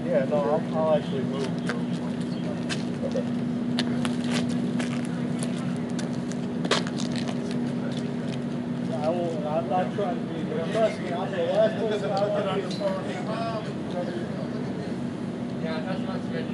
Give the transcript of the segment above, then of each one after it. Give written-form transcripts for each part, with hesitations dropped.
Yeah, no, I'll actually move. Okay. I will, I'm not trying to be, but trust me, I'm the last person I want to be. Yeah, that's not good.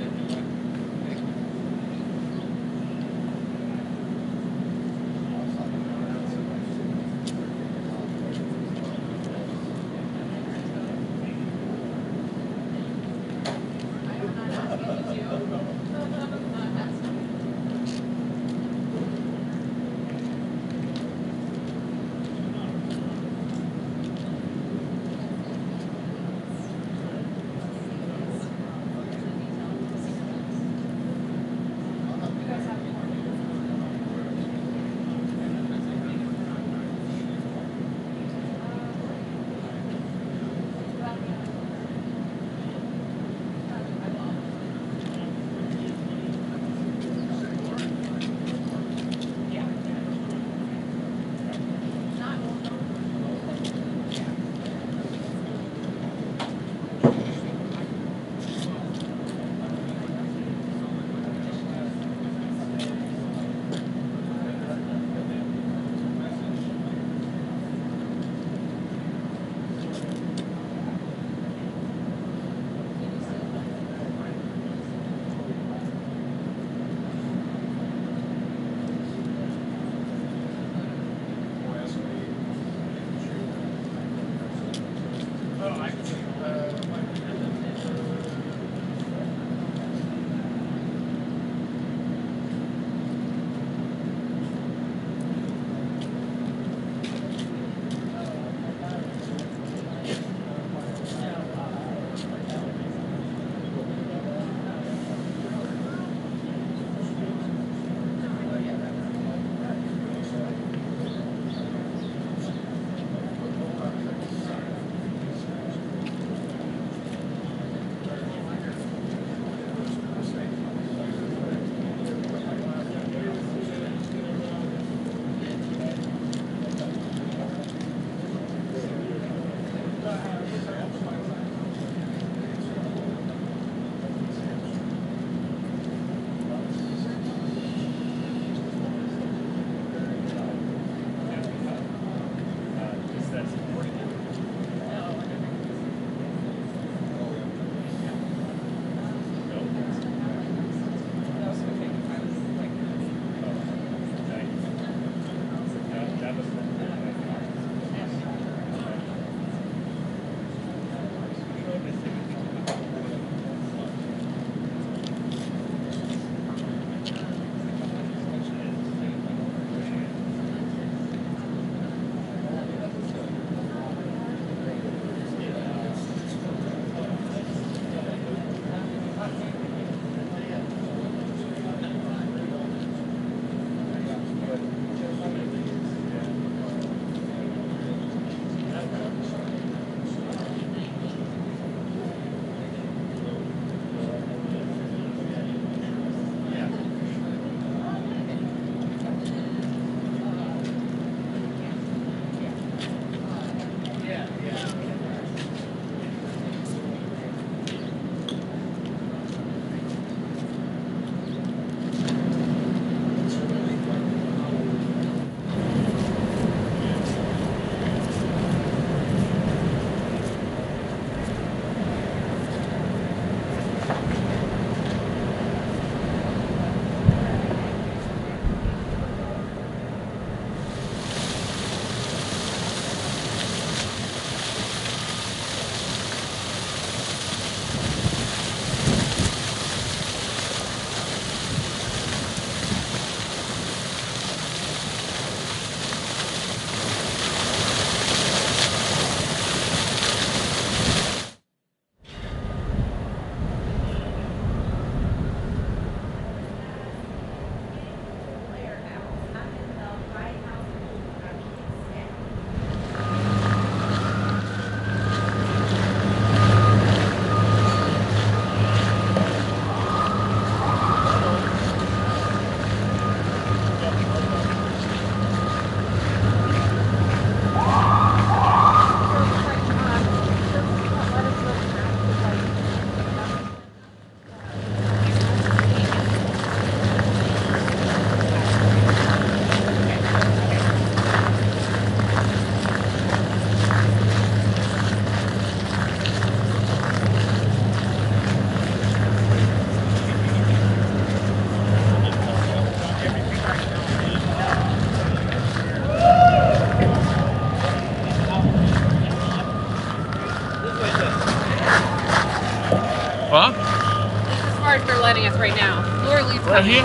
right now. Laura Lee's Right here?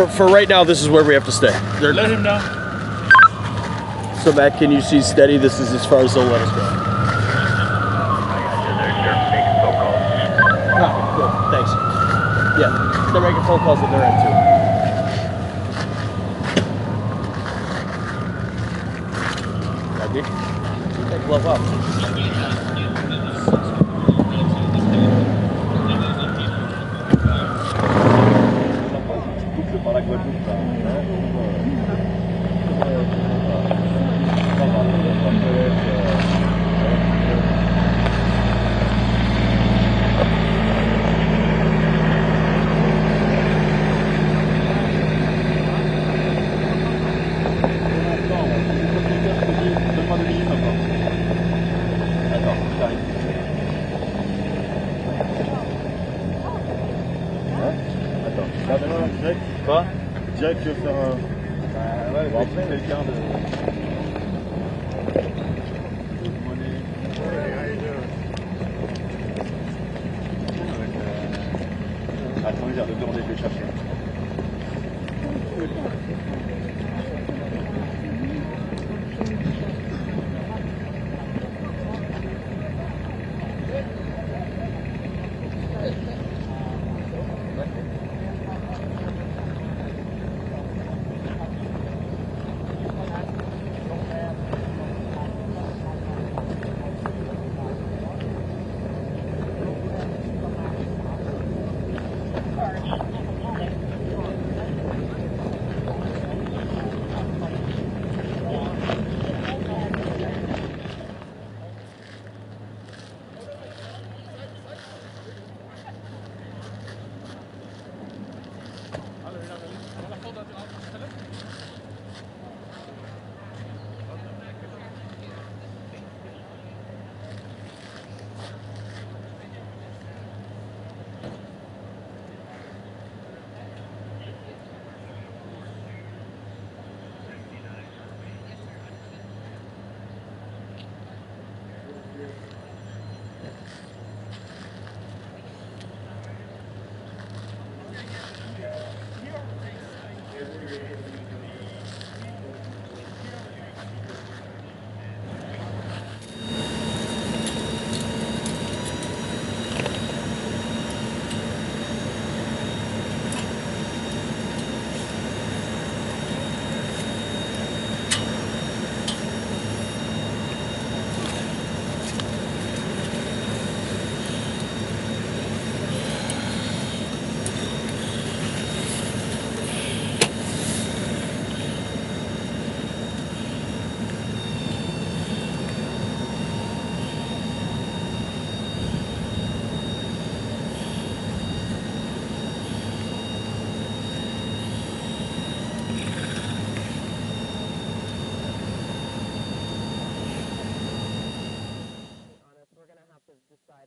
For right now, this is where we have to stay. Let him know. So Matt, can you see steady? This is as far as they'll let us go. Copy. Cool. Thanks. Yeah, they're making phone calls at their end too. Copy. Keep that glove up. Quoi? Jack veut faire un... Ouais, bon, après, quelqu'un de... Attends, il vient de demander de le chercher.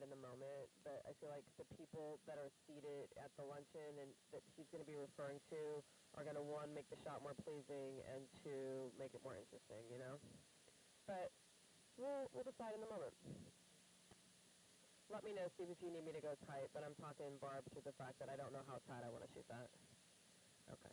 In the moment, but I feel like the people that are seated at the luncheon and that he's going to be referring to are going to, one, make the shot more pleasing, and two, make it more interesting, you know? But we'll decide in the moment. Let me know, Steve, if you need me to go tight, but I'm talking Barb to the fact that I don't know how tight I want to shoot that. Okay.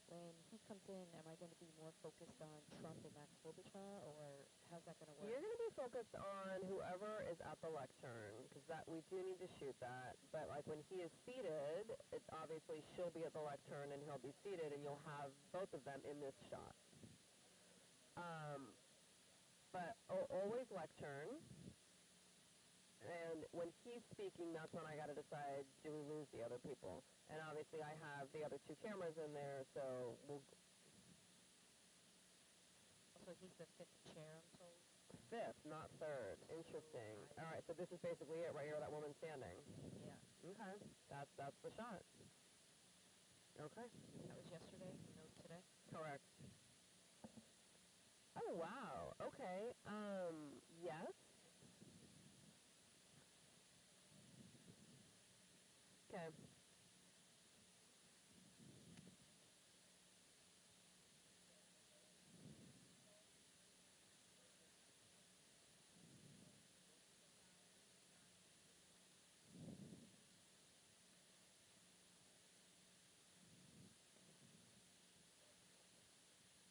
When he comes in, am I going to be more focused on Trump and Max Klobuchar, or how's that going to work? You're going to be focused on whoever is at the lectern, because that we do need to shoot that. But like when he is seated, it's obviously she'll be at the lectern and he'll be seated, and you'll have both of them in this shot. But always lectern. And when he's speaking, that's when I got to decide, do we lose the other people? And obviously I have the other two cameras in there, so we'll... So he's the fifth chair, I'm told? Fifth, not third. Interesting. All right, so this is basically it right here, that woman standing. Yeah. Okay, that's the shot. Okay. That was yesterday, no today? Correct. Oh, wow. Okay. Yes.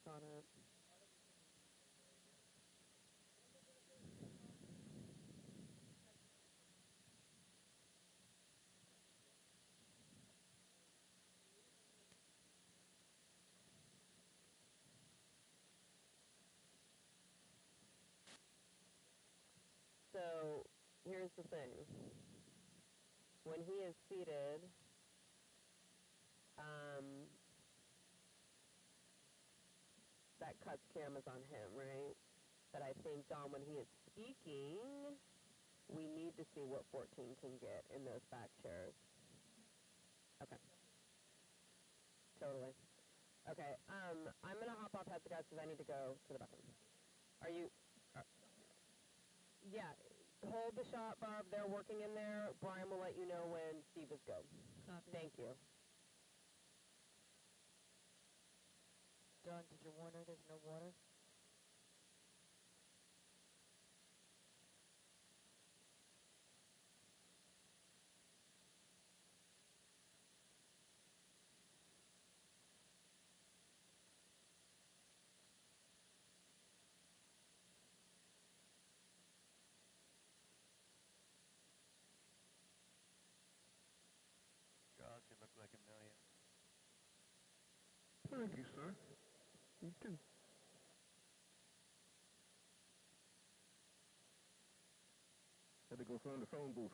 Got it. So, here's the thing. When he is seated, that cuts cameras on him, right? But I think, Don, when he is speaking, we need to see what 14 can get in those back chairs. Okay. Totally. Okay, I'm going to hop off, guys, because I need to go to the bathroom. Are you... yeah, hold the shot, Barb. They're working in there. Brian will let you know when Steve is good. Copy. Thank you. Dawn, did you warn her there's no water? God, you look like a million. Thank you, sir. You too. Had to go find the phone booth.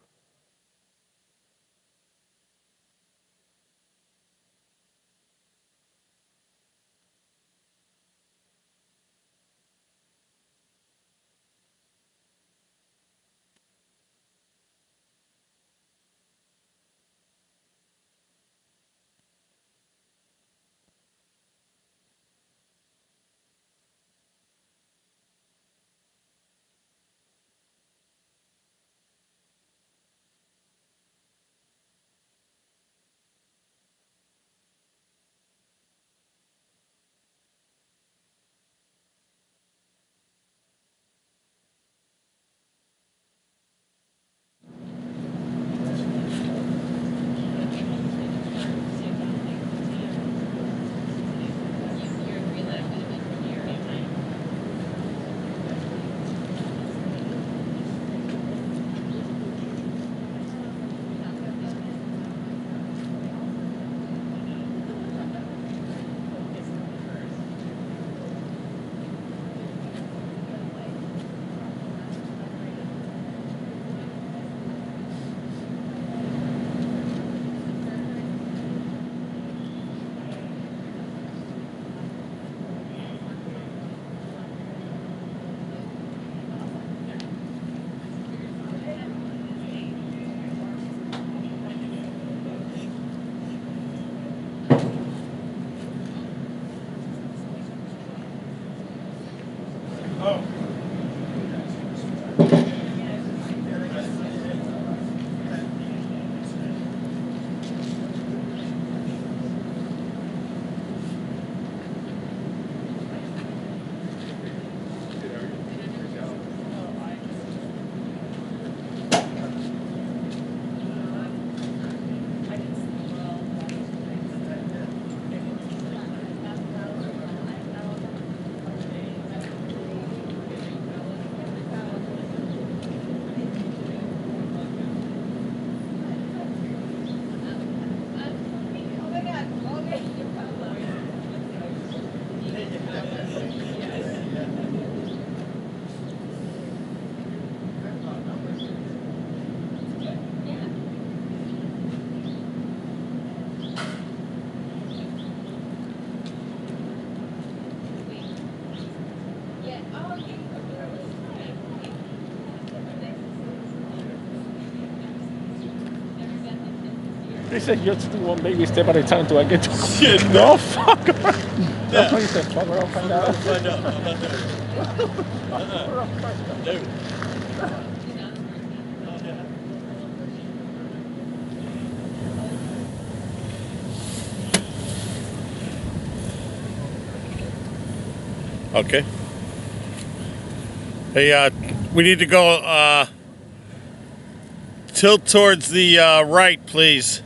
They said you have to do one baby step at a time till I get to shit. No, fuck. That's what you said. Fuck around, find out. Find out. I'm not doing it. No. Okay. Hey, we need to go tilt towards the right, please.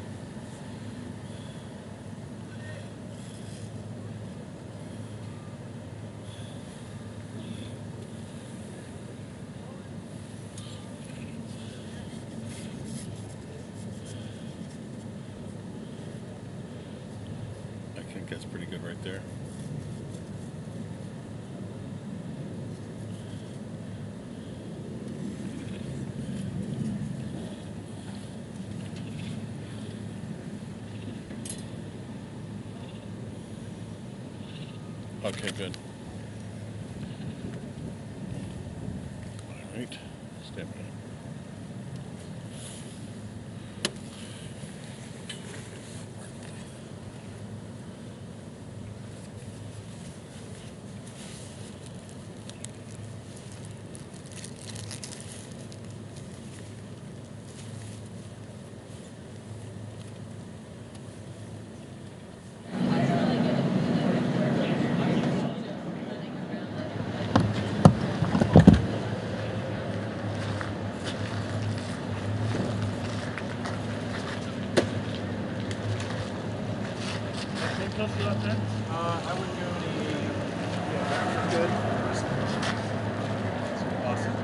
I think that's pretty good right there. Okay, good. All right, stand by. I would go the good. Awesome.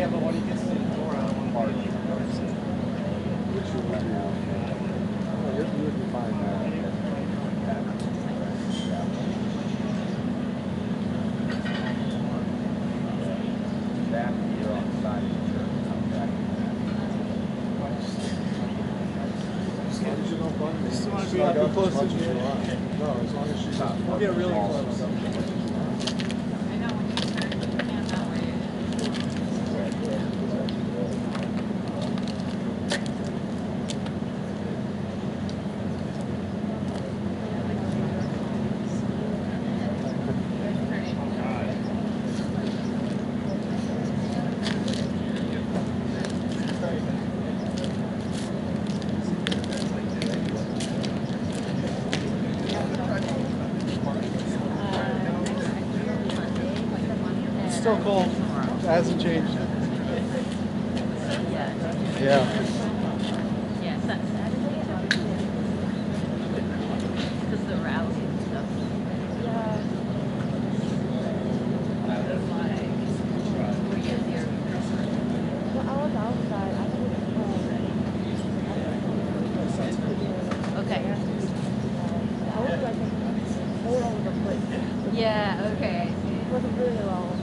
Yeah, but when he gets to the door, I don't want to You'll be fine now. Just want to be close to you. No, as long as she's not. We'll get really close. Still cold. It hasn't changed. Yeah. Yes, that's Saturday. Because the rally and stuff. Yeah. That's like 4 years here. Well, I was outside. I couldn't Okay. I was like all over the place. Yeah, okay. It wasn't really long.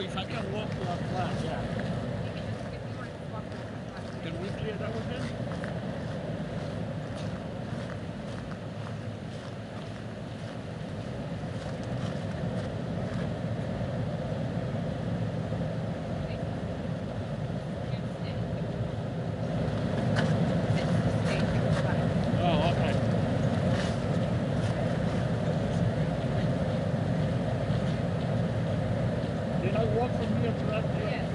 if I can walk to that class, yeah. Can we clear that with him? Oh, okay. Did I walk from here to that? Yes.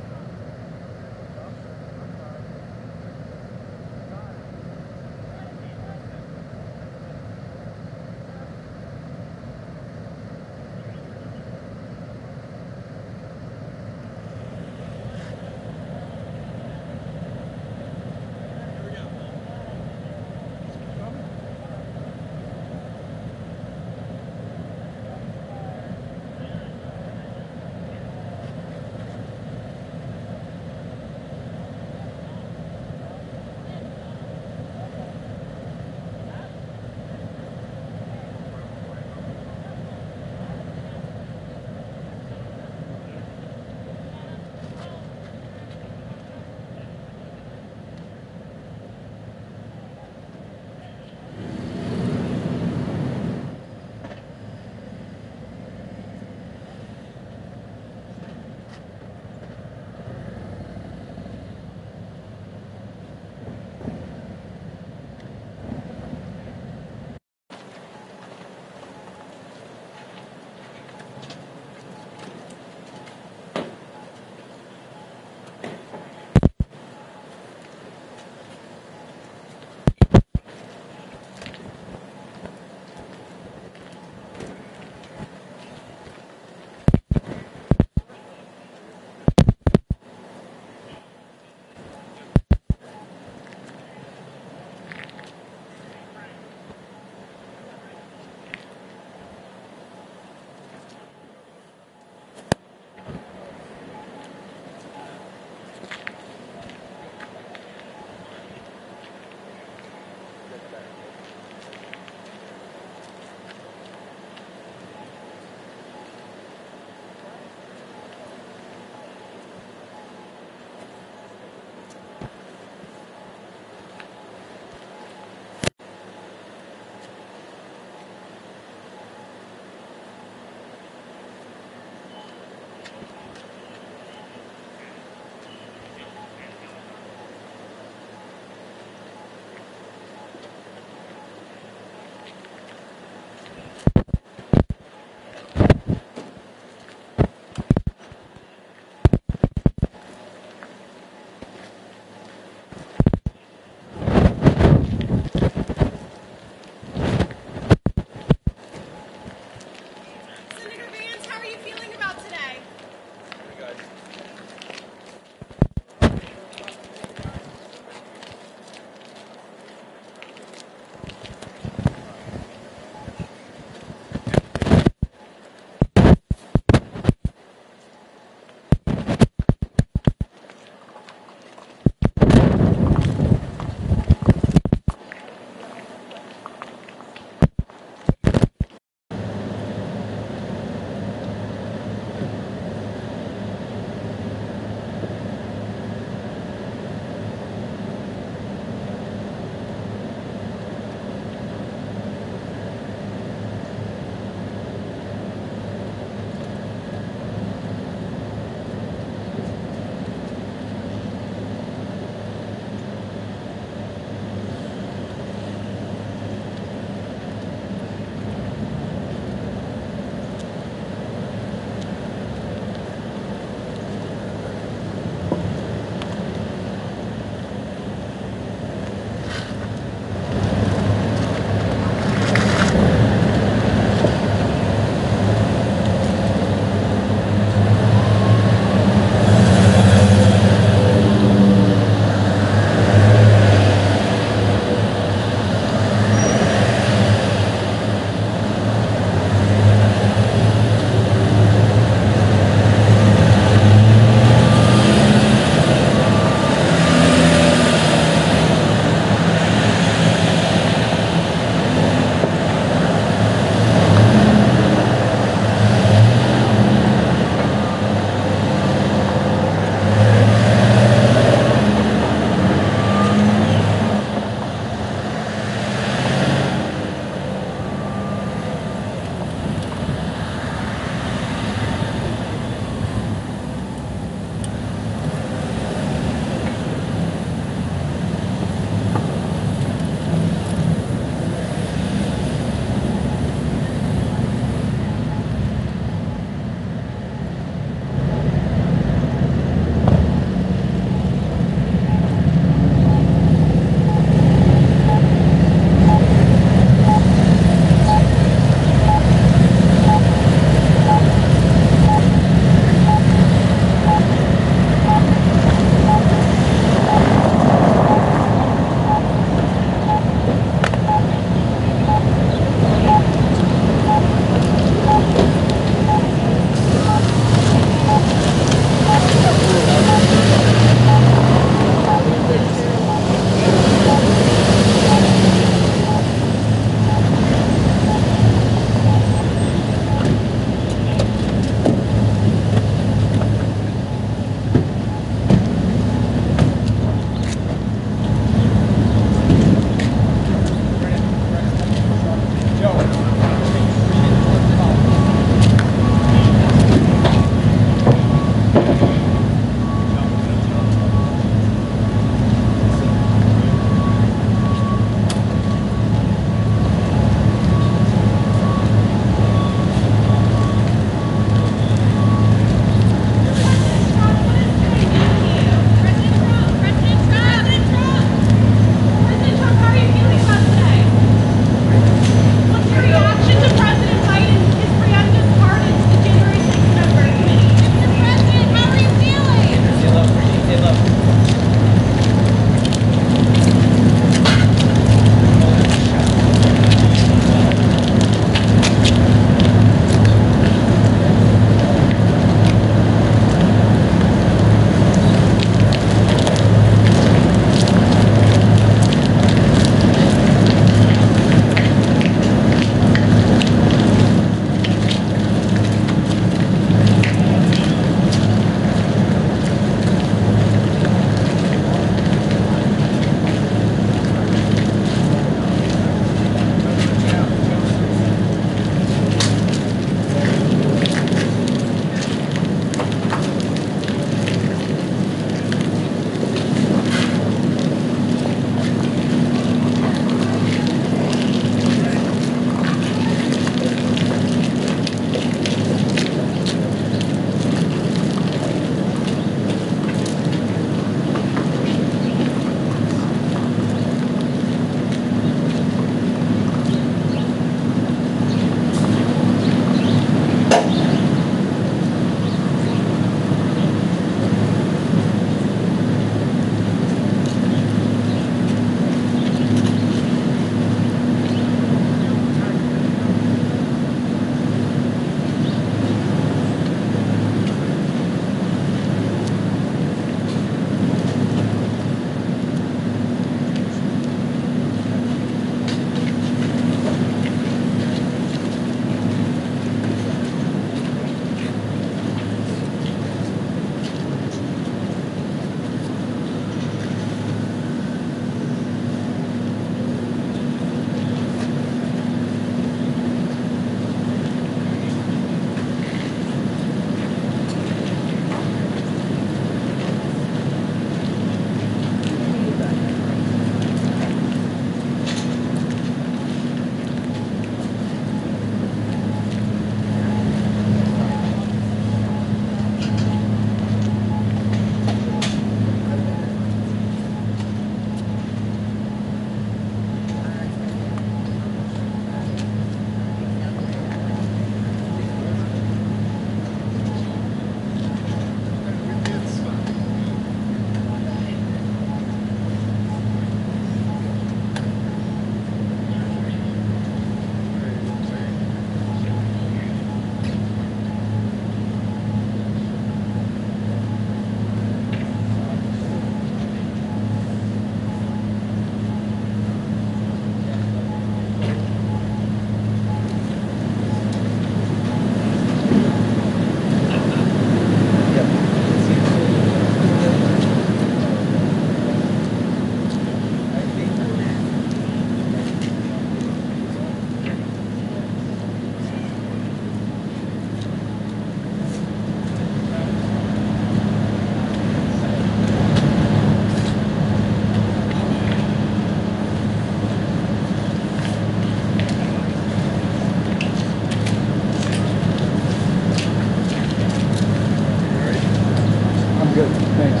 good. Thanks.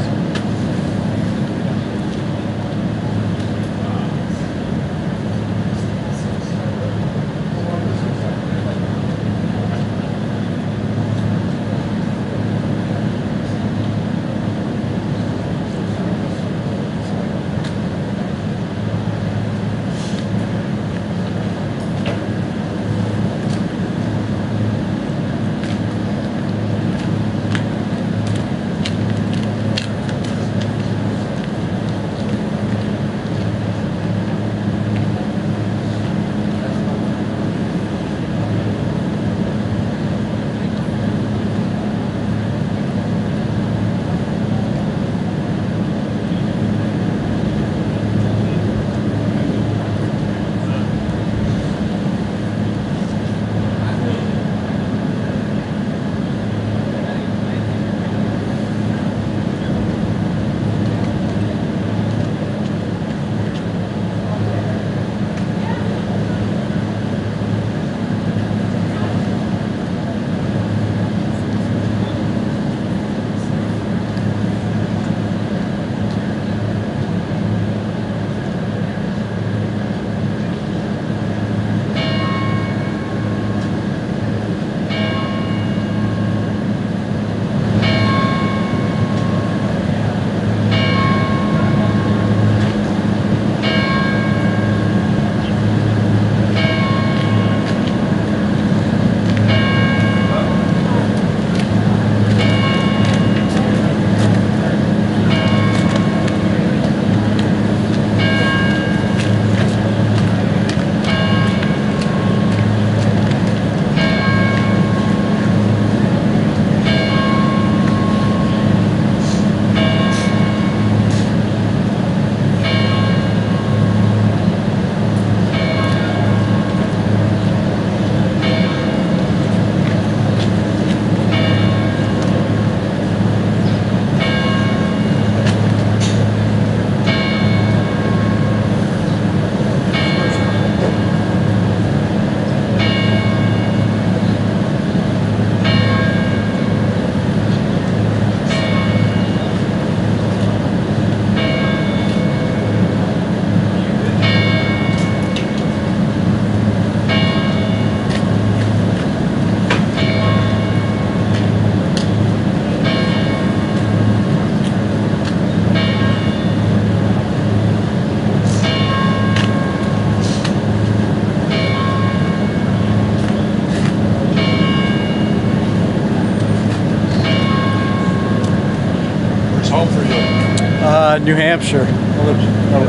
New Hampshire.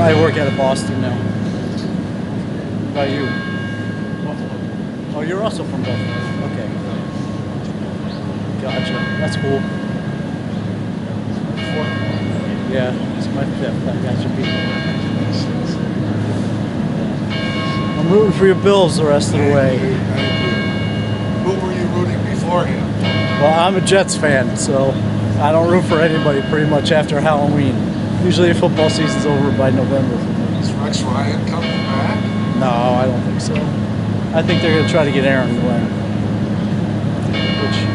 I work out of Boston now. What about you? Oh, you're also from Buffalo. Okay. Gotcha. That's cool. Yeah, it's my fifth. I got your people. I'm rooting for your Bills the rest of the way. Who were you rooting beforehand? Well, I'm a Jets fan, so I don't root for anybody pretty much after Halloween. Usually the football season's over by November. Is Rex Ryan coming back? No, I don't think so. I think they're going to try to get Aaron Glenn,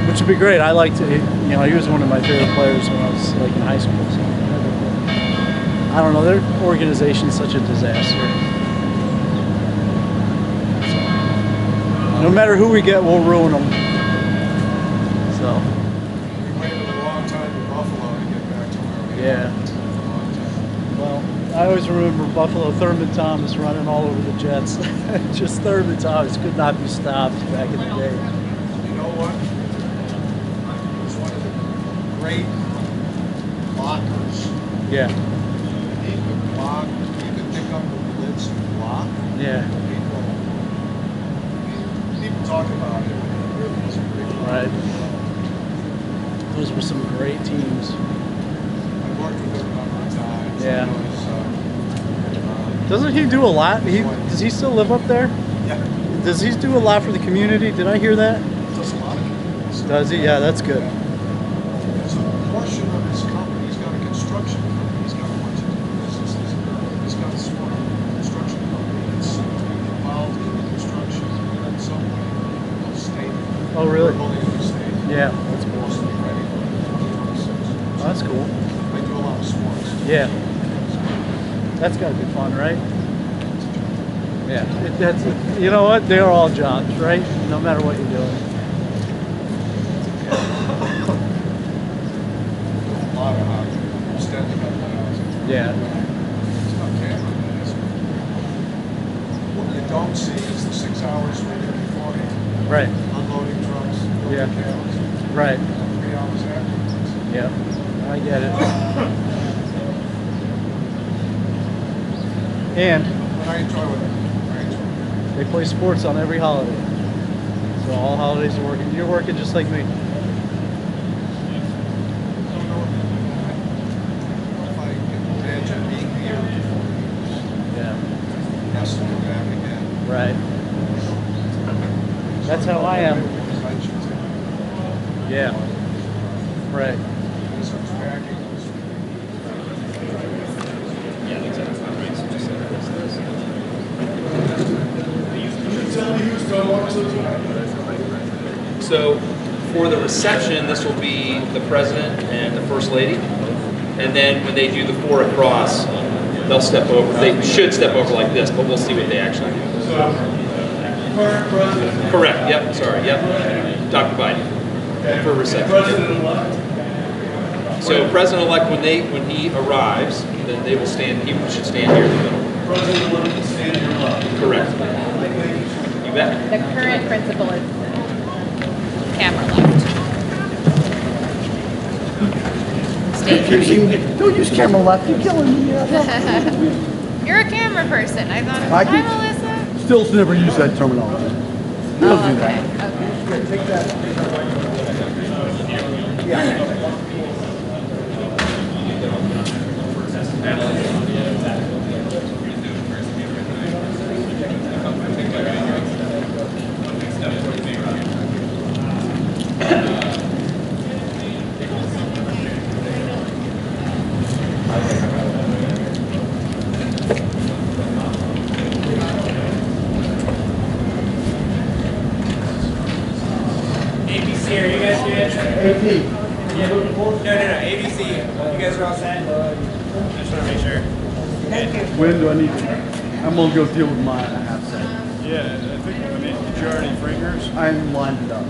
which would be great. I liked it. You know, he was one of my favorite players when I was like in high school. So I don't know. Their organization's such a disaster. So, no matter who we get, we'll ruin them. So. We waited a long time in Buffalo to get back to where we are. Yeah. Well, I always remember Buffalo, Thurman Thomas running all over the Jets. Just Thurman Thomas could not be stopped back in the day. You know what? He was one of the great blockers. Yeah. He could block, he could pick up the blitz and block. Yeah. People talk about it, but he really was a great blocker. Right. Those were some great teams. I worked with him a number of times. Yeah. Doesn't he do a lot? Does he still live up there? Yeah. Does he do a lot for the community? Did I hear that? He does a lot of community stuff. Does he? Yeah, that's good. There's a portion of his company. He's got a construction company. He's got a bunch of different businesses. He's got a small construction company that's involved in the construction in some way of state. Oh, really? Building in the state. Yeah, that's cool. Supposed to be ready for 2026. That's cool. I do a lot of sports. Yeah. That's gotta be fun, right? Yeah. That's, you know what? They're all jobs, right? No matter what you're doing. A lot of standing up now. Yeah. It's not camera. What you don't see is the 6 hours we're there beforehand. Right. Unloading trucks, building Yeah. cameras. Right. 3 hours afterwards. Yeah. I get it. And But I enjoy what I do. I enjoy it. they play sports on every holiday. So all holidays are working. You're working just like me. I don't know if I can imagine being here before the years. Yeah. Yes, to go back again. Right. That's how I am. Conventions. Yeah. Right. As I was packing, I was So for the reception, this will be the president and the first lady. And then when they do the 4 across, they'll step over. They should step over like this, but we'll see what they actually do. Correct. Yep. Sorry. Yep. Dr. Biden for reception. So President-elect, when he arrives, then they will stand. He should stand here in the middle. President-elect will stand here left. Correct. You bet. The current principal is camera left. Don't use camera left. You're killing me. You're a camera person. I thought, I hi, can- Melissa. Still never use that terminology. We don't do that. ABC, are you guys good? AP. Yeah. No, ABC. You guys are all set? I just want to make sure. When do I need to? I'm gonna go deal with mine. I have to. Yeah, I think, did you already bring yours? I'm lined it up.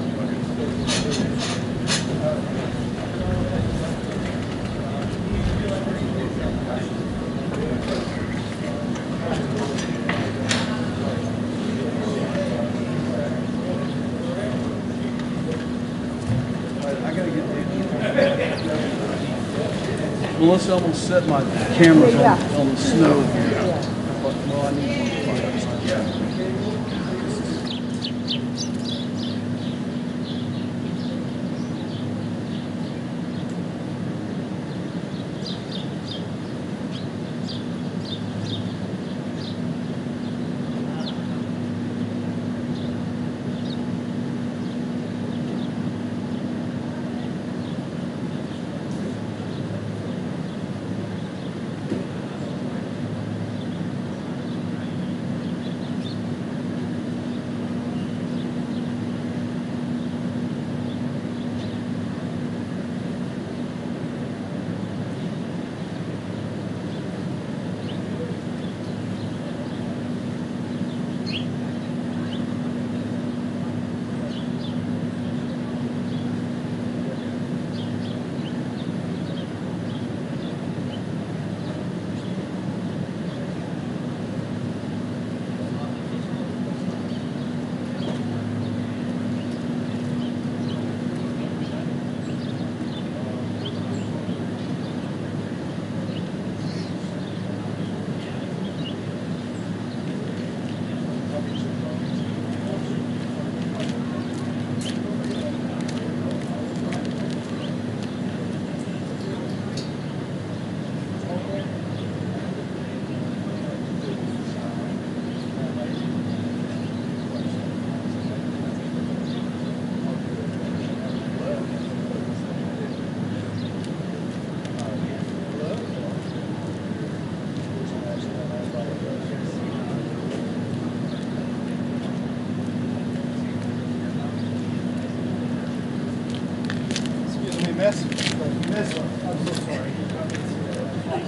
I gotta get Melissa, I'm gonna set my cameras on the snow here. But, well, I need one to find outside.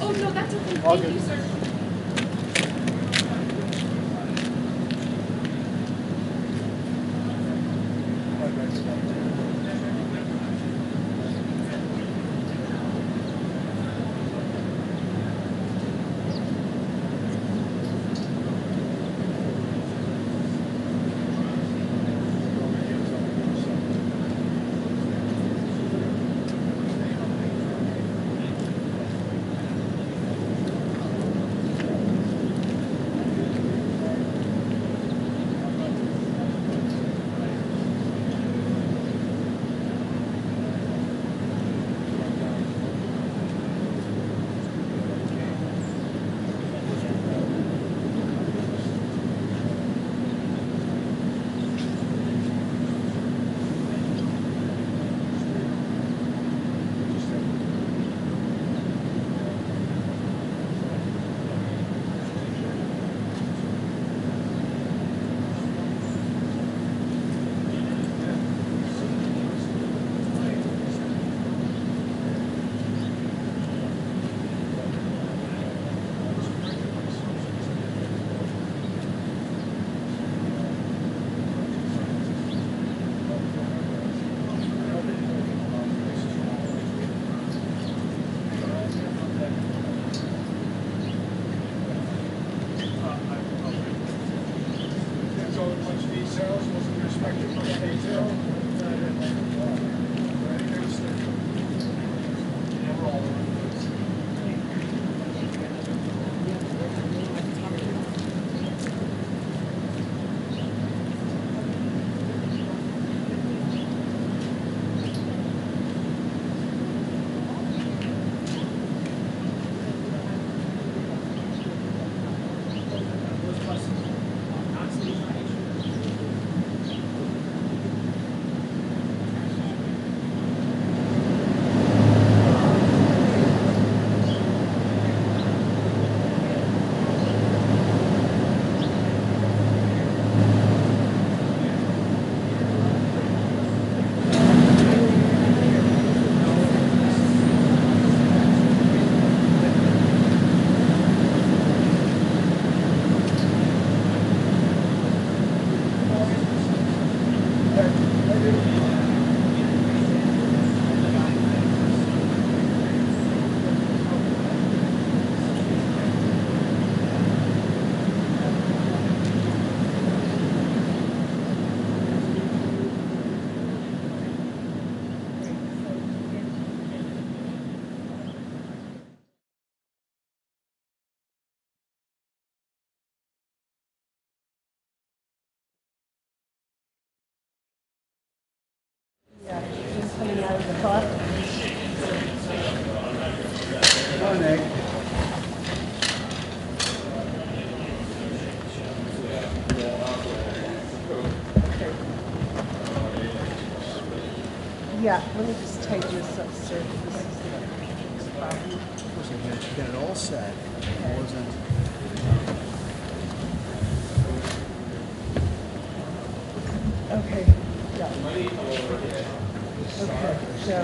Oh, no, that's okay. All Thank good. you, sir. Coming out of the car. Morning. Yeah, let me just type this up, sir. This is the problem. Of course, I got it all set. It wasn't. Okay, yeah. Okay, so.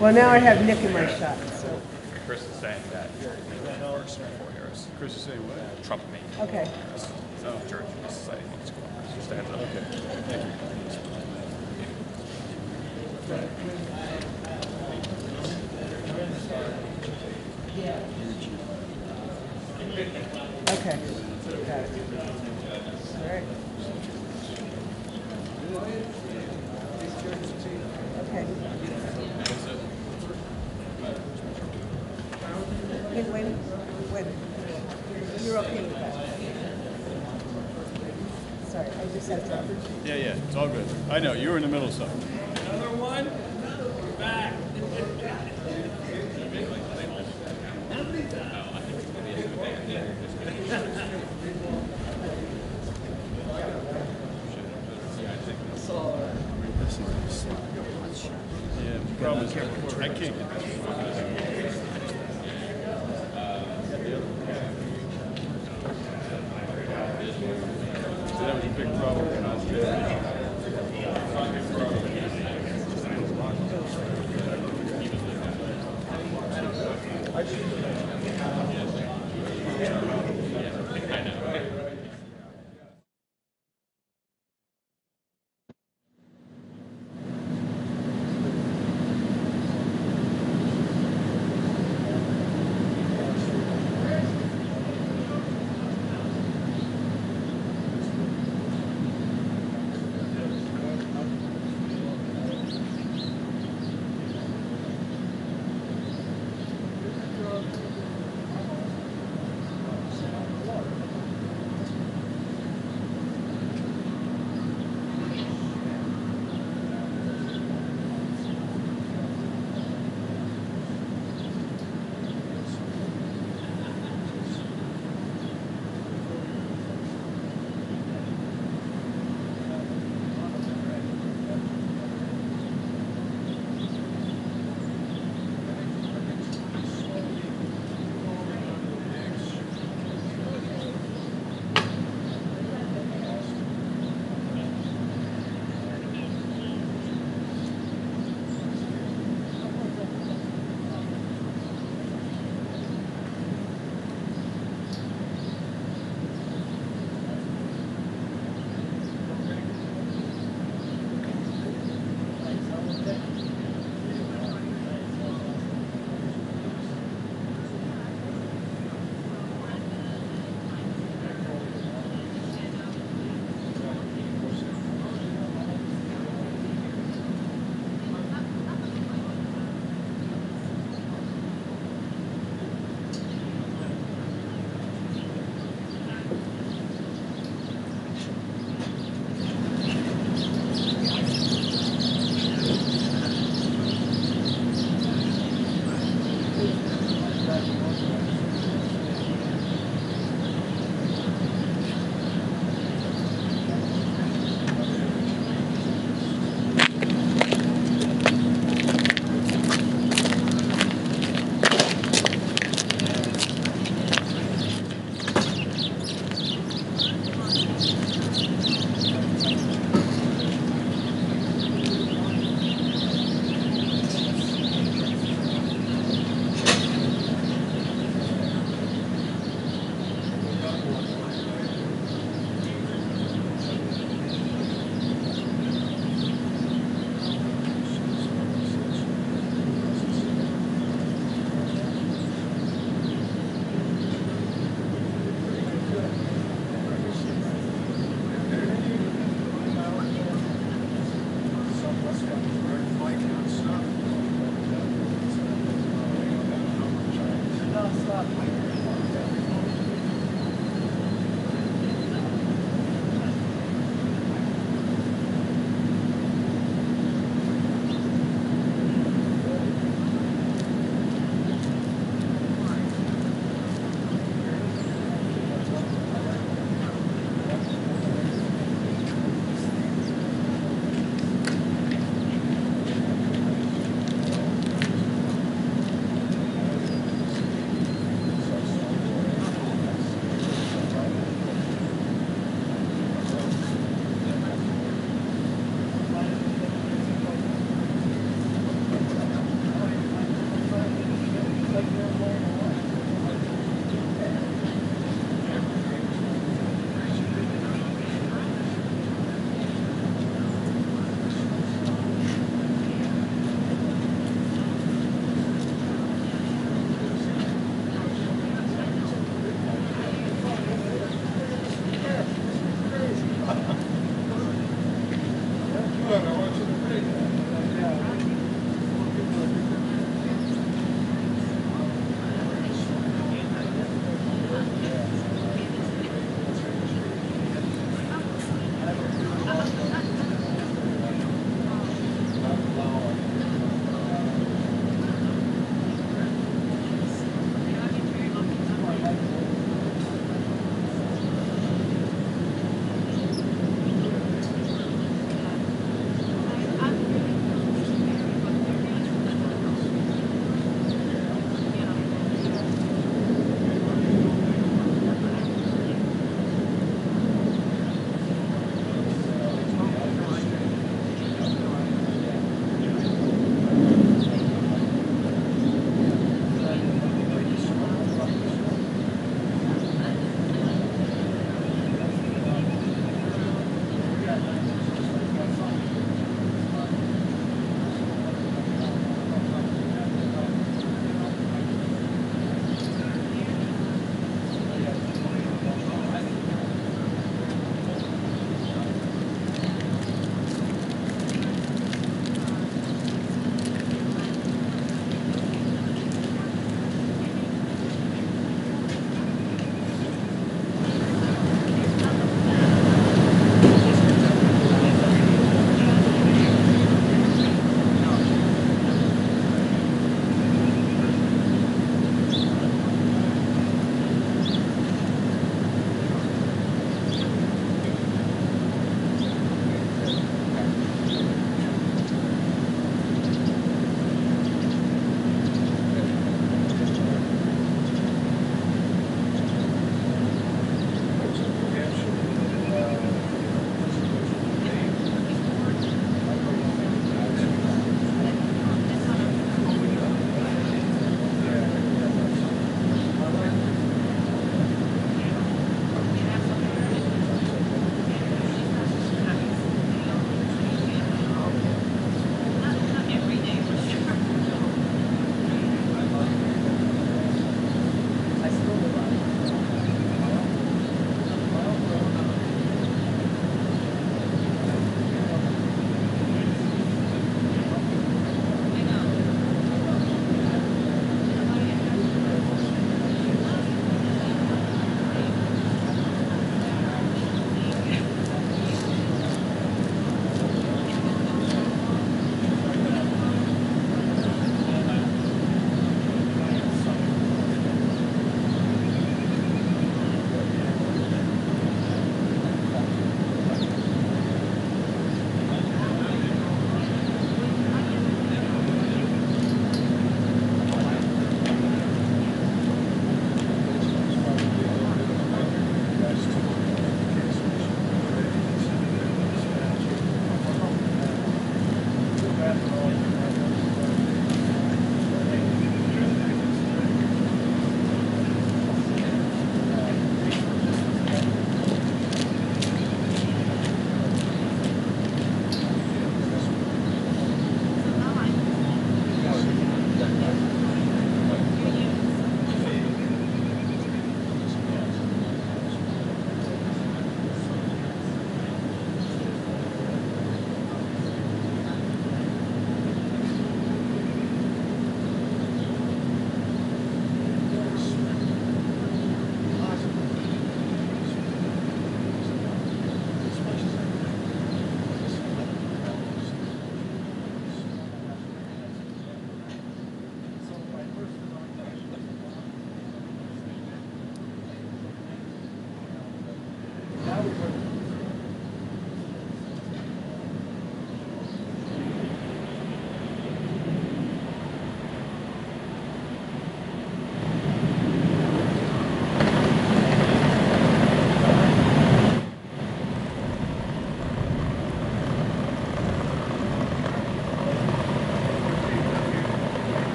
Well, now I have Nick in my shot, so. Chris is saying that Chris is saying what? Trump me. Okay. So church is saying just stand up. Okay. Thank you. Okay. Got it. All right. Okay. Wait. You're okay with that? Sorry, I just had to. Yeah, it's all good. I know, you were in the middle of something. Another one? We're back. Yeah, the problem is I can't get this. So that was a big problem when I was there.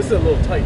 is a little tight.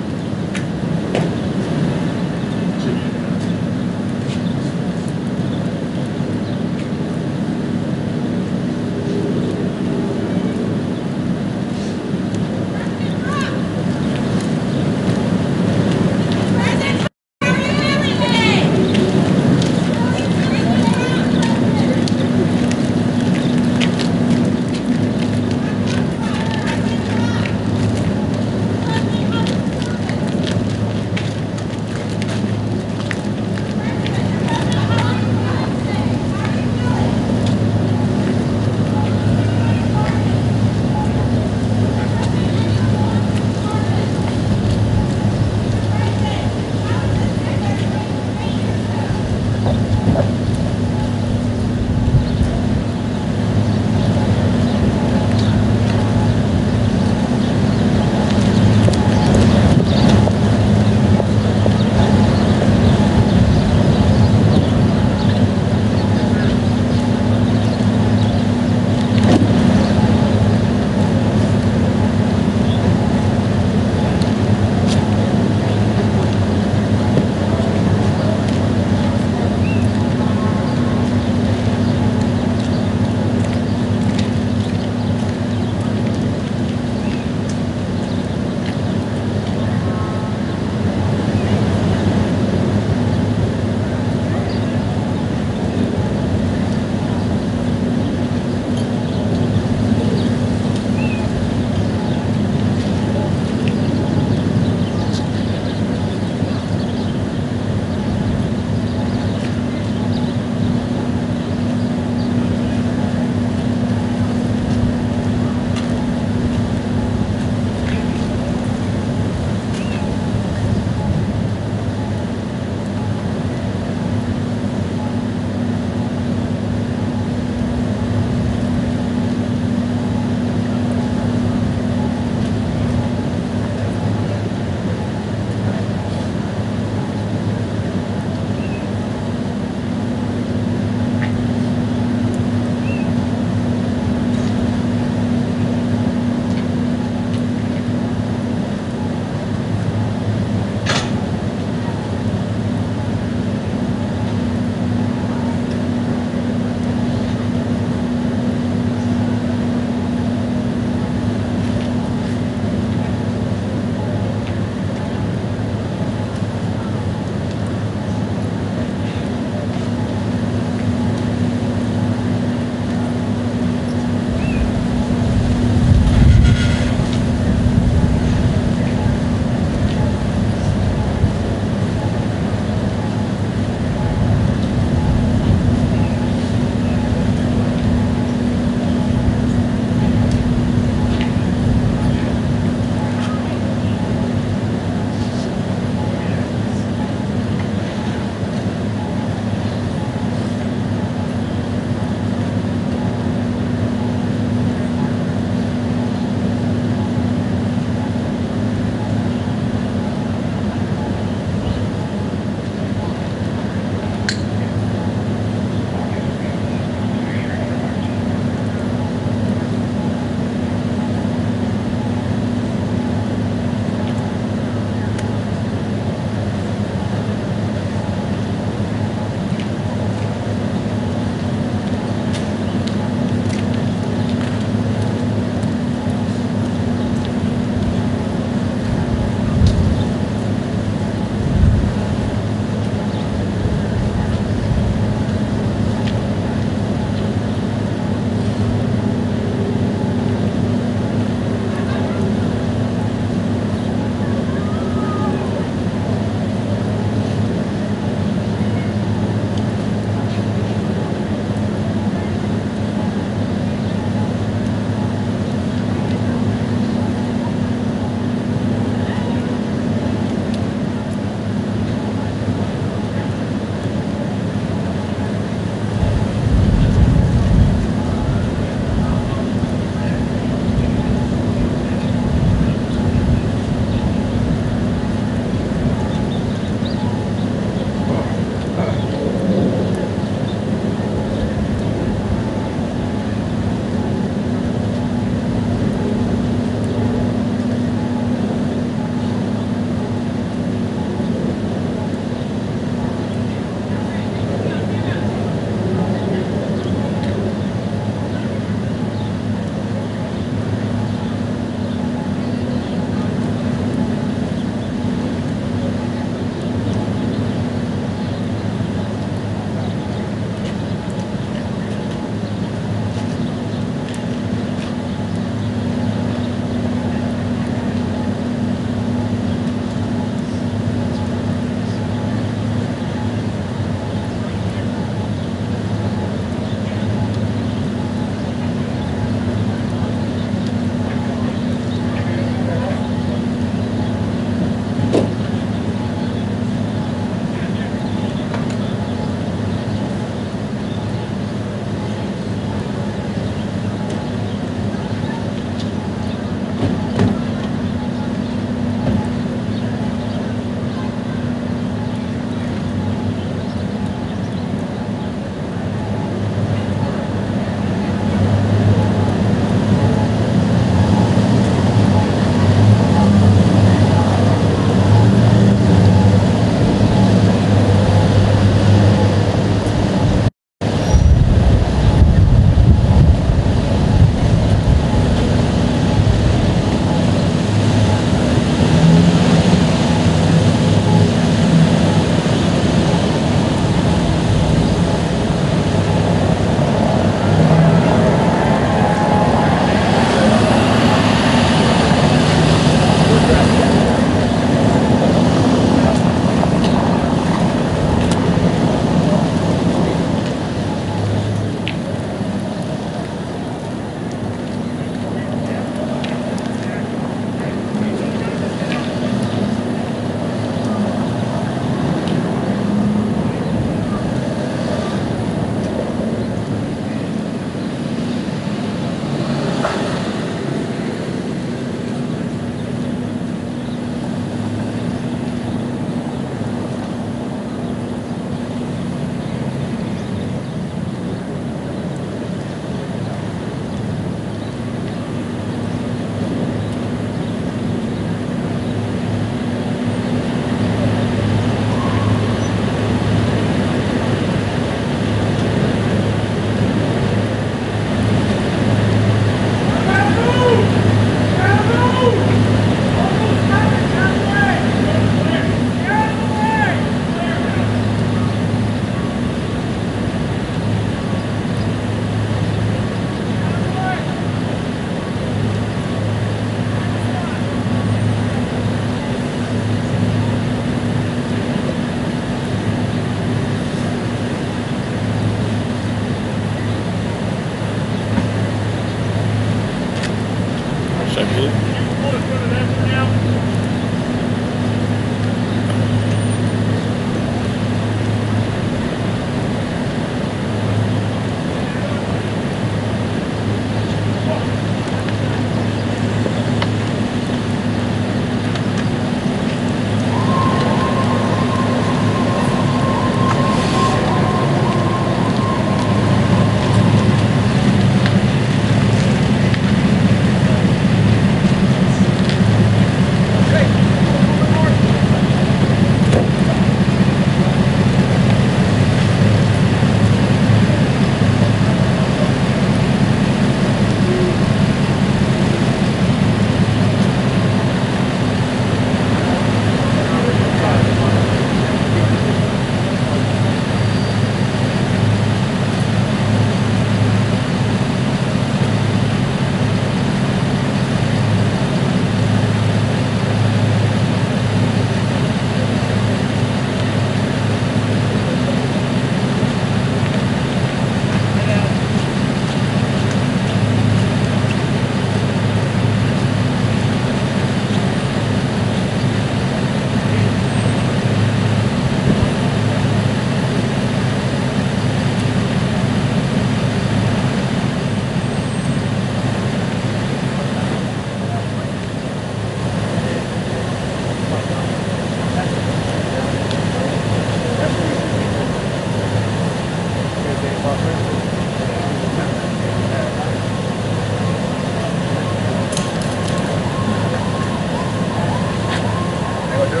Where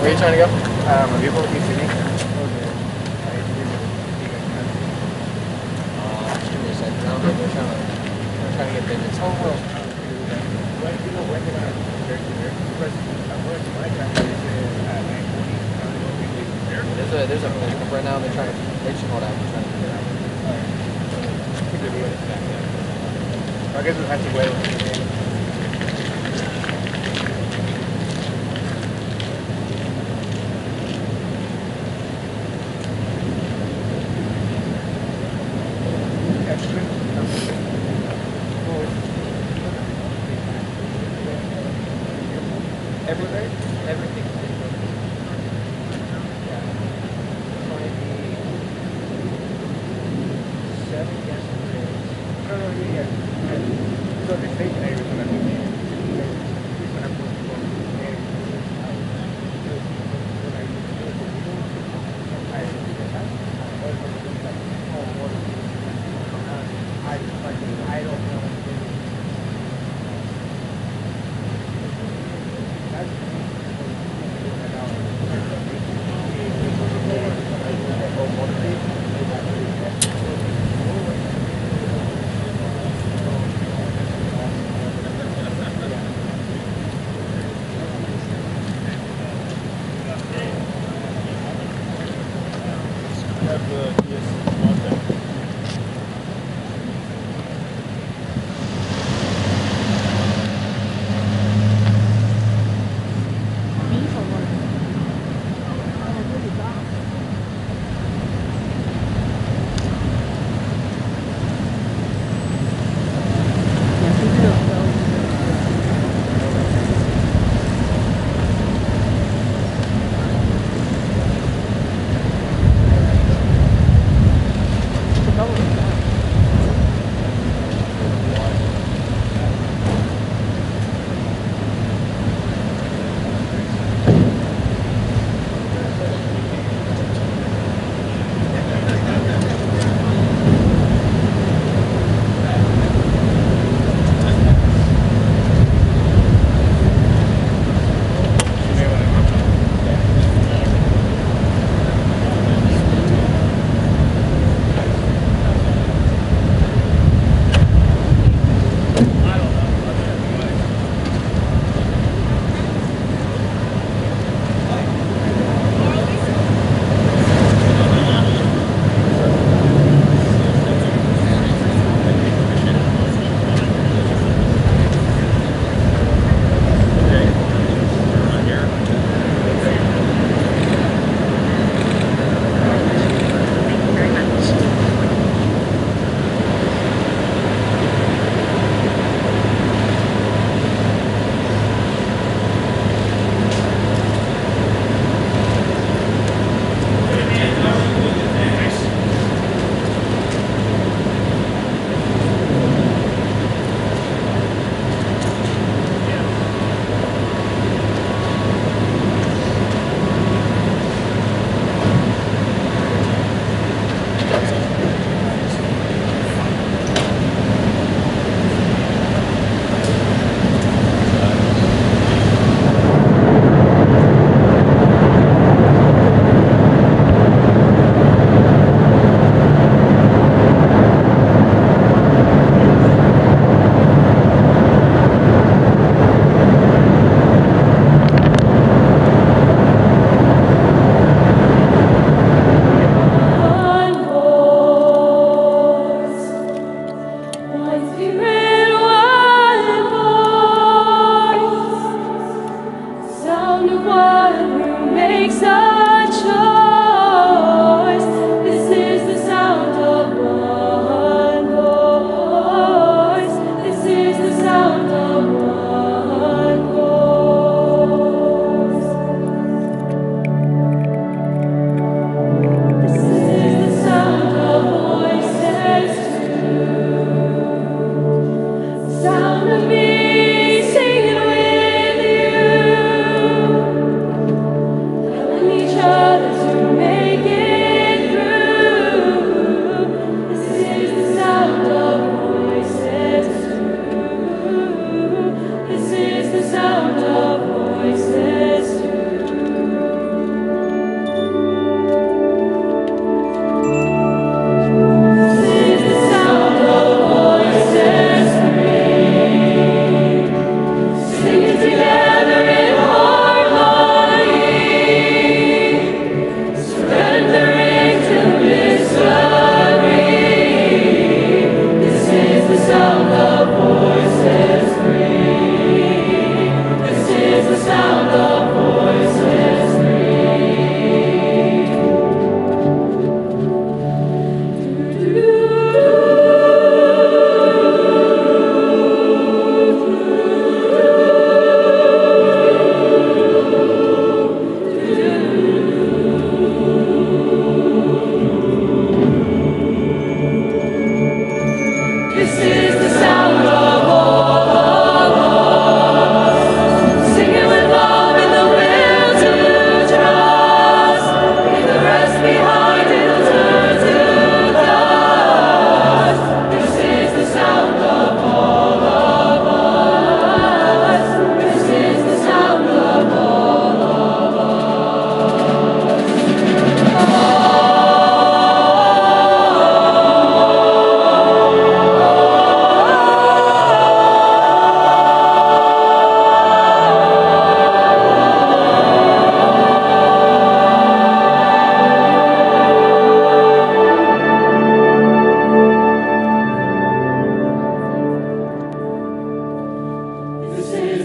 are you trying to go? We're both in Sydney. Okay. Give me a second. No, we're trying to get payments. Oh, well. There's a backup right now. They should hold out. They're trying to figure it out. I guess we'll have to wait. Everything. Yeah. Only the 7 yesterday. No, yeah. So this day today was when I moved in. When I moved I don't know.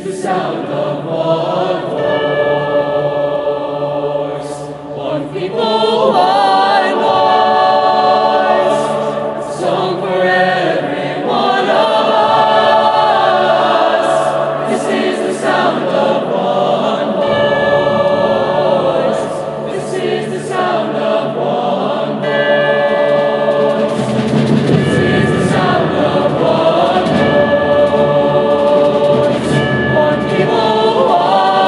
is the sound of one voice, one people, one voice, song for every one of us. This is the sound of one voice. This is the sound of one voice. This is the sound of one voice. One people, one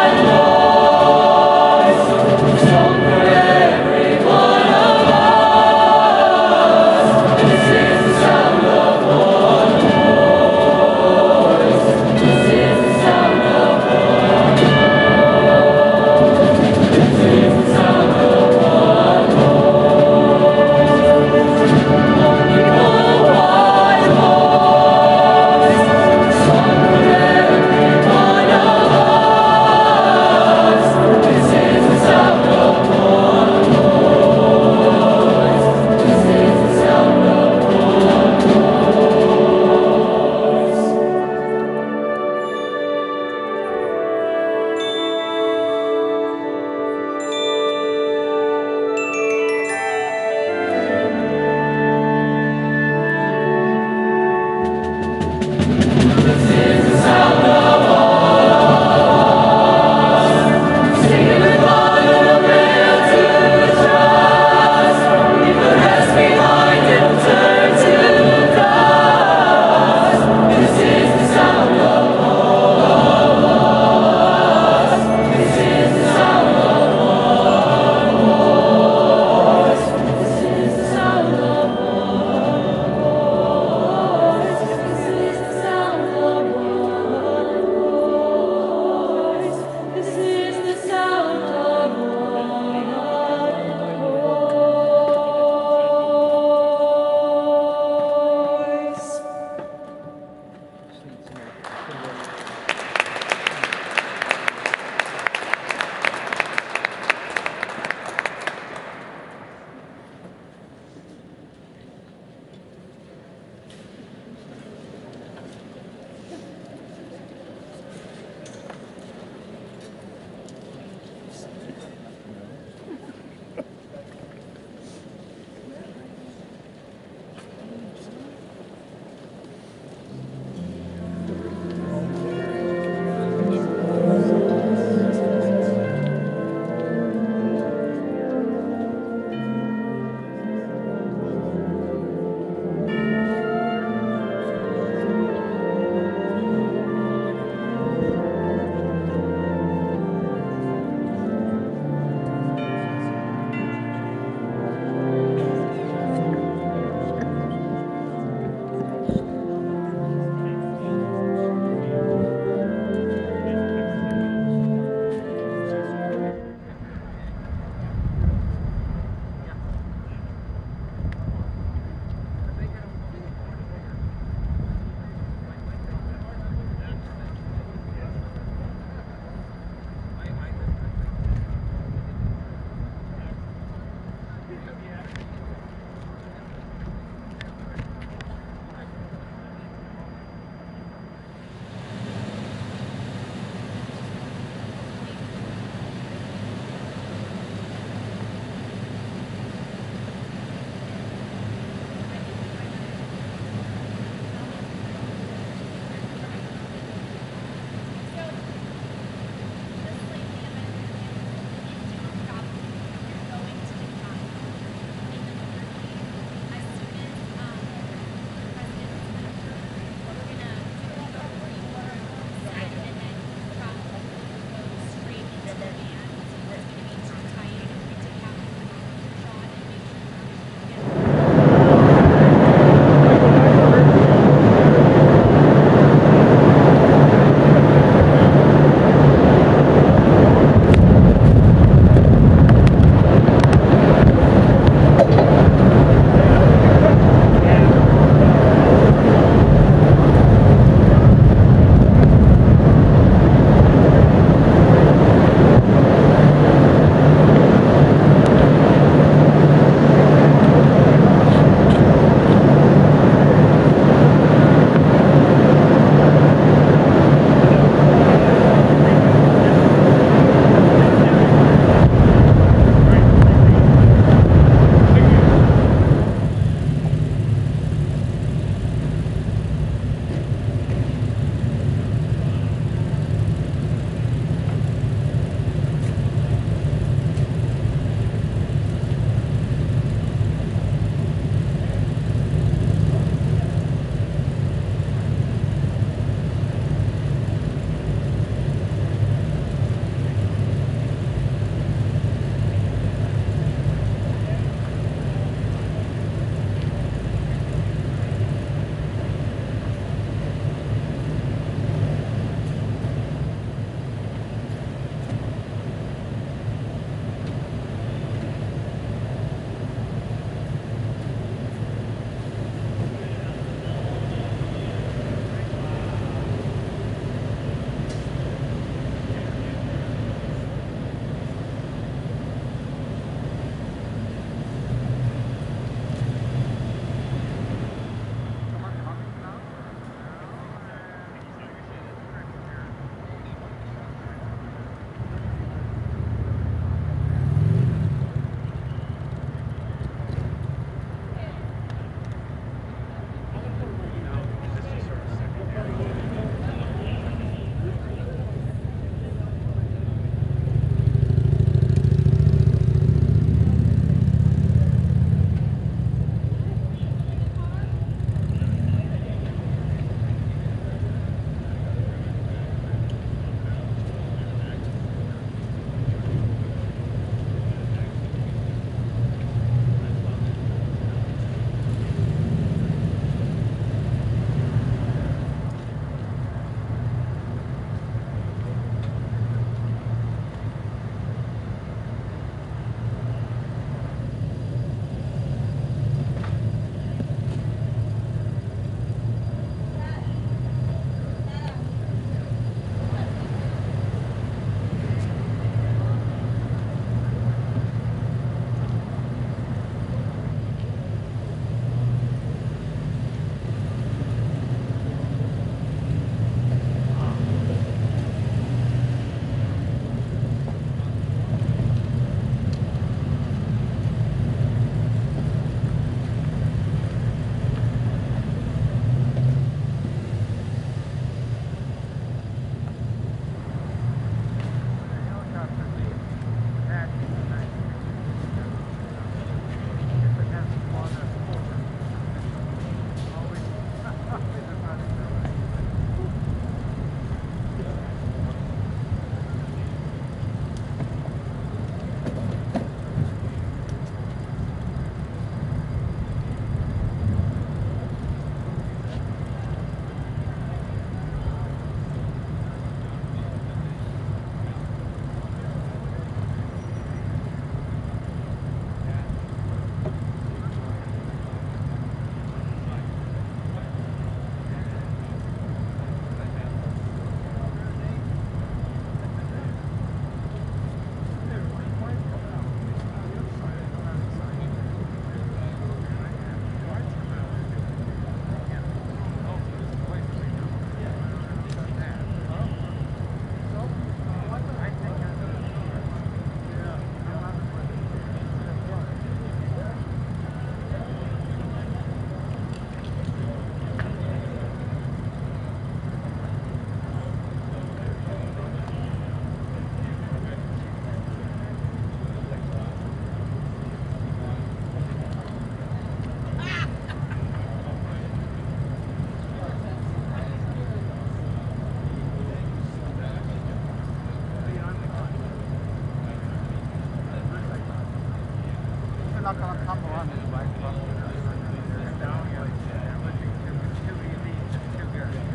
not gonna come on this bike.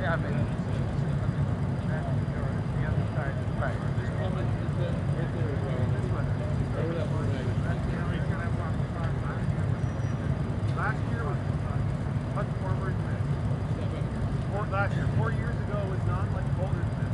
Yeah, I mean, that's the other side of the bike. Last year was much warmer than this. Last year, 4 years ago, was not much colder than this.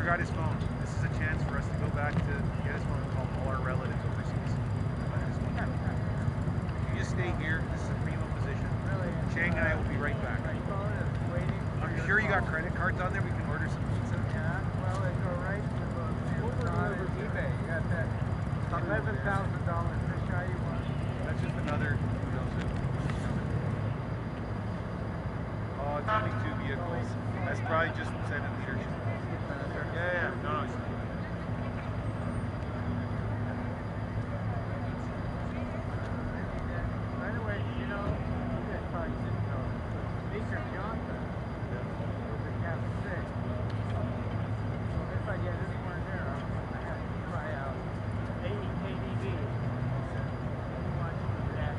Got his phone. This is a chance for us to go back to get his phone and call all our relatives overseas. You just stay here. This is a primo position. Chang and I will be right back. I'm sure you got credit cards on there. We can order some pizza. Yeah, well, they go right to eBay. You got that $11,000 fisheye you want. That's just another, who knows who. Oh, it's only 2 vehicles. That's probably just Senate leadership. Yeah, no. By the way, you know, you guys probably didn't know, Speaker Johnson was a Cap 6. So if I get anywhere there, I have to try out 80 KDV. He wants to do that.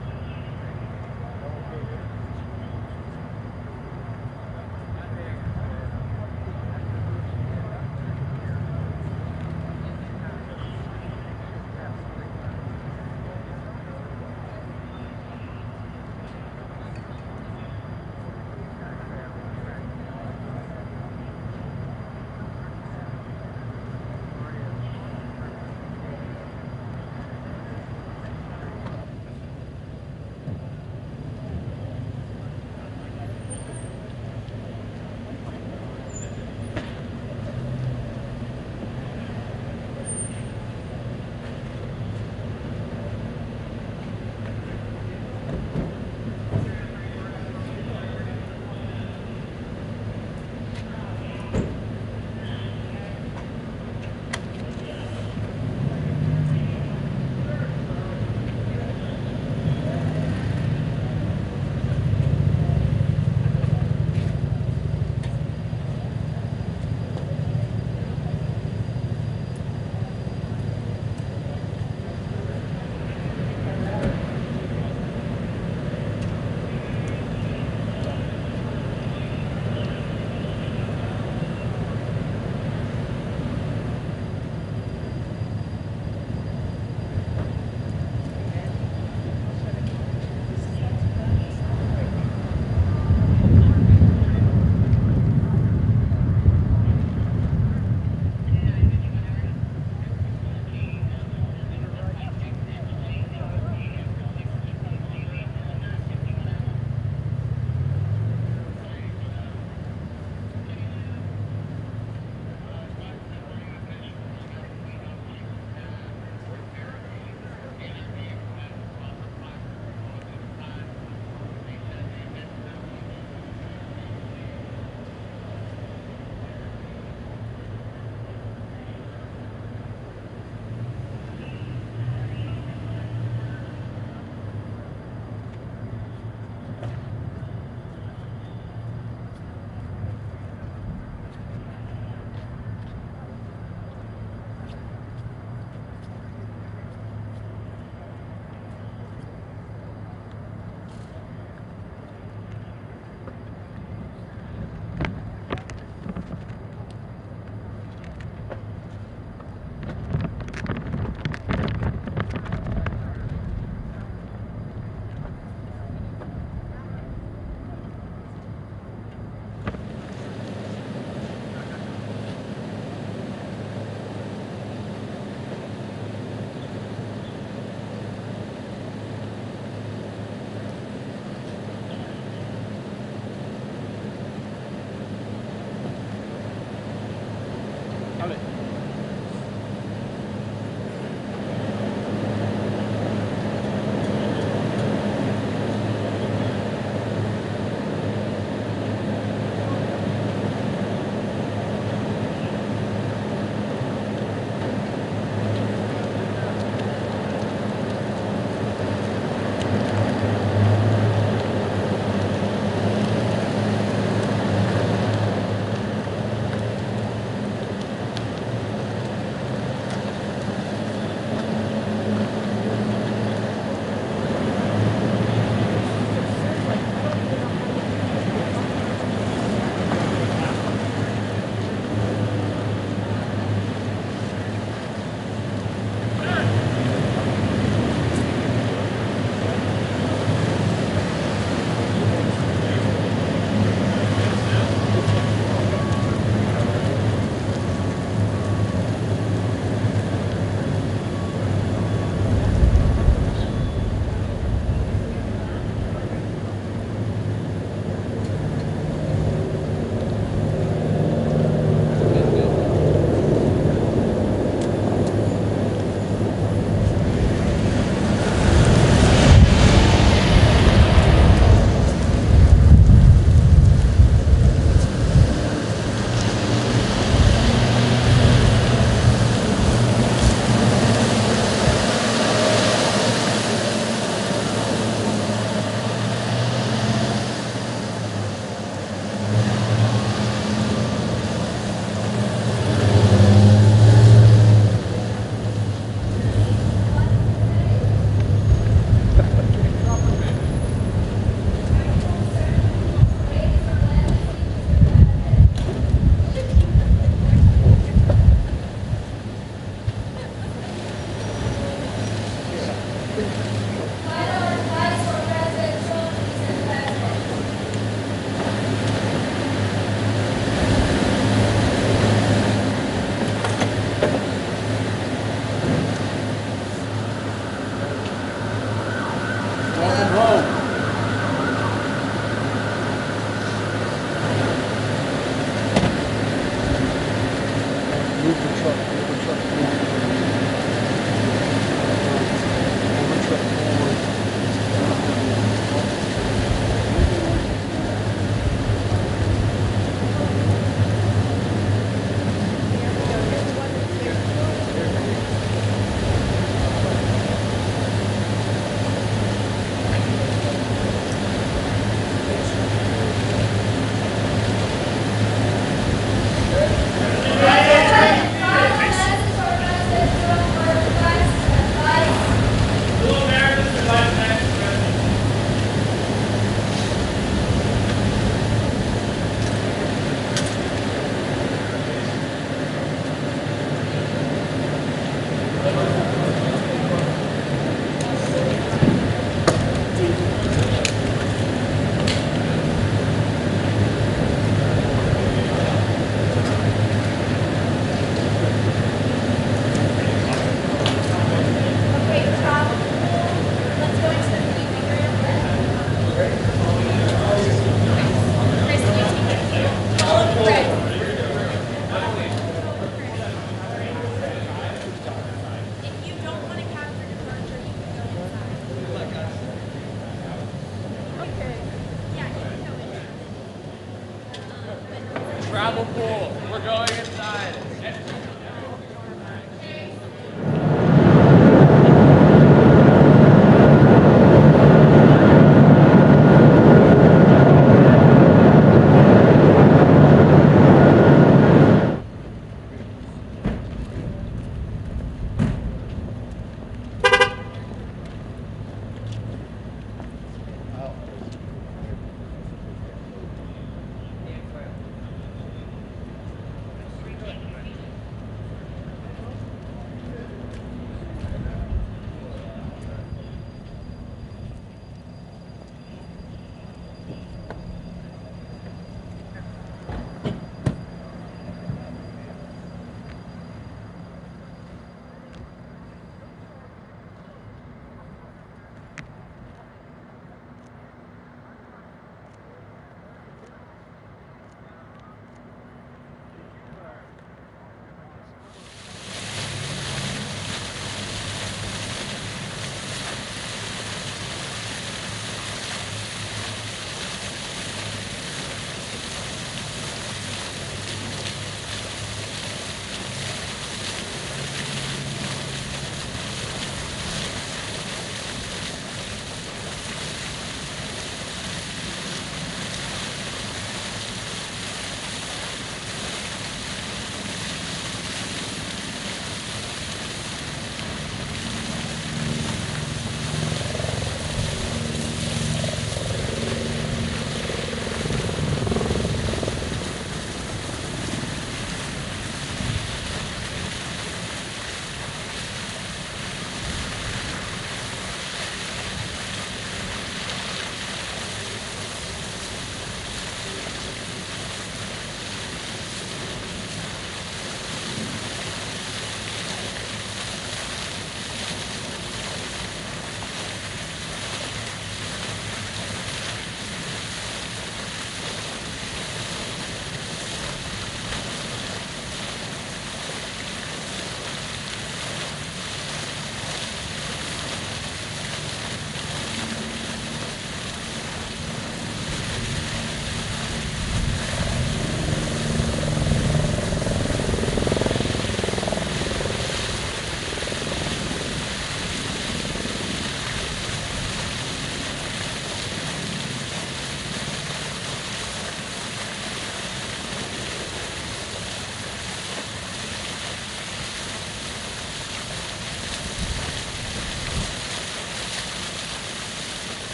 Travel pool. We're going inside.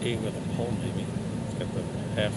A with a pole, maybe. It's got the F.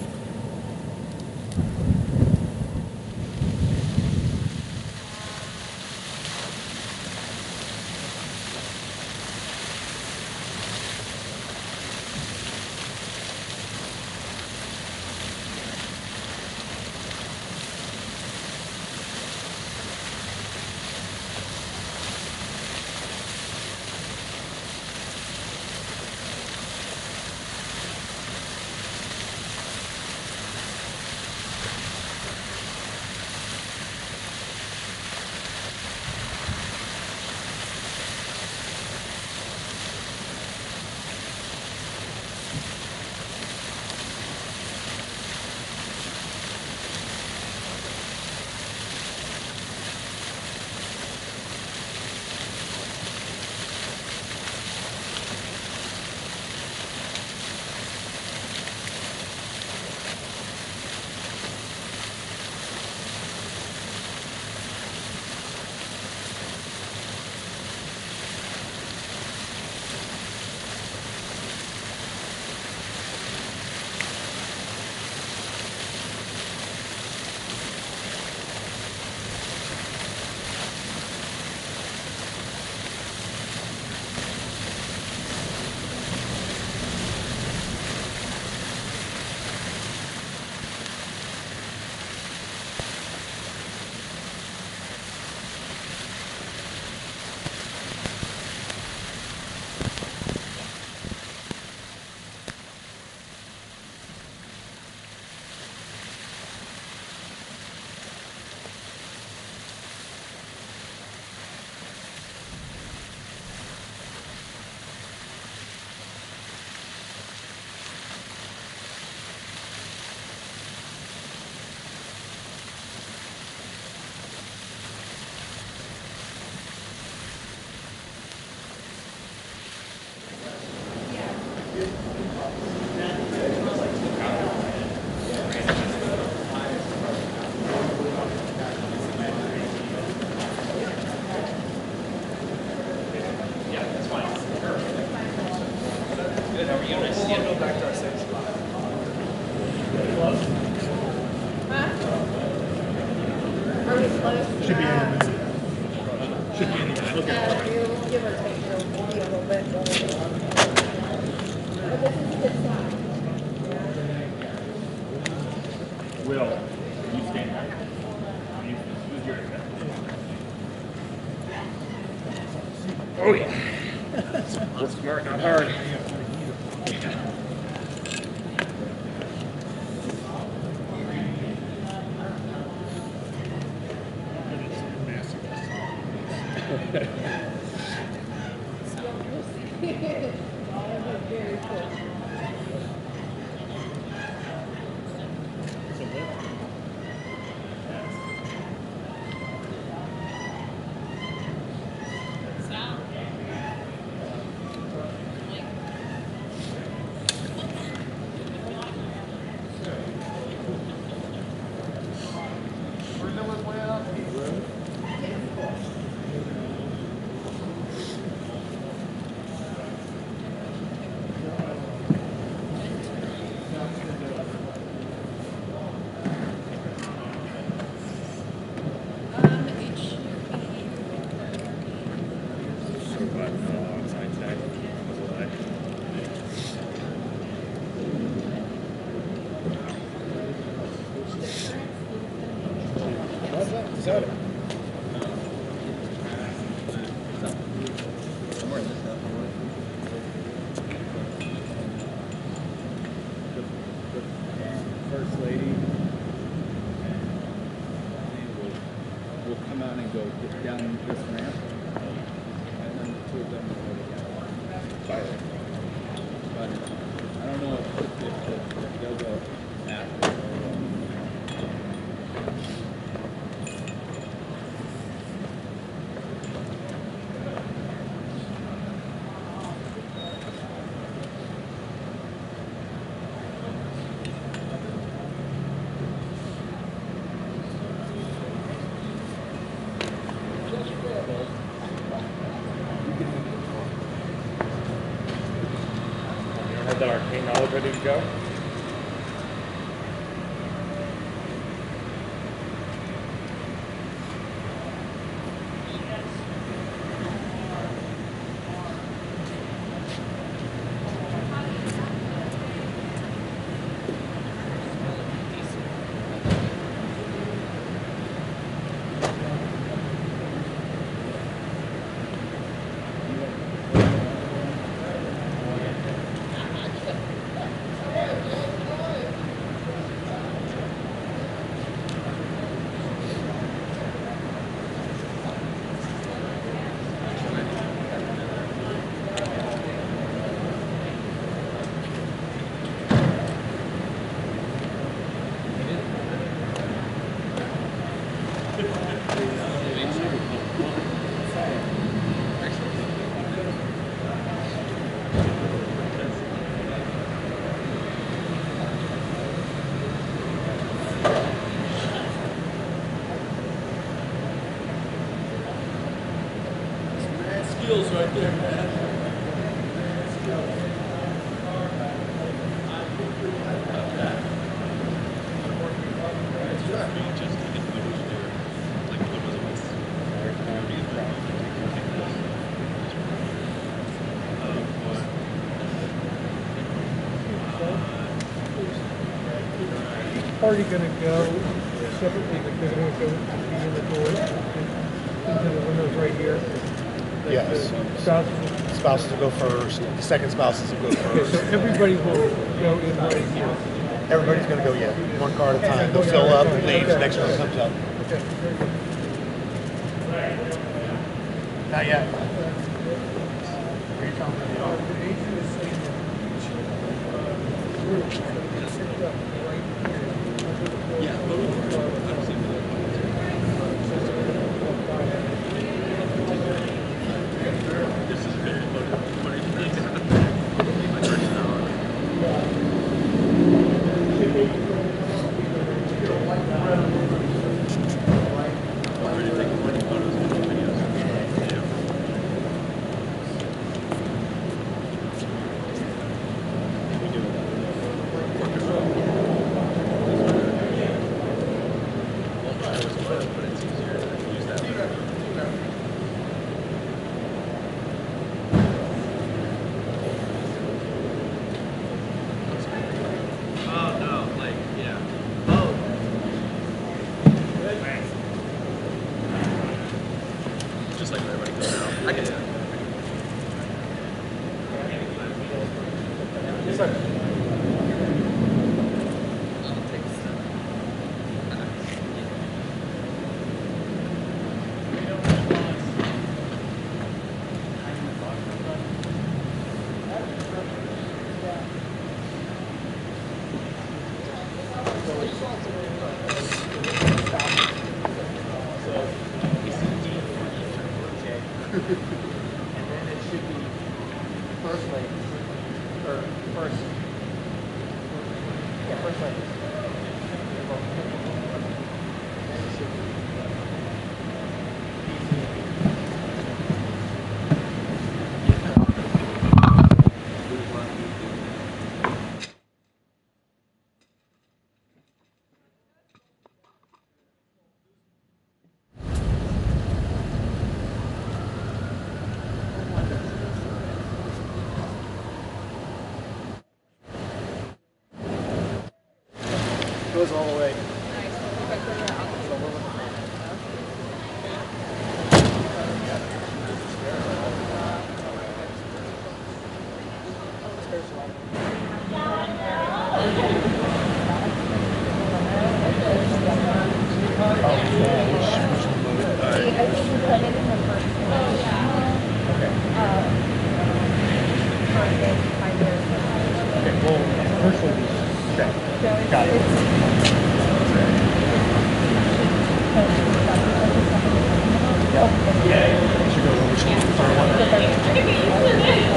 Oh yeah. Work smart, not hard. First lady will come out and go down this ramp, and then the two of them will go together. But I don't know if they'll go after. Have the arcane knowledge ready to go? Skills right there, man. Party gonna go separately, but they're gonna go in the door into the windows right here. Yes. Spouses will go first. The second spouses will go first. Okay, so everybody will go in right here. Everybody's going to go, yeah, one car at a time. They'll fill up, leave, the next one comes up. Okay. Not yet. Goes all the way.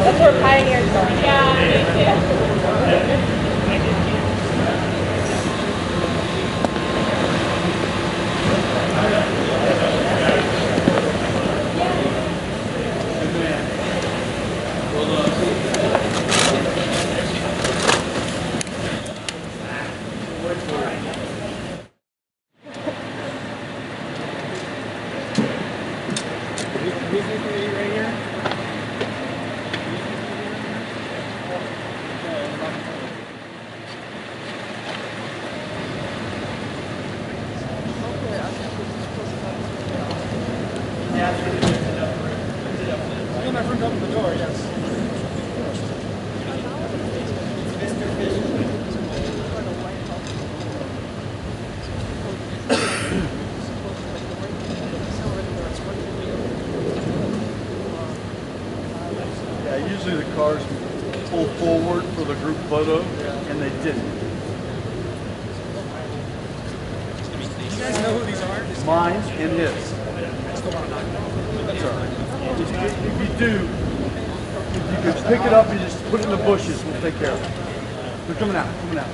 That's where Pioneer's going. car, yes. Yeah, usually the cars pull forward for the group photo, and they didn't. Do you guys know who these are? Mine and his. That's the one I'm not. That's all right. If you do, if you could pick it up and just put it in the bushes, we'll take care of it. They're coming out, coming out.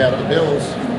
about the bills.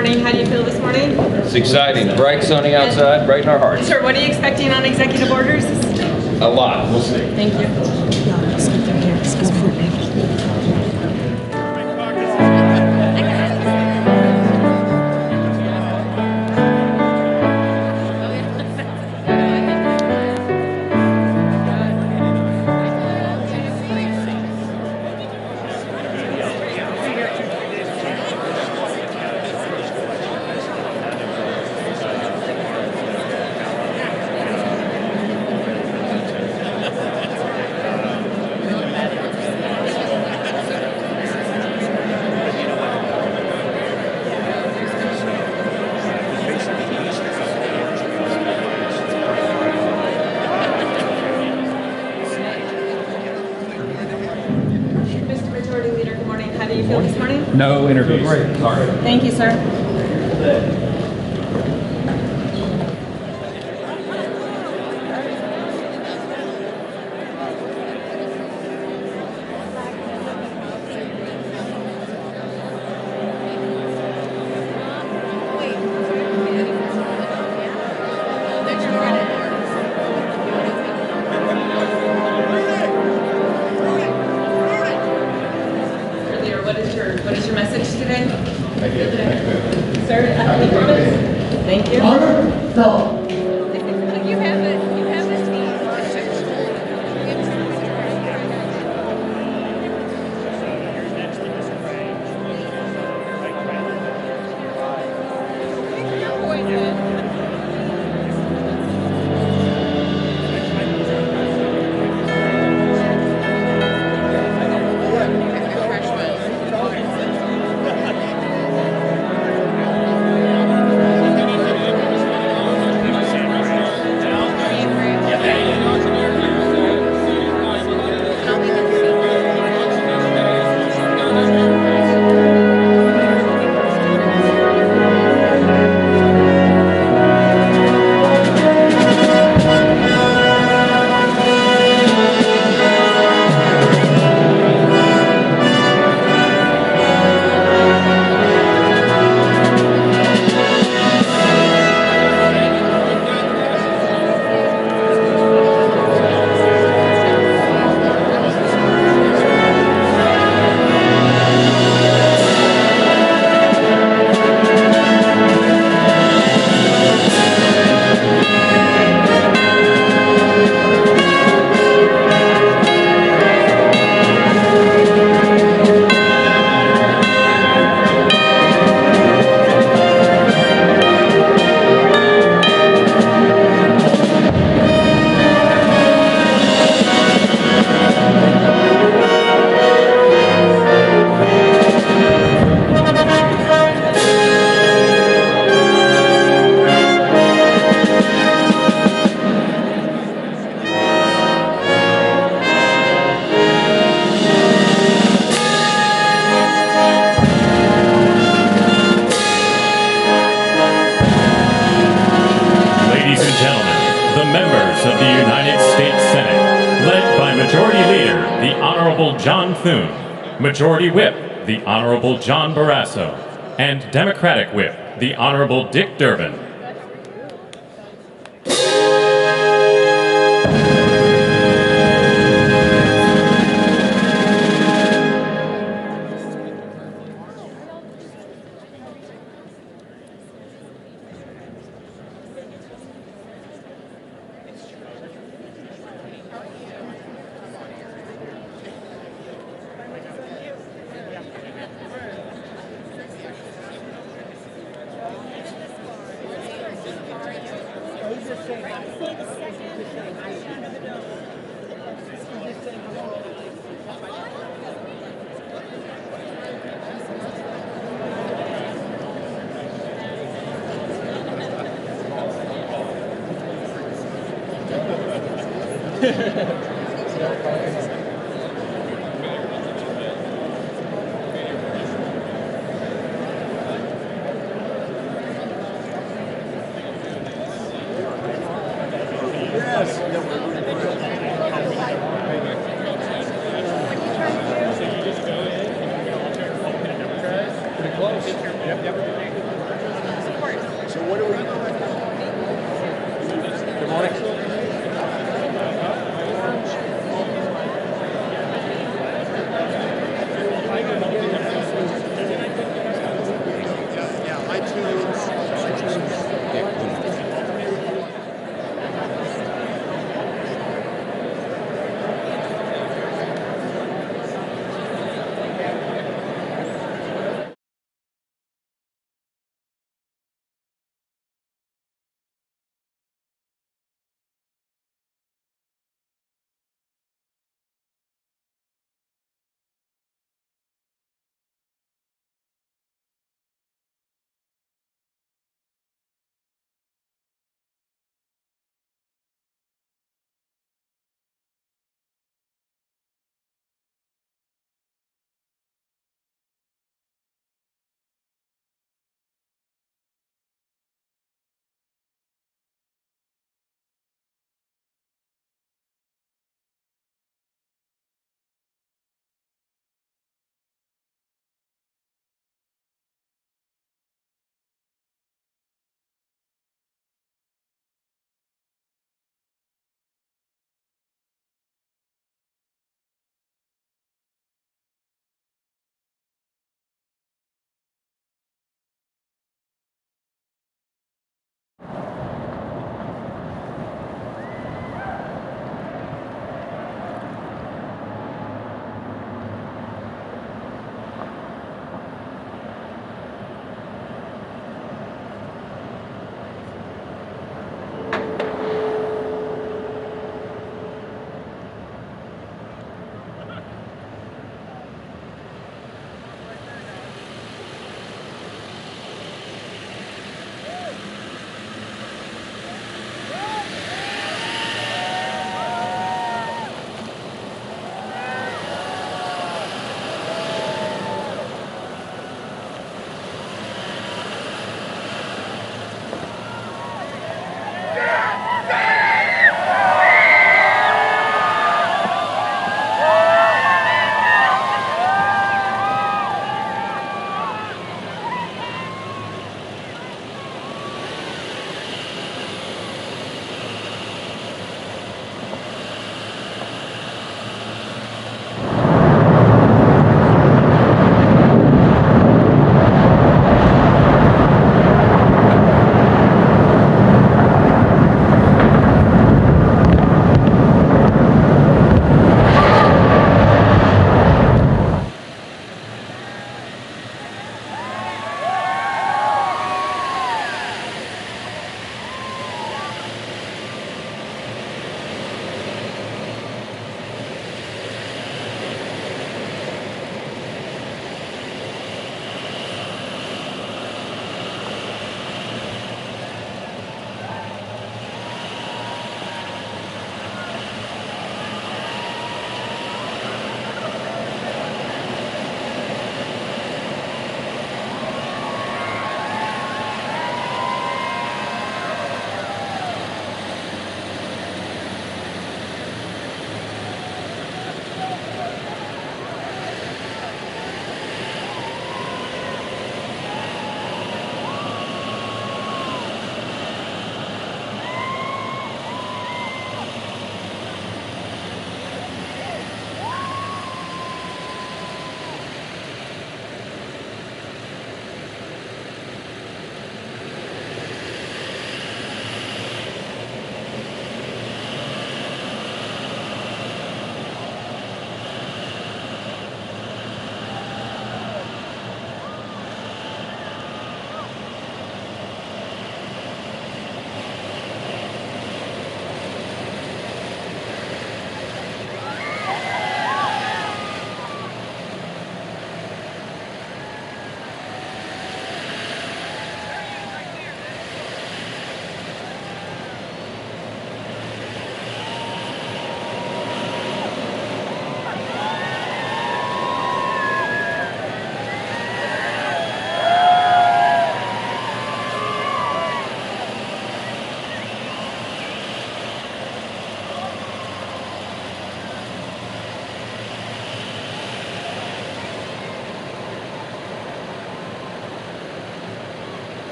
morning. How do you feel this morning? It's exciting. Bright, sunny outside, bright in our hearts. Sir, what are you expecting on executive orders? A lot. We'll see. Thank you. No interviews. Sorry. Thank you, sir. What is your message today? Thank you. Sir, any comments? Thank you. No. You have a team. of the United States Senate, led by Majority Leader, the Honorable John Thune, Majority Whip, the Honorable John Barrasso, and Democratic Whip, the Honorable Dick Durbin.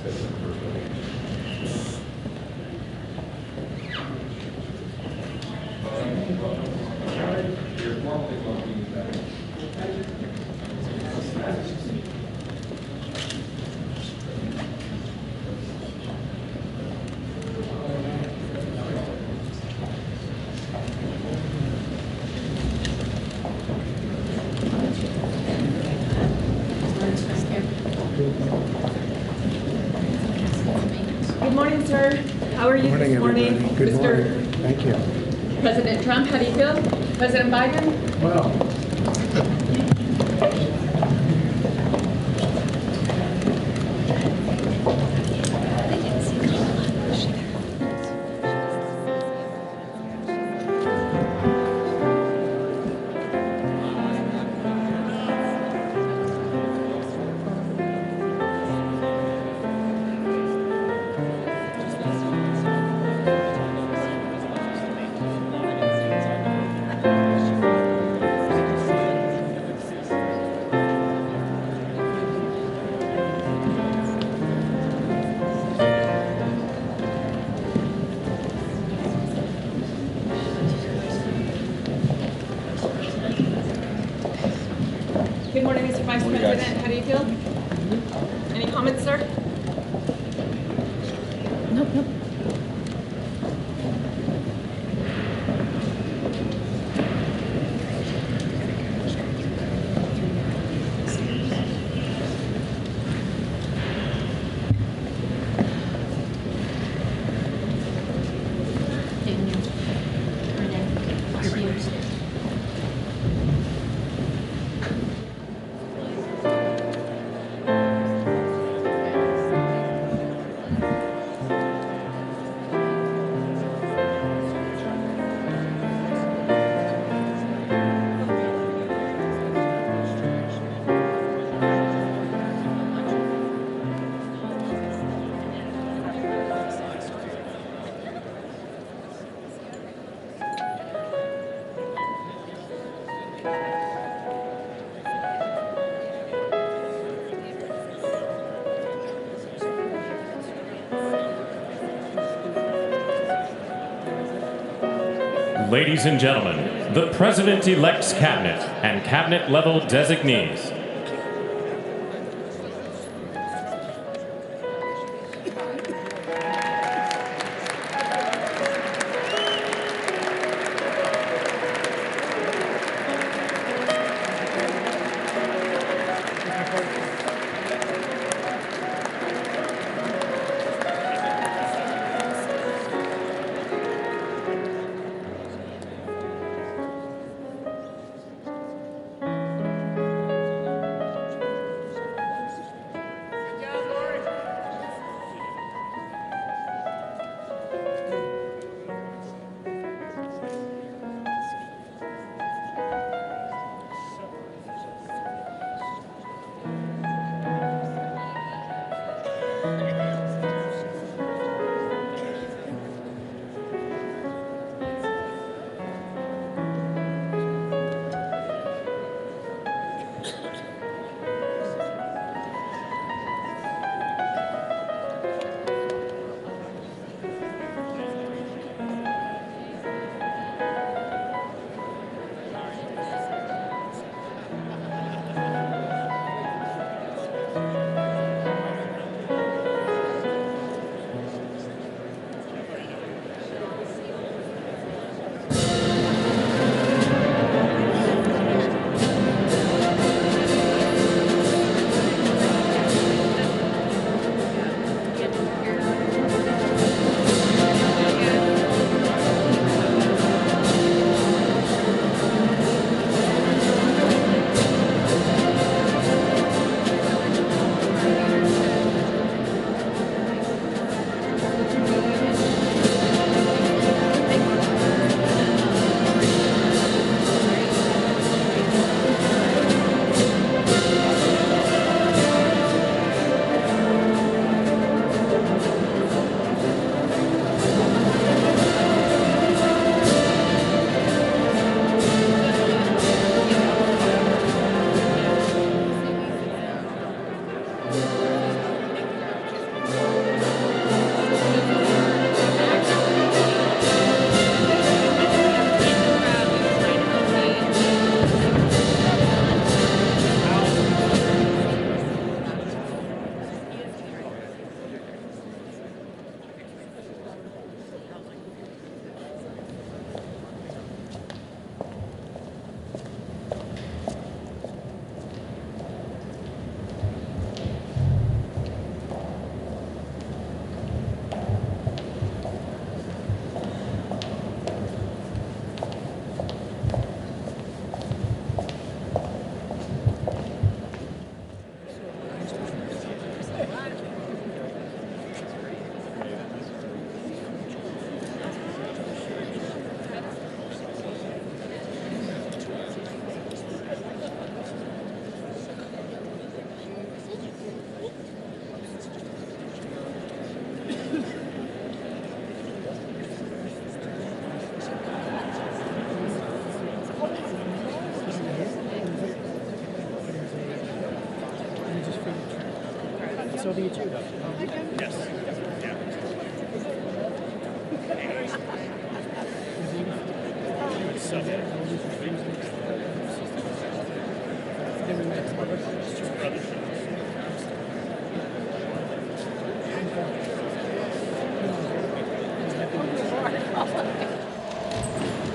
Good morning, sir. How are you this morning? Good Mr. morning. Thank you. President Trump, how do you feel? President Biden? Well, Good morning, Mr. Vice President. How do you feel? Any comments, sir? Nope, nope. Ladies and gentlemen, the President-elect's cabinet and cabinet-level designees.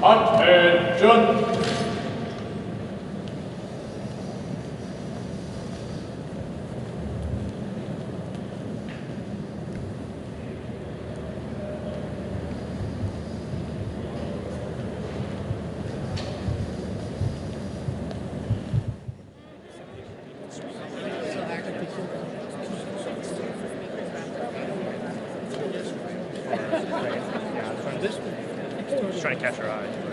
Attention! Just trying to catch her eye.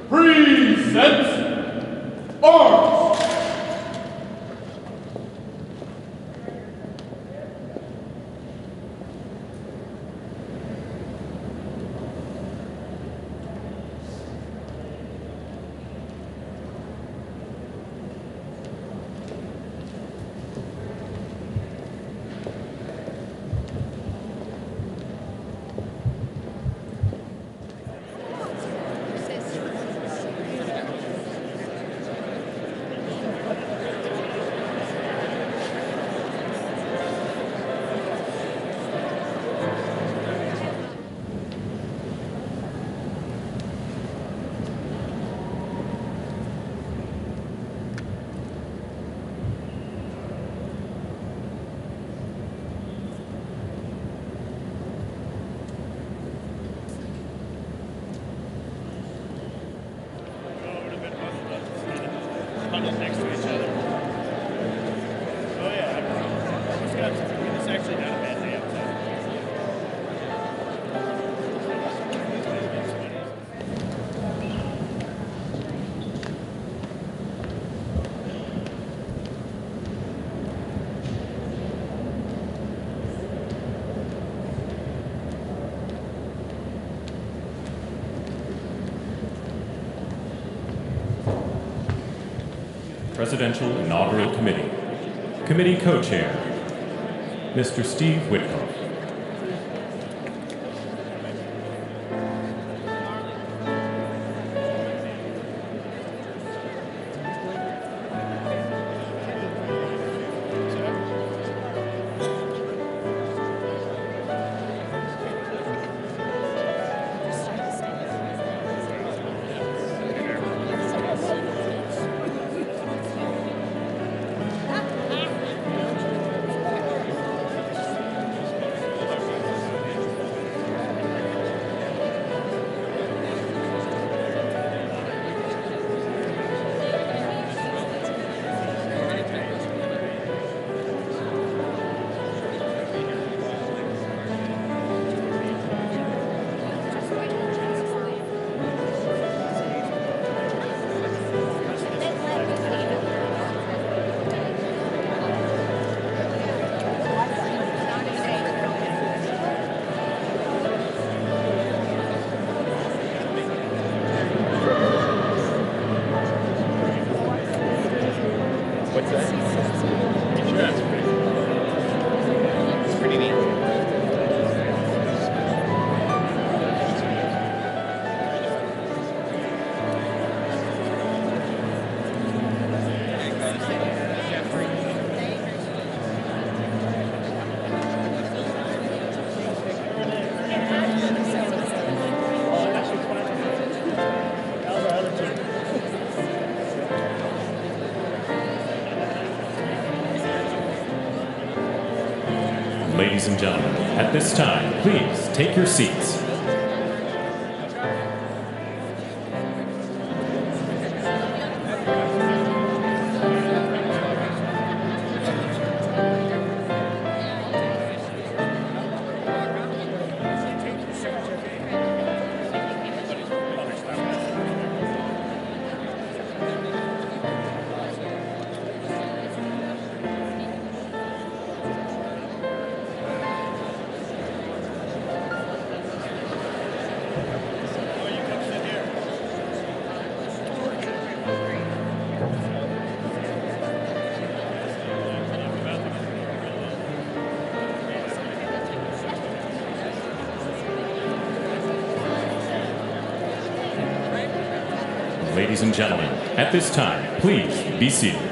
Present arms! bundled next to each other. Oh yeah, it's actually not a bad day outside. Presidential Inaugural Committee. Committee Co-Chair, Mr. Steve Whitcomb. Ladies and gentlemen, at this time, please take your seats. Ladies and gentlemen, at this time, please be seated.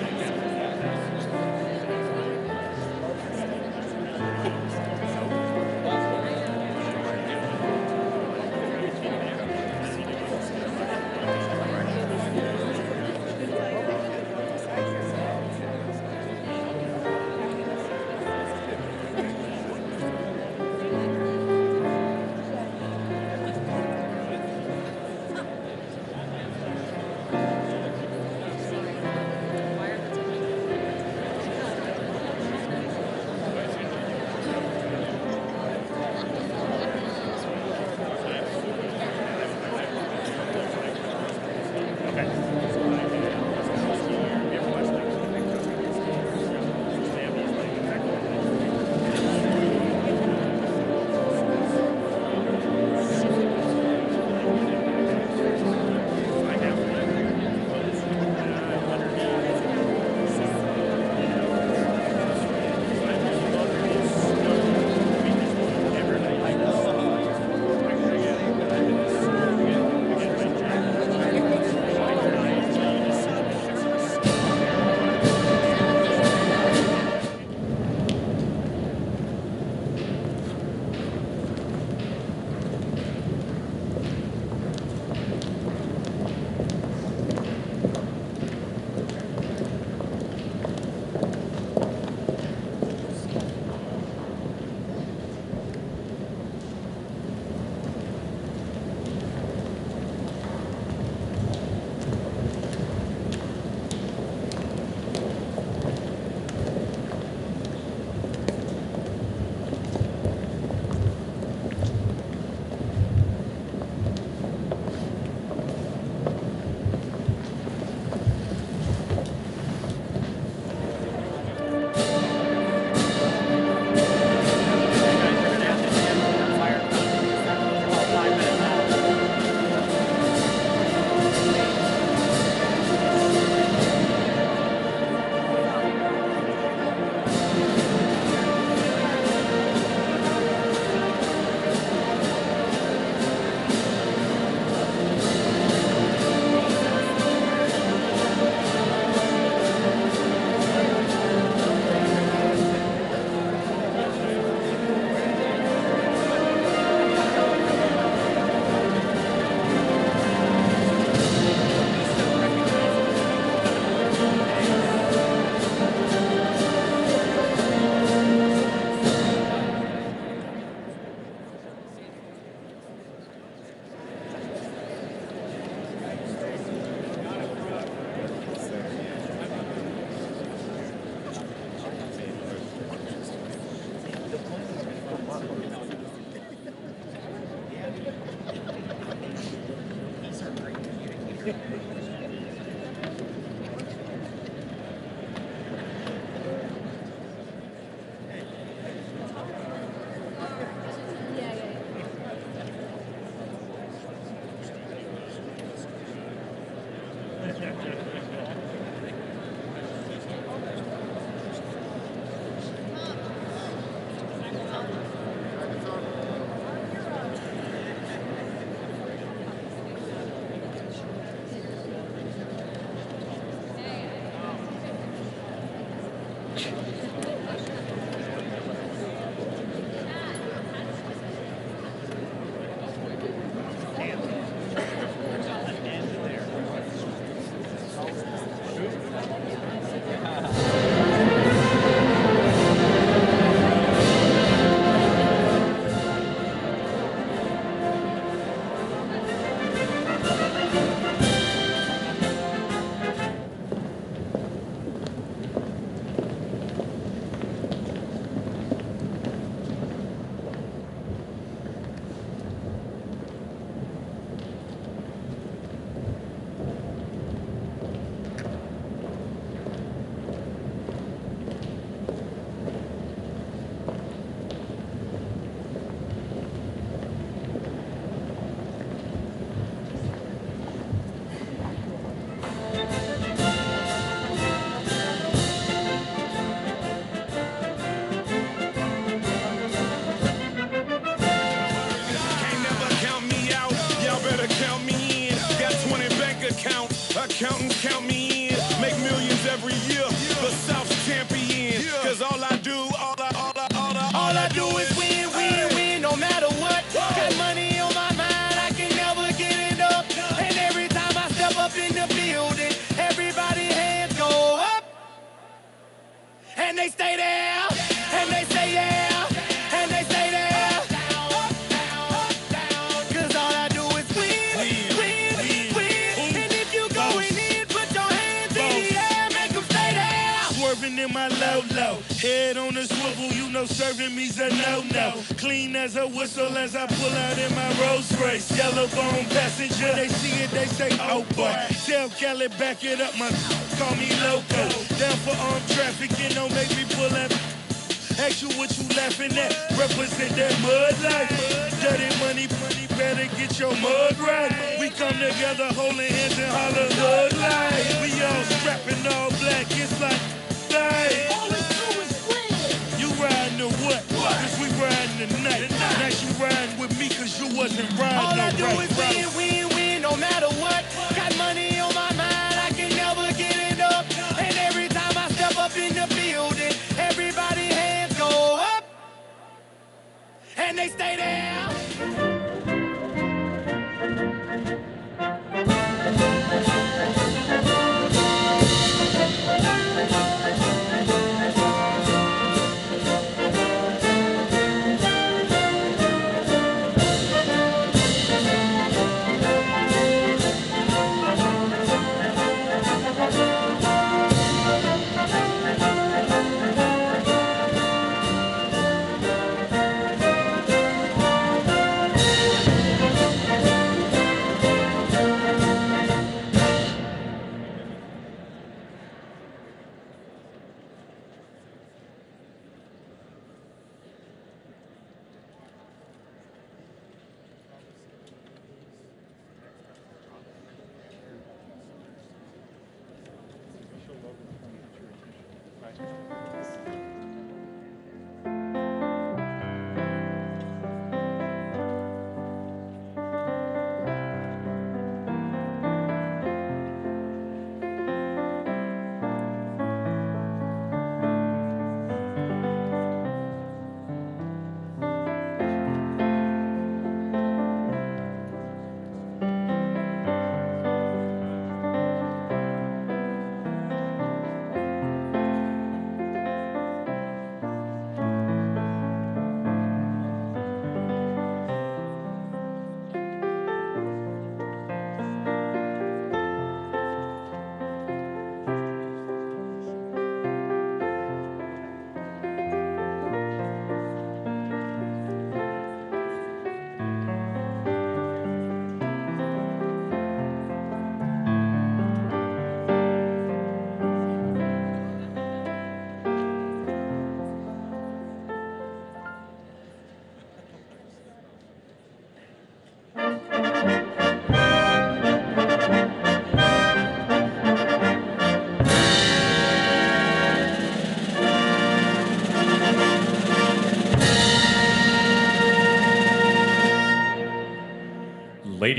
Accountants count me in, make millions every year. The South's champion, cause all I do is win, win, win, no matter what. Got money on my mind, I can never get it up. And every time I step up in the building, everybody hands go up. And they stay there, and they say yeah, and they stay there. Cause all I do is win, win, win. And if you going in, put your hands in the air, make them stay there. Swerving in my low, head on the swivel, you know serving me's a no-no. Clean as a whistle as I pull out in my Rolls Royce. Yellow bone passenger, they see it, they say, oh boy. Tell Kelly, back it up, my call me loco. Down for armed trafficking, don't make me pull that. Ask you what you laughing at, represent that mud life. Dirty money, better get your mud right. We come together holding hands and holler hood life. We all strapping all black, it's like, hey. You riding or what? Cause we riding tonight. Now you riding with me cause you wasn't riding. All I do is win, win, win, no matter what. Got money on my mind, I can never get it up. And every time I step up in the building, everybody hands go up. And they stay there.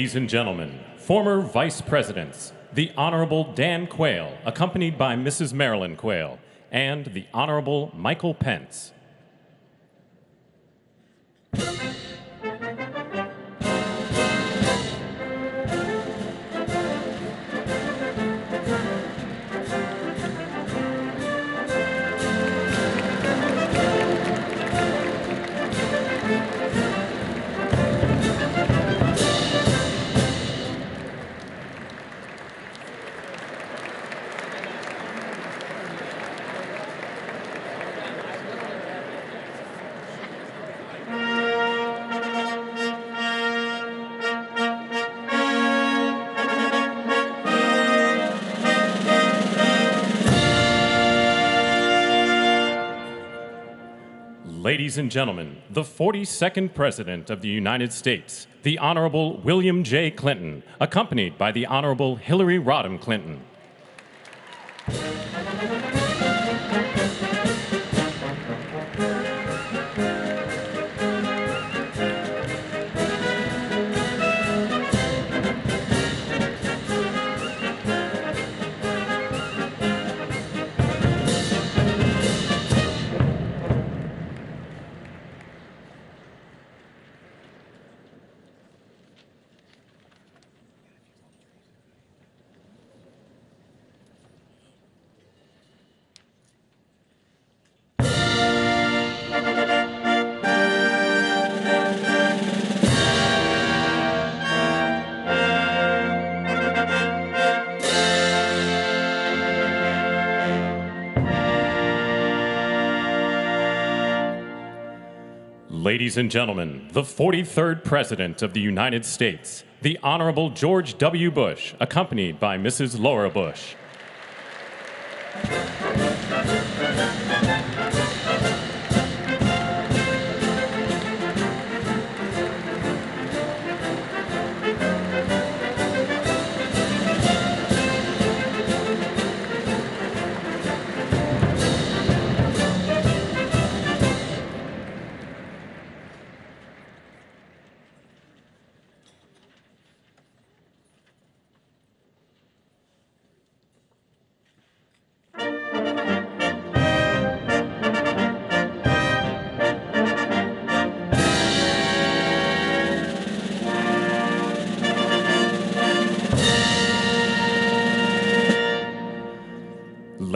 Ladies and gentlemen, former Vice Presidents, the Honorable Dan Quayle, accompanied by Mrs. Marilyn Quayle, and the Honorable Michael Pence. Ladies and gentlemen, the 42nd President of the United States, the Honorable William J. Clinton, accompanied by the Honorable Hillary Rodham Clinton. Ladies and gentlemen, the 43rd President of the United States, the Honorable George W. Bush, accompanied by Mrs. Laura Bush.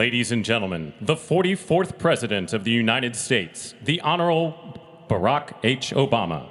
Ladies and gentlemen, the 44th President of the United States, the Honorable Barack H. Obama.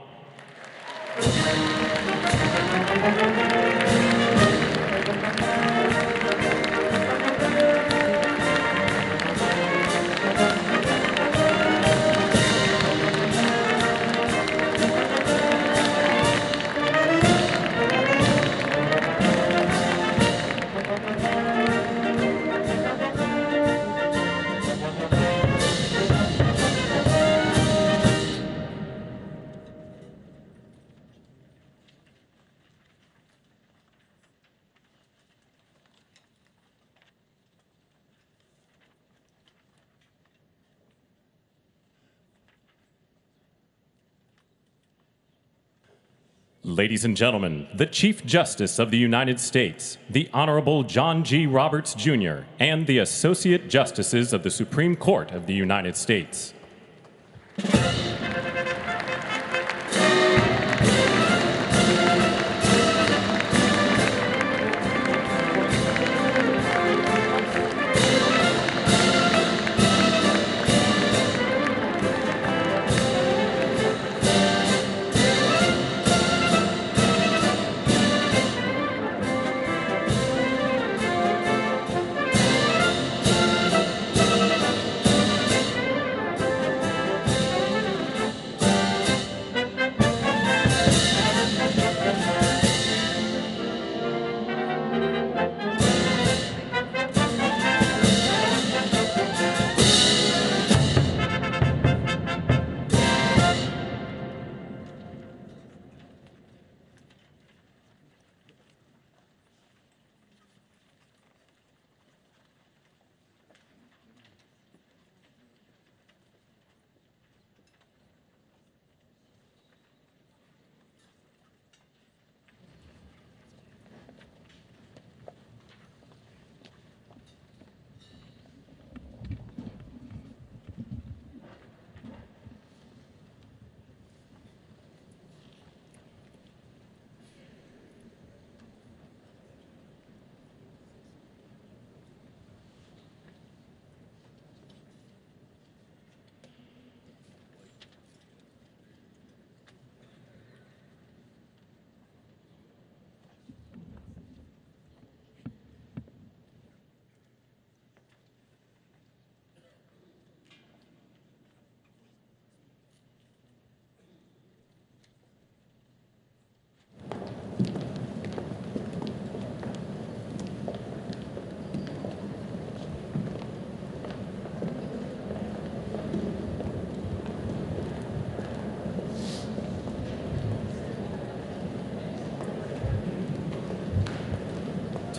Ladies and gentlemen, the Chief Justice of the United States, the Honorable John G. Roberts, Jr., and the Associate Justices of the Supreme Court of the United States.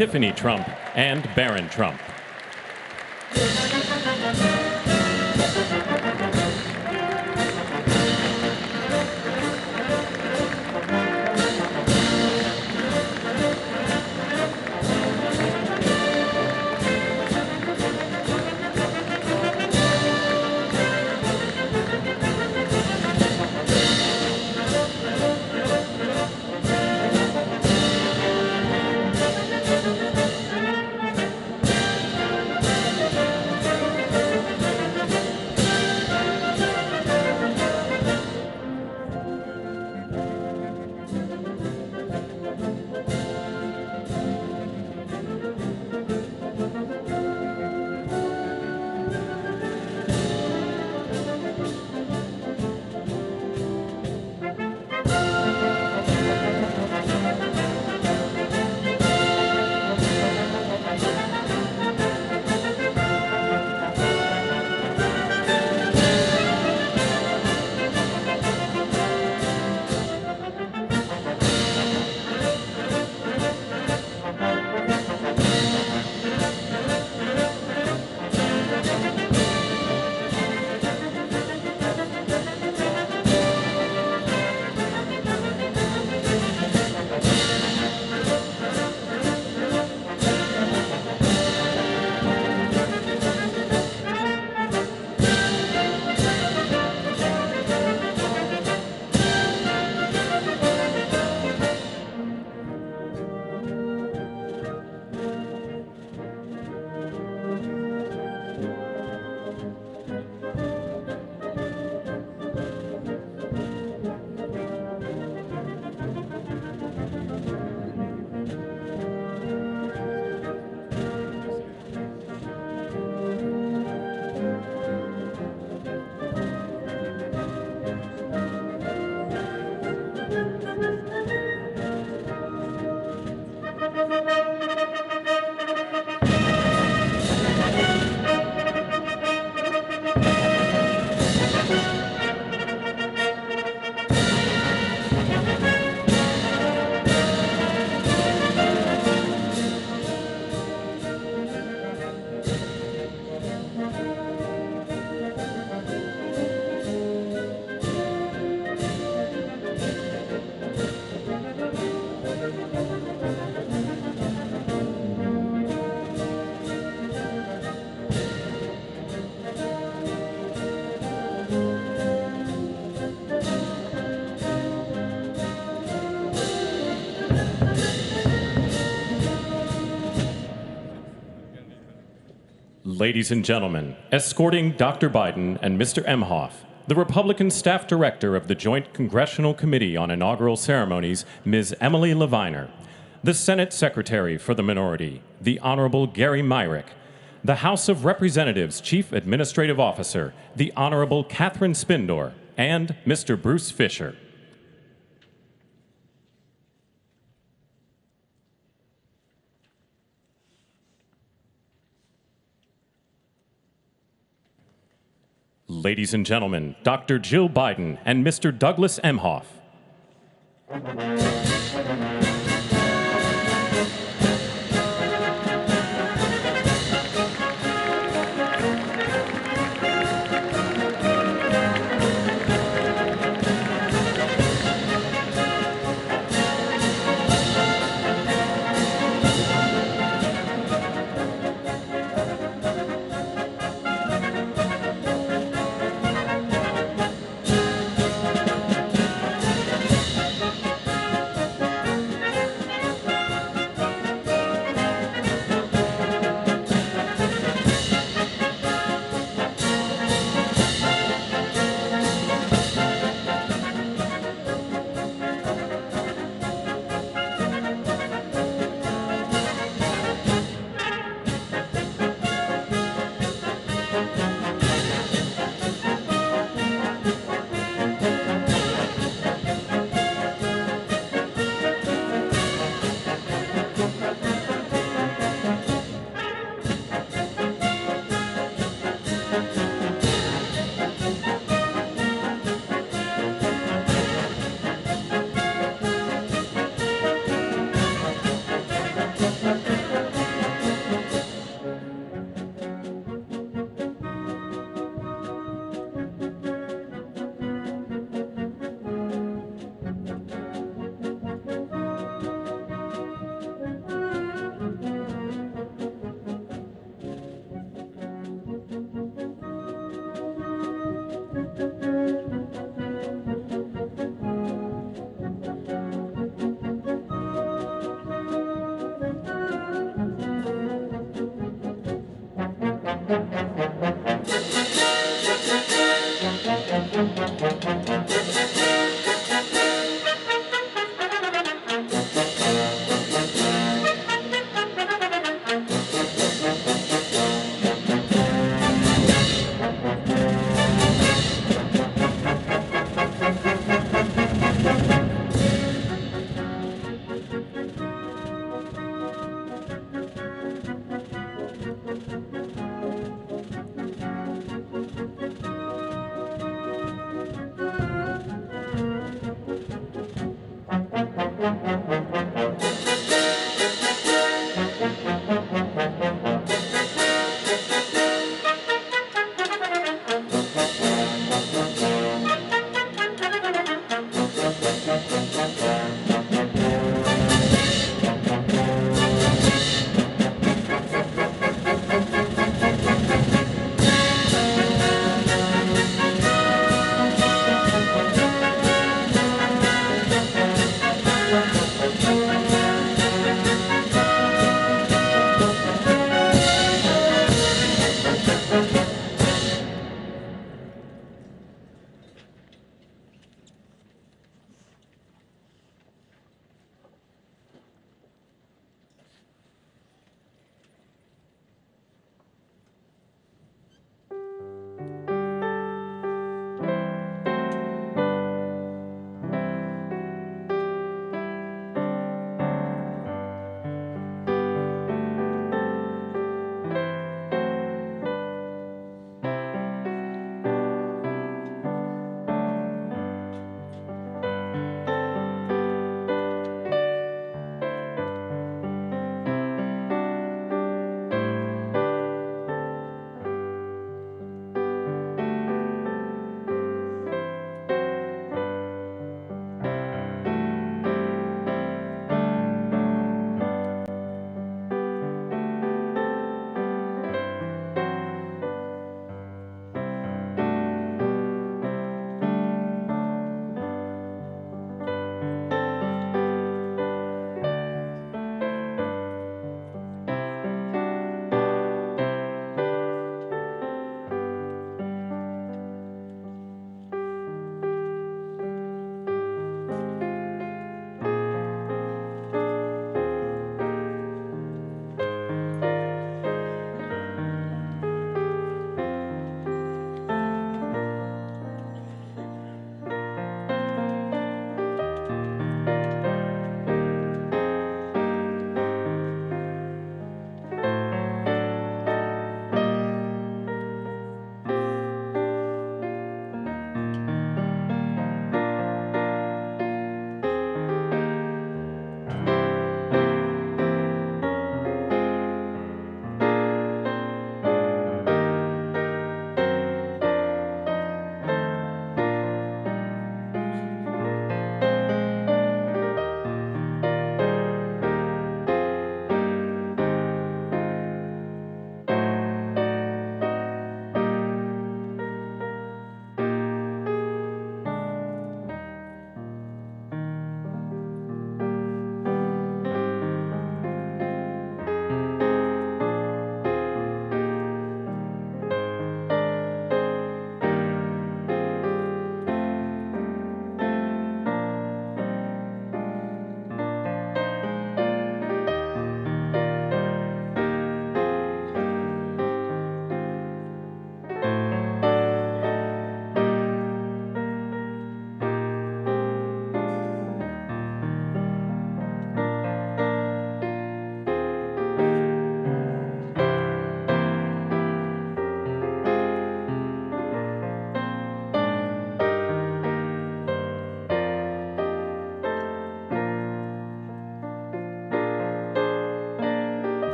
Tiffany Trump and Barron Trump. Ladies and gentlemen, escorting Dr. Biden and Mr. Emhoff, the Republican Staff Director of the Joint Congressional Committee on Inaugural Ceremonies, Ms. Emily Leviner, the Senate Secretary for the Minority, the Honorable Gary Myrick, the House of Representatives Chief Administrative Officer, the Honorable Catherine Spindor, and Mr. Bruce Fisher. Ladies and gentlemen, Dr. Jill Biden and Mr. Douglas Emhoff.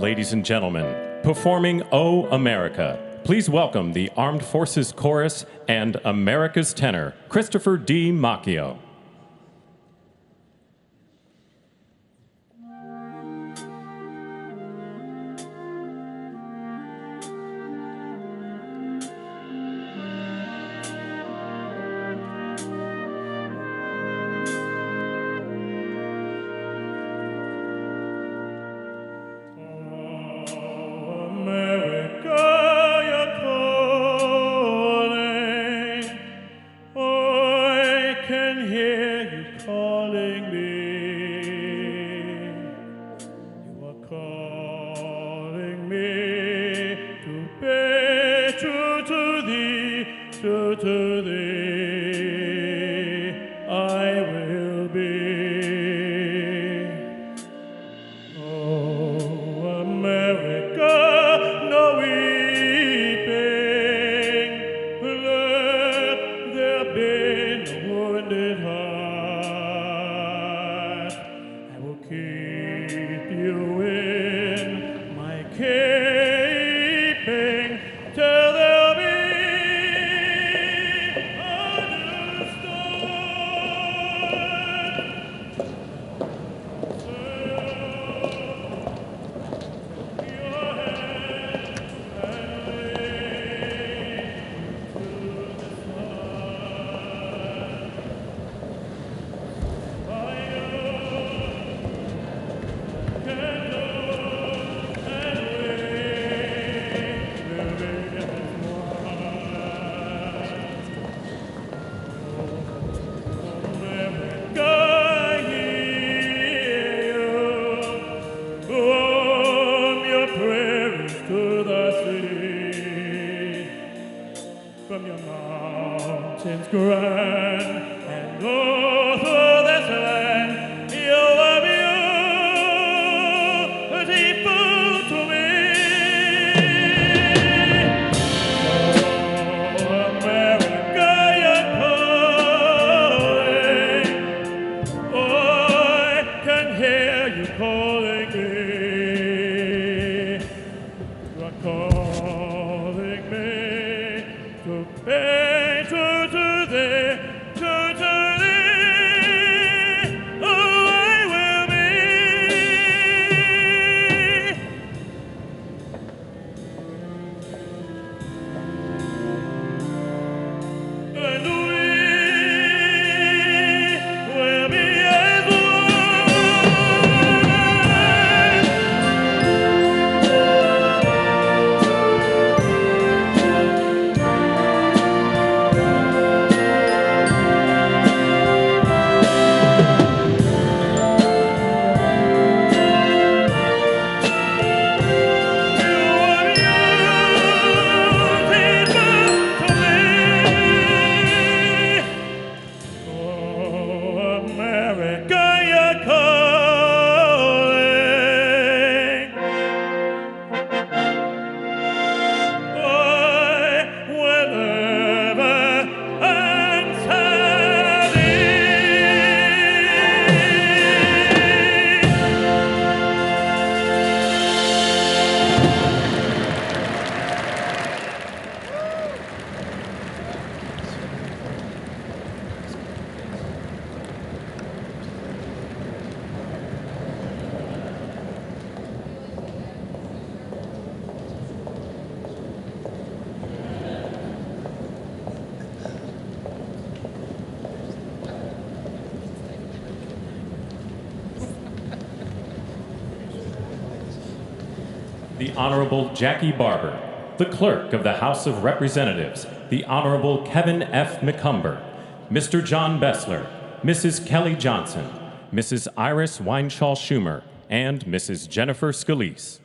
Ladies and gentlemen, performing O America, please welcome the Armed Forces Chorus and America's tenor, Christopher D. Macchio. The Honorable Jackie Barber, the Clerk of the House of Representatives, the Honorable Kevin F. McCumber, Mr. John Bessler, Mrs. Kelly Johnson, Mrs. Iris Weinschall Schumer, and Mrs. Jennifer Scalise.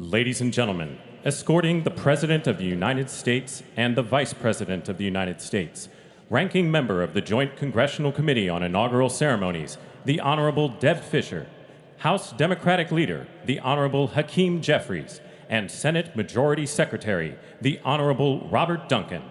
Ladies and gentlemen, escorting the President of the United States and the Vice President of the United States, ranking member of the Joint Congressional Committee on Inaugural Ceremonies, the Honorable Deb Fischer, House Democratic Leader, the Honorable Hakeem Jeffries, and Senate Majority Secretary, the Honorable Robert Duncan.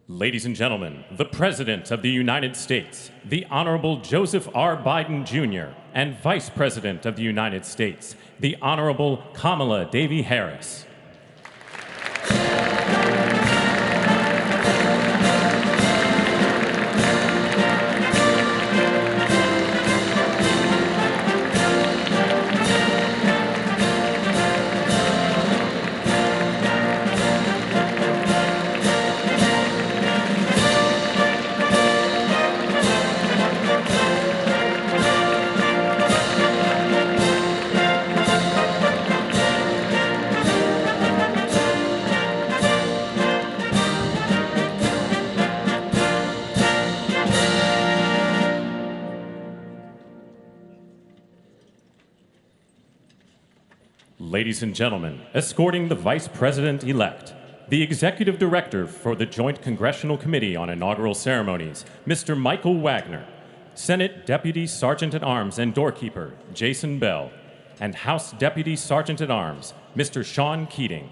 Ladies and gentlemen, the President of the United States, the Honorable Joseph R. Biden Jr., and Vice President of the United States, the Honorable Kamala Devi Harris. Ladies and gentlemen, escorting the Vice President-elect, the Executive Director for the Joint Congressional Committee on Inaugural Ceremonies, Mr. Michael Wagner, Senate Deputy Sergeant-at-Arms and Doorkeeper, Jason Bell, and House Deputy Sergeant-at-Arms, Mr. Sean Keating.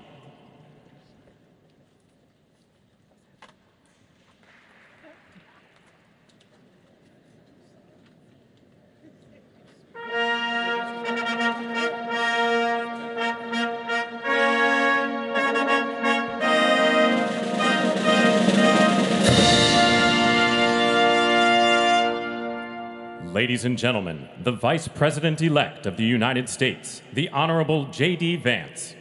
Ladies and gentlemen, the Vice President-elect of the United States, the Honorable JD Vance.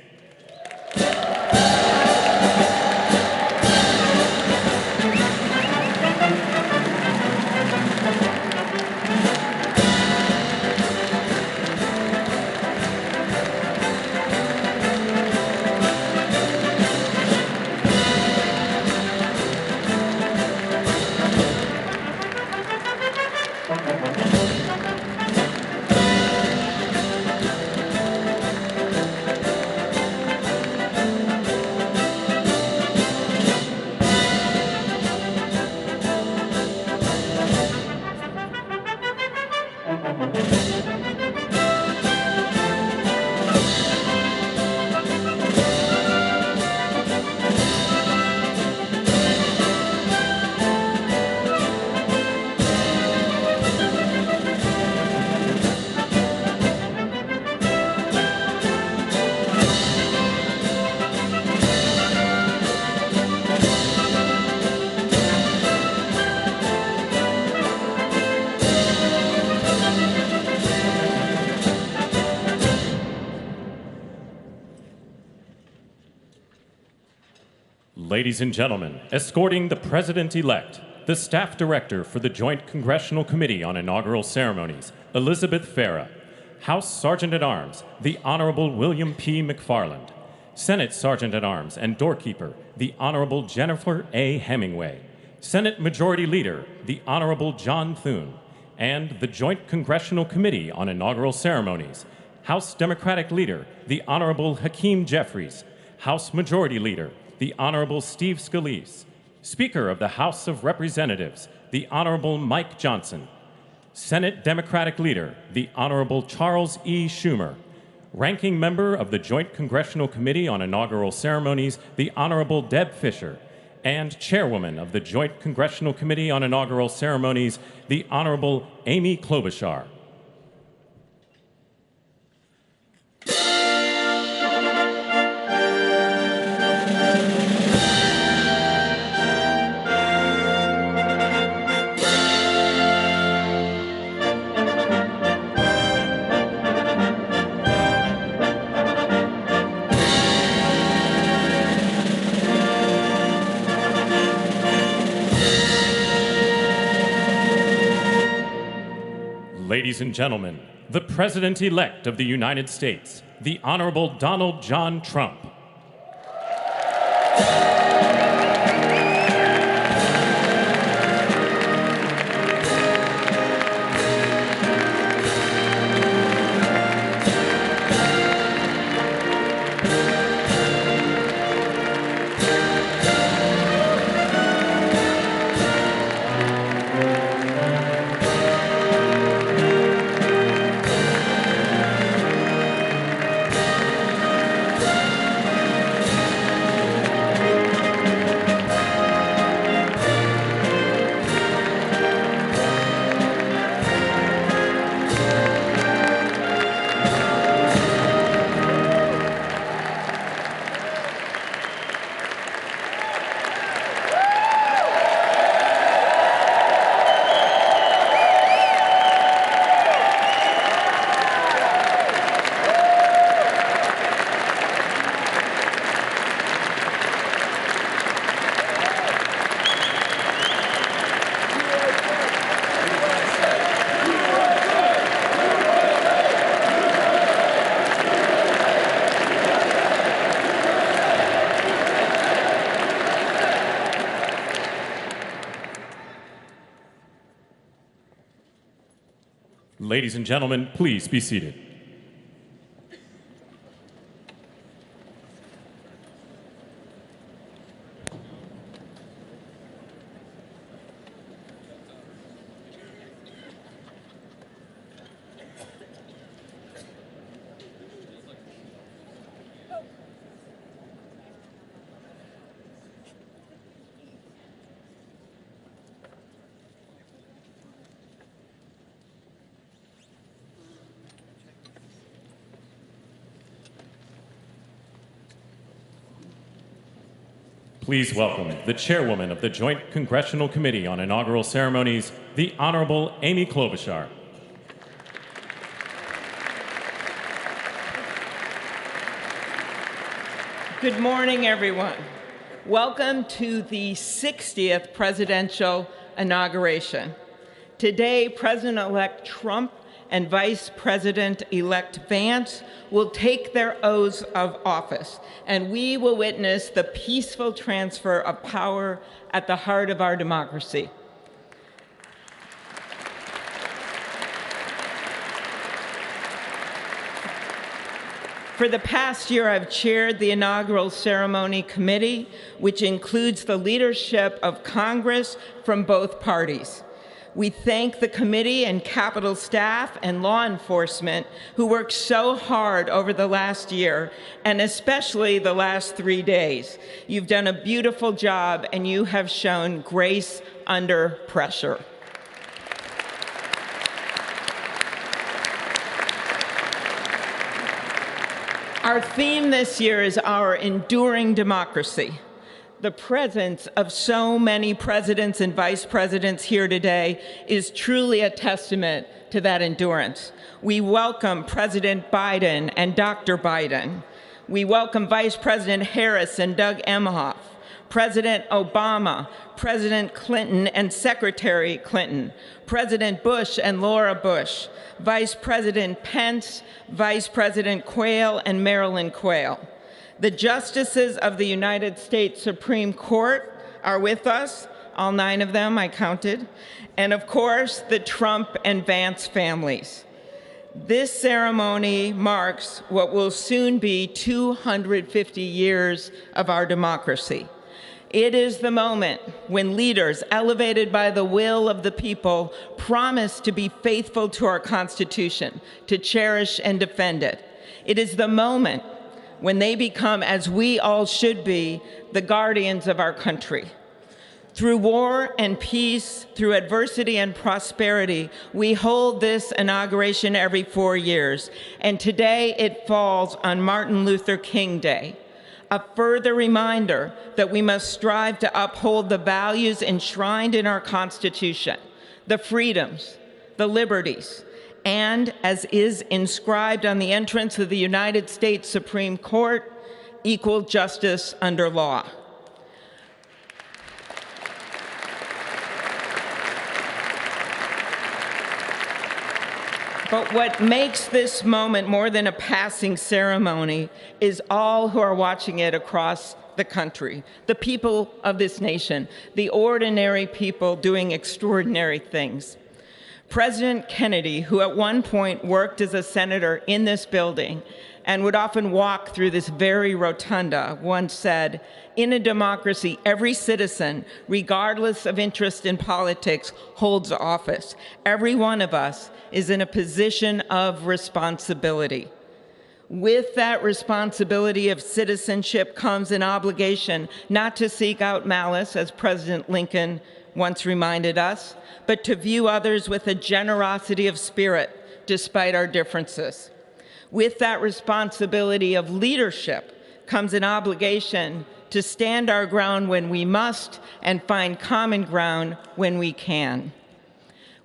Ladies and gentlemen, escorting the President-elect, the Staff Director for the Joint Congressional Committee on Inaugural Ceremonies, Elizabeth Farah, House Sergeant-at-Arms, the Honorable William P. McFarland, Senate Sergeant-at-Arms and Doorkeeper, the Honorable Jennifer A. Hemingway, Senate Majority Leader, the Honorable John Thune, and the Joint Congressional Committee on Inaugural Ceremonies, House Democratic Leader, the Honorable Hakeem Jeffries, House Majority Leader, the Honorable Steve Scalise, Speaker of the House of Representatives, the Honorable Mike Johnson, Senate Democratic Leader, the Honorable Charles E. Schumer, Ranking Member of the Joint Congressional Committee on Inaugural Ceremonies, the Honorable Deb Fischer, and Chairwoman of the Joint Congressional Committee on Inaugural Ceremonies, the Honorable Amy Klobuchar. Ladies and gentlemen, the President-elect of the United States, the Honorable Donald John Trump. Ladies and gentlemen, please be seated. Please welcome the chairwoman of the Joint Congressional Committee on Inaugural Ceremonies, the Honorable Amy Klobuchar. Good morning, everyone. Welcome to the 60th presidential inauguration. Today, President-elect Trump and Vice President-elect Vance will take their oaths of office, and we will witness the peaceful transfer of power at the heart of our democracy. For the past year, I've chaired the Inaugural Ceremony Committee, which includes the leadership of Congress from both parties. We thank the committee and Capitol staff and law enforcement who worked so hard over the last year, and especially the last 3 days. You've done a beautiful job, and you have shown grace under pressure. Our theme this year is our enduring democracy. The presence of so many presidents and vice presidents here today is truly a testament to that endurance. We welcome President Biden and Dr. Biden. We welcome Vice President Harris and Doug Emhoff, President Obama, President Clinton and Secretary Clinton, President Bush and Laura Bush, Vice President Pence, Vice President Quayle and Marilyn Quayle. The justices of the United States Supreme Court are with us, all 9 of them, I counted, and of course, the Trump and Vance families. This ceremony marks what will soon be 250 years of our democracy. It is the moment when leaders, elevated by the will of the people, promise to be faithful to our Constitution, to cherish and defend it. It is the moment when they become, as we all should be, the guardians of our country. Through war and peace, through adversity and prosperity, we hold this inauguration every 4 years, and today it falls on Martin Luther King Day, a further reminder that we must strive to uphold the values enshrined in our Constitution, the freedoms, the liberties, and, as is inscribed on the entrance of the United States Supreme Court, equal justice under law. But what makes this moment more than a passing ceremony is all who are watching it across the country, the people of this nation, the ordinary people doing extraordinary things. President Kennedy, who at one point worked as a senator in this building and would often walk through this very rotunda, once said, "In a democracy, every citizen, regardless of interest in politics, holds office. Every one of us is in a position of responsibility." With that responsibility of citizenship comes an obligation not to seek out malice, as President Lincoln once reminded us, but to view others with a generosity of spirit despite our differences. With that responsibility of leadership comes an obligation to stand our ground when we must and find common ground when we can.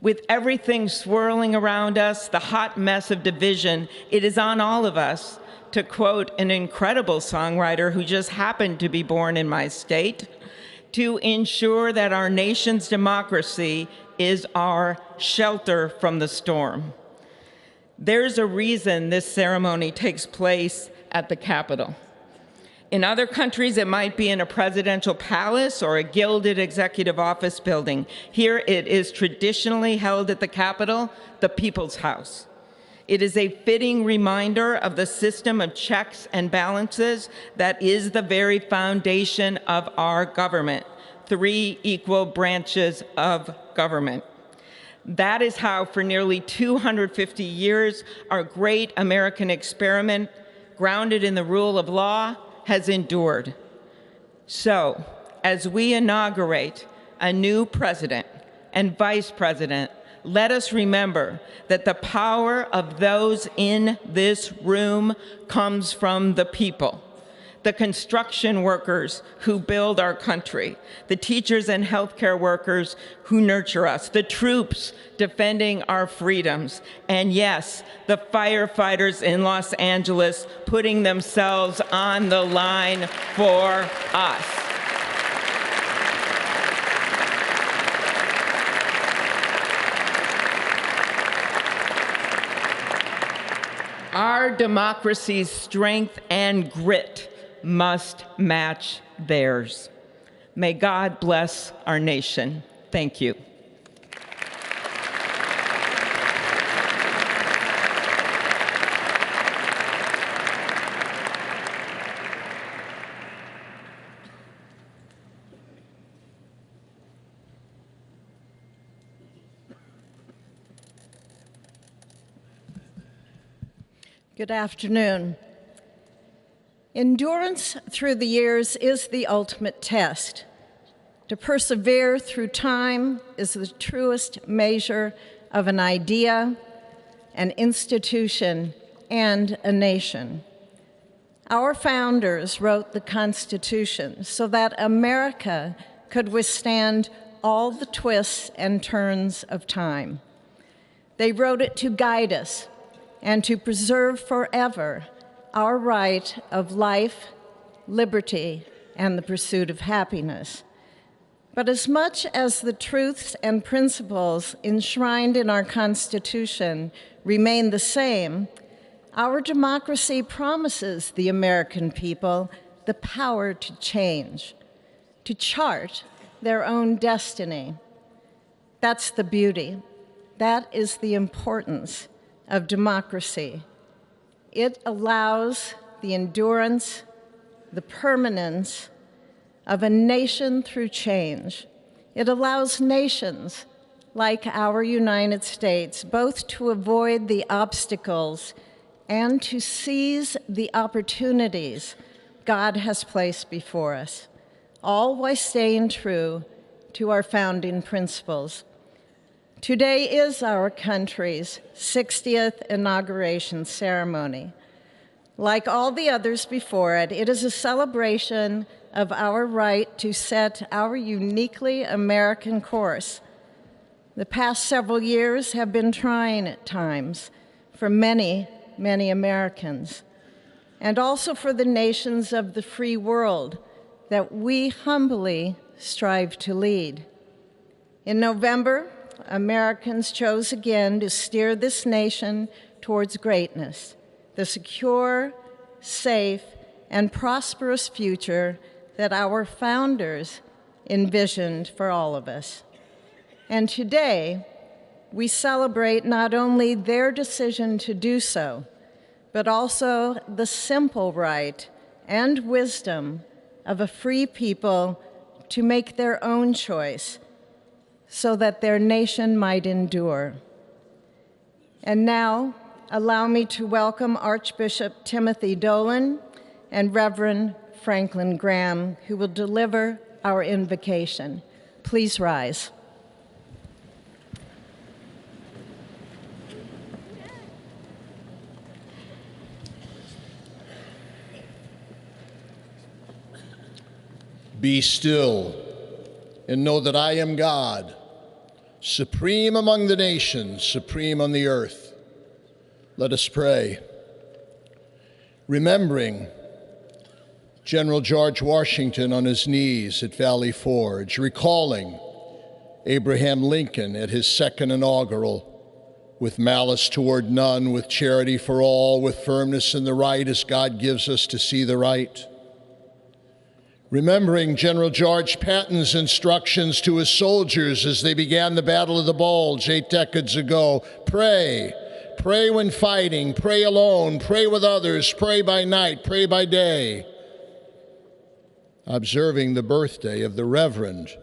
With everything swirling around us, the hot mess of division, it is on all of us, to quote an incredible songwriter who just happened to be born in my state, to ensure that our nation's democracy is our shelter from the storm. There's a reason this ceremony takes place at the Capitol. In other countries, it might be in a presidential palace or a gilded executive office building. Here, it is traditionally held at the Capitol, the People's House. It is a fitting reminder of the system of checks and balances that is the very foundation of our government, 3 equal branches of government. That is how, for nearly 250 years, our great American experiment, grounded in the rule of law, has endured. So, as we inaugurate a new president and vice president, let us remember that the power of those in this room comes from the people. The construction workers who build our country, the teachers and healthcare workers who nurture us, the troops defending our freedoms, and yes, the firefighters in Los Angeles putting themselves on the line for us. Our democracy's strength and grit must match theirs. May God bless our nation. Thank you. Good afternoon. Endurance through the years is the ultimate test. To persevere through time is the truest measure of an idea, an institution, and a nation. Our founders wrote the Constitution so that America could withstand all the twists and turns of time. They wrote it to guide us and to preserve forever our right of life, liberty, and the pursuit of happiness. But as much as the truths and principles enshrined in our Constitution remain the same, our democracy promises the American people the power to change, to chart their own destiny. That's the beauty. That is the importance of democracy. It allows the endurance, the permanence of a nation through change. It allows nations like our United States both to avoid the obstacles and to seize the opportunities God has placed before us, all while staying true to our founding principles. Today is our country's 60th inauguration ceremony. Like all the others before it, it is a celebration of our right to set our uniquely American course. The past several years have been trying at times for many, many Americans, and also for the nations of the free world that we humbly strive to lead. In November Americans chose again to steer this nation towards greatness, the secure, safe, and prosperous future that our founders envisioned for all of us. And today, we celebrate not only their decision to do so, but also the simple right and wisdom of a free people to make their own choice so that their nation might endure. And now, allow me to welcome Archbishop Timothy Dolan and Reverend Franklin Graham, who will deliver our invocation. Please rise. Be still and know that I am God, supreme among the nations, supreme on the earth. Let us pray. Remembering General George Washington on his knees at Valley Forge, recalling Abraham Lincoln at his second inaugural, with malice toward none, with charity for all, with firmness in the right as God gives us to see the right. Remembering General George Patton's instructions to his soldiers as they began the Battle of the Bulge 8 decades ago. Pray. Pray when fighting. Pray alone. Pray with others. Pray by night. Pray by day. Observing the birthday of the Reverend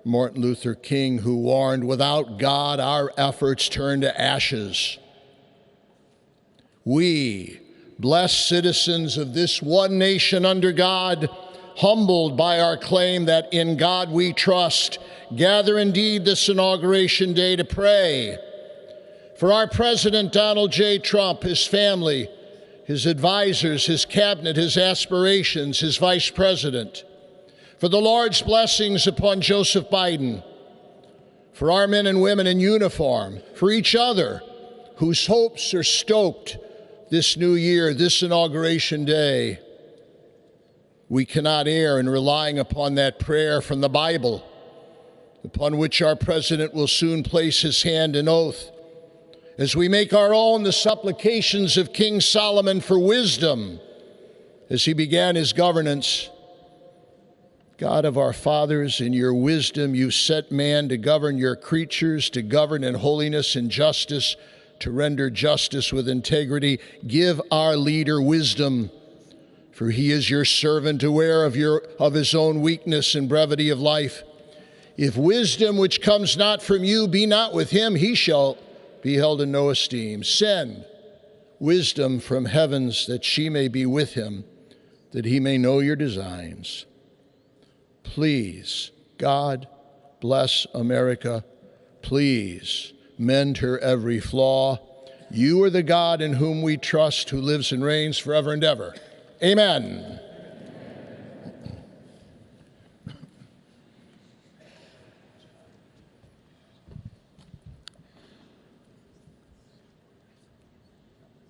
Martin Luther King, who warned, without God, our efforts turn to ashes. We, blessed citizens of this one nation under God, humbled by our claim that in God we trust, gather indeed this Inauguration Day to pray for our President Donald J. Trump, his family, his advisors, his cabinet, his aspirations, his vice president, for the Lord's blessings upon Joseph Biden, for our men and women in uniform, for each other whose hopes are stoked this new year, this Inauguration Day. We cannot err in relying upon that prayer from the Bible, upon which our president will soon place his hand in oath, as we make our own the supplications of King Solomon for wisdom as he began his governance. God of our fathers, in your wisdom you set man to govern your creatures, to govern in holiness and justice, to render justice with integrity. Give our leader wisdom, for he is your servant, aware of his own weakness and brevity of life. If wisdom which comes not from you be not with him, he shall be held in no esteem. Send wisdom from heavens that she may be with him, that he may know your designs. Please, God, bless America. Please, mend her every flaw. You are the God in whom we trust, who lives and reigns forever and ever. Amen.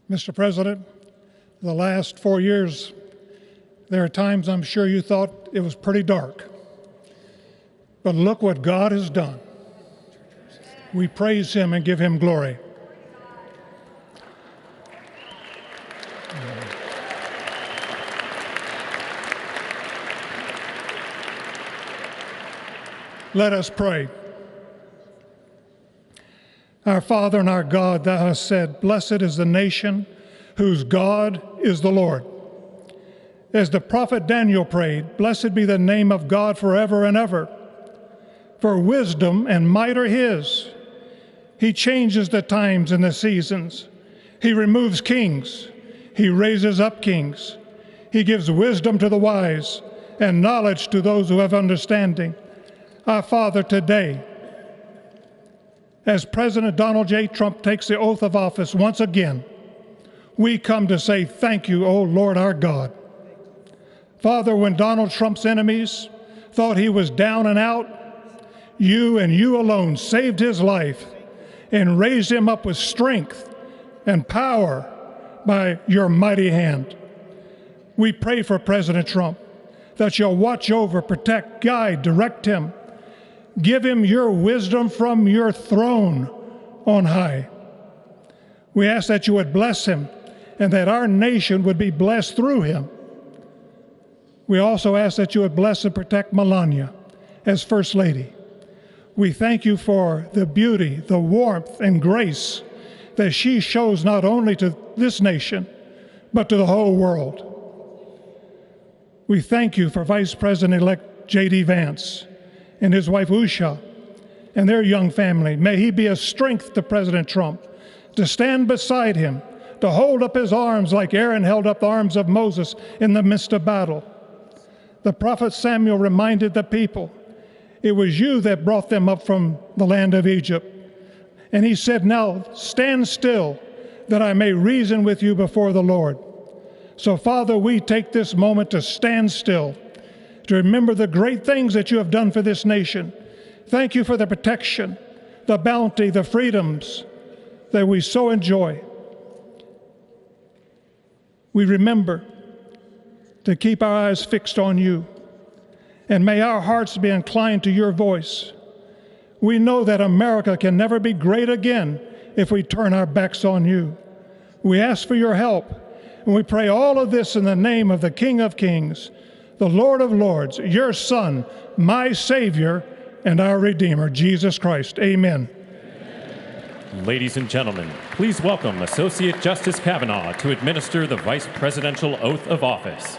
Mr. President, the last 4 years, there are times I'm sure you thought it was pretty dark. But look what God has done. We praise him and give him glory. Let us pray. Our Father and our God, thou hast said, blessed is the nation whose God is the Lord. As the prophet Daniel prayed, blessed be the name of God forever and ever. For wisdom and might are his. He changes the times and the seasons. He removes kings. He raises up kings. He gives wisdom to the wise and knowledge to those who have understanding. Our Father, today, as President Donald J. Trump takes the oath of office once again, we come to say thank you, O Lord our God. Father, when Donald Trump's enemies thought he was down and out, you and you alone saved his life and raised him up with strength and power by your mighty hand. We pray for President Trump that you'll watch over, protect, guide, direct him. Give him your wisdom from your throne on high. We ask that you would bless him and that our nation would be blessed through him. We also ask that you would bless and protect Melania as First Lady. We thank you for the beauty, the warmth, and grace that she shows not only to this nation, but to the whole world. We thank you for Vice President-elect JD Vance and his wife Usha and their young family. May he be a strength to President Trump, to stand beside him, to hold up his arms like Aaron held up the arms of Moses in the midst of battle. The prophet Samuel reminded the people, it was you that brought them up from the land of Egypt. And he said, now stand still that I may reason with you before the Lord. So Father, we take this moment to stand still, to remember the great things that you have done for this nation. Thank you for the protection, the bounty, the freedoms that we so enjoy. We remember to keep our eyes fixed on you, and may our hearts be inclined to your voice. We know that America can never be great again if we turn our backs on you. We ask for your help, and we pray all of this in the name of the King of Kings, the Lord of Lords, your Son, my Savior, and our Redeemer, Jesus Christ. Amen. Ladies and gentlemen, please welcome Associate Justice Kavanaugh to administer the Vice Presidential Oath of Office.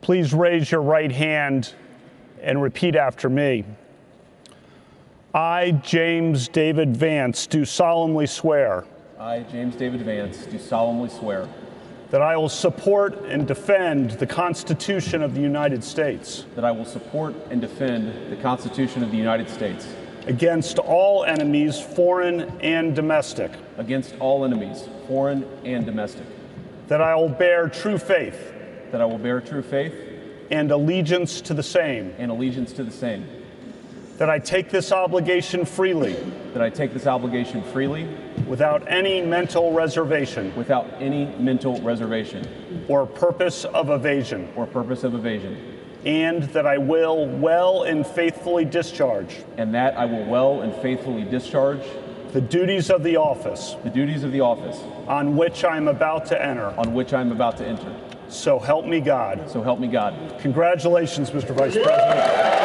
Please raise your right hand and repeat after me. I, James David Vance, do solemnly swear. I, James David Vance, do solemnly swear. That I will support and defend the Constitution of the United States. That I will support and defend the Constitution of the United States. Against all enemies, foreign and domestic. Against all enemies, foreign and domestic. That I will bear true faith. That I will bear true faith. And allegiance to the same. And allegiance to the same. That I take this obligation freely. That I take this obligation freely. Without any mental reservation. Without any mental reservation. Or purpose of evasion. Or purpose of evasion. And that I will well and faithfully discharge. And that I will well and faithfully discharge. The duties of the office. The duties of the office. On which I am about to enter. On which I am about to enter. So help me God. So help me God. Congratulations, Mr. Vice President.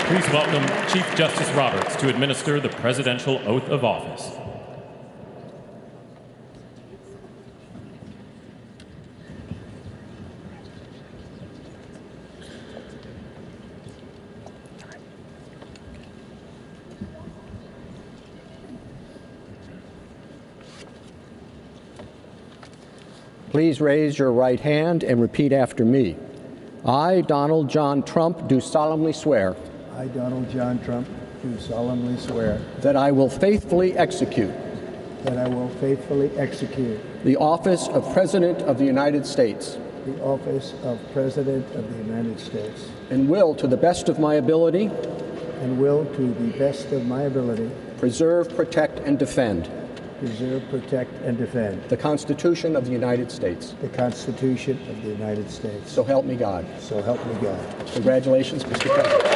Please welcome Chief Justice Roberts to administer the Presidential Oath of Office. Please raise your right hand and repeat after me. I, Donald John Trump, do solemnly swear. I, Donald John Trump, do solemnly swear. That I will faithfully execute. That I will faithfully execute. The office of President of the United States. The office of President of the United States. And will, to the best of my ability. And will, to the best of my ability. Preserve, protect, and defend. Preserve, protect, and defend. The Constitution of the United States. The Constitution of the United States. So help me God. So help me God. Congratulations, Mr. President.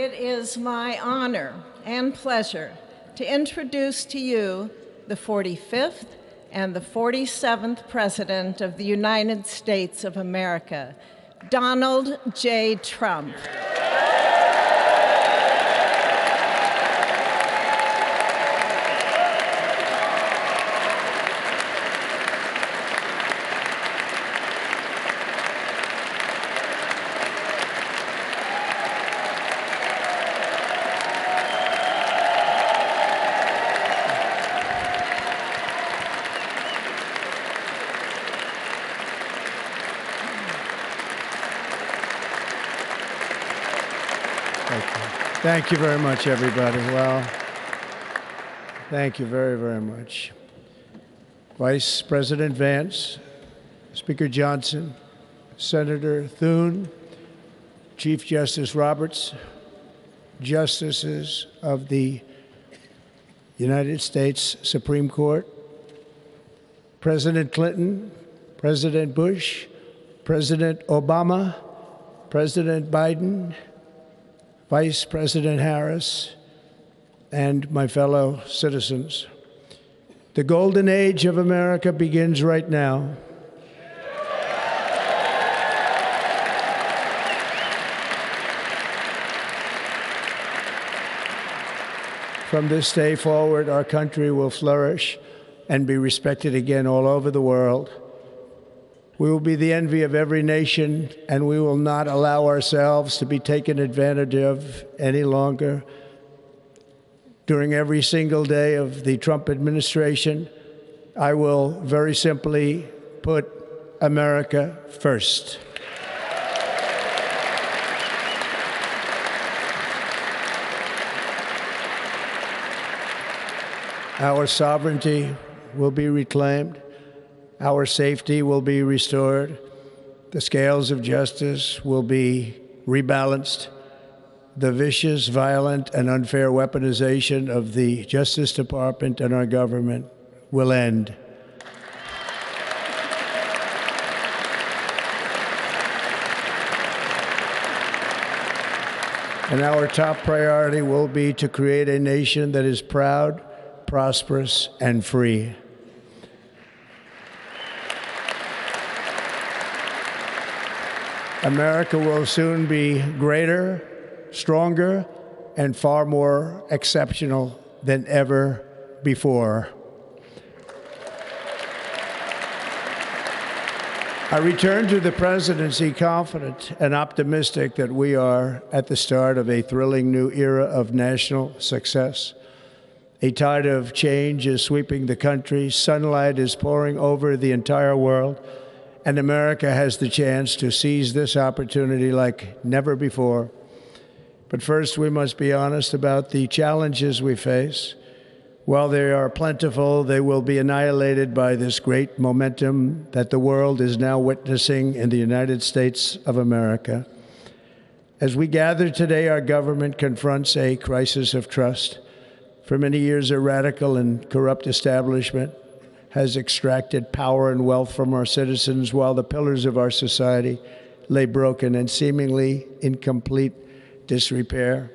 It is my honor and pleasure to introduce to you the 45th and the 47th President of the United States of America, Donald J. Trump. Thank you very much, everybody. Well, thank you very, very much. Vice President Vance, Speaker Johnson, Senator Thune, Chief Justice Roberts, Justices of the United States Supreme Court, President Clinton, President Bush, President Obama, President Biden, Vice President Harris, and my fellow citizens. The golden age of America begins right now. From this day forward, our country will flourish and be respected again all over the world. We will be the envy of every nation, and we will not allow ourselves to be taken advantage of any longer. During every single day of the Trump administration, I will very simply put America first. Our sovereignty will be reclaimed. Our safety will be restored. The scales of justice will be rebalanced. The vicious, violent, and unfair weaponization of the Justice Department and our government will end. And our top priority will be to create a nation that is proud, prosperous, and free. America will soon be greater, stronger, and far more exceptional than ever before. I return to the presidency confident and optimistic that we are at the start of a thrilling new era of national success. A tide of change is sweeping the country, sunlight is pouring over the entire world, and America has the chance to seize this opportunity like never before. But first, we must be honest about the challenges we face. While they are plentiful, they will be annihilated by this great momentum that the world is now witnessing in the United States of America. As we gather today, our government confronts a crisis of trust. For many years, a radical and corrupt establishment has extracted power and wealth from our citizens while the pillars of our society lay broken and seemingly in complete disrepair.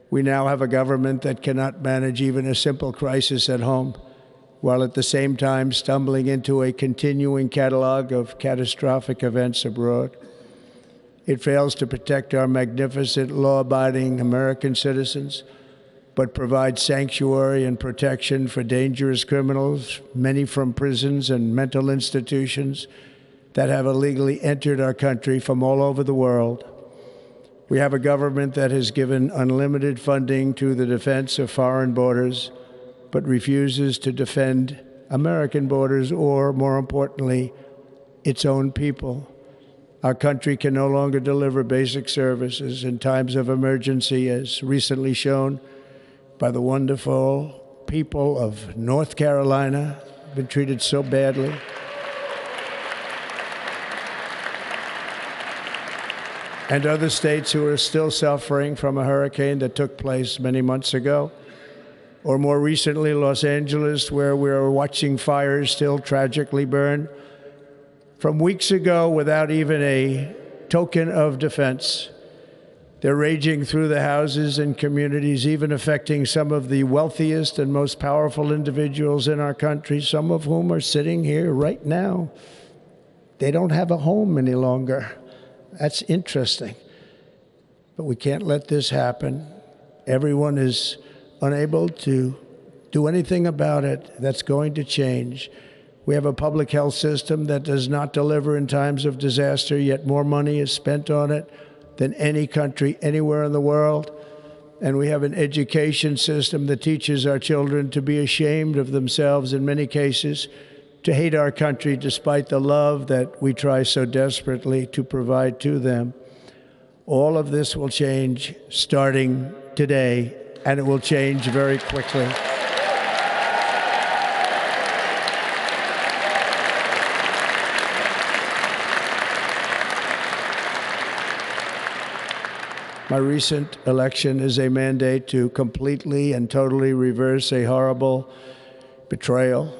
We now have a government that cannot manage even a simple crisis at home, while at the same time stumbling into a continuing catalog of catastrophic events abroad. It fails to protect our magnificent, law-abiding American citizens, but provides sanctuary and protection for dangerous criminals, many from prisons and mental institutions that have illegally entered our country from all over the world. We have a government that has given unlimited funding to the defense of foreign borders, but refuses to defend American borders or, more importantly, its own people. Our country can no longer deliver basic services in times of emergency, as recently shown by the wonderful people of North Carolina, been treated so badly. And other states who are still suffering from a hurricane that took place many months ago. Or more recently, Los Angeles, where we are watching fires still tragically burn from weeks ago without even a token of defense. They're raging through the houses and communities, even affecting some of the wealthiest and most powerful individuals in our country, some of whom are sitting here right now. They don't have a home any longer. That's interesting. But we can't let this happen. Everyone is unable to do anything about it. That's going to change. We have a public health system that does not deliver in times of disaster, yet more money is spent on it than any country anywhere in the world. And we have an education system that teaches our children to be ashamed of themselves in many cases, to hate our country despite the love that we try so desperately to provide to them. All of this will change starting today, and it will change very quickly. My recent election is a mandate to completely and totally reverse a horrible betrayal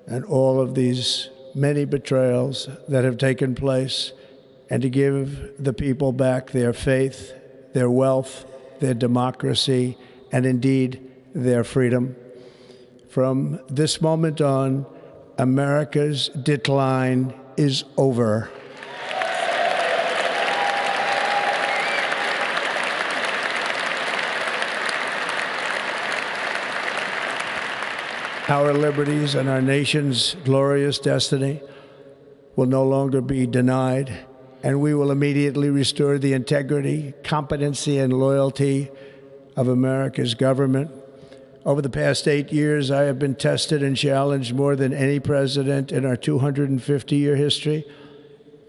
and all of these many betrayals that have taken place, and to give the people back their faith, their wealth, their democracy, and indeed their freedom. From this moment on, America's decline is over. Our liberties and our nation's glorious destiny will no longer be denied, and we will immediately restore the integrity, competency, and loyalty of America's government. Over the past 8 years, I have been tested and challenged more than any president in our 250-year history,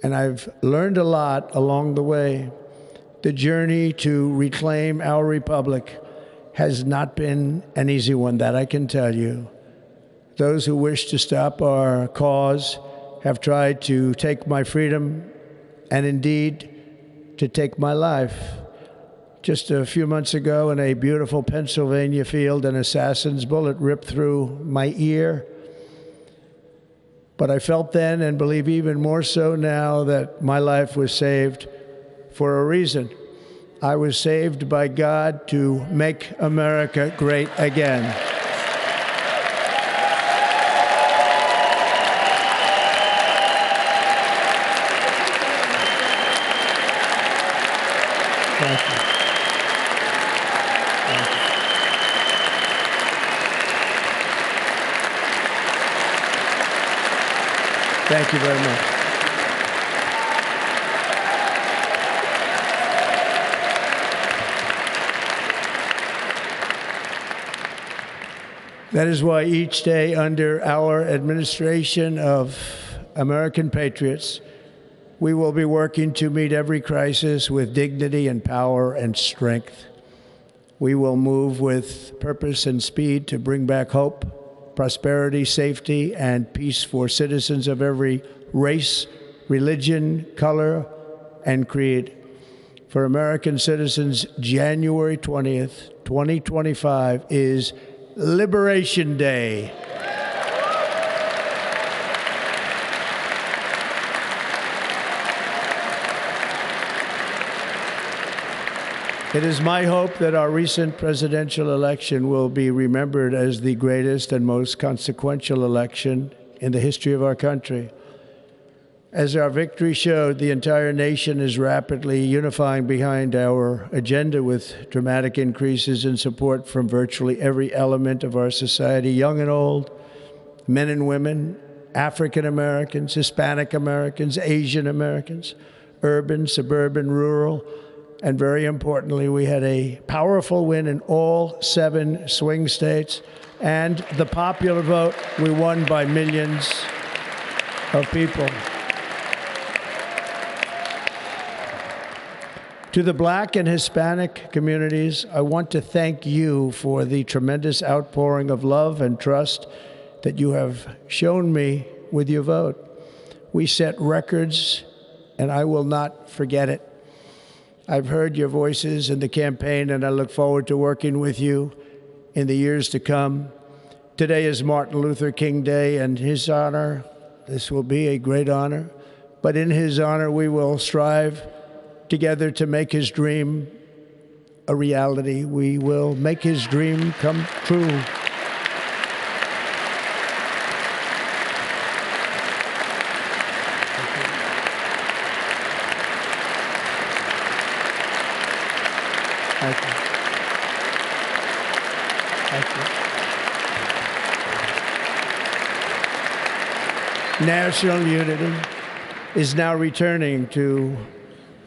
and I've learned a lot along the way. The journey to reclaim our republic has not been an easy one, that I can tell you. Those who wish to stop our cause have tried to take my freedom and indeed to take my life. Just a few months ago in a beautiful Pennsylvania field, an assassin's bullet ripped through my ear. But I felt then, and believe even more so now, that my life was saved for a reason. I was saved by God to make America great again. Thank you. Thank you very much. That is why each day under our administration of American patriots, we will be working to meet every crisis with dignity and power and strength. We will move with purpose and speed to bring back hope, prosperity, safety, and peace for citizens of every race, religion, color, and creed. For American citizens, January 20th, 2025 is Liberation Day. It is my hope that our recent presidential election will be remembered as the greatest and most consequential election in the history of our country. As our victory showed, the entire nation is rapidly unifying behind our agenda with dramatic increases in support from virtually every element of our society, young and old, men and women, African Americans, Hispanic Americans, Asian Americans, urban, suburban, rural. And very importantly, we had a powerful win in all 7 swing states. And the popular vote, we won by millions of people. To the Black and Hispanic communities, I want to thank you for the tremendous outpouring of love and trust that you have shown me with your vote. We set records, and I will not forget it. I've heard your voices in the campaign, and I look forward to working with you in the years to come. Today is Martin Luther King Day, and his honor, this will be a great honor, but in his honor, we will strive together to make his dream a reality. We will make his dream come true. Thank you. Thank you. National unity is now returning to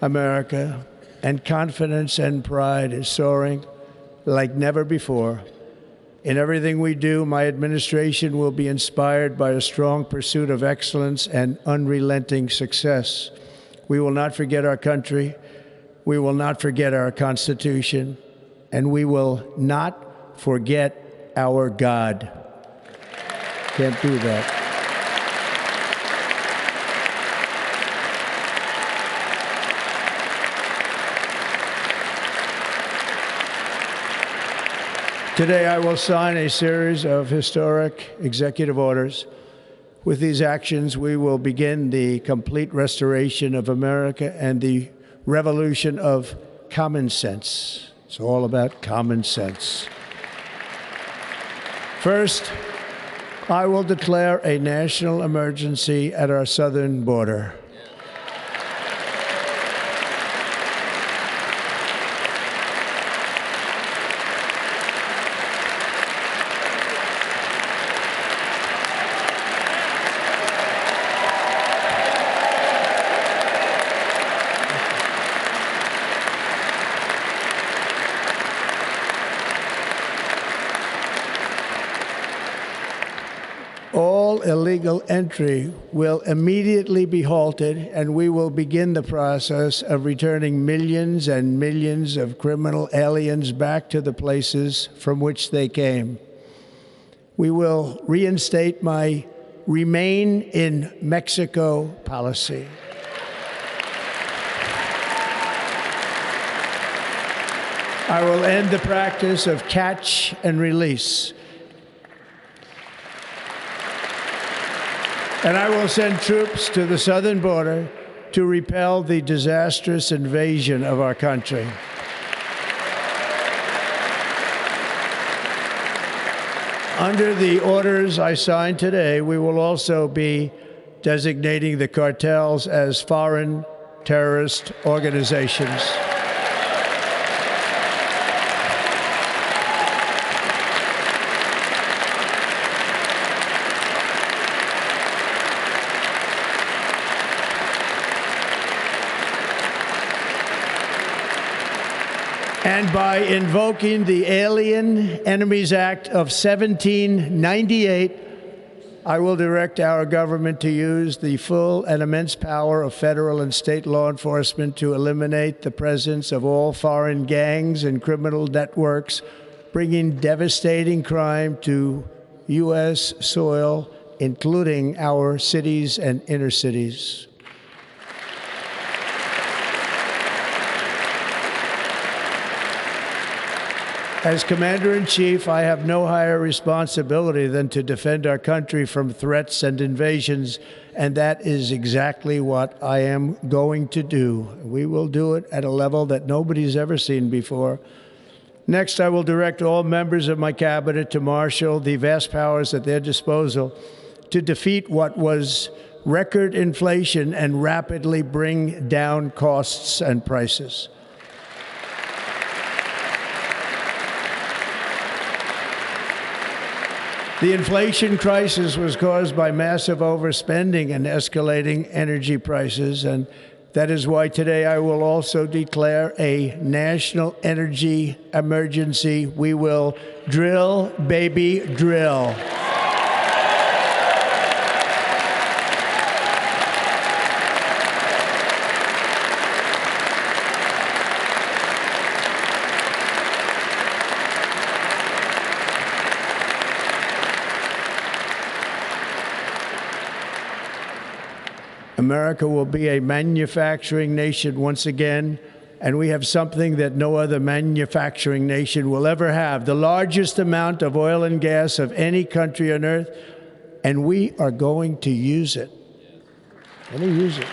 America, and confidence and pride is soaring like never before. In everything we do, my administration will be inspired by a strong pursuit of excellence and unrelenting success. We will not forget our country, We will not forget our Constitution, and we will not forget our God. Can't do that. Today, I will sign a series of historic executive orders. With these actions, we will begin the complete restoration of America and the revolution of common sense. It's all about common sense. First, I will declare a national emergency at our southern border. All illegal entry will immediately be halted, and we will begin the process of returning millions and millions of criminal aliens back to the places from which they came. We will reinstate my Remain in Mexico policy. I will end the practice of catch and release. And I will send troops to the southern border to repel the disastrous invasion of our country. Under the orders I signed today, we will also be designating the cartels as foreign terrorist organizations. And by invoking the Alien Enemies Act of 1798, I will direct our government to use the full and immense power of federal and state law enforcement to eliminate the presence of all foreign gangs and criminal networks, bringing devastating crime to U.S. soil, including our cities and inner cities. As Commander-in-Chief, I have no higher responsibility than to defend our country from threats and invasions, and that is exactly what I am going to do. We will do it at a level that nobody's ever seen before. Next, I will direct all members of my cabinet to marshal the vast powers at their disposal to defeat what was record inflation and rapidly bring down costs and prices. The inflation crisis was caused by massive overspending and escalating energy prices, and that is why today I will also declare a national energy emergency. We will drill, baby, drill. America will be a manufacturing nation once again, and we have something that no other manufacturing nation will ever have, the largest amount of oil and gas of any country on earth, and we are going to use it. Let me use it.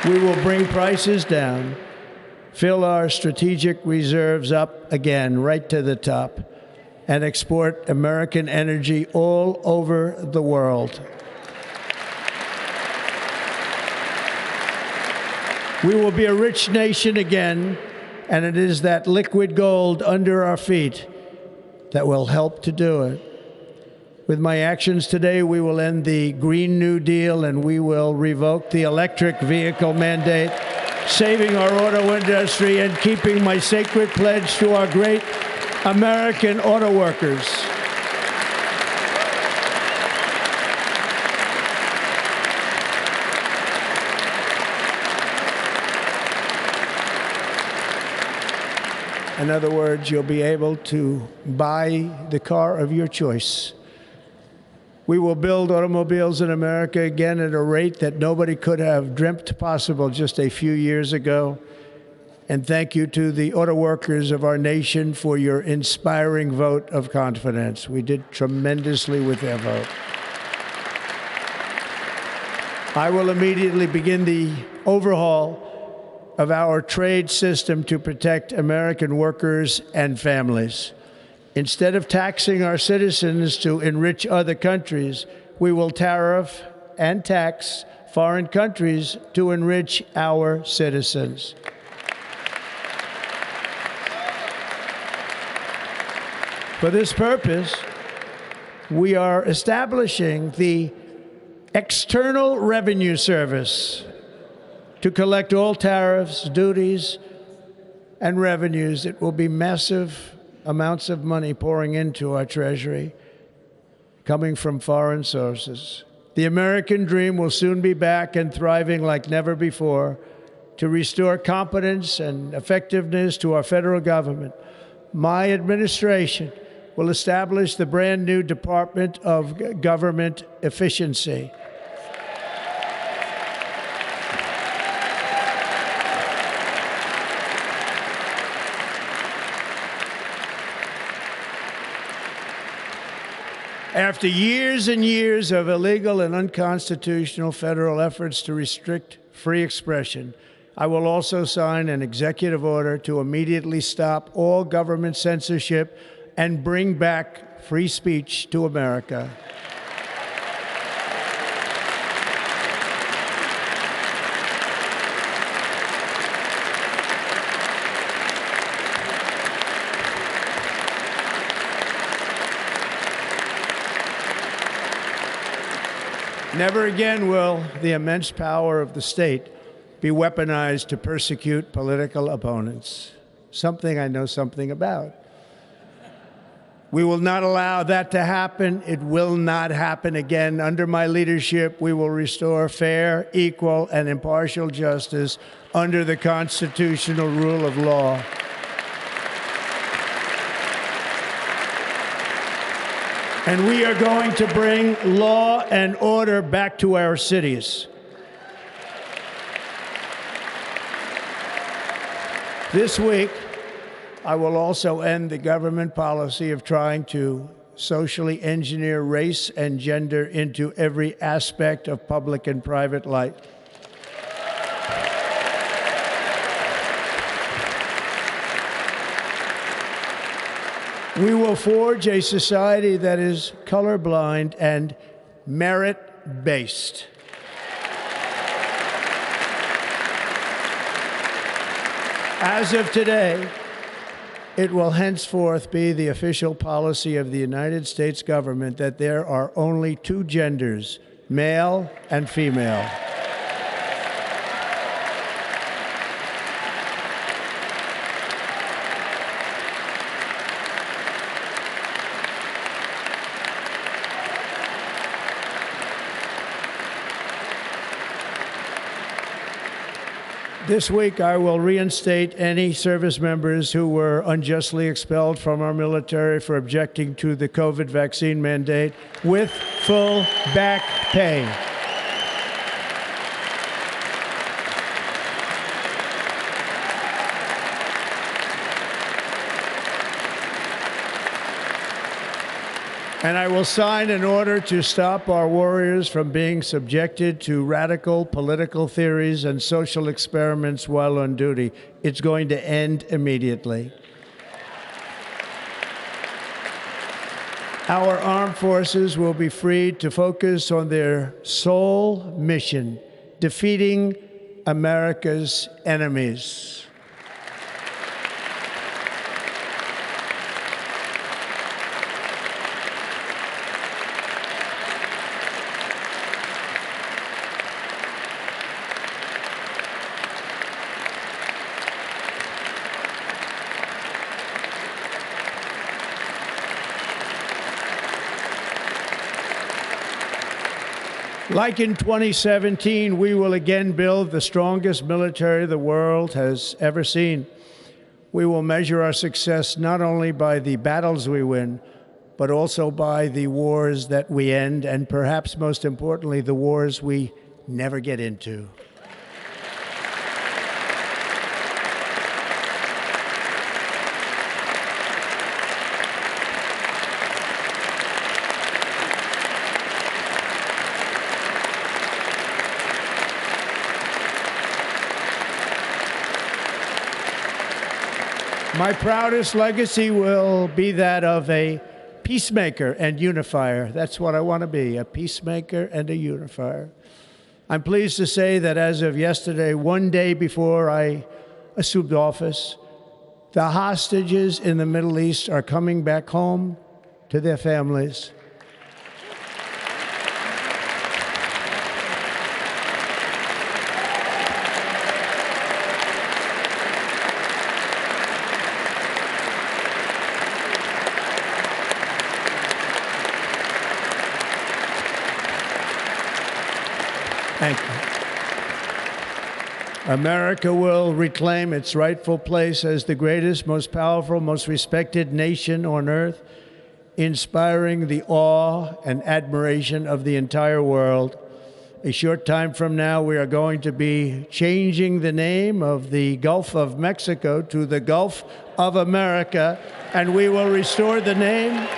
We will bring prices down, fill our strategic reserves up again, right to the top, and export American energy all over the world. We will be a rich nation again, and it is that liquid gold under our feet that will help to do it. With my actions today, we will end the Green New Deal, and we will revoke the electric vehicle mandate, saving our auto industry and keeping my sacred pledge to our great American auto workers. In other words, you'll be able to buy the car of your choice. We will build automobiles in America again at a rate that nobody could have dreamt possible just a few years ago. And thank you to the auto workers of our nation for your inspiring vote of confidence. We did tremendously with their vote. I will immediately begin the overhaul of our trade system to protect American workers and families. Instead of taxing our citizens to enrich other countries, we will tariff and tax foreign countries to enrich our citizens. For this purpose, we are establishing the External Revenue Service to collect all tariffs, duties, and revenues. It will be massive amounts of money pouring into our treasury, coming from foreign sources. The American dream will soon be back and thriving like never before to restore competence and effectiveness to our federal government. My administration will establish the brand new Department of Government Efficiency. After years and years of illegal and unconstitutional federal efforts to restrict free expression, I will also sign an executive order to immediately stop all government censorship and bring back free speech to America. Never again will the immense power of the state be weaponized to persecute political opponents, something I know something about. We will not allow that to happen. It will not happen again. Under my leadership, we will restore fair, equal, and impartial justice under the constitutional rule of law. And we are going to bring law and order back to our cities. This week, I will also end the government policy of trying to socially engineer race and gender into every aspect of public and private life. We will forge a society that is colorblind and merit-based. As of today, it will henceforth be the official policy of the United States government that there are only two genders, male and female. This week, I will reinstate any service members who were unjustly expelled from our military for objecting to the COVID vaccine mandate with full back pay. And I will sign an order to stop our warriors from being subjected to radical political theories and social experiments while on duty. It's going to end immediately. Our armed forces will be freed to focus on their sole mission, defeating America's enemies. Like in 2017, we will again build the strongest military the world has ever seen. We will measure our success not only by the battles we win, but also by the wars that we end, and perhaps most importantly, the wars we never get into. My proudest legacy will be that of a peacemaker and unifier. That's what I want to be, a peacemaker and a unifier. I'm pleased to say that as of yesterday, one day before I assumed office, the hostages in the Middle East are coming back home to their families. Thank you. America will reclaim its rightful place as the greatest, most powerful, most respected nation on earth, inspiring the awe and admiration of the entire world. A short time from now, we are going to be changing the name of the Gulf of Mexico to the Gulf of America, and we will restore the name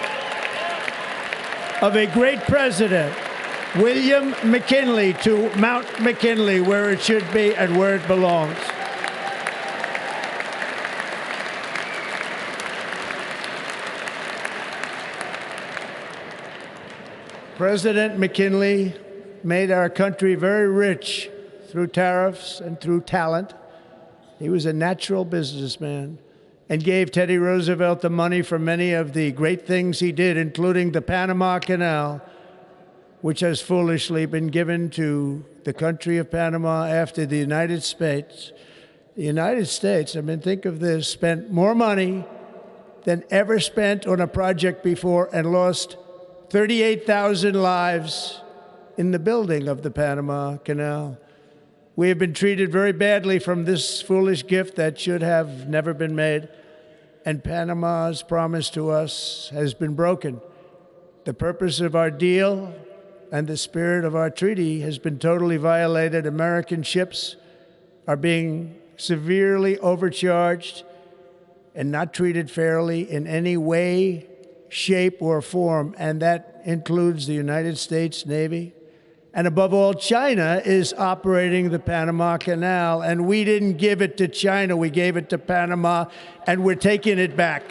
of a great president, William McKinley, to Mount McKinley, where it should be and where it belongs. President McKinley made our country very rich through tariffs and through talent. He was a natural businessman and gave Teddy Roosevelt the money for many of the great things he did, including the Panama Canal, which has foolishly been given to the country of Panama after the United States. The United States, I mean, think of this, spent more money than ever spent on a project before and lost 38,000 lives in the building of the Panama Canal. We have been treated very badly from this foolish gift that should have never been made, and Panama's promise to us has been broken. The purpose of our deal and the spirit of our treaty has been totally violated. American ships are being severely overcharged and not treated fairly in any way, shape, or form, and that includes the United States Navy. And above all, China is operating the Panama Canal, and we didn't give it to China, we gave it to Panama, and we're taking it back.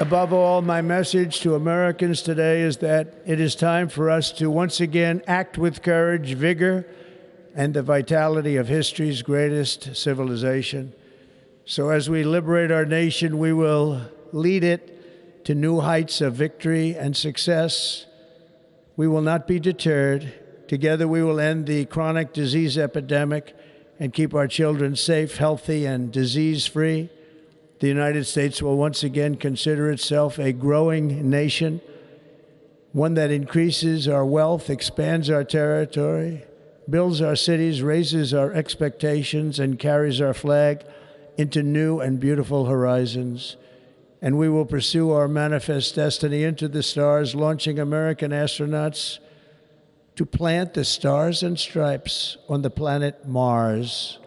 Above all, my message to Americans today is that it is time for us to once again act with courage, vigor, and the vitality of history's greatest civilization. So as we liberate our nation, we will lead it to new heights of victory and success. We will not be deterred. Together we will end the chronic disease epidemic and keep our children safe, healthy, and disease-free. The United States will once again consider itself a growing nation, one that increases our wealth, expands our territory, builds our cities, raises our expectations, and carries our flag into new and beautiful horizons. And we will pursue our manifest destiny into the stars, launching American astronauts to plant the stars and stripes on the planet Mars.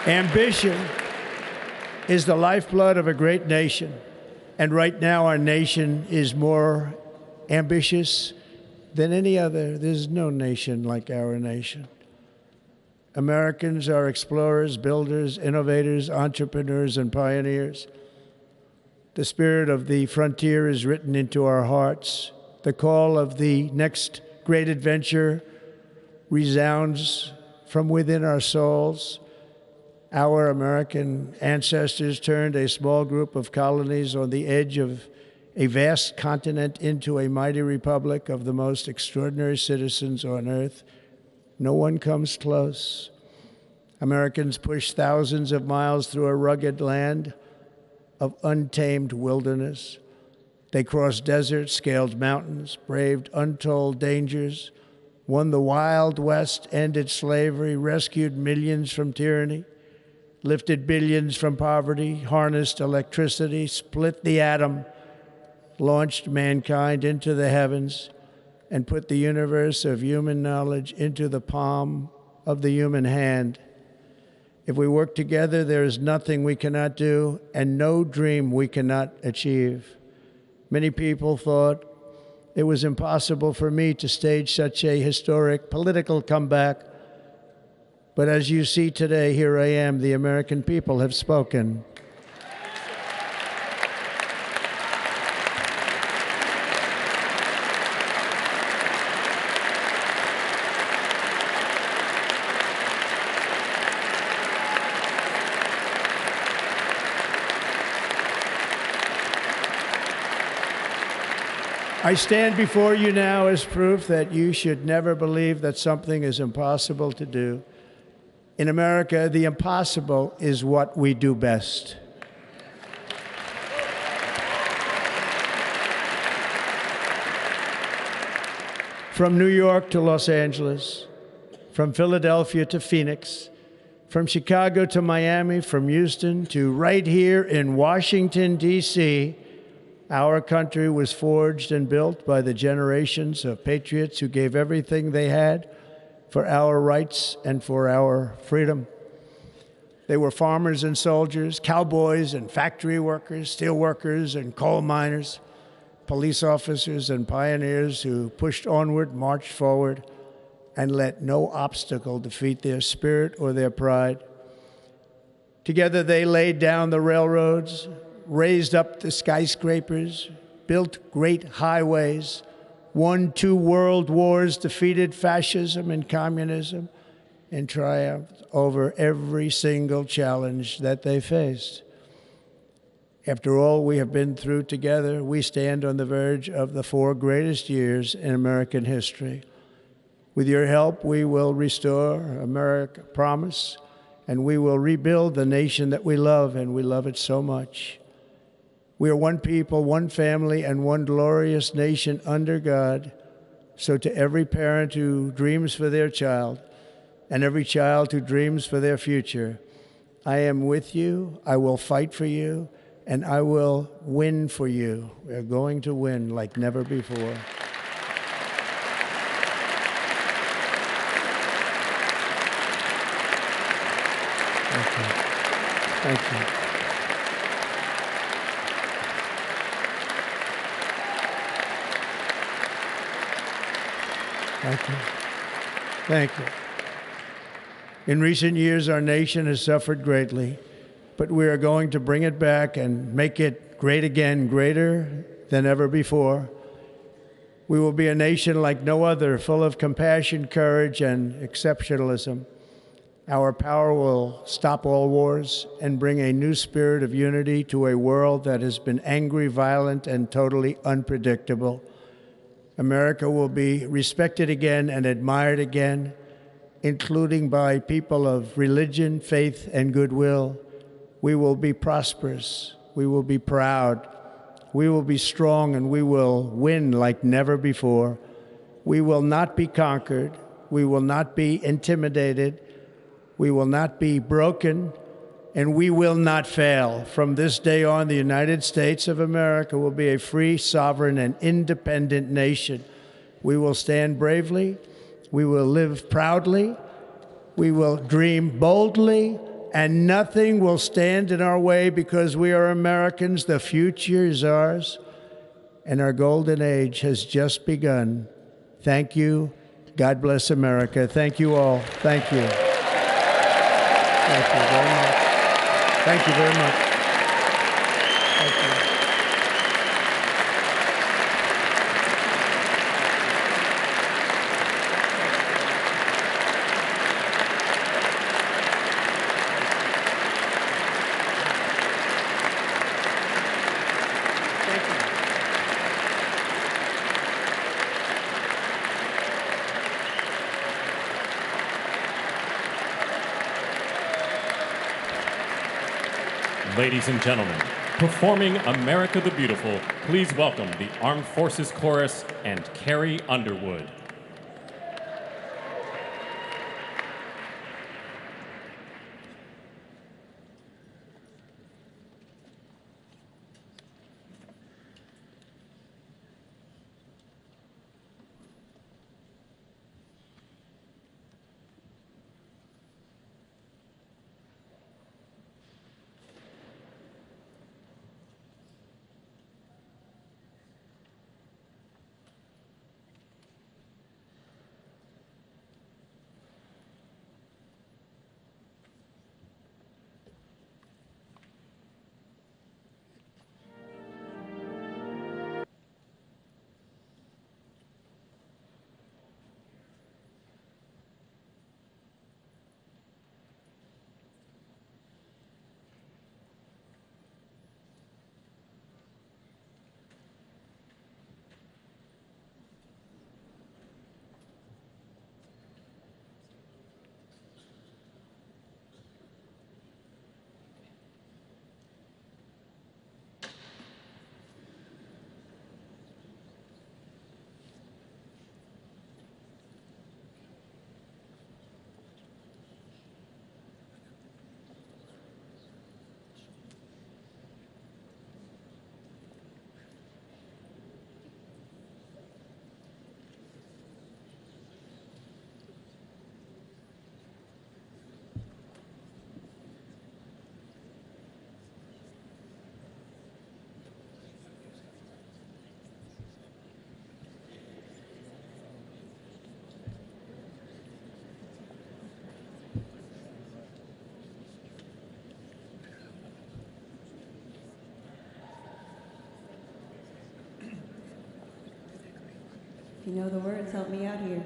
Ambition is the lifeblood of a great nation, and right now our nation is more ambitious than any other. There's no nation like our nation. Americans are explorers, builders, innovators, entrepreneurs, and pioneers. The spirit of the frontier is written into our hearts. The call of the next great adventure resounds from within our souls. Our American ancestors turned a small group of colonies on the edge of a vast continent into a mighty republic of the most extraordinary citizens on earth. No one comes close. Americans pushed thousands of miles through a rugged land of untamed wilderness. They crossed deserts, scaled mountains, braved untold dangers, won the Wild West, ended slavery, rescued millions from tyranny, lifted billions from poverty, harnessed electricity, split the atom, launched mankind into the heavens, and put the universe of human knowledge into the palm of the human hand. If we work together, there is nothing we cannot do and no dream we cannot achieve. Many people thought it was impossible for me to stage such a historic political comeback. But as you see today, here I am. The American people have spoken. I stand before you now as proof that you should never believe that something is impossible to do. In America, the impossible is what we do best. From New York to Los Angeles, from Philadelphia to Phoenix, from Chicago to Miami, from Houston to right here in Washington, D.C., our country was forged and built by the generations of patriots who gave everything they had for our rights and for our freedom. They were farmers and soldiers, cowboys and factory workers, steel workers and coal miners, police officers and pioneers who pushed onward, marched forward, and let no obstacle defeat their spirit or their pride. Together they laid down the railroads, raised up the skyscrapers, built great highways, won 2 world wars, defeated fascism and communism, and triumphed over every single challenge that they faced. After all we have been through together, we stand on the verge of the 4 greatest years in American history. With your help, we will restore America, promise, and we will rebuild the nation that we love, and we love it so much. We are one people, one family, and one glorious nation under God. So to every parent who dreams for their child, and every child who dreams for their future, I am with you, I will fight for you, and I will win for you. We are going to win like never before. Thank you. Thank you. Thank you. In recent years, our nation has suffered greatly, but we are going to bring it back and make it great again, greater than ever before. We will be a nation like no other, full of compassion, courage, and exceptionalism. Our power will stop all wars and bring a new spirit of unity to a world that has been angry, violent, and totally unpredictable. America will be respected again and admired again, including by people of religion, faith, and goodwill. We will be prosperous. We will be proud. We will be strong, and we will win like never before. We will not be conquered. We will not be intimidated. We will not be broken, and we will not fail. From this day on, the United States of America will be a free, sovereign, and independent nation. We will stand bravely. We will live proudly. We will dream boldly, and nothing will stand in our way because we are Americans. The future is ours, and our golden age has just begun. Thank you. God bless America. Thank you all. Thank you. Thank you very much. Thank you very much. Thank you. Ladies and gentlemen, performing America the Beautiful, please welcome the Armed Forces Chorus and Carrie Underwood. If you know the words, help me out here.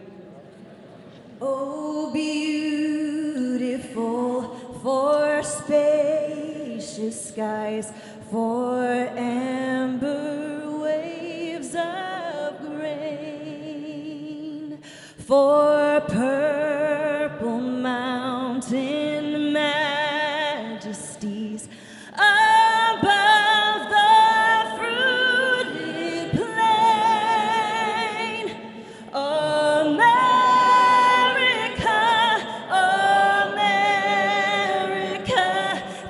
Oh, beautiful for spacious skies, for amber waves of grain, for purple mountain majesties above the fruited plain. America, America,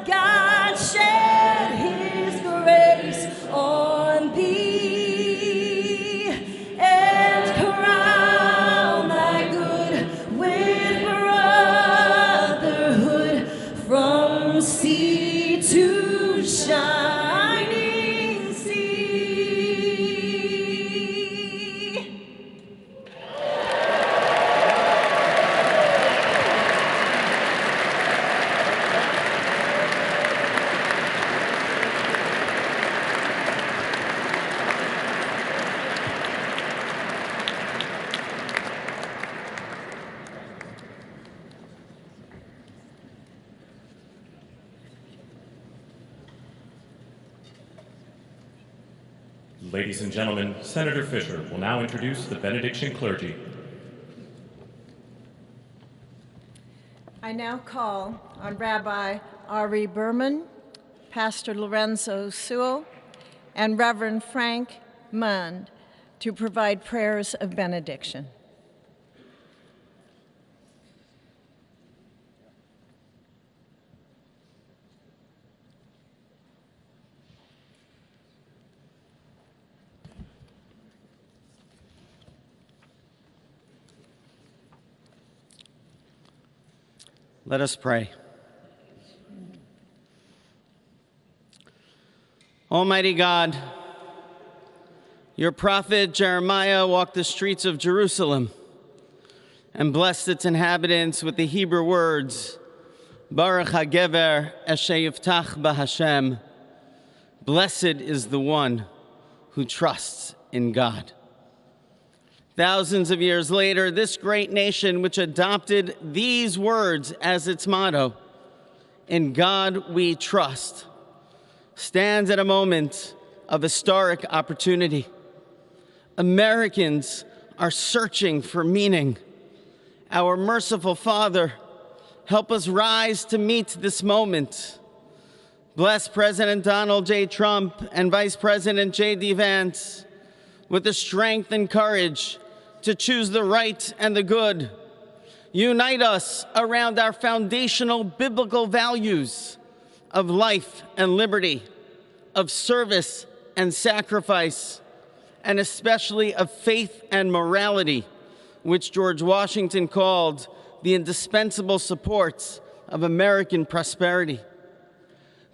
God shed his grace on thee and crown thy good with brotherhood from sea to shining sea. Ladies and gentlemen, Senator Fisher will now introduce the benediction clergy. I now call on Rabbi Ari Berman, Pastor Lorenzo Sewell, and Reverend Frank Mund to provide prayers of benediction. Let us pray. Almighty God, your prophet Jeremiah walked the streets of Jerusalem and blessed its inhabitants with the Hebrew words, Baruch HaGever Asher Yiftach BaHashem. Blessed is the one who trusts in God. Thousands of years later, this great nation, which adopted these words as its motto, "In God we trust," stands at a moment of historic opportunity. Americans are searching for meaning. Our merciful Father, help us rise to meet this moment. Bless President Donald J. Trump and Vice President JD Vance with the strength and courage to choose the right and the good. Unite us around our foundational biblical values of life and liberty, of service and sacrifice, and especially of faith and morality, which George Washington called the indispensable supports of American prosperity.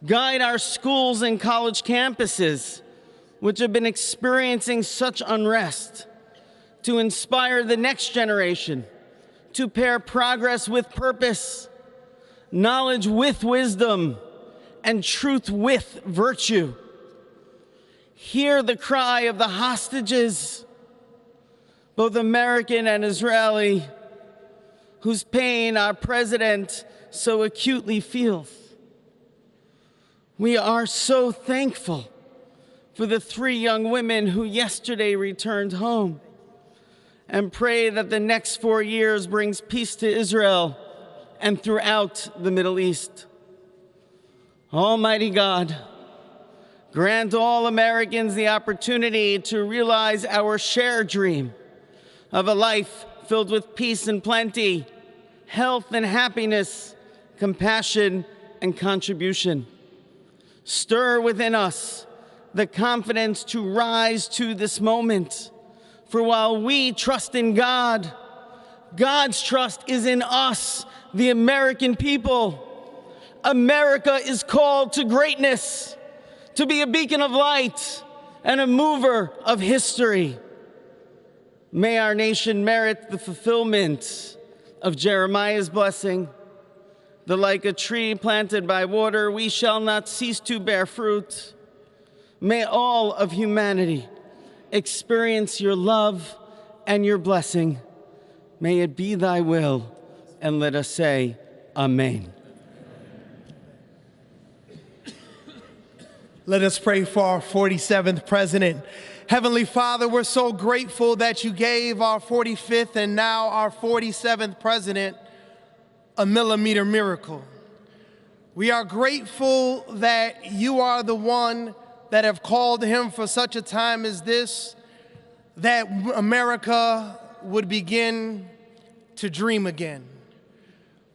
Guide our schools and college campuses, which have been experiencing such unrest, to inspire the next generation, to pair progress with purpose, knowledge with wisdom, and truth with virtue. Hear the cry of the hostages, both American and Israeli, whose pain our president so acutely feels. We are so thankful for the 3 young women who yesterday returned home, and pray that the next 4 years brings peace to Israel and throughout the Middle East. Almighty God, grant all Americans the opportunity to realize our shared dream of a life filled with peace and plenty, health and happiness, compassion and contribution. Stir within us the confidence to rise to this moment. For while we trust in God, God's trust is in us, the American people. America is called to greatness, to be a beacon of light and a mover of history. May our nation merit the fulfillment of Jeremiah's blessing, that like a tree planted by water, we shall not cease to bear fruit. May all of humanity experience your love and your blessing. May it be thy will, and let us say, Amen. Let us pray for our 47th president. Heavenly Father, we're so grateful that you gave our 45th and now our 47th president a millimeter miracle. We are grateful that you are the one that have called him for such a time as this, that America would begin to dream again.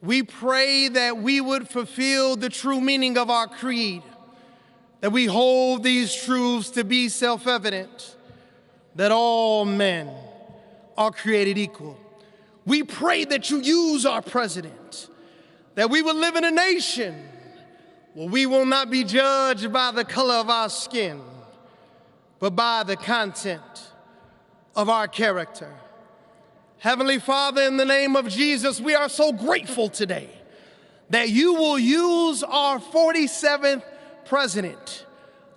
We pray that we would fulfill the true meaning of our creed, that we hold these truths to be self-evident, that all men are created equal. We pray that you use our president, that we will live in a nation where we will not be judged by the color of our skin, but by the content of our character. Heavenly Father, in the name of Jesus, we are so grateful today that you will use our 47th president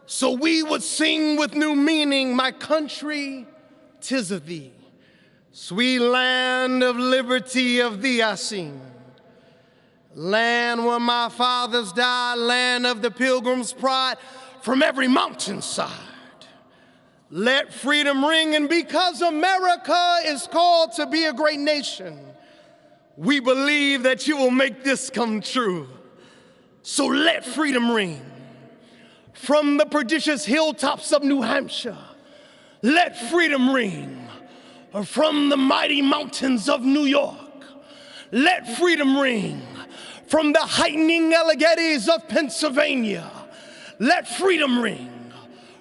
so we would sing with new meaning, my country, 'tis of thee. Sweet land of liberty, of thee I sing. Land where my fathers died, land of the pilgrim's pride, from every mountainside. Let freedom ring, and because America is called to be a great nation, we believe that you will make this come true. So let freedom ring. From the prodigious hilltops of New Hampshire, let freedom ring. From the mighty mountains of New York, let freedom ring. From the heightening Alleghenies of Pennsylvania, let freedom ring.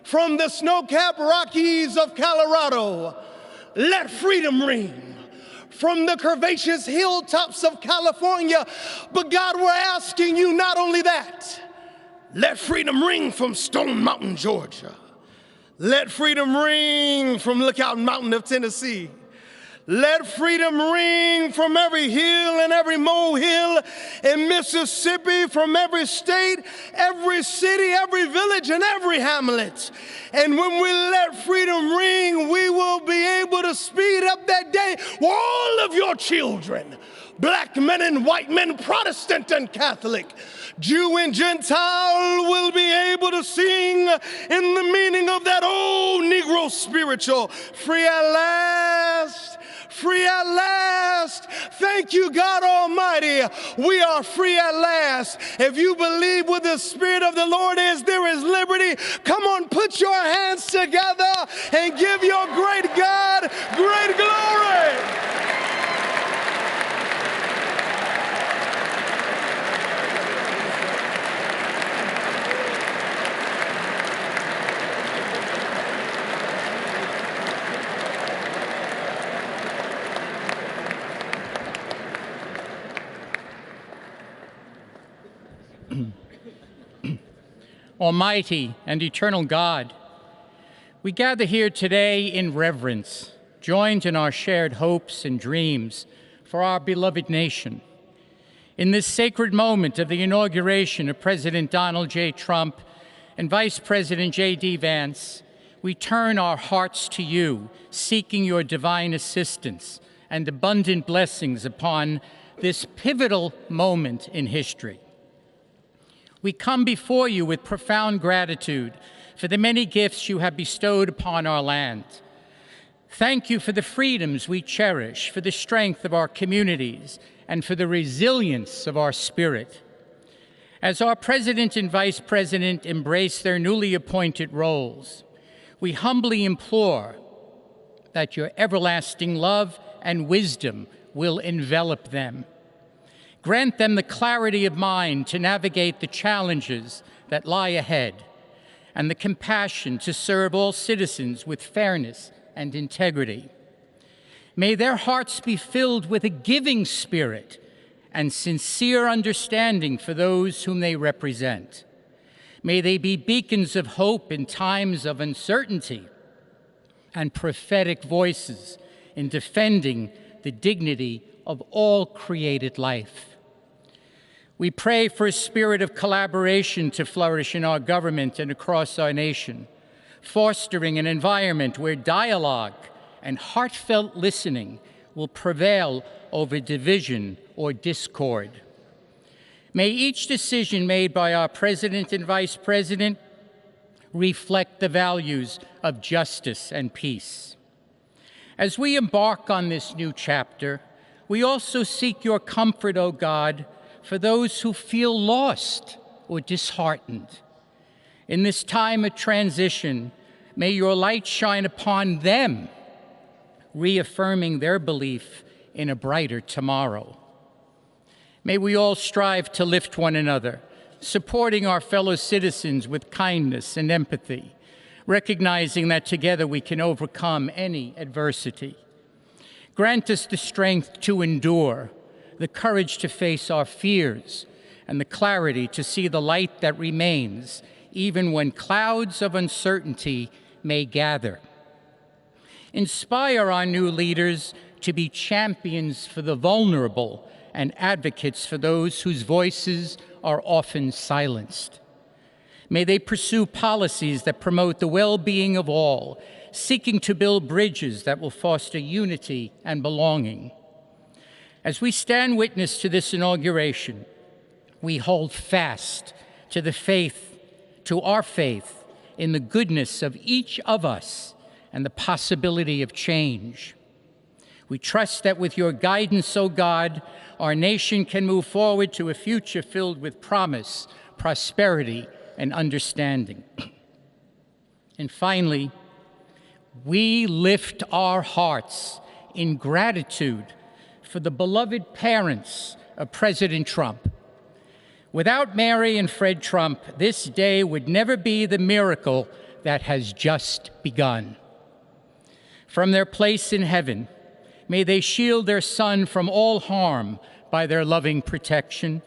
From the snow-capped Rockies of Colorado, let freedom ring. From the curvaceous hilltops of California, but God, we're asking you not only that, let freedom ring from Stone Mountain, Georgia. Let freedom ring from Lookout Mountain of Tennessee. Let freedom ring from every hill and every molehill in Mississippi, from every state, every city, every village, and every hamlet. And when we let freedom ring, we will be able to speed up that day where all of your children, black men and white men, Protestant and Catholic, Jew and Gentile, will be able to sing in the meaning of that old Negro spiritual, free at last. Free at last. Thank you, God Almighty. We are free at last. If you believe where the Spirit of the Lord is, there is liberty. Come on, put your hands together and give your great God great glory. Almighty and eternal God, we gather here today in reverence, joined in our shared hopes and dreams for our beloved nation. In this sacred moment of the inauguration of President Donald J. Trump and Vice President JD Vance, we turn our hearts to you, seeking your divine assistance and abundant blessings upon this pivotal moment in history. We come before you with profound gratitude for the many gifts you have bestowed upon our land. Thank you for the freedoms we cherish, for the strength of our communities, and for the resilience of our spirit. As our President and Vice President embrace their newly appointed roles, we humbly implore that your everlasting love and wisdom will envelop them. Grant them the clarity of mind to navigate the challenges that lie ahead and the compassion to serve all citizens with fairness and integrity. May their hearts be filled with a giving spirit and sincere understanding for those whom they represent. May they be beacons of hope in times of uncertainty and prophetic voices in defending the dignity of all created life. We pray for a spirit of collaboration to flourish in our government and across our nation, fostering an environment where dialogue and heartfelt listening will prevail over division or discord. May each decision made by our President and Vice President reflect the values of justice and peace. As we embark on this new chapter, we also seek your comfort, O God, for those who feel lost or disheartened. In this time of transition, may your light shine upon them, reaffirming their belief in a brighter tomorrow. May we all strive to lift one another, supporting our fellow citizens with kindness and empathy, recognizing that together we can overcome any adversity. Grant us the strength to endure, the courage to face our fears, and the clarity to see the light that remains, even when clouds of uncertainty may gather. Inspire our new leaders to be champions for the vulnerable and advocates for those whose voices are often silenced. May they pursue policies that promote the well-being of all, seeking to build bridges that will foster unity and belonging. As we stand witness to this inauguration, we hold fast to our faith in the goodness of each of us and the possibility of change. We trust that with your guidance, O God, our nation can move forward to a future filled with promise, prosperity, and understanding. And finally, we lift our hearts in gratitude for the beloved parents of President Trump. Without Mary and Fred Trump, this day would never be the miracle that has just begun. From their place in heaven, may they shield their son from all harm by their loving protection,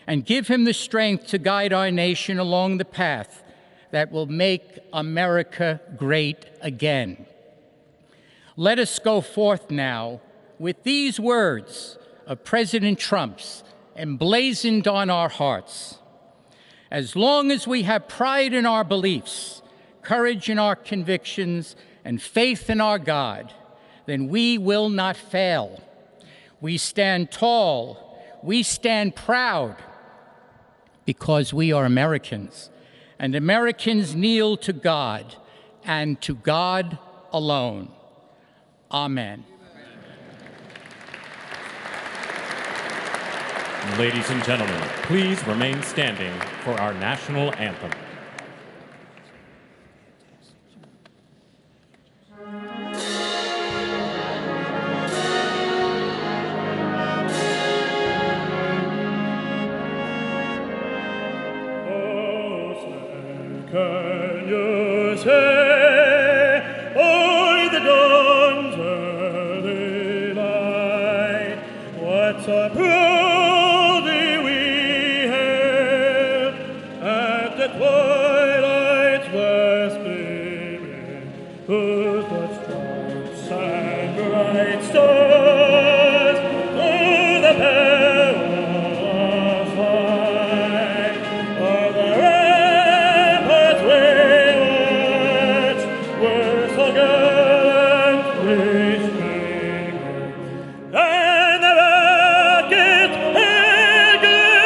and give him the strength to guide our nation along the path that will make America great again. let us go forth now with these words of President Trump's emblazoned on our hearts. As long as we have pride in our beliefs, courage in our convictions, and faith in our God, then we will not fail. We stand tall, we stand proud, because we are Americans, and Americans kneel to God, and to God alone. Amen. Ladies and gentlemen, please remain standing for our national anthem. Can you say, o'er the dawns where they lie, what so proudly we hailed at the twilight's last gleaming, whose blood stripes and bright stars through the perilous fight of the ramparts we watched were so gallantly streaming, and the rockets in glee,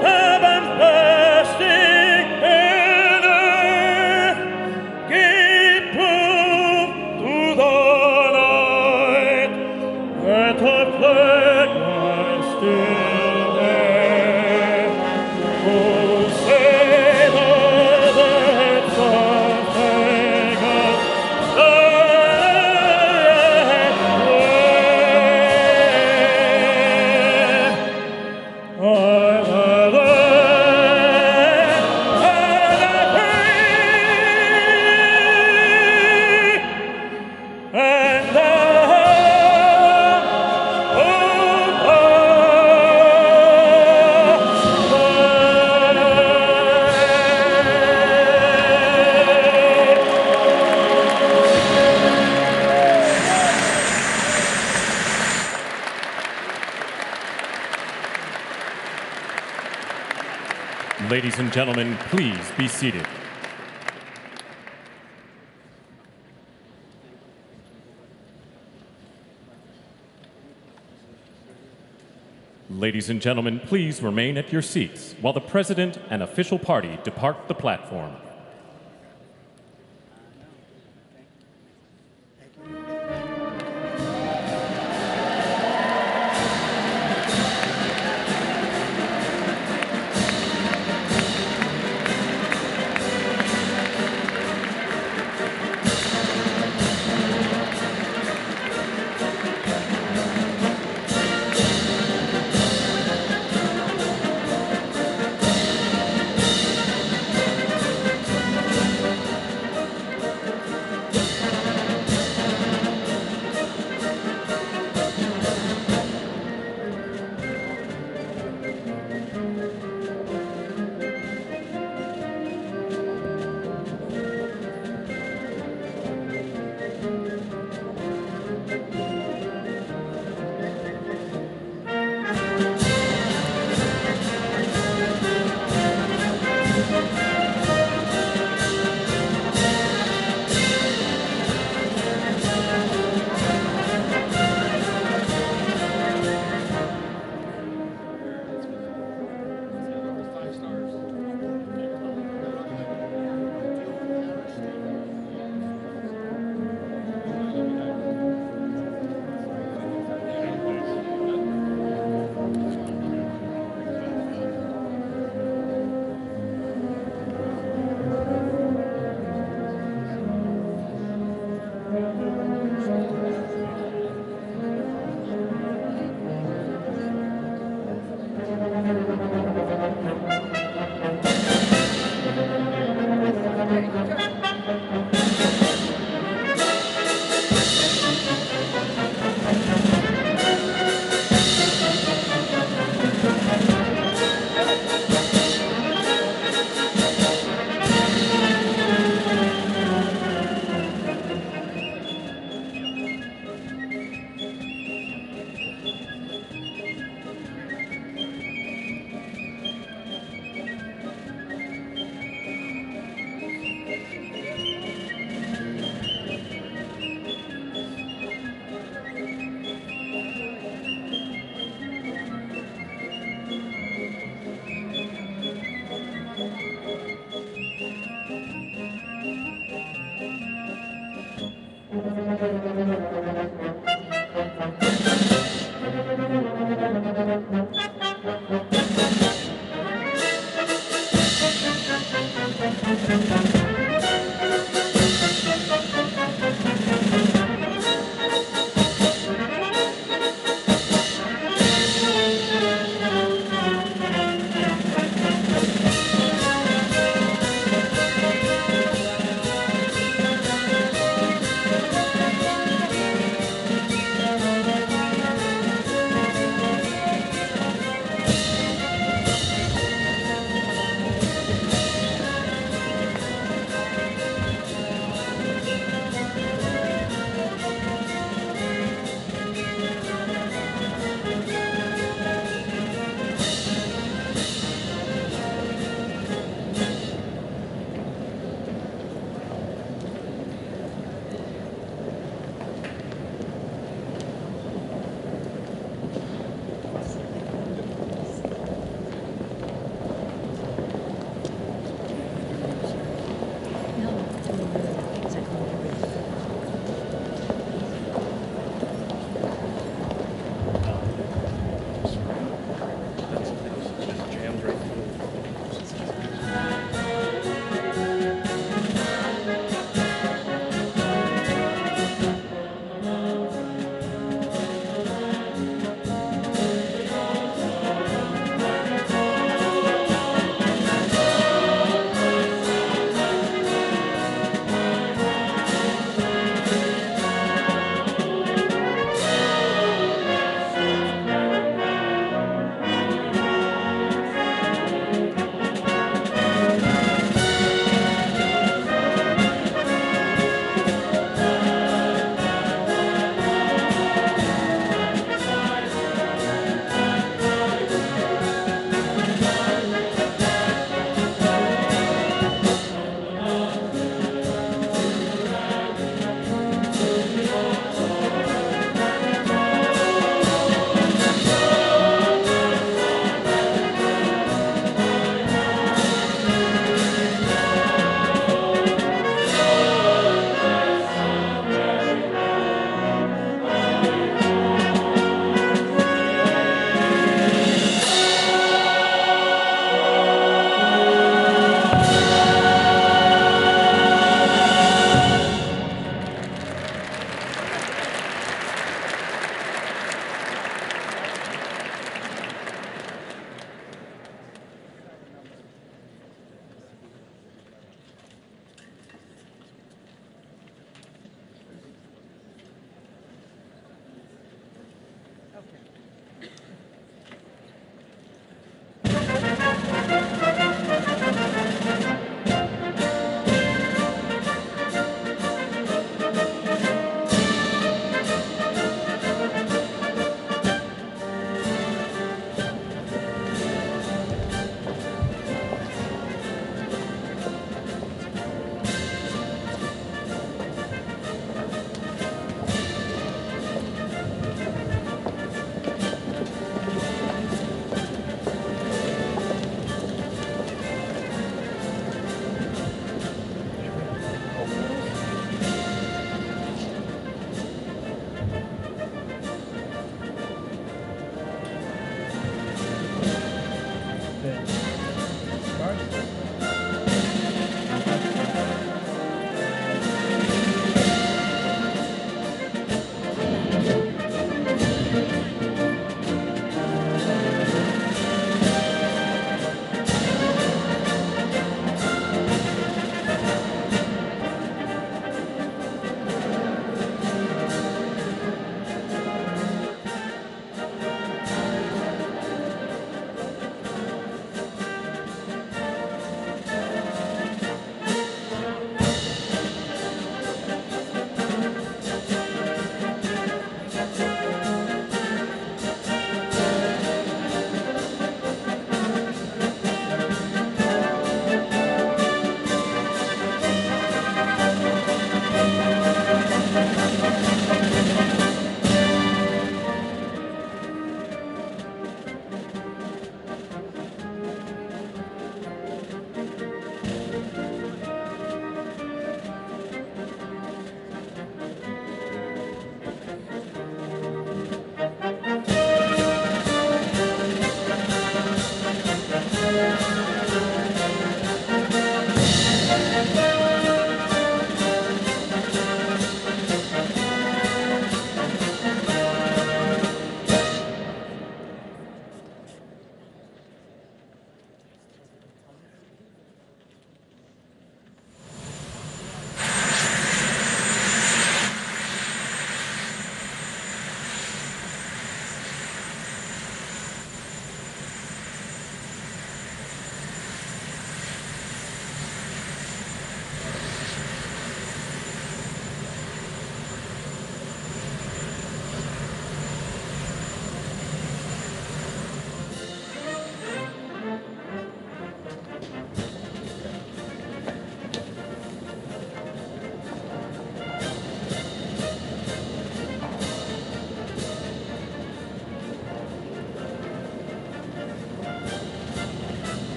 the bombs bursting in earth, gave proof to the night that our flag was still there. Oh, say does that song take us Starlight Ladies and gentlemen, please be seated. Ladies and gentlemen, please remain at your seats while the President and official party depart the platform.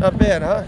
Not bad, huh?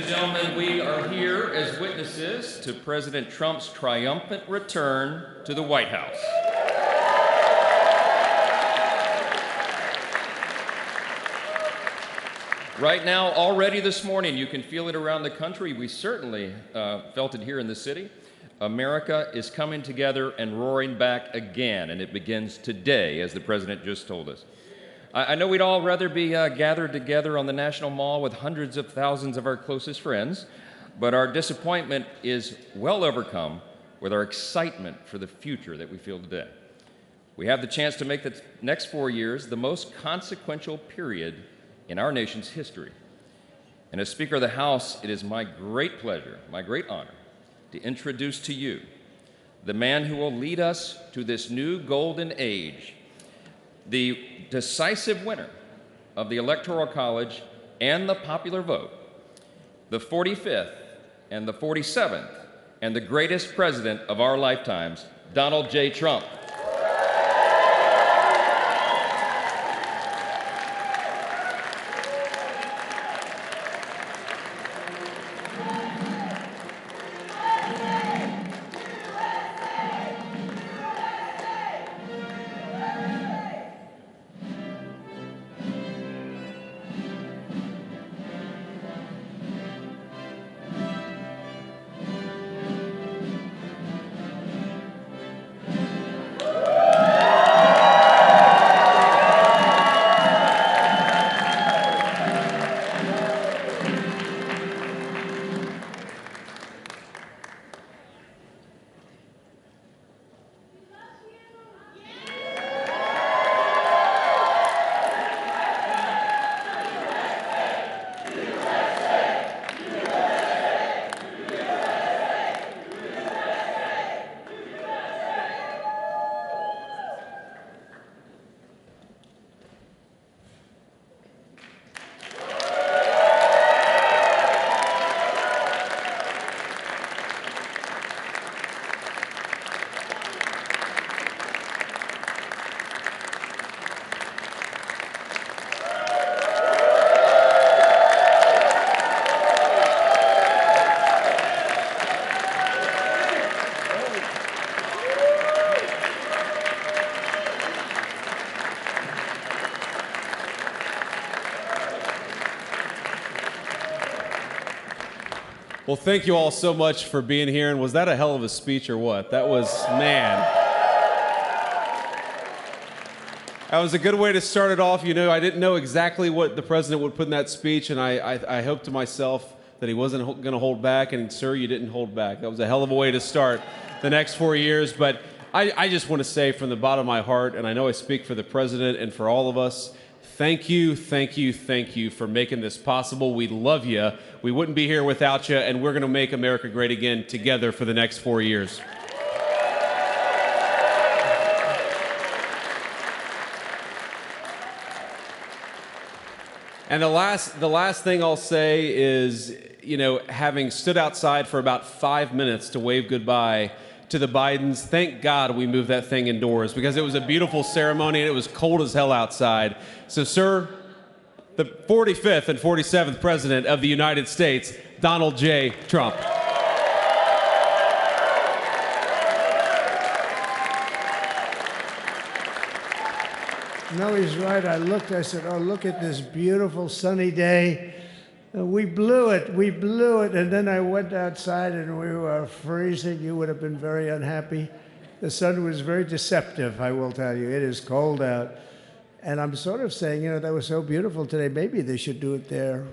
gentlemen, we are here as witnesses to President Trump's triumphant return to the White House. Right now, already this morning, you can feel it around the country. We certainly felt it here in the city. America is coming together and roaring back again, and it begins today, as the President just told us. I know we'd all rather be gathered together on the National Mall with hundreds of thousands of our closest friends, but our disappointment is well overcome with our excitement for the future that we feel today. We have the chance to make the next 4 years the most consequential period in our nation's history. And as Speaker of the House, it is my great pleasure, my great honor, to introduce to you the man who will lead us to this new golden age, the decisive winner of the Electoral College and the popular vote, the 45th and the 47th, and the greatest president of our lifetimes, Donald J. Trump. Well, thank you all so much for being here. And was that a hell of a speech or what? That was, man. That was a good way to start it off. You know, I didn't know exactly what the president would put in that speech, and I hoped to myself that he wasn't going to hold back, and sir, you didn't hold back. That was a hell of a way to start the next 4 years. But I just want to say from the bottom of my heart, and I know I speak for the president and for all of us, thank you, thank you, thank you for making this possible. We love you. We wouldn't be here without you, and we're going to make America great again together for the next 4 years. And the last thing I'll say is, you know, having stood outside for about 5 minutes to wave goodbye to the Bidens, thank God we moved that thing indoors because it was a beautiful ceremony and it was cold as hell outside. So, sir, the 45th and 47th President of the United States, Donald J. Trump. No, he's right. I looked, I said, oh, look at this beautiful sunny day. We blew it. And then I went outside and we were freezing. You would have been very unhappy. The sun was very deceptive, I will tell you. It is cold out. And I'm sort of saying, you know, that was so beautiful today. Maybe they should do it there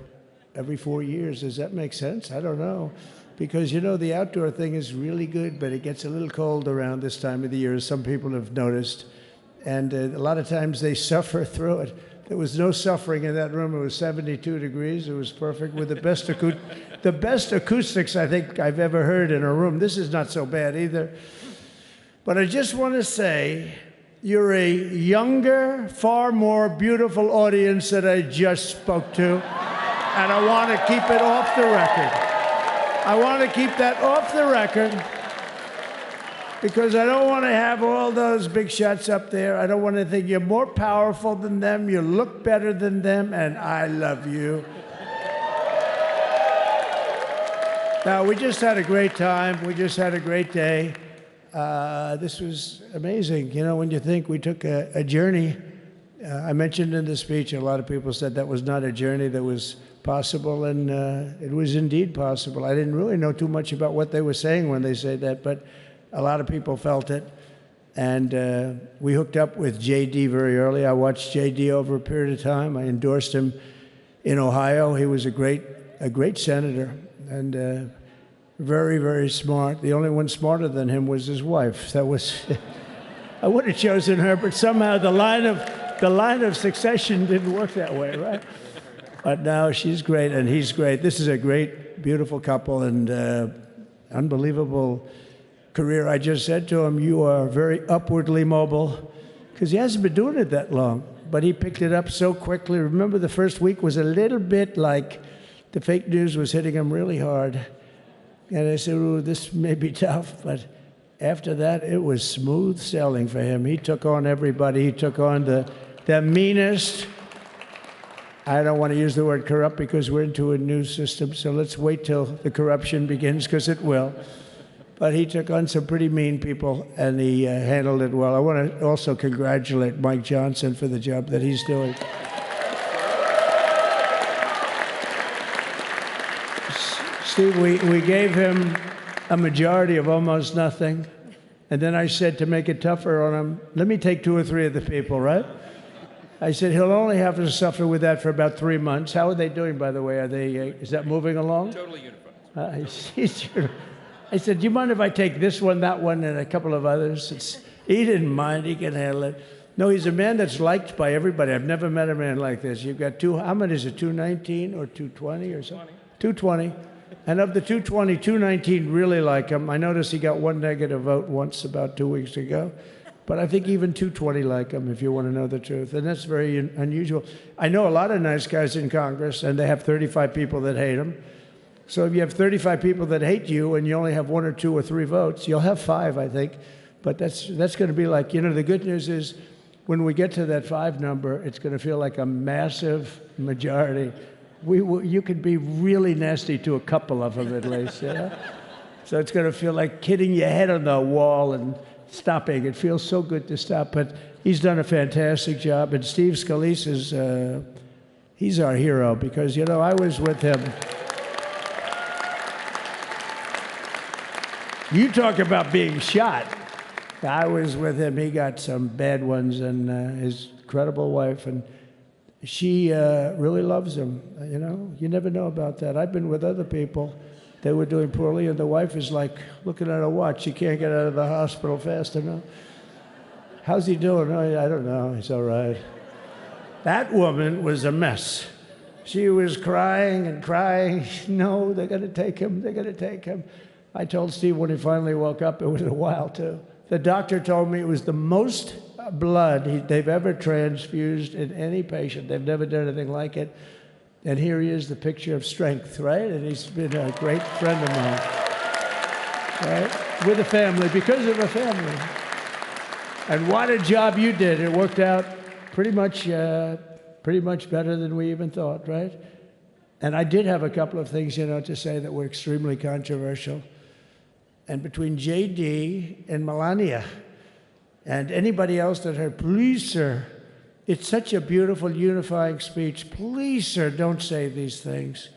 every 4 years. Does that make sense? I don't know. Because, you know, the outdoor thing is really good, but it gets a little cold around this time of the year, as some people have noticed. And a lot of times they suffer through it. There was no suffering in that room. It was 72 degrees. It was perfect with the best acoustics I think I've ever heard in a room. This is not so bad either. But I just want to say, you're a younger, far more beautiful audience that I just spoke to. And I want to keep it off the record. I want to keep that off the record. Because I don't want to have all those big shots up there. I don't want to think you're more powerful than them, you look better than them, and I love you. Now, we just had a great time. We just had a great day. This was amazing. You know, when you think we took a journey, I mentioned in the speech, a lot of people said that was not a journey that was possible, and it was indeed possible. I didn't really know too much about what they were saying when they said that, but a lot of people felt it, and we hooked up with JD very early. I watched JD over a period of time. I endorsed him in Ohio. He was a great senator and very, very smart. The only one smarter than him was his wife. That was, I would have chosen her, but somehow the line of succession didn't work that way, right? But now she's great and he's great. This is a great, beautiful couple and unbelievable career. I just said to him, you are very upwardly mobile, because he hasn't been doing it that long, but he picked it up so quickly. Remember, the first week was a little bit like the fake news was hitting him really hard. And I said, ooh, this may be tough, but after that, it was smooth sailing for him. He took on everybody. He took on the meanest. I don't want to use the word corrupt because we're into a new system, so let's wait till the corruption begins, because it will. But he took on some pretty mean people, and he handled it well. I want to also congratulate Mike Johnson for the job that he's doing. Steve, we gave him a majority of almost nothing, and then I said to make it tougher on him, let me take 2 or 3 of the people, right? I said he'll only have to suffer with that for about 3 months. How are they doing, by the way? Are they? Is that moving along? Totally unified. I said, do you mind if I take this one, that one, and a couple of others? He didn't mind. He can handle it. No, he's a man that's liked by everybody. I've never met a man like this. You've got how many is it, 219 or 220 or something? 220. And of the 220, 219 really like him. I noticed he got 1 negative vote once about 2 weeks ago. But I think even 220 like him, if you want to know the truth. And that's very unusual. I know a lot of nice guys in Congress, and they have 35 people that hate him. So if you have 35 people that hate you and you only have 1 or 2 or 3 votes, you'll have 5, I think. But that's going to be like, you know, the good news is when we get to that 5 number, it's going to feel like a massive majority. You could be really nasty to a couple of them at least, you know? So it's going to feel like hitting your head on the wall and stopping. It feels so good to stop. But he's done a fantastic job. And Steve Scalise is, he's our hero because, you know, I was with him. You talk about being shot. I was with him. He got some bad ones, and his incredible wife, and she really loves him. You know, you never know about that. I've been with other people. They were doing poorly, and the wife is like looking at her watch. She can't get out of the hospital fast enough. How's he doing? Oh, I don't know. He's all right. That woman was a mess. She was crying and crying. No, they're going to take him. They're going to take him. I told Steve when he finally woke up, it was a while too. The doctor told me it was the most blood they've ever transfused in any patient. They've never done anything like it. And here he is, the picture of strength, right? And he's been a great friend of mine, right? With a family, because of a family. And what a job you did. It worked out pretty much better than we even thought, right? And I did have a couple of things, you know, to say that were extremely controversial. And between JD and Melania and anybody else that heard, please, sir, it's such a beautiful, unifying speech. Please, sir, don't say these things.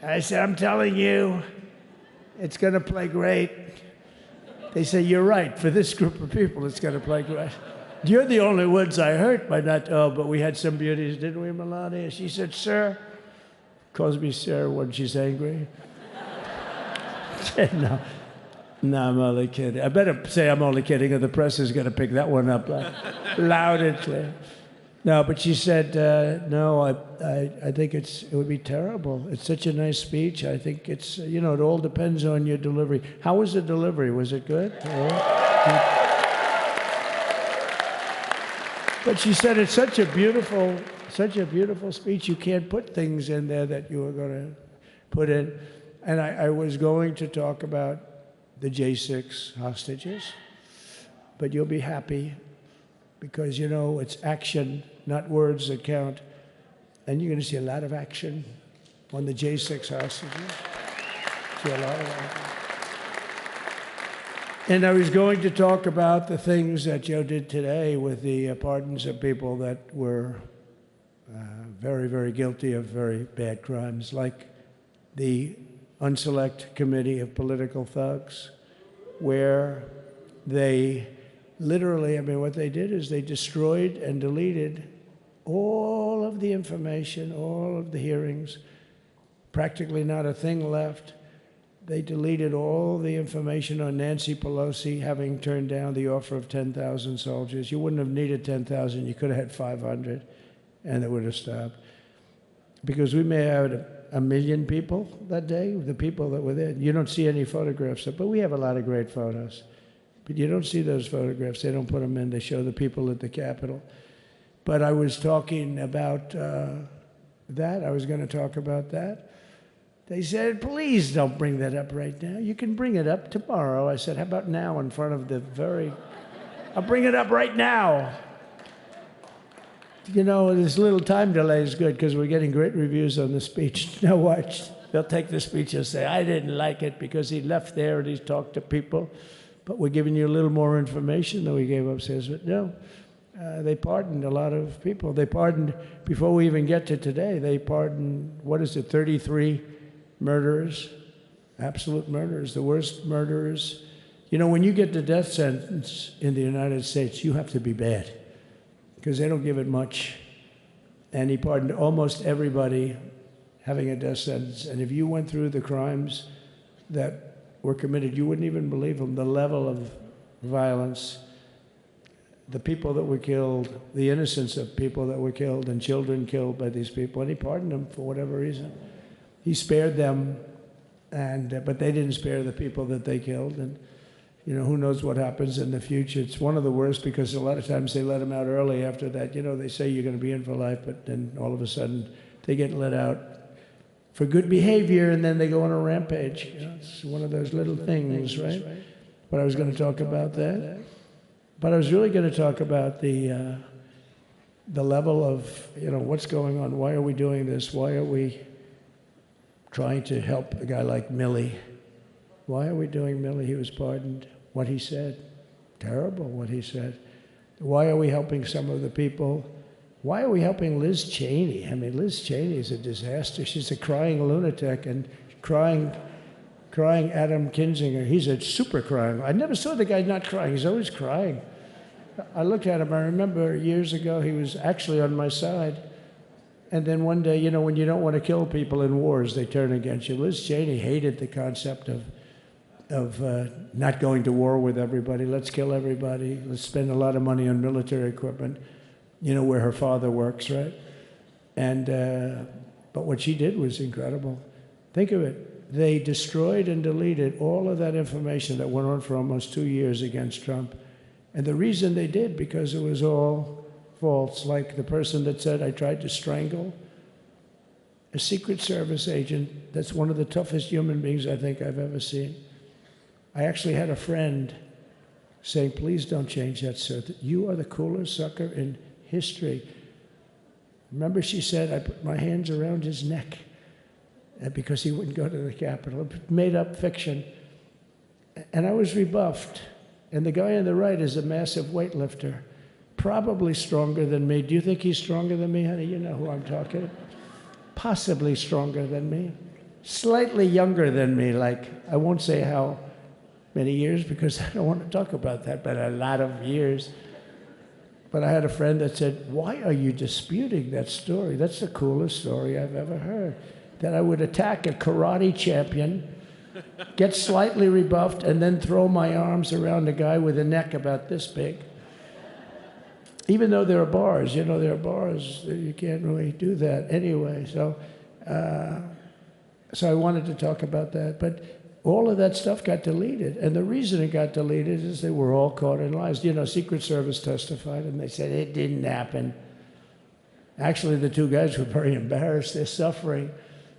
I said, I'm telling you, it's going to play great. They say, you're right. For this group of people, it's going to play great. You're the only ones I hurt by not, oh, but we had some beauties, didn't we, Melania? She said, sir, calls me sir when she's angry. No, I'm only kidding. I better say I'm only kidding, or the press is going to pick that one up loud and clear. No, but she said, no, I think it would be terrible. It's such a nice speech. I think it's, you know, it all depends on your delivery. How was the delivery? Was it good? But she said it's such a beautiful speech. You can't put things in there that you were going to put in. And I was going to talk about the J6 hostages, but you'll be happy because, you know, it's action, not words that count. And you're going to see a lot of action on the J6 hostages. See a lot of action. And I was going to talk about the things that Joe did today with the pardons of people that were very, very guilty of very bad crimes, like the Unselect Committee of Political Thugs, where they literally, I mean, what they did is they destroyed and deleted all of the information, all of the hearings, practically not a thing left. They deleted all the information on Nancy Pelosi having turned down the offer of 10,000 soldiers. You wouldn't have needed 10,000. You could have had 500, and it would have stopped. Because we may have had 1 million people that day, the people that were there. You don't see any photographs, but we have a lot of great photos. But you don't see those photographs. They don't put them in. They show the people at the Capitol. But I was talking about that. I was going to talk about that. They said, please don't bring that up right now. You can bring it up tomorrow. I said, how about now in front of the I'll bring it up right now. You know, this little time delay is good because we're getting great reviews on the speech. Now watch. They'll take the speech and say, I didn't like it because he left there and he talked to people. But we're giving you a little more information than we gave upstairs. But no, they pardoned a lot of people. They pardoned, before we even get to today, they pardoned, 33 murderers, absolute murderers, the worst murderers. You know, when you get the death sentence in the United States, you have to be bad because they don't give it much. And he pardoned almost everybody having a death sentence. And if you went through the crimes that were committed, you wouldn't even believe them. The level of violence, the people that were killed, the innocence of people that were killed and children killed by these people. And he pardoned them for whatever reason. He spared them, but they didn't spare the people that they killed. And, you know, who knows what happens in the future. It's one of the worst because a lot of times they let them out early after that. You know, they say you're going to be in for life, but then all of a sudden they get let out for good behavior, and then they go on a rampage. You know, it's one of those little things, right? But I was going to talk about that. But I was really going to talk about the level of, you know, what's going on. Why are we doing this? Why are we trying to help a guy like Milley? Why are we doing Milley? He was pardoned. What he said, terrible what he said. Why are we helping some of the people? Why are we helping Liz Cheney? I mean, Liz Cheney is a disaster. She's a crying lunatic and crying crying Adam Kinzinger. He's a super crying. I never saw the guy not crying. He's always crying. I looked at him. I remember years ago, he was actually on my side. And then one day, you know, when you don't want to kill people in wars, they turn against you. Liz Cheney hated the concept of not going to war with everybody. Let's kill everybody. Let's spend a lot of money on military equipment, you know, where her father works, right? And, but what she did was incredible. Think of it. They destroyed and deleted all of that information that went on for almost 2 years against Trump. And the reason they did, because it was all false, like the person that said, I tried to strangle a Secret Service agent. That's one of the toughest human beings I think I've ever seen. I actually had a friend saying, please don't change that, sir. You are the coolest sucker in history. Remember, she said, I put my hands around his neck because he wouldn't go to the Capitol. Made up fiction. And I was rebuffed. And the guy on the right is a massive weightlifter, probably stronger than me. Do you think he's stronger than me, honey? You know who I'm talking about. Possibly stronger than me. Slightly younger than me, like, I won't say how many years because I don't want to talk about that, but a lot of years. But I had a friend that said, why are you disputing that story? That's the coolest story I've ever heard. That I would attack a karate champion, get slightly rebuffed, and then throw my arms around a guy with a neck about this big. Even though there are bars, you know, there are bars, you can't really do that anyway. So, so I wanted to talk about that. But all of that stuff got deleted. And the reason it got deleted is they were all caught in lies. You know, Secret Service testified, and they said it didn't happen. Actually, the two guys were very embarrassed. They're suffering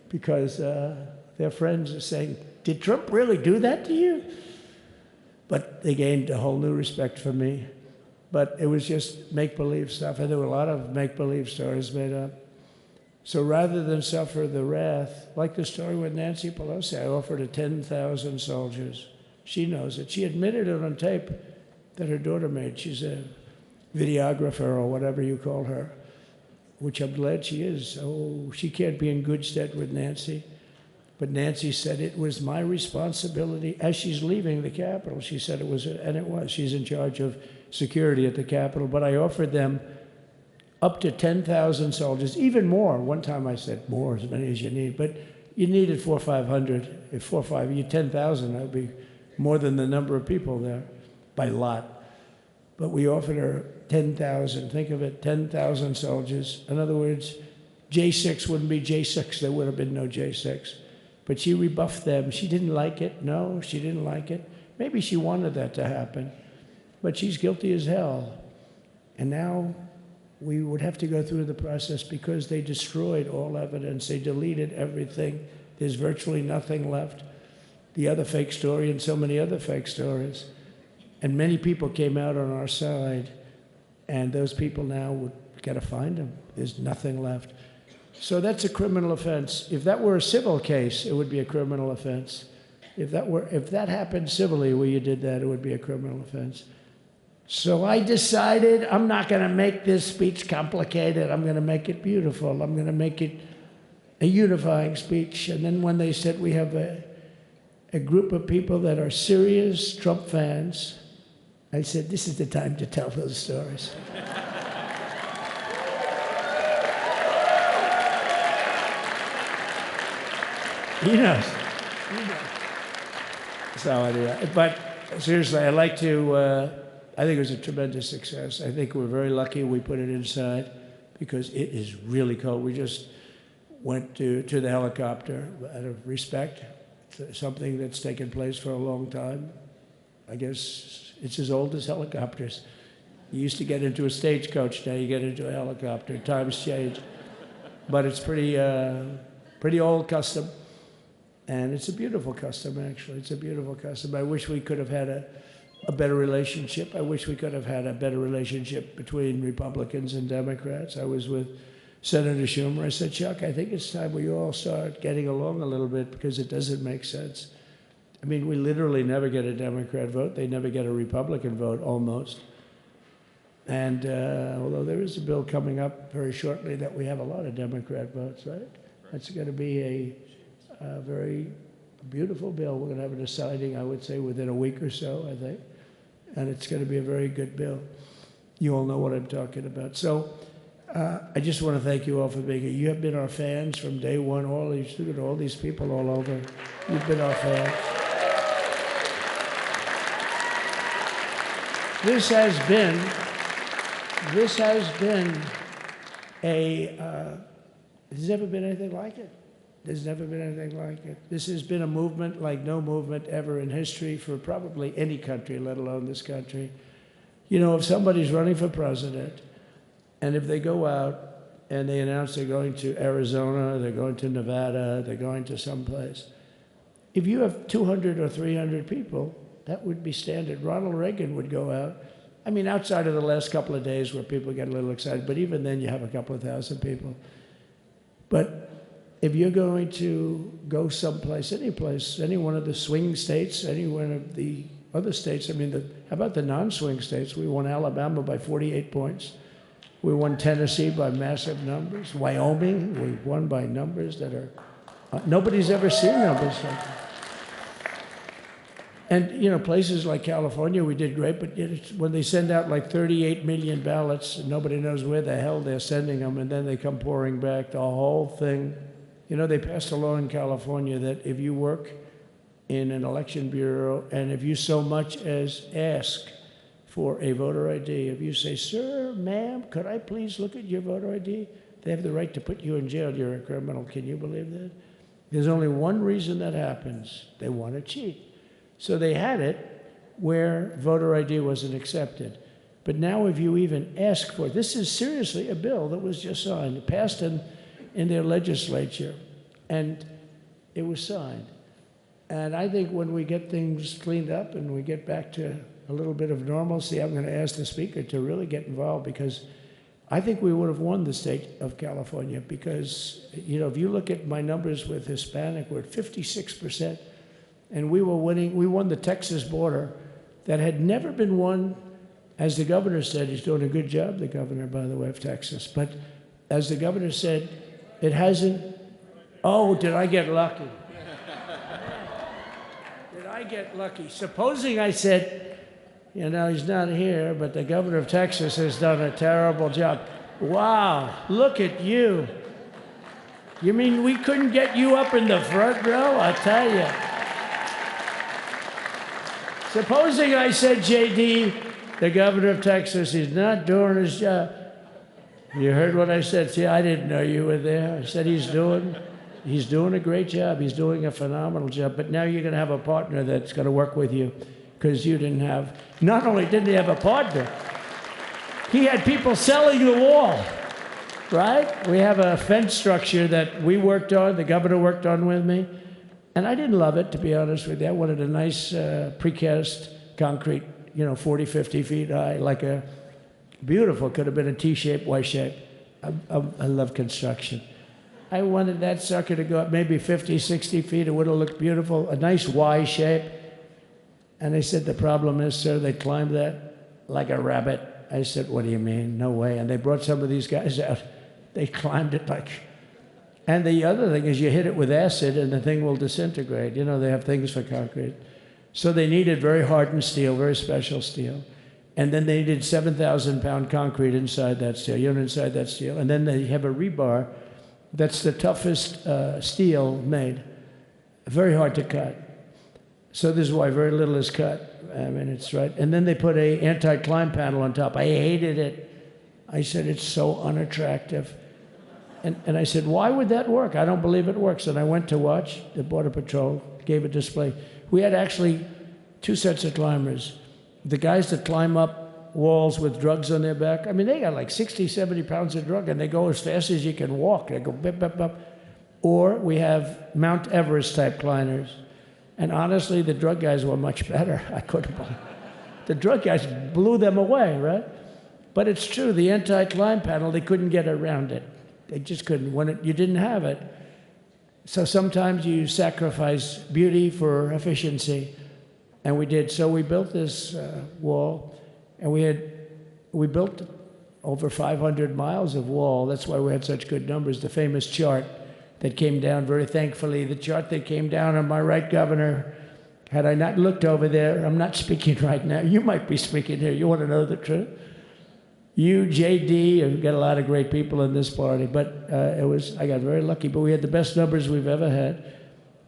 because their friends are saying, did Trump really do that to you? But they gained a whole new respect for me. But it was just make-believe stuff, and there were a lot of make-believe stories made up. So rather than suffer the wrath, like the story with Nancy Pelosi, I offered her 10,000 soldiers. She knows it. She admitted it on tape that her daughter made. She's a videographer or whatever you call her, which I'm glad she is. Oh, she can't be in good stead with Nancy. But Nancy said it was my responsibility as she's leaving the Capitol. She said it was, and it was. She's in charge of security at the Capitol. But I offered them up to 10,000 soldiers, even more. One time I said more, as many as you need. But you needed 400 or 500. If 4 or 5, you 10,000, that would be more than the number of people there by lot. But we offered her 10,000. Think of it, 10,000 soldiers. In other words, J6 wouldn't be J6. There would have been no J6. But she rebuffed them. She didn't like it. No, she didn't like it. Maybe she wanted that to happen. But she's guilty as hell. And now we would have to go through the process because they destroyed all evidence. They deleted everything. There's virtually nothing left. The other fake story and so many other fake stories. And many people came out on our side. And those people now would got to find them. There's nothing left. So that's a criminal offense. If that were a civil case, it would be a criminal offense. If that happened civilly where you did that, it would be a criminal offense. So I decided I'm not going to make this speech complicated. I'm going to make it beautiful. I'm going to make it a unifying speech. And then when they said we have a group of people that are serious Trump fans, I said, this is the time to tell those stories. He knows. So anyway, but seriously, I'd like to, I think it was a tremendous success. I think we're very lucky we put it inside because it is really cold. We just went to the helicopter out of respect to something that's taken place for a long time. I guess it's as old as helicopters. You used to get into a stagecoach, now you get into a helicopter. Times change. But it's pretty old custom. And it's a beautiful custom, actually. It's a beautiful custom. I wish we could have had a better relationship. I wish we could have had a better relationship between Republicans and Democrats. I was with Senator Schumer. I said, Chuck, I think it's time we all start getting along a little bit because it doesn't make sense. I mean, we literally never get a Democrat vote. They never get a Republican vote, almost. And although there is a bill coming up very shortly that we have a lot of Democrat votes, right? That's going to be a very beautiful bill. We're going to have a deciding, I would say, within a week or so, I think. And it's going to be a very good bill. You all know what I'm talking about. So I just want to thank you all for being here. You have been our fans from day one. All these people all over. You've been our fans. This has been there's never been anything like it. There's never been anything like it. This has been a movement like no movement ever in history for probably any country, let alone this country. You know, if somebody's running for president, and if they go out and they announce they're going to Arizona, they're going to Nevada, they're going to someplace, if you have 200 or 300 people, that would be standard. Ronald Reagan would go out. I mean, outside of the last couple of days where people get a little excited, but even then you have a couple of thousand people. But if you're going to go someplace, any place, any one of the swing states, any one of the other states, I mean, how about the non-swing states? We won Alabama by 48 points. We won Tennessee by massive numbers. Wyoming, we won by numbers that are, nobody's ever seen numbers like that. And, you know, places like California, we did great, but when they send out like 38 million ballots, and nobody knows where the hell they're sending them, and then they come pouring back, the whole thing. You know, they passed a law in California that if you work in an election bureau, and if you so much as ask for a voter ID, if you say, sir, ma'am, could I please look at your voter ID? They have the right to put you in jail. You're a criminal. Can you believe that? There's only one reason that happens. They want to cheat. So they had it where voter ID wasn't accepted. But now if you even ask for it, this is seriously a bill that was just signed, passed in their legislature, and it was signed. And I think when we get things cleaned up and we get back to a little bit of normalcy, I'm going to ask the Speaker to really get involved, because I think we would have won the state of California, because, you know, if you look at my numbers with Hispanic, we're at 56%. And we were winning. We won the Texas border that had never been won. As the governor said, he's doing a good job, the governor, by the way, of Texas. But as the governor said, it hasn't. Oh, did I get lucky? Did I get lucky? Supposing I said, you know, he's not here, but the governor of Texas has done a terrible job. Wow, look at you. You mean we couldn't get you up in the front row? I tell you. Supposing I said, JD, the governor of Texas, he's not doing his job. You heard what I said. See, I didn't know you were there. I said he's doing a great job. He's doing a phenomenal job. But now you're going to have a partner that's going to work with you, because you didn't have, not only didn't he have a partner, he had people selling the wall, right? We have a fence structure that we worked on, the governor worked on with me. And I didn't love it, to be honest with you. I wanted a nice precast concrete, you know, 40, 50 feet high, like a beautiful, could have been a T-shape, Y-shape. I love construction. I wanted that sucker to go up maybe 50, 60 feet. It would have looked beautiful, a nice Y shape. And they said, the problem is, sir, they climbed that like a rabbit. I said, what do you mean? No way. And they brought some of these guys out. They climbed it like... And the other thing is you hit it with acid and the thing will disintegrate. You know, they have things for concrete. So they needed very hardened steel, very special steel. And then they needed 7,000-pound concrete inside that steel, you know, inside that steel. And then they have a rebar that's the toughest steel made. Very hard to cut. So this is why very little is cut. I mean, it's right. And then they put a anti-climb panel on top. I hated it. I said, it's so unattractive. And I said, why would that work? I don't believe it works. And I went to watch the Border Patrol, gave a display. We had actually two sets of climbers. The guys that climb up walls with drugs on their back, I mean, they got like 60, 70 pounds of drug, and they go as fast as you can walk. They go bip, bip, bip. Or we have Mount Everest type climbers. And honestly, the drug guys were much better. I couldn't believe it. The drug guys blew them away, right? But it's true, the anti-climb panel, they couldn't get around it. They just couldn't. When you didn't have it. So sometimes you sacrifice beauty for efficiency, and we did. So we built this wall, and we built over 500 miles of wall. That's why we had such good numbers. The famous chart that came down very thankfully. The chart that came down on my right, Governor, had I not looked over there, I'm not speaking right now. You might be speaking here. You want to know the truth? You, JD, have got a lot of great people in this party, but I got very lucky, but we had the best numbers we've ever had.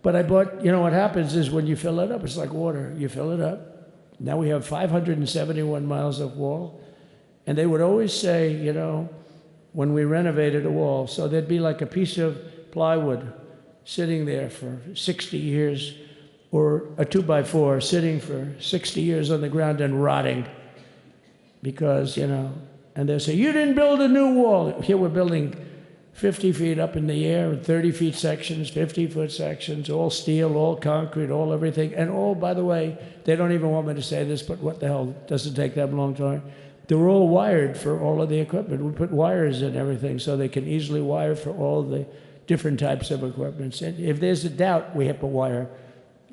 But I bought, you know what happens is when you fill it up, it's like water. You fill it up. Now we have 571 miles of wall. And they would always say, you know, when we renovated a wall, so there'd be like a piece of plywood sitting there for 60 years, or a 2x4 sitting for 60 years on the ground and rotting. Because, you know, and they'll say, you didn't build a new wall. Here we're building 50 feet up in the air, 30 feet sections, 50-foot sections, all steel, all concrete, all everything. And all, by the way, they don't even want me to say this, but what the hell, doesn't take that long time. They're all wired for all of the equipment. We put wires in everything so they can easily wire for all the different types of equipment. And if there's a doubt, we have to wire.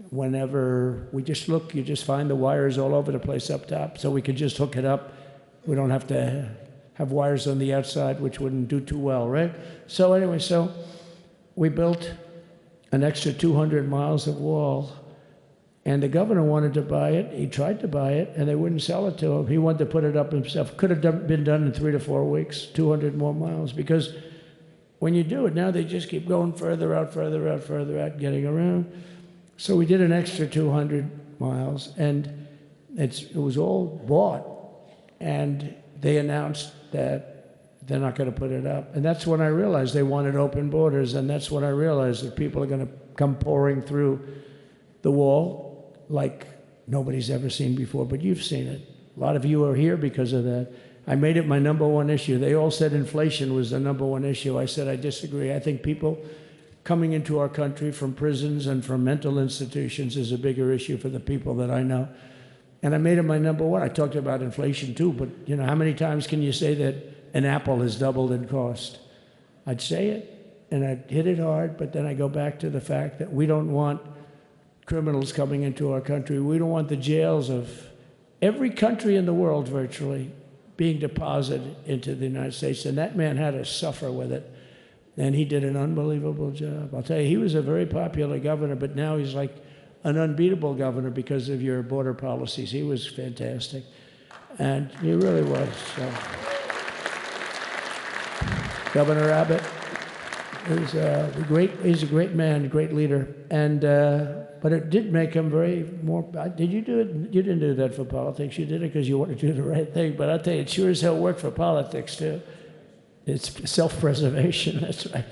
Whenever we just look, you just find the wires all over the place up top, so we can just hook it up. We don't have to have wires on the outside, which wouldn't do too well, right? So anyway, so we built an extra 200 miles of wall, and the governor wanted to buy it. He tried to buy it, and they wouldn't sell it to him. He wanted to put it up himself. Could have been done in 3 to 4 weeks, 200 more miles, because when you do it now, they just keep going further out, further out, further out, getting around. So we did an extra 200 miles, and it was all bought. And they announced that they're not going to put it up. And that's when I realized they wanted open borders, and that's when I realized that people are going to come pouring through the wall like nobody's ever seen before, but you've seen it. A lot of you are here because of that. I made it my #1 issue. They all said inflation was the #1 issue. I said I disagree. I think people coming into our country from prisons and from mental institutions is a bigger issue for the people that I know. And I made it my #1. I talked about inflation too, but you know, how many times can you say that an apple has doubled in cost? I'd say it, and I'd hit it hard, but then I go back to the fact that we don't want criminals coming into our country. We don't want the jails of every country in the world virtually being deposited into the United States, and that man had to suffer with it. And he did an unbelievable job. I'll tell you, he was a very popular governor, but now he's like an unbeatable governor because of your border policies. He was fantastic. And he really was. So. Governor Abbott is he's a great man, a great leader. And, but it did make him did you do it? You didn't do that for politics. You did it because you wanted to do the right thing. But I'll tell you, it sure as hell worked for politics too. It's self-preservation, that's right.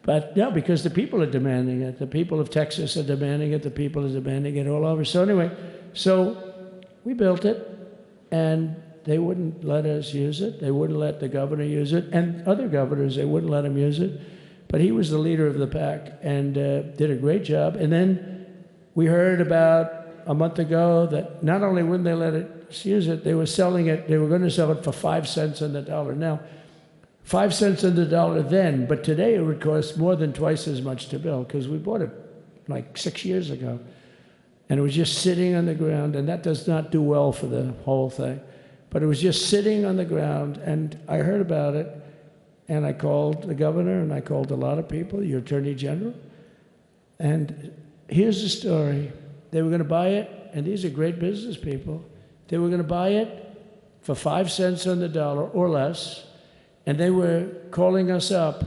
But no, because the people are demanding it. The people of Texas are demanding it. The people are demanding it all over. So anyway, so we built it, and they wouldn't let us use it. They wouldn't let the governor use it. And other governors, they wouldn't let him use it. But he was the leader of the pack and did a great job. And then we heard about a month ago that not only wouldn't they let us use it, they were selling it. They were going to sell it for 5 cents on the dollar. Now, 5 cents on the dollar then, but today it would cost more than twice as much to build because we bought it like 6 years ago. And it was just sitting on the ground, and that does not do well for the whole thing. But it was just sitting on the ground, and I heard about it, and I called the governor, and I called a lot of people, your attorney general. And here's the story. They were going to buy it, and these are great business people. They were going to buy it for 5 cents on the dollar or less. And they were calling us up,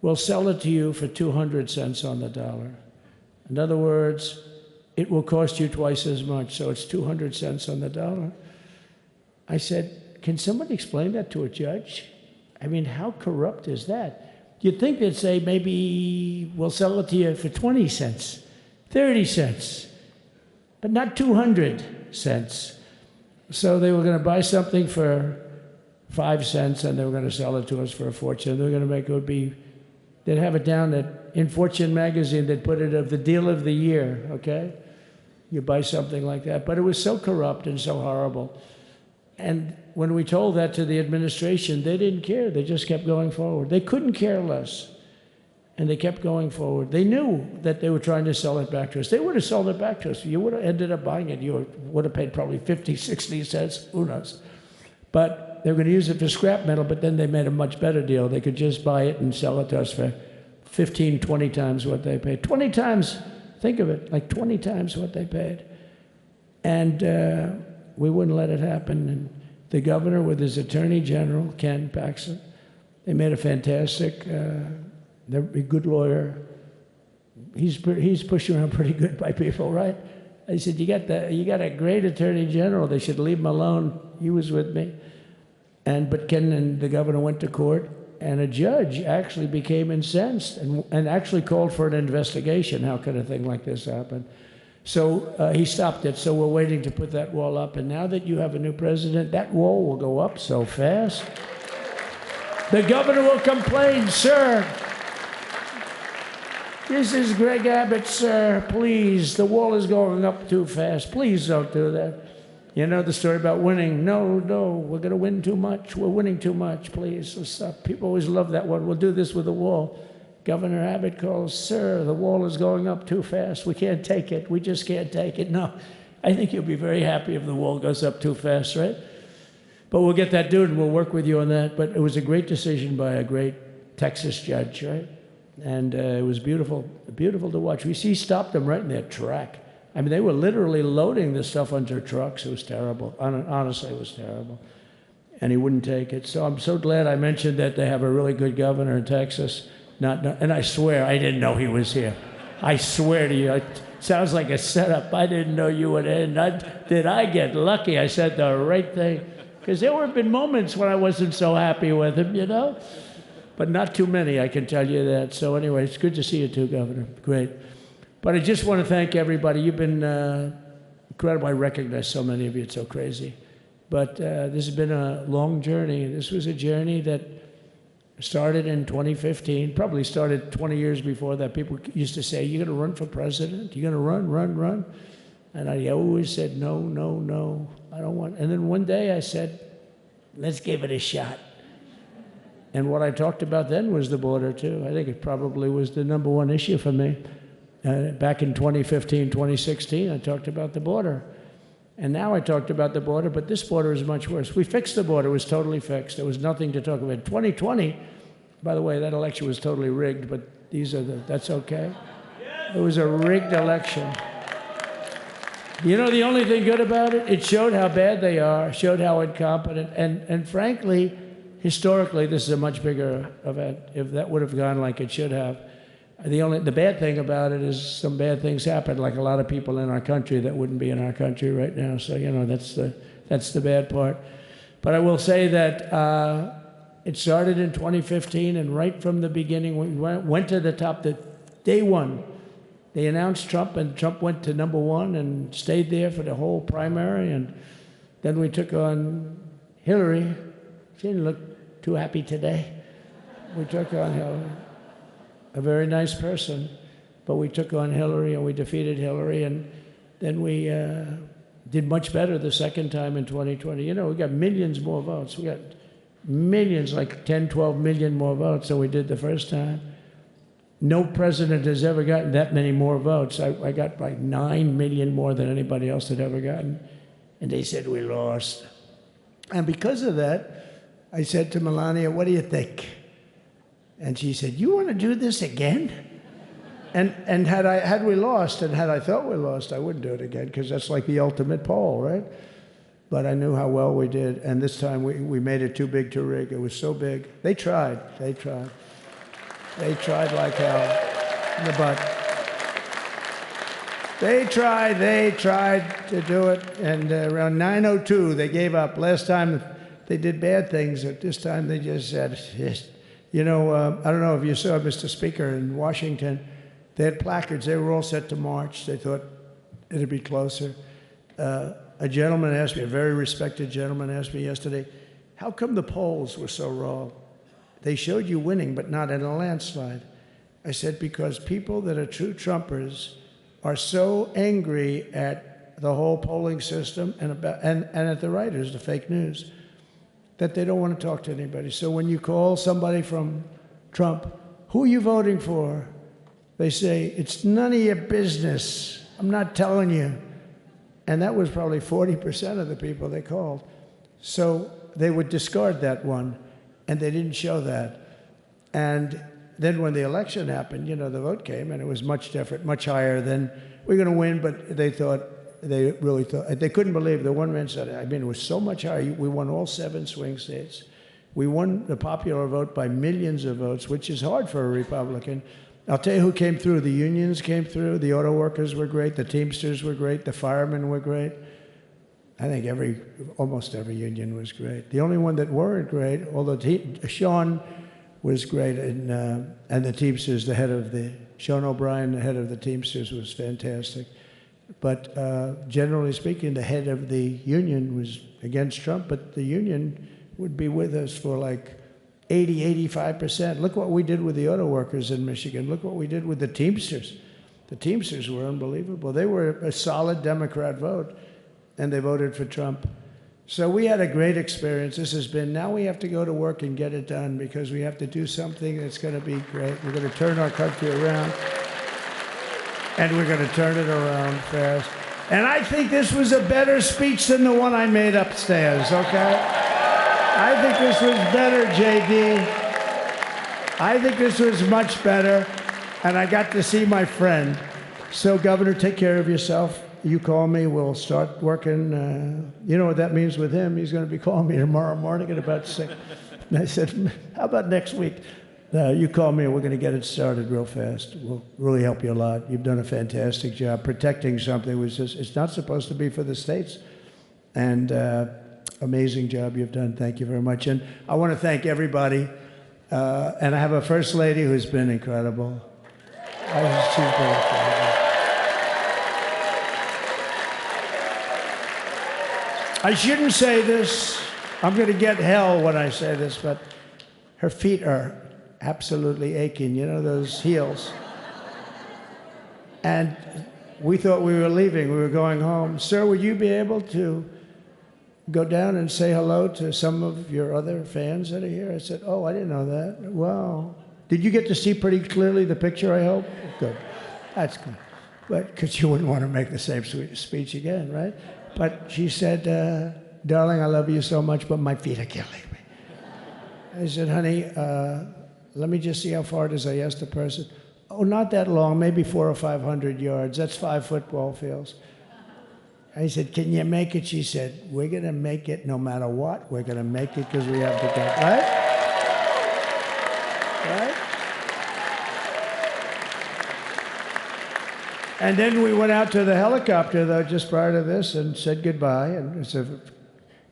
we'll sell it to you for 200 cents on the dollar. In other words, it will cost you twice as much, so it's 200 cents on the dollar. I said, can somebody explain that to a judge? I mean, how corrupt is that? You'd think they'd say, maybe we'll sell it to you for 20 cents, 30 cents, but not 200 cents. So they were going to buy something for 5 cents, and they were going to sell it to us for a fortune. They were going to make they'd have it down in Fortune magazine, they'd put it of the deal of the year, okay? You buy something like that. But it was so corrupt and so horrible. And when we told that to the administration, they didn't care. They just kept going forward. They couldn't care less. And they kept going forward. They knew that they were trying to sell it back to us. They would have sold it back to us. You would have ended up buying it. You would have paid probably 50, 60 cents, who knows. But they were going to use it for scrap metal, but then they made a much better deal. They could just buy it and sell it to us for 15, 20 times what they paid. 20 times, think of it, like 20 times what they paid. And we wouldn't let it happen. And the governor with his attorney general, Ken Paxton, they made a fantastic, they're a good lawyer. He's pushed around pretty good by people, right? I said, you got a great attorney general. They should leave him alone. He was with me. But Ken and the governor went to court, and a judge actually became incensed and actually called for an investigation. How could a thing like this happen? So he stopped it. So we're waiting to put that wall up. And now that you have a new president, that wall will go up so fast. The governor will complain, sir. This is Greg Abbott, sir. Please, the wall is going up too fast. Please don't do that. You know the story about winning. No, we're going to win too much. We're winning too much. Please, let's stop. People always love that one. We'll do this with the wall. Governor Abbott calls, sir, the wall is going up too fast. We can't take it. We just can't take it. No, I think you'll be very happy if the wall goes up too fast, right? But we'll get that dude and we'll work with you on that. But it was a great decision by a great Texas judge, right? And it was beautiful, beautiful to watch. He stopped them right in their track. I mean, they were literally loading this stuff onto trucks. It was terrible. Honestly, it was terrible. And he wouldn't take it. So I'm so glad I mentioned that they have a really good governor in Texas. And I swear, I didn't know he was here. I swear to you, it sounds like a setup. I didn't know you would end. Did I get lucky? I said the right thing. Because there have been moments when I wasn't so happy with him, you know? But not too many, I can tell you that. So anyway, it's good to see you too, Governor. Great. But I just want to thank everybody. You've been incredible. I recognize so many of you. It's so crazy. But this has been a long journey. This was a journey that started in 2015, probably started 20 years before that. People used to say, you're going to run for president? You're going to run? And I always said, no, I don't want. And then one day I said, let's give it a shot. And what I talked about then was the border, too. I think it probably was the #1 issue for me. Back in 2015, 2016, I talked about the border. And now I talked about the border, but this border is much worse. We fixed the border. It was totally fixed. There was nothing to talk about. 2020, by the way, that election was totally rigged, but that's okay. It was a rigged election. You know the only thing good about it? It showed how bad they are, showed how incompetent, and frankly, historically, this is a much bigger event. If that would have gone like it should have. The bad thing about it is some bad things happen, like a lot of people in our country that wouldn't be in our country right now. So, you know, that's the bad part. But I will say that it started in 2015, and right from the beginning, we went to the top. Day one, they announced Trump, and Trump went to #1 and stayed there for the whole primary. And then we took on Hillary. She didn't look too happy today. We took on Hillary. A very nice person, but we took on Hillary and we defeated Hillary, and then we did much better the second time in 2020. You know, we got millions more votes. We got millions, like 10, 12 million more votes than we did the first time. No president has ever gotten that many more votes. I got like 9 million more than anybody else had ever gotten, and they said we lost. And because of that, I said to Melania, what do you think? And she said, you want to do this again? And had we lost, and had I thought we lost, I wouldn't do it again, because that's like the ultimate poll, right? But I knew how well we did, and this time we made it too big to rig. It was so big. They tried. They tried like hell in the butt. They tried to do it, and around 9:02, they gave up. Last time they did bad things, but this time they just said, you know, I don't know if you saw, Mr. Speaker, in Washington, they had placards. They were all set to march. They thought it'd be closer. A gentleman asked me, a very respected gentleman asked me yesterday, how come the polls were so wrong? They showed you winning, but not in a landslide. I said, because people that are true Trumpers are so angry at the whole polling system and at the writers, the fake news, that they don't want to talk to anybody. So when you call somebody from Trump, who are you voting for? They say, it's none of your business. I'm not telling you. And that was probably 40% of the people they called. So they would discard that one, and they didn't show that. And then when the election happened, you know, the vote came, and it was much different, much higher than we're going to win, but they really thought, they couldn't believe, the one man said, I mean, it was so much higher. We won all 7 swing states. We won the popular vote by millions of votes, which is hard for a Republican. I'll tell you who came through. The unions came through. The auto workers were great. The Teamsters were great. The firemen were great. I think almost every union was great. The only one that weren't great, although Sean was great, and the Teamsters, Sean O'Brien, the head of the Teamsters, was fantastic. But generally speaking, the head of the union was against Trump, but the union would be with us for like 80, 85%. Look what we did with the auto workers in Michigan. Look what we did with the Teamsters. The Teamsters were unbelievable. They were a solid Democrat vote, and they voted for Trump. So we had a great experience. This has been, now we have to go to work and get it done, because we have to do something that's going to be great. We're going to turn our country around, and we're going to turn it around fast. And I think this was a better speech than the one I made upstairs, okay? I think this was better, JD. I think this was much better, and I got to see my friend. So, Governor, take care of yourself. You call me, we'll start working. You know what that means with him. He's going to be calling me tomorrow morning at about 6. And I said, how about next week? You call me, and we're going to get it started real fast. We'll really help you a lot. You've done a fantastic job protecting something which is, it's not supposed to be for the states. And amazing job you've done. Thank you very much. And I want to thank everybody. And I have a First Lady who's been incredible. She's been incredible. I shouldn't say this. I'm going to get hell when I say this, but her feet are absolutely aching. You know, those heels. And we thought we were leaving. We were going home. Sir, would you be able to go down and say hello to some of your other fans that are here? I said, oh, I didn't know that. Wow. Did you get to see pretty clearly the picture, I hope? Good. That's good. But because you wouldn't want to make the same speech again, right? But she said, darling, I love you so much, but my feet are killing me. I said, honey, let me just see how far it is. I asked the person. Oh, not that long, maybe 400 or 500 yards. That's 5 football fields. I said, can you make it? She said, we're going to make it no matter what. We're going to make it because we have to go. Right? Right? And then we went out to the helicopter, though, just prior to this, and said goodbye. And it's a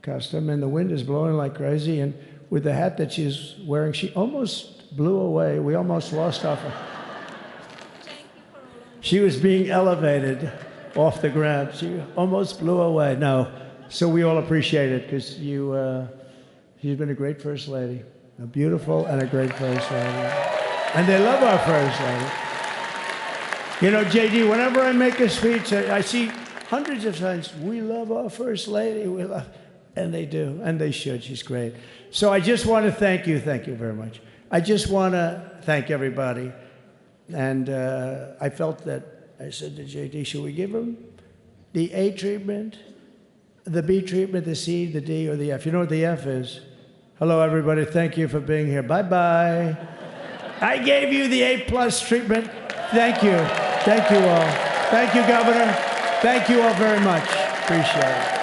custom, and the wind is blowing like crazy. And with the hat that she's wearing, she almost blew away. We almost lost off her. She was being elevated off the ground. She almost blew away. No. So we all appreciate it, because she's been a great First Lady. A beautiful and a great First Lady. And they love our First Lady. You know, JD, whenever I make a speech, I see hundreds of times, we love our First Lady, we love, and they do, and they should. She's great. So I just want to thank you very much. I just want to thank everybody. And I felt that, I said to JD, should we give him the A treatment, the B treatment, the C, the D, or the F? You know what the F is? Hello, everybody. Thank you for being here. Bye-bye. I gave you the A+ treatment. Thank you. Thank you all. Thank you, Governor. Thank you all very much. Appreciate it.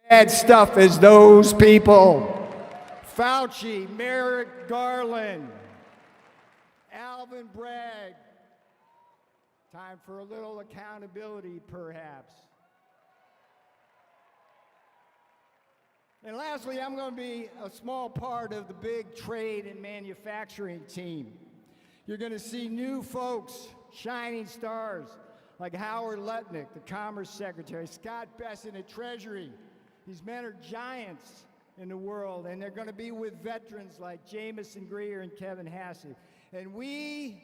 bad stuff as those people. Fauci, Merrick Garland, Alvin Bragg. Time for a little accountability, perhaps. And lastly, I'm going to be a small part of the big trade and manufacturing team. You're going to see new folks, shining stars, like Howard Lutnick, the Commerce Secretary, Scott Bessent at Treasury. These men are giants in the world, and they're going to be with veterans like Jamison Greer and Kevin Hassett. And we,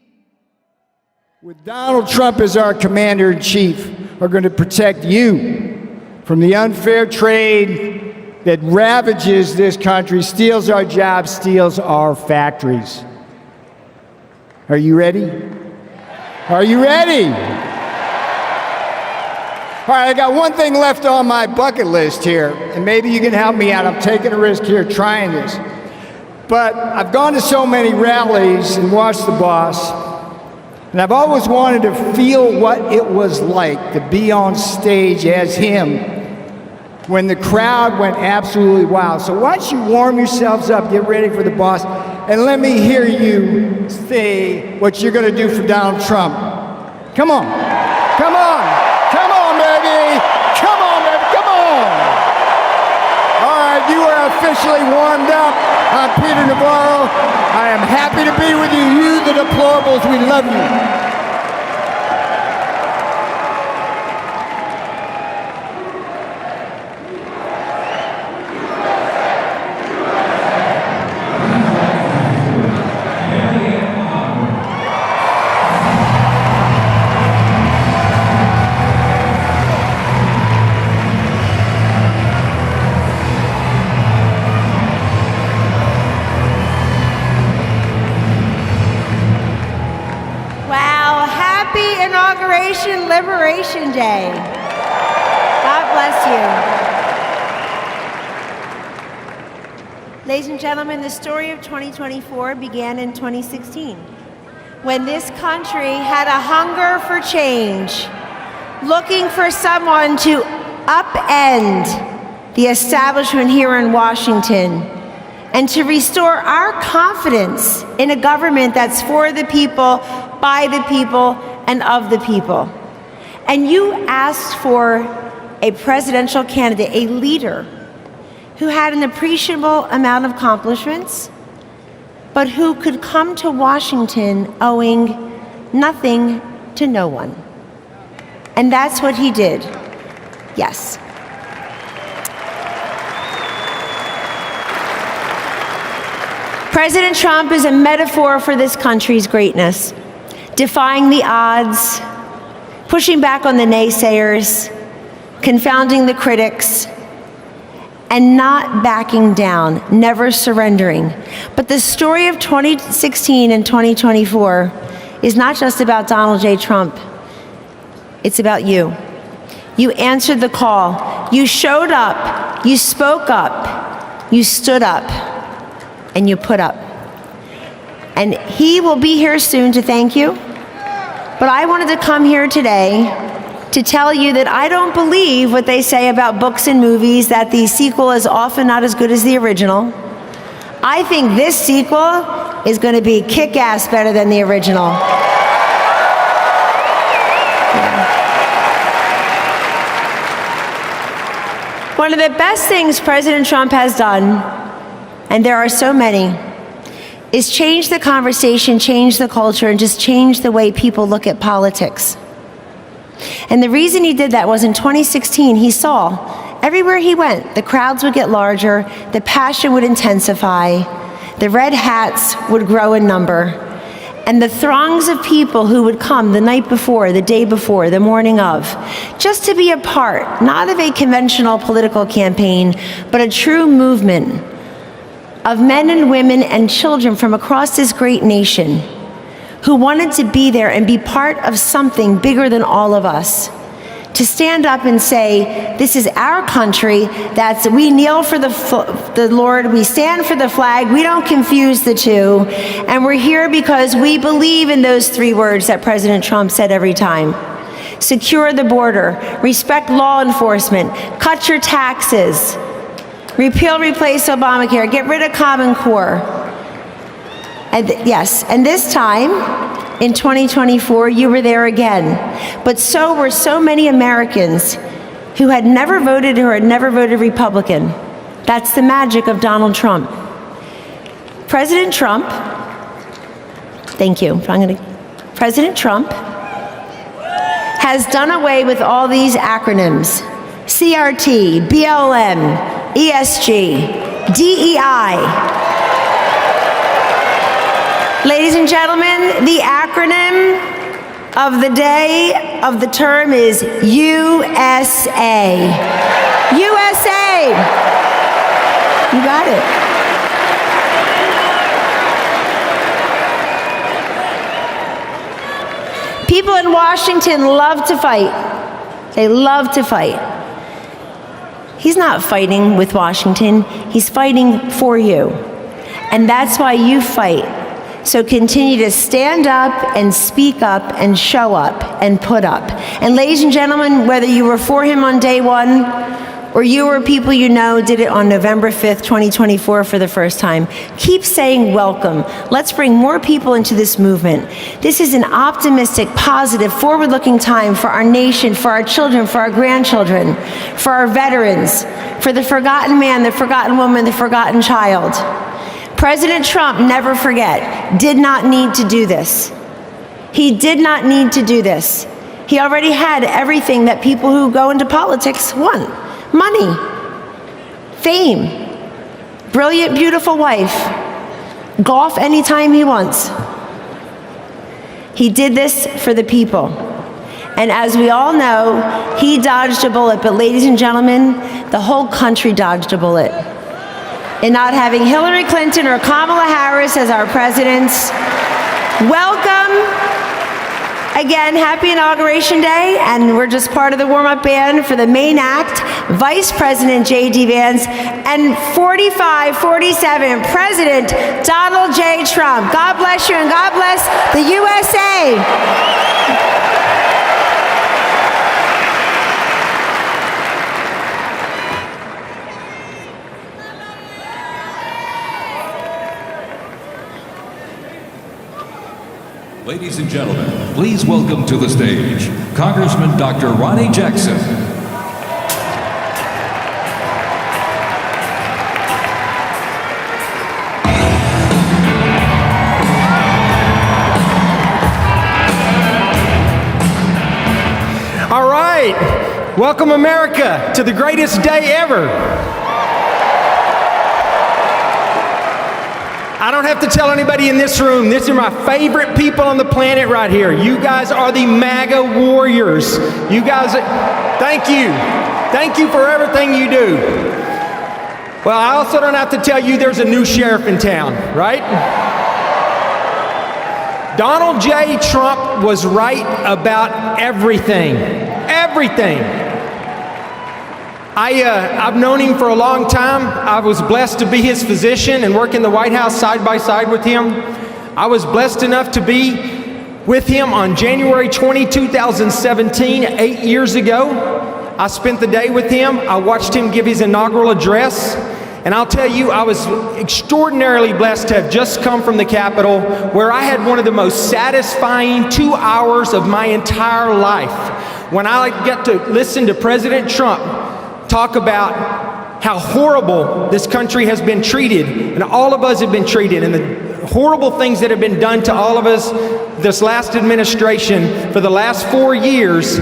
with Donald Trump as our commander-in-chief, are going to protect you from the unfair trade that ravages this country, steals our jobs, steals our factories. Are you ready? Are you ready? All right, I got one thing left on my bucket list here, and maybe you can help me out. I'm taking a risk here trying this. But I've gone to so many rallies and watched the boss, and I've always wanted to feel what it was like to be on stage as him when the crowd went absolutely wild. So why don't you warm yourselves up, get ready for the boss, and let me hear you say what you're going to do for Donald Trump. Come on. Come on. Come on, baby. Come on, baby. Come on. All right, you are officially warmed up. I'm Peter Navarro. I am happy to be with you. You, the deplorables, we love you. Inauguration Liberation Day. God bless you. Ladies and gentlemen, the story of 2024 began in 2016, when this country had a hunger for change, looking for someone to upend the establishment here in Washington and to restore our confidence in a government that's for the people, by the people, and of the people. And you asked for a presidential candidate, a leader who had an appreciable amount of accomplishments, but who could come to Washington owing nothing to no one. And that's what he did. Yes. President Trump is a metaphor for this country's greatness, defying the odds, pushing back on the naysayers, confounding the critics, and not backing down, never surrendering. But the story of 2016 and 2024 is not just about Donald J. Trump. It's about you. You answered the call. You showed up. You spoke up. You stood up. And you put up. And he will be here soon to thank you. But I wanted to come here today to tell you that I don't believe what they say about books and movies, that the sequel is often not as good as the original. I think this sequel is going to be kick-ass better than the original. One of the best things President Trump has done, and there are so many, is change the conversation, change the culture, and just change the way people look at politics. And the reason he did that was in 2016, he saw everywhere he went, the crowds would get larger, the passion would intensify, the red hats would grow in number, and the throngs of people who would come the night before, the day before, the morning of, just to be a part, not of a conventional political campaign, but a true movement of men and women and children from across this great nation who wanted to be there and be part of something bigger than all of us. To stand up and say, this is our country, that's, we kneel for the Lord, we stand for the flag, we don't confuse the two, and we're here because we believe in those three words that President Trump said every time. secure the border, respect law enforcement, cut your taxes, repeal, replace Obamacare, get rid of Common Core. And yes, and this time, in 2024, you were there again. But so were so many Americans who had never voted or had never voted Republican. That's the magic of Donald Trump. President Trump, thank you. President Trump has done away with all these acronyms: CRT, BLM, ESG, DEI. Ladies and gentlemen, the acronym of the day of the term is USA. USA. You got it. People in Washington love to fight. They love to fight. He's not fighting with Washington. He's fighting for you. And that's why you fight. So continue to stand up and speak up and show up and put up. And ladies and gentlemen, whether you were for him on day one or you or people you know did it on November 5th, 2024 for the first time, keep saying welcome. Let's bring more people into this movement. This is an optimistic, positive, forward-looking time for our nation, for our children, for our grandchildren, for our veterans, for the forgotten man, the forgotten woman, the forgotten child. President Trump, never forget, did not need to do this. He did not need to do this. He already had everything that people who go into politics want: money, fame, brilliant, beautiful wife, golf anytime he wants. He did this for the people. And as we all know, he dodged a bullet. But ladies and gentlemen, the whole country dodged a bullet in not having Hillary Clinton or Kamala Harris as our presidents. Welcome. Again, happy Inauguration Day, and we're just part of the warm-up band for the main act, Vice President JD Vance, and 45-47, President Donald J. Trump. God bless you, and God bless the USA. Ladies and gentlemen, please welcome to the stage Congressman Dr. Ronnie Jackson. All right, welcome America to the greatest day ever. I don't have to tell anybody in this room, these are my favorite people on the planet right here. You guys are the MAGA warriors. You guys, thank you. Thank you for everything you do. Well, I also don't have to tell you there's a new sheriff in town, right? Donald J. Trump was right about everything. Everything. I've known him for a long time. I was blessed to be his physician and work in the White House side by side with him. I was blessed enough to be with him on January 20, 2017, 8 years ago. I spent the day with him. I watched him give his inaugural address. And I'll tell you, I was extraordinarily blessed to have just come from the Capitol, where I had one of the most satisfying 2 hours of my entire life, when I get to listen to President Trump talk about how horrible this country has been treated, and all of us have been treated, and the horrible things that have been done to all of us this last administration for the last 4 years,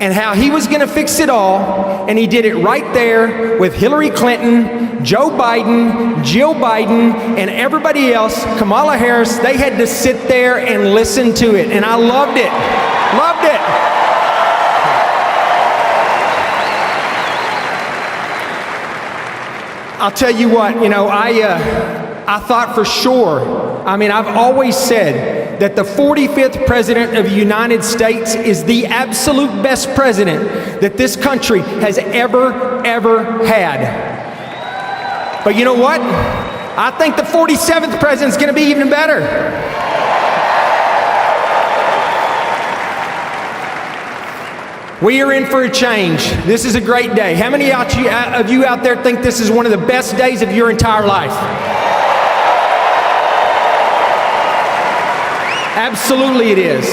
and how he was going to fix it all, and he did it right there with Hillary Clinton, Joe Biden, Jill Biden, and everybody else, Kamala Harris. They had to sit there and listen to it, and I loved it. Loved it. I'll tell you what, you know, I thought for sure, I mean, I've always said that the 45th President of the United States is the absolute best president that this country has ever had. But you know what? I think the 47th President's gonna be even better. We are in for a change. This is a great day. How many of you out there think this is one of the best days of your entire life? Absolutely it is.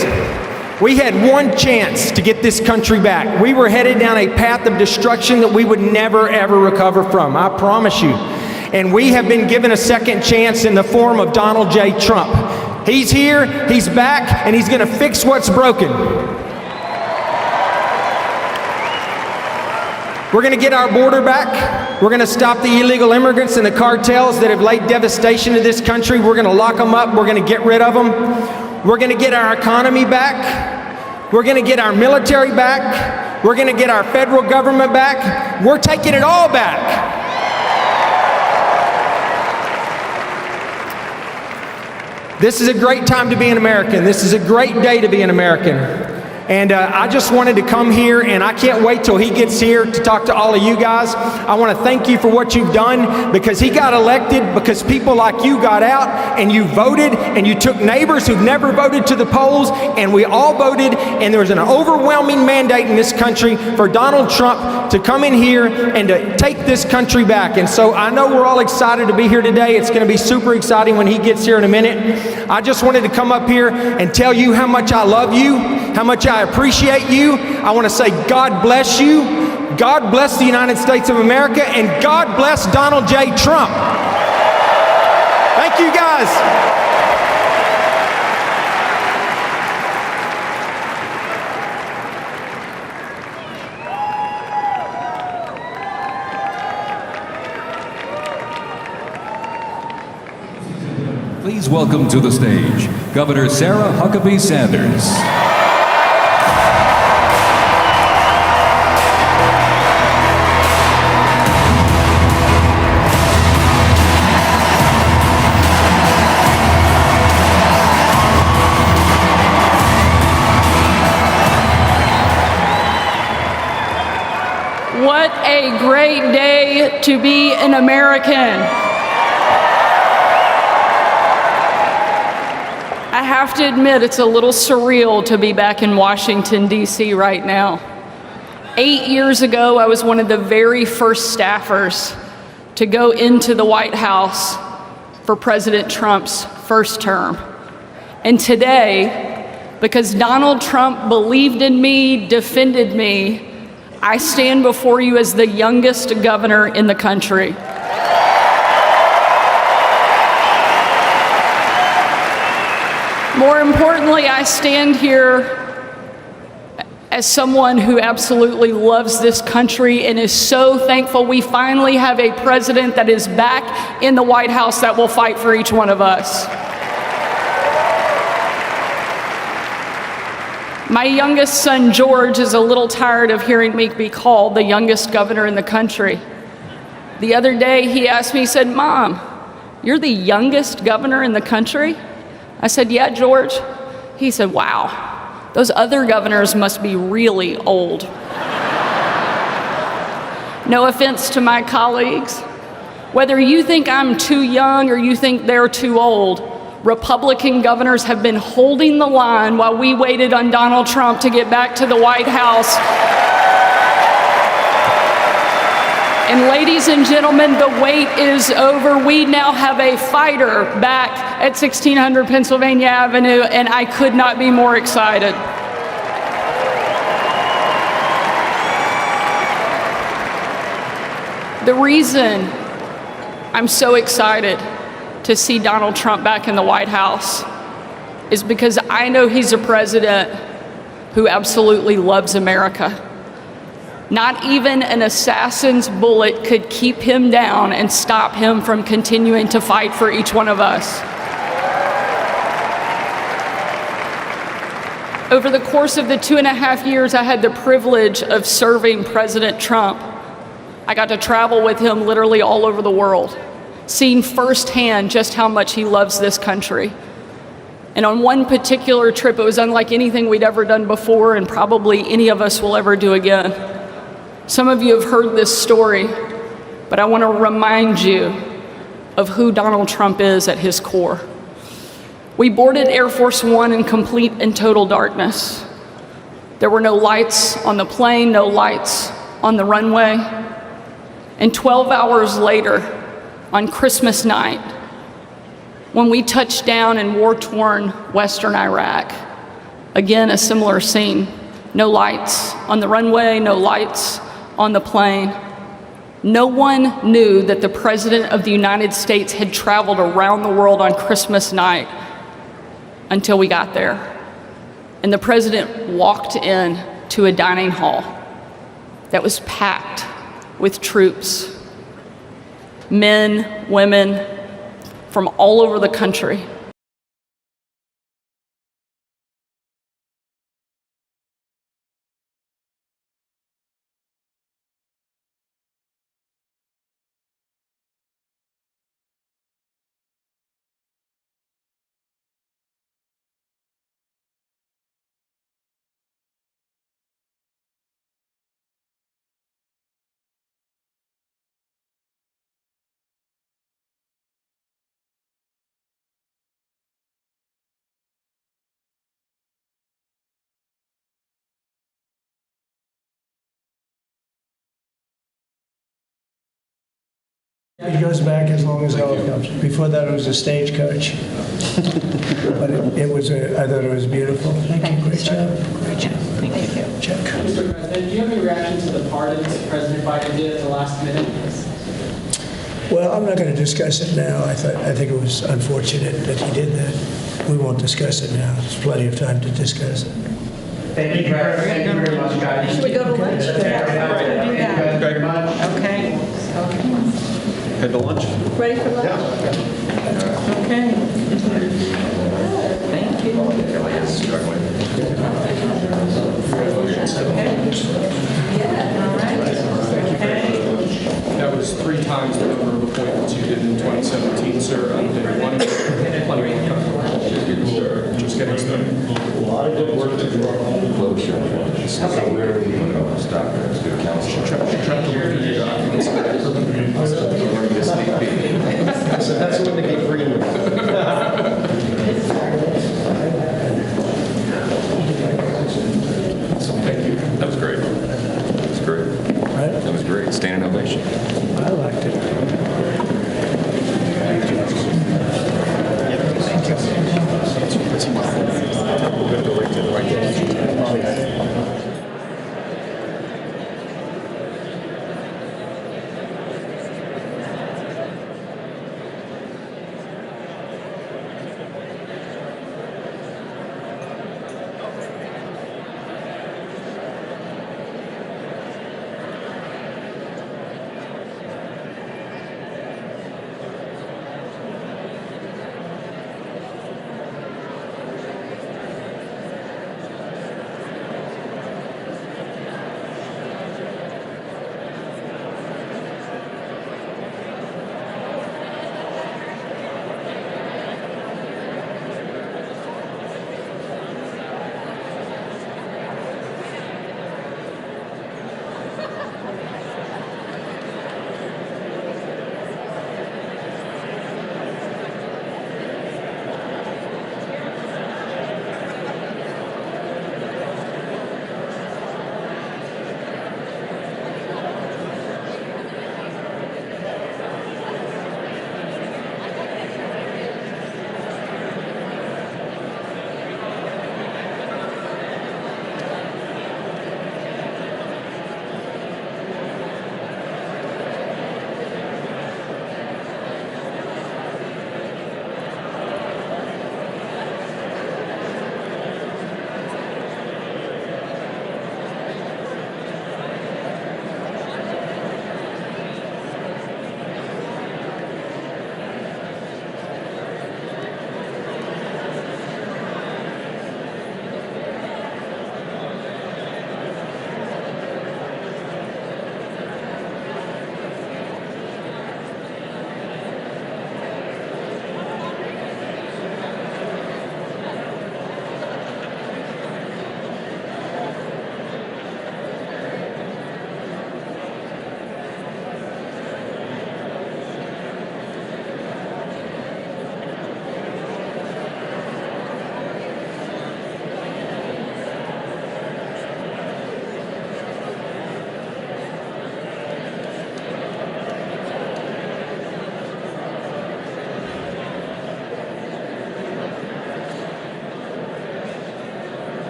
We had one chance to get this country back. We were headed down a path of destruction that we would never, ever recover from, I promise you. And we have been given a second chance in the form of Donald J. Trump. He's here, he's back, and he's going to fix what's broken. We're going to get our border back. We're going to stop the illegal immigrants and the cartels that have laid devastation to this country. We're going to lock them up. We're going to get rid of them. We're going to get our economy back. We're going to get our military back. We're going to get our federal government back. We're taking it all back. This is a great time to be an American. This is a great day to be an American. And I just wanted to come here, and I can't wait till he gets here to talk to all of you guys. I want to thank you for what you've done, because he got elected because people like you got out and you voted, and you took neighbors who've never voted to the polls, and we all voted, and there was an overwhelming mandate in this country for Donald Trump to come in here and to take this country back. And so I know we're all excited to be here today. It's going to be super exciting when he gets here in a minute. I just wanted to come up here and tell you how much I love you, how much I appreciate you. I want to say God bless you. God bless the United States of America, and God bless Donald J. Trump. Thank you, guys. Please welcome to the stage Governor Sarah Huckabee Sanders. What a great day to be an American. I have to admit, it's a little surreal to be back in Washington, D.C. right now. 8 years ago, I was one of the very first staffers to go into the White House for President Trump's first term. And today, because Donald Trump believed in me, defended me, I stand before you as the youngest governor in the country. More importantly, I stand here as someone who absolutely loves this country and is so thankful we finally have a president that is back in the White House that will fight for each one of us. My youngest son, George, is a little tired of hearing me be called the youngest governor in the country. The other day, he asked me, he said, "Mom, you're the youngest governor in the country?" I said, "Yeah, George." He said, "Wow, those other governors must be really old." No offense to my colleagues. Whether you think I'm too young or you think they're too old, Republican governors have been holding the line while we waited on Donald Trump to get back to the White House. And ladies and gentlemen, the wait is over. We now have a fighter back at 1600 Pennsylvania Avenue, and I could not be more excited. The reason I'm so excited to see Donald Trump back in the White House is because I know he's a president who absolutely loves America. Not even an assassin's bullet could keep him down and stop him from continuing to fight for each one of us. Over the course of the 2.5 years I had the privilege of serving President Trump, I got to travel with him literally all over the world, seeing firsthand just how much he loves this country. And on one particular trip, it was unlike anything we'd ever done before, and probably any of us will ever do again. Some of you have heard this story, but I want to remind you of who Donald Trump is at his core. We boarded Air Force One in complete and total darkness. There were no lights on the plane, no lights on the runway. And 12 hours later, on Christmas night, when we touched down in war-torn Western Iraq, again, a similar scene. No lights on the runway, no lights on the plane. No one knew that the President of the United States had traveled around the world on Christmas night until we got there. And the President walked in to a dining hall that was packed with troops, men, women from all over the country. It goes back as long as helicopters. Before that, it was a stagecoach. But I thought it was beautiful. Thank you. Great job. Great job. Thank you. Check. Mr. President, do you have any reaction to the pardons President Biden did at the last minute? Well, I'm not going to discuss it now. I think it was unfortunate that he did that. We won't discuss it now. There's plenty of time to discuss it. Thank you very much, guys. Should we go to lunch? Okay. Okay. Head to lunch. Ready for lunch? Okay. Thank you. That was 3 times the number of appointments you did in 2017, sir, on day 1. Plenty of time. Just getting started. A lot of good work to do. Closure. So where are we going to stop there? Let's do council. Try to review your documents. That's when they get green. Thank you. That was great. That was great. That was great. Standing ovation. I liked it. We'll go right to the right.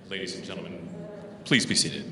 Ladies and gentlemen, please be seated.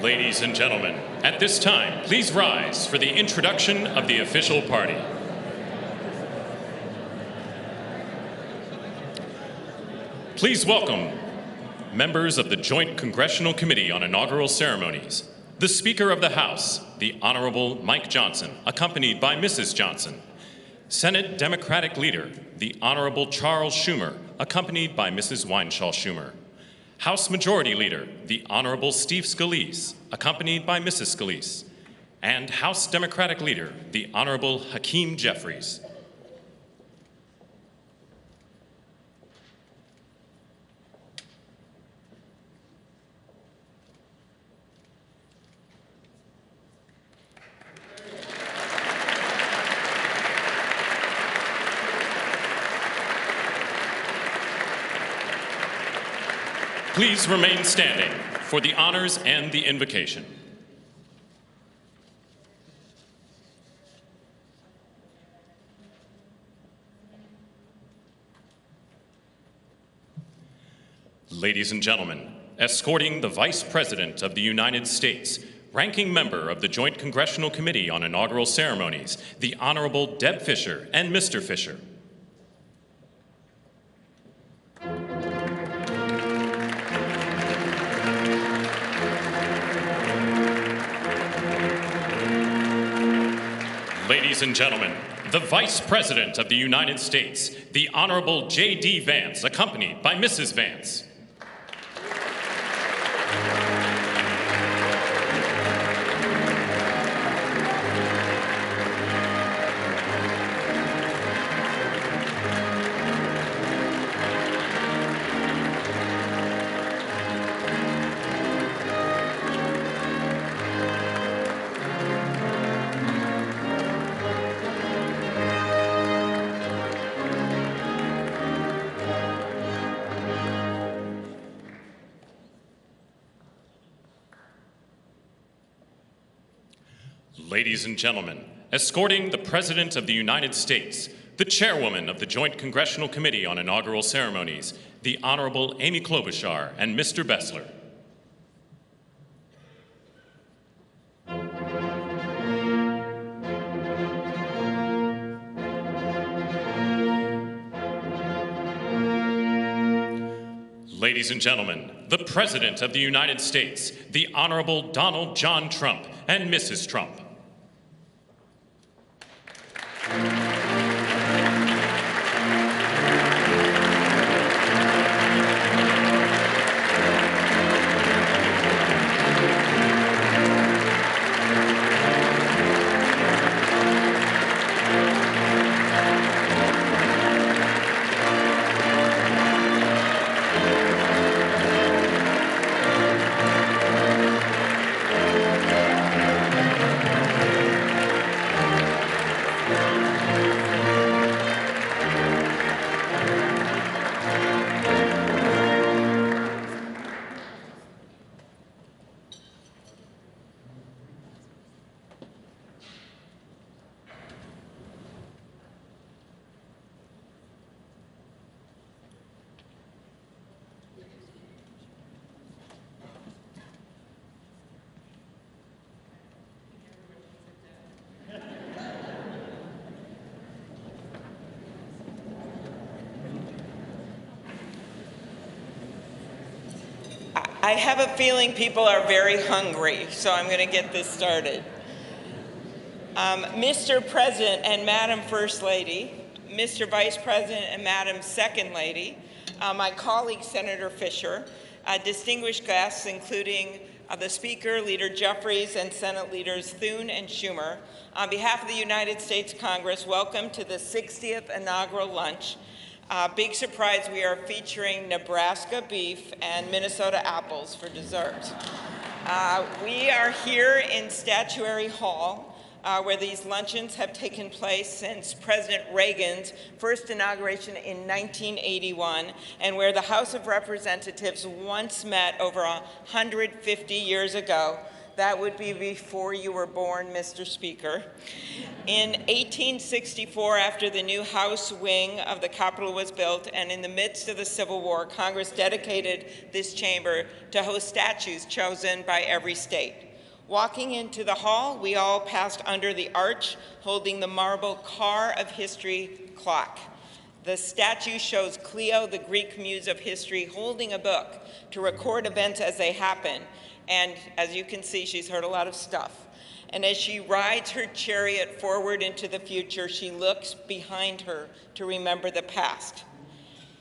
Ladies and gentlemen, at this time, please rise for the introduction of the official party. Please welcome members of the Joint Congressional Committee on Inaugural Ceremonies, the Speaker of the House, the Honorable Mike Johnson, accompanied by Mrs. Johnson, Senate Democratic Leader, the Honorable Charles Schumer, accompanied by Mrs. Weinschall Schumer, House Majority Leader, the Honorable Steve Scalise, accompanied by Mrs. Scalise, and House Democratic Leader, the Honorable Hakeem Jeffries. Please remain standing for the honors and the invocation. Ladies and gentlemen, escorting the Vice President of the United States, ranking member of the Joint Congressional Committee on Inaugural Ceremonies, the Honorable Deb Fischer and Mr. Fischer. Ladies and gentlemen, the Vice President of the United States, the Honorable JD Vance, accompanied by Mrs. Vance. Ladies and gentlemen, escorting the President of the United States, the Chairwoman of the Joint Congressional Committee on Inaugural Ceremonies, the Honorable Amy Klobuchar and Mr. Bessler. Ladies and gentlemen, the President of the United States, the Honorable Donald John Trump and Mrs. Trump. I have a feeling people are very hungry, so I'm going to get this started. Mr. President and Madam First Lady, Mr. Vice President and Madam Second Lady, my colleague Senator Fisher, distinguished guests including the Speaker, Leader Jeffries, and Senate Leaders Thune and Schumer, on behalf of the United States Congress, welcome to the 60th inaugural lunch. Big surprise, we are featuring Nebraska beef and Minnesota apples for dessert. We are here in Statuary Hall, where these luncheons have taken place since President Reagan's first inauguration in 1981, and where the House of Representatives once met over 150 years ago. That would be before you were born, Mr. Speaker. In 1864, after the new House wing of the Capitol was built, and in the midst of the Civil War, Congress dedicated this chamber to host statues chosen by every state. Walking into the hall, we all passed under the arch, holding the marble Car of History clock. The statue shows Cleo, the Greek muse of history, holding a book to record events as they happen. And as you can see, she's heard a lot of stuff. And as she rides her chariot forward into the future, she looks behind her to remember the past.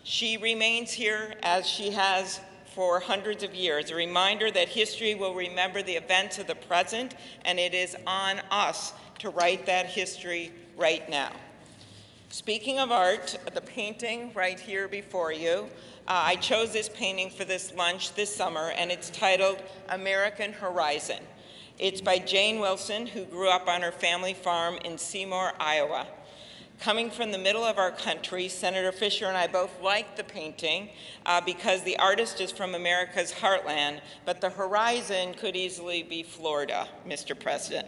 She remains here as she has for hundreds of years, a reminder that history will remember the events of the present, and it is on us to write that history right now. Speaking of art, the painting right here before you, I chose this painting for this lunch this summer, and it's titled American Horizon. It's by Jane Wilson, who grew up on her family farm in Seymour, Iowa. Coming from the middle of our country, Senator Fisher and I both like the painting because the artist is from America's heartland, but the horizon could easily be Florida, Mr. President.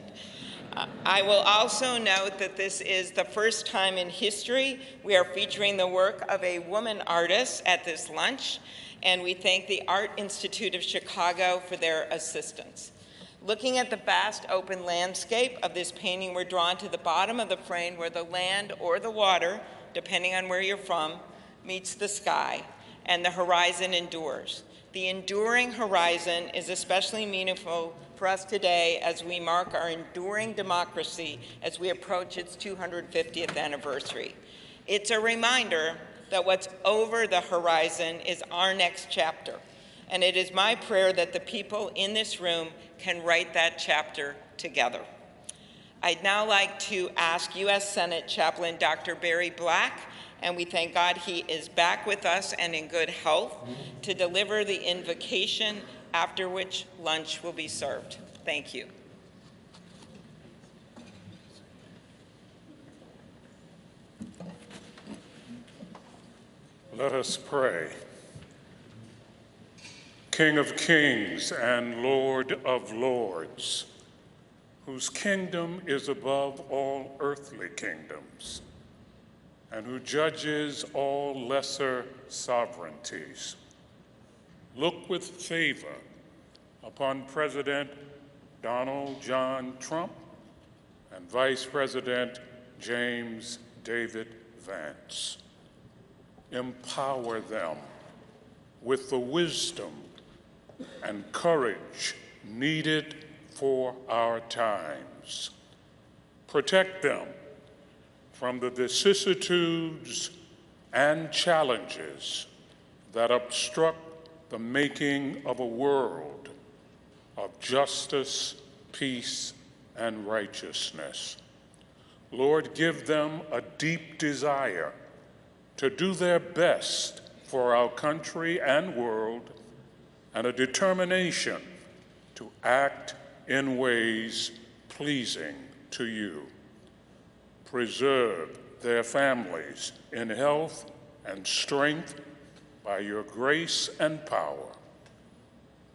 I will also note that this is the first time in history we are featuring the work of a woman artist at this lunch, and we thank the Art Institute of Chicago for their assistance. Looking at the vast open landscape of this painting, we're drawn to the bottom of the frame where the land or the water, depending on where you're from, meets the sky, and the horizon endures. The enduring horizon is especially meaningful for us today as we mark our enduring democracy as we approach its 250th anniversary. It's a reminder that what's over the horizon is our next chapter. And it is my prayer that the people in this room can write that chapter together. I'd now like to ask U.S. Senate Chaplain Dr. Barry Black, and we thank God he is back with us and in good health, to deliver the invocation, after which lunch will be served. Thank you. Let us pray. King of kings and Lord of lords, whose kingdom is above all earthly kingdoms, and who judges all lesser sovereignties. Look with favor upon President Donald John Trump and Vice President James David Vance. Empower them with the wisdom and courage needed for our times. Protect them from the vicissitudes and challenges that obstruct the making of a world of justice, peace, and righteousness. Lord, give them a deep desire to do their best for our country and world, and a determination to act in ways pleasing to you. Preserve their families in health and strength by your grace and power.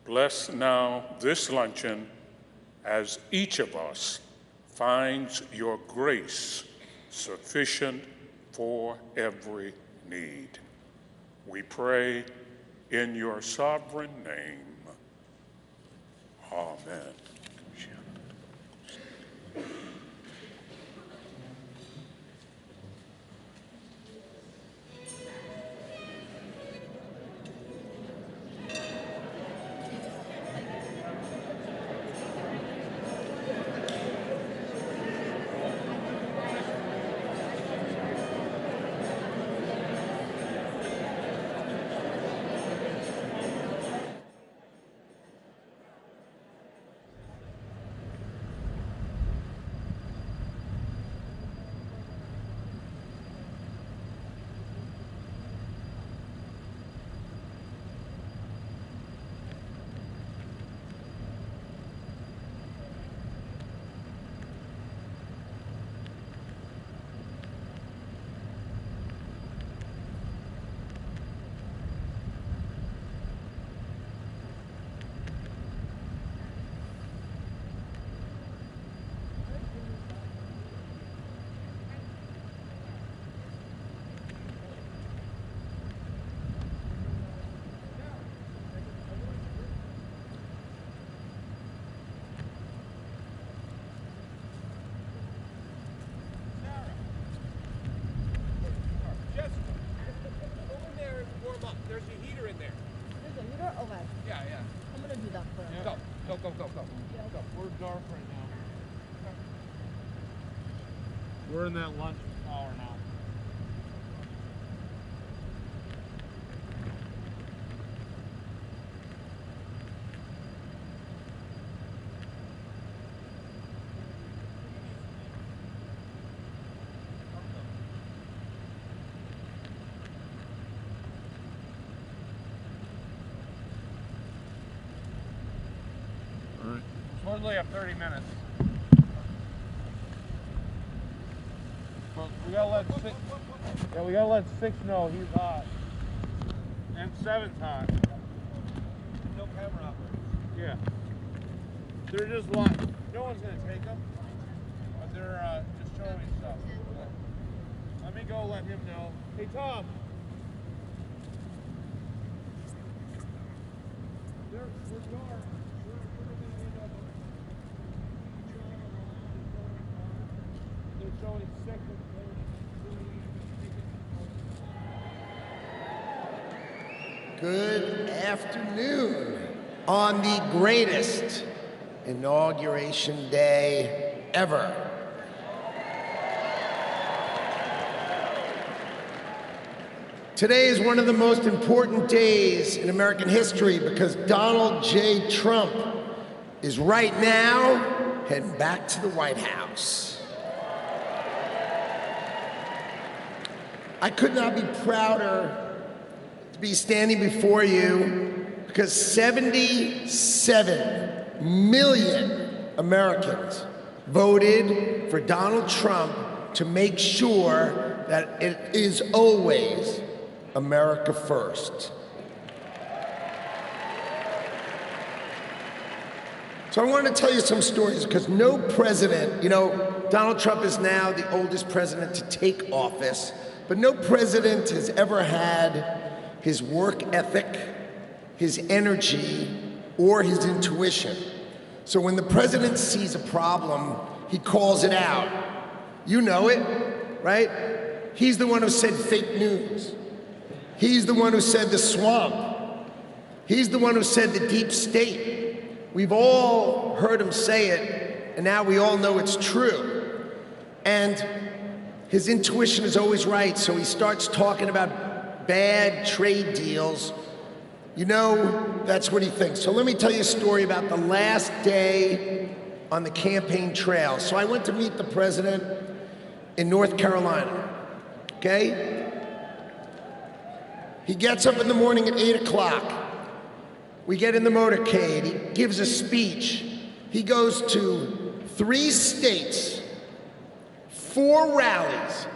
Bless now this luncheon as each of us finds your grace sufficient for every need. We pray in your sovereign name. Amen. There's a heater in there. There's a heater? Okay. Yeah, yeah. I'm gonna do that for him. Go. Go. We're dark right now. We're in that lunch hour now. Supposedly have 30 minutes. But we gotta let six. Yeah, we gotta let 6 know he's hot. And 7's hot. No camera operators. Yeah. They're just like, no one's gonna take them. But they're just showing stuff. Let me go let him know. Hey Tom. We're dark. Good afternoon on the greatest inauguration day ever. Today is one of the most important days in American history because Donald J. Trump is right now heading back to the White House. I could not be prouder to be standing before you because 77 million Americans voted for Donald Trump to make sure that it is always America first. So I want to tell you some stories because no president, you know, Donald Trump is now the oldest president to take office, but no president has ever had his work ethic, his energy, or his intuition. So when the president sees a problem, he calls it out. You know it, right? He's the one who said fake news. He's the one who said the swamp. He's the one who said the deep state. We've all heard him say it, and now we all know it's true. And his intuition is always right, so he starts talking about bad trade deals. You know, that's what he thinks. So let me tell you a story about the last day on the campaign trail. So I went to meet the president in North Carolina, okay? He gets up in the morning at 8 o'clock. We get in the motorcade. He gives a speech. He goes to 3 states, 4 rallies,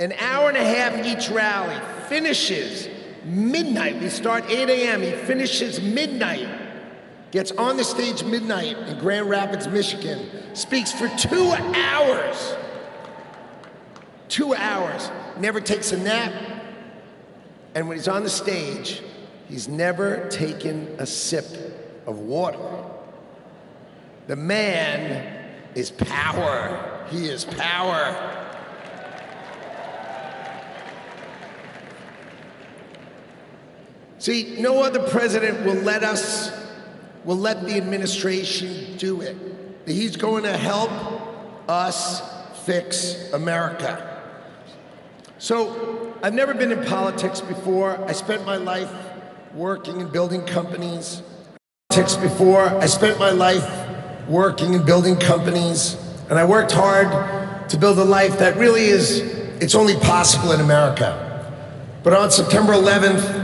an hour and a half each rally, finishes midnight. We start 8 a.m. He finishes midnight, gets on the stage midnight in Grand Rapids, Michigan, speaks for 2 hours. 2 hours, never takes a nap. And when he's on the stage, he's never taken a sip of water. The man is power. He is power. See, no other president will let the administration do it. He's going to help us fix America. So, I've never been in politics before. I spent my life working and building companies. I spent my life working and building companies, and I worked hard to build a life that really it's only possible in America. But on September 11th,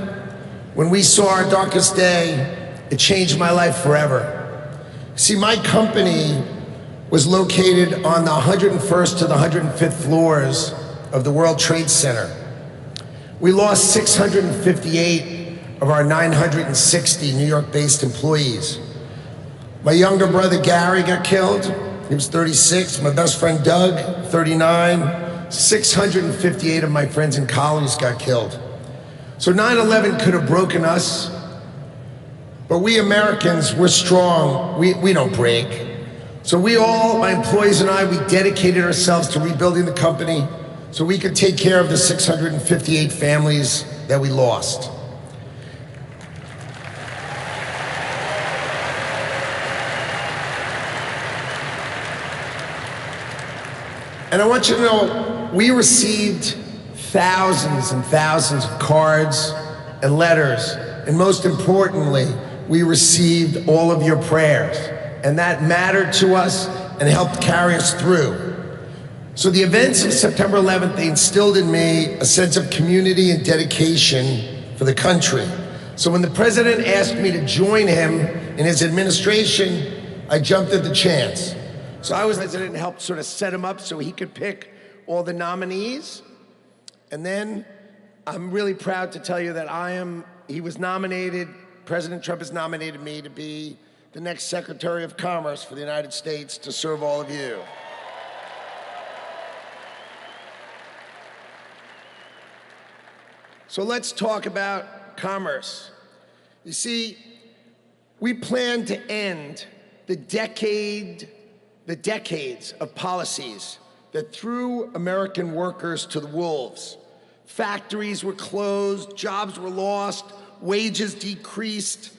when we saw our darkest day, it changed my life forever. See, my company was located on the 101st to the 105th floors of the World Trade Center. We lost 658 of our 960 New York-based employees. My younger brother Gary got killed. He was 36. My best friend Doug, 39. 658 of my friends and colleagues got killed. So 9/11 could have broken us, but we Americans, we're strong. We don't break. So we all, my employees and I, we dedicated ourselves to rebuilding the company so we could take care of the 658 families that we lost. And I want you to know, we received thousands and thousands of cards and letters, and most importantly, we received all of your prayers, and that mattered to us and helped carry us through. So the events of September 11th, they instilled in me a sense of community and dedication for the country. So when the president asked me to join him in his administration, I jumped at the chance. So I was president and helped sort of set him up so he could pick all the nominees. And then I'm really proud to tell you that he was nominated, President Trump has nominated me to be the next Secretary of Commerce for the United States to serve all of you. So let's talk about commerce. You see, we plan to end the decades of policies that threw American workers to the wolves. Factories were closed, jobs were lost, wages decreased.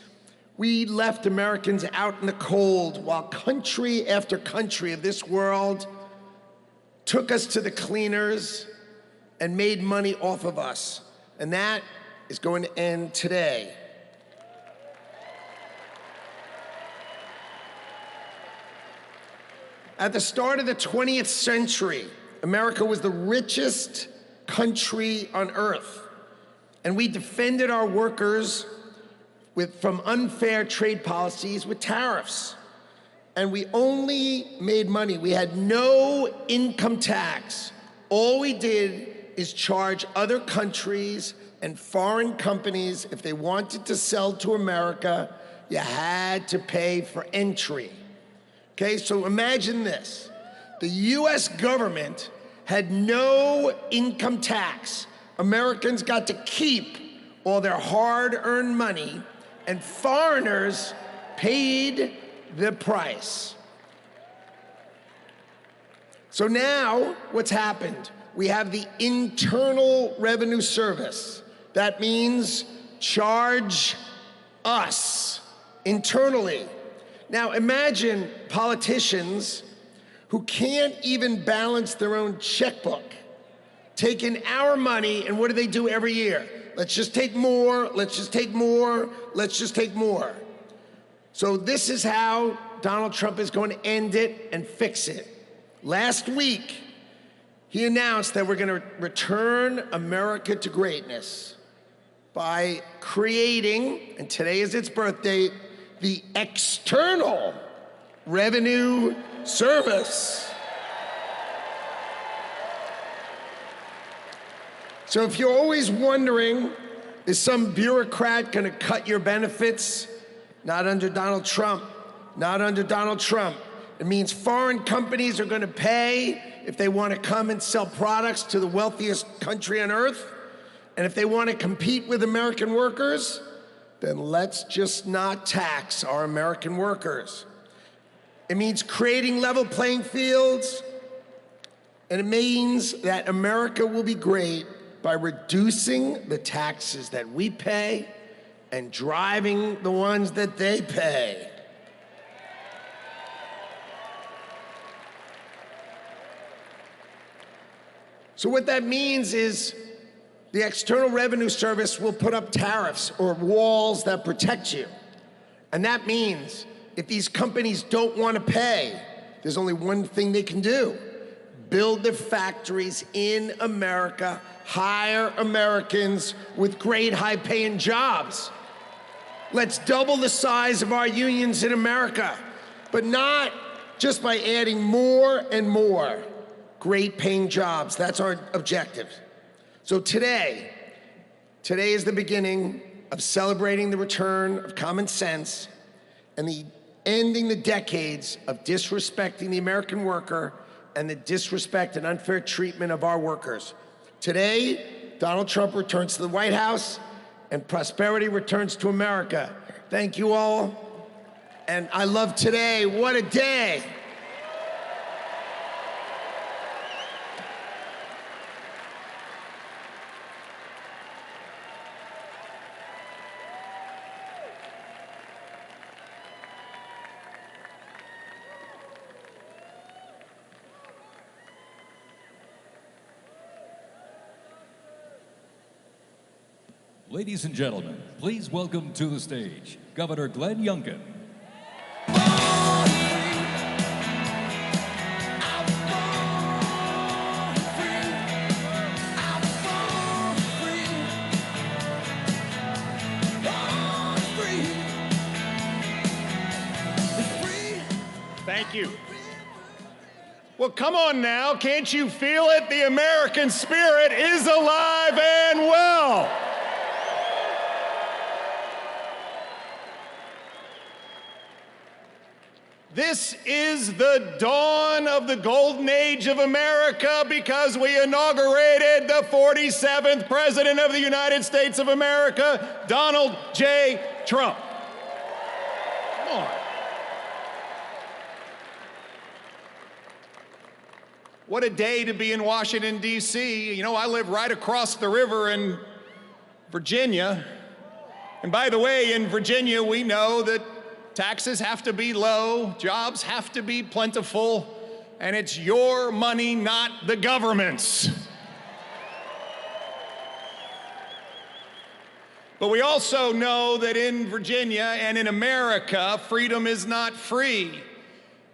We left Americans out in the cold while country after country of this world took us to the cleaners and made money off of us. And that is going to end today. At the start of the 20th century, America was the richest country on earth, and we defended our workers from unfair trade policies with tariffs. And we only made money. We had no income tax. All we did is charge other countries and foreign companies, if they wanted to sell to America, you had to pay for entry. Okay, so imagine this. The US government had no income tax. Americans got to keep all their hard-earned money, and foreigners paid the price. So now, what's happened? We have the Internal Revenue Service. That means charge us internally. Now imagine politicians who can't even balance their own checkbook, taking our money, and what do they do every year? Let's just take more, let's just take more, let's just take more. So this is how Donald Trump is going to end it and fix it. Last week, he announced that we're going to return America to greatness by creating, and today is its birth date, the External Revenue Service. So if you're always wondering, is some bureaucrat going to cut your benefits? Not under Donald Trump. Not under Donald Trump. It means foreign companies are going to pay if they want to come and sell products to the wealthiest country on earth. And if they want to compete with American workers, then let's just not tax our American workers. It means creating level playing fields, and it means that America will be great by reducing the taxes that we pay and driving the ones that they pay. So what that means is the External Revenue Service will put up tariffs or walls that protect you. And that means if these companies don't want to pay, there's only one thing they can do: build their factories in America, hire Americans with great high-paying jobs. Let's double the size of our unions in America, but not just by adding more and more great-paying jobs. That's our objective. So today is the beginning of celebrating the return of common sense and ending the decades of disrespecting the American worker and the disrespect and unfair treatment of our workers. Today, Donald Trump returns to the White House and prosperity returns to America. Thank you all. And I love today. What a day. Ladies and gentlemen, please welcome to the stage Governor Glenn Youngkin. Thank you. Well, come on now, can't you feel it? The American spirit is alive and well. This is the dawn of the golden age of America because we inaugurated the 47th President of the United States of America, Donald J. Trump. Come on. What a day to be in Washington, D.C. You know, I live right across the river in Virginia. And by the way, in Virginia, we know that taxes have to be low, jobs have to be plentiful, and it's your money, not the government's. But we also know that in Virginia and in America, freedom is not free.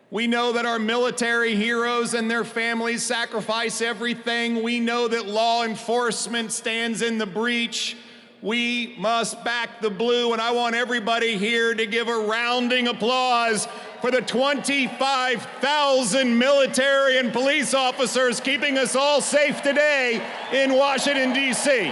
We know that our military heroes and their families sacrifice everything. We know that law enforcement stands in the breach. We must back the blue, and I want everybody here to give a rounding applause for the 25,000 military and police officers keeping us all safe today in Washington, D.C.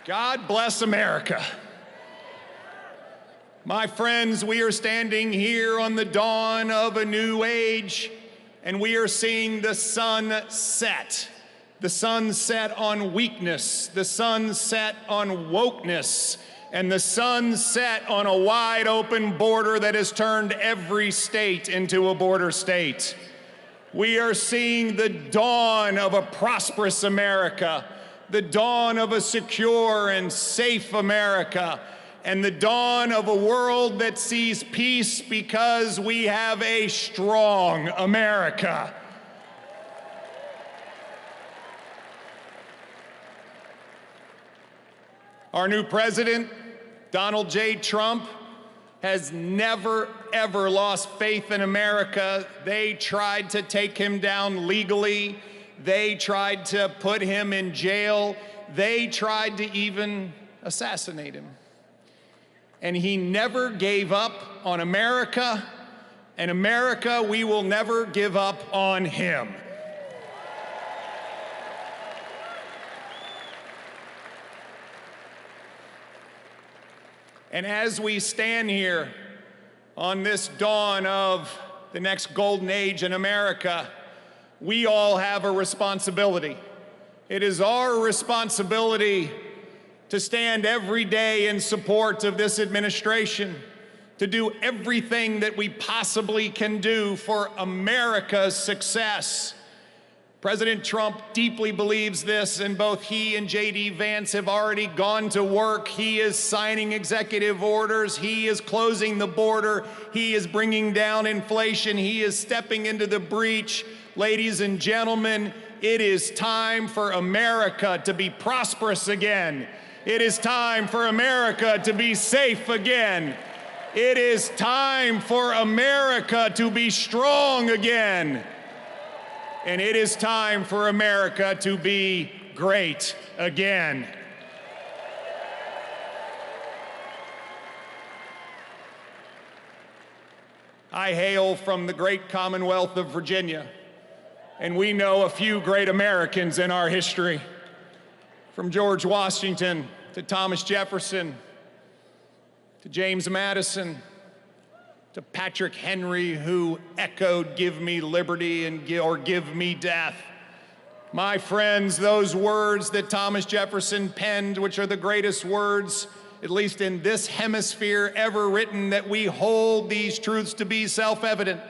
God bless America. My friends, we are standing here on the dawn of a new age, and we are seeing the sun set. The sun set on weakness, the sun set on wokeness, and the sun set on a wide open border that has turned every state into a border state. We are seeing the dawn of a prosperous America, the dawn of a secure and safe America, and the dawn of a world that sees peace because we have a strong America. Our new president, Donald J. Trump, has never, ever lost faith in America. They tried to take him down legally. They tried to put him in jail. They tried to even assassinate him. And he never gave up on America, and America, we will never give up on him. And as we stand here on this dawn of the next golden age in America, we all have a responsibility. It is our responsibility to stand every day in support of this administration, to do everything that we possibly can do for America's success. President Trump deeply believes this, and both he and JD Vance have already gone to work. He is signing executive orders. He is closing the border. He is bringing down inflation. He is stepping into the breach. Ladies and gentlemen, it is time for America to be prosperous again. It is time for America to be safe again. It is time for America to be strong again. And it is time for America to be great again. I hail from the great Commonwealth of Virginia, and we know a few great Americans in our history. From George Washington to Thomas Jefferson to James Madison to Patrick Henry, who echoed, "Give me liberty," or "Give me death." My friends, those words that Thomas Jefferson penned, which are the greatest words, at least in this hemisphere, ever written, that we hold these truths to be self-evident,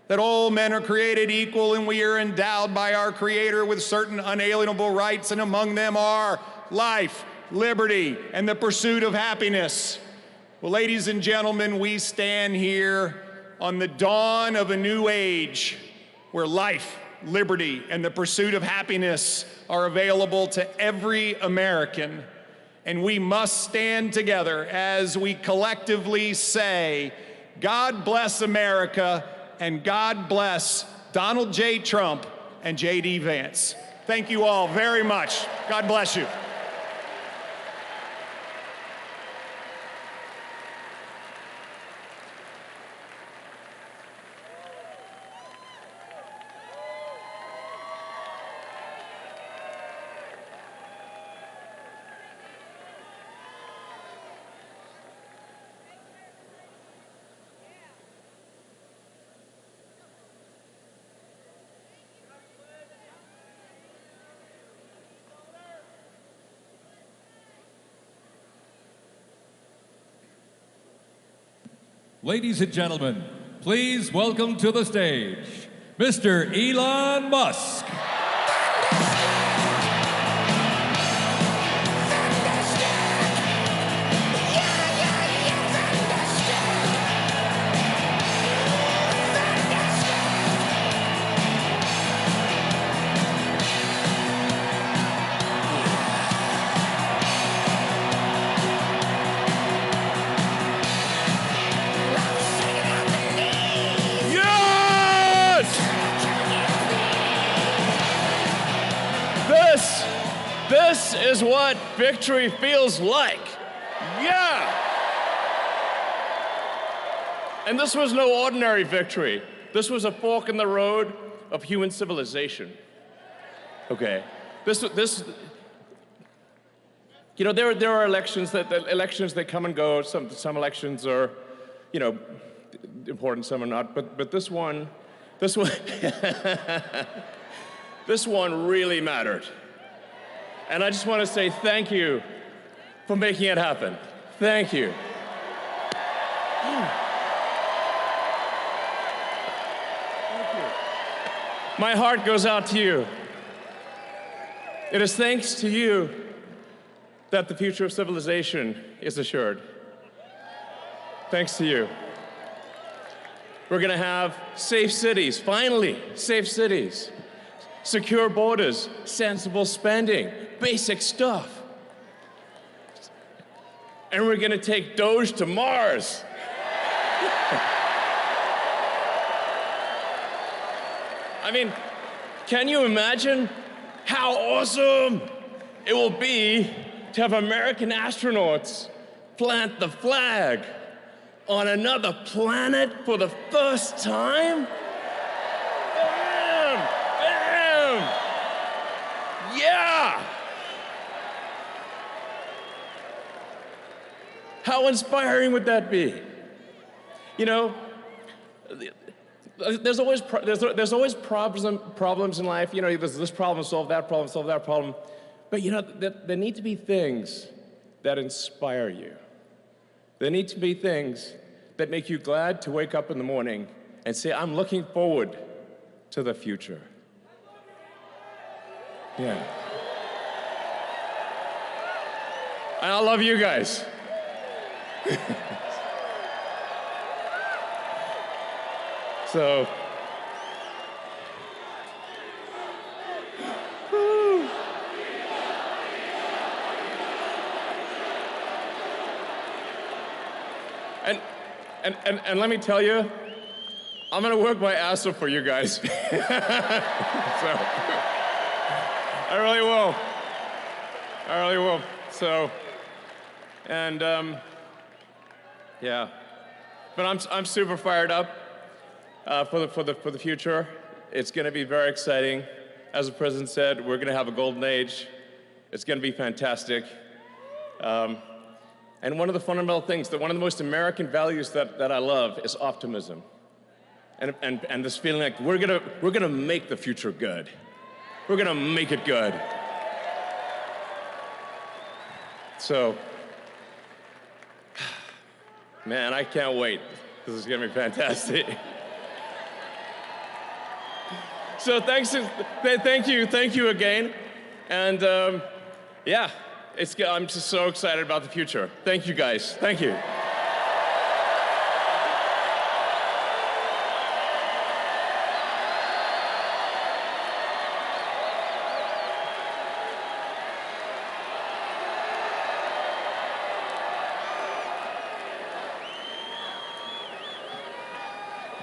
that all men are created equal and we are endowed by our Creator with certain unalienable rights, and among them are life, liberty, and the pursuit of happiness. Well, ladies and gentlemen, we stand here on the dawn of a new age where life, liberty, and the pursuit of happiness are available to every American. And we must stand together as we collectively say, God bless America, and God bless Donald J. Trump and JD Vance. Thank you all very much. God bless you. Ladies and gentlemen, please welcome to the stage, Mr. Elon Musk. This is what victory feels like. Yeah! And this was no ordinary victory. This was a fork in the road of human civilization. Okay. You know, there are elections that come and go. Some elections are, you know, important, some are not. But this one, this one really mattered. And I just want to say thank you for making it happen. Thank you. My heart goes out to you. It is thanks to you that the future of civilization is assured. Thanks to you. We're going to have safe cities, finally, safe cities, secure borders, sensible spending, basic stuff. And we're going to take Doge to Mars. I mean, can you imagine how awesome it will be to have American astronauts plant the flag on another planet for the first time? Bam! Bam! Yeah! How inspiring would that be? You know, there's always problems in life. You know, there's this problem, solve that problem. But you know, there need to be things that inspire you. There need to be things that make you glad to wake up in the morning and say, I'm looking forward to the future. Yeah. And I love you guys. So, and let me tell you, I'm gonna work my ass off for you guys. So, I really will. I really will. So, and yeah, but I'm super fired up. For the future. It's going to be very exciting. As the president said, we're going to have a golden age. It's going to be fantastic. And one of the fundamental things, one of the most American values that I love is optimism. And this feeling like we're gonna make the future good. We're gonna make it good. So, man, I can't wait. This is gonna be fantastic. So thank you again, and yeah, I'm just so excited about the future. Thank you guys, thank you.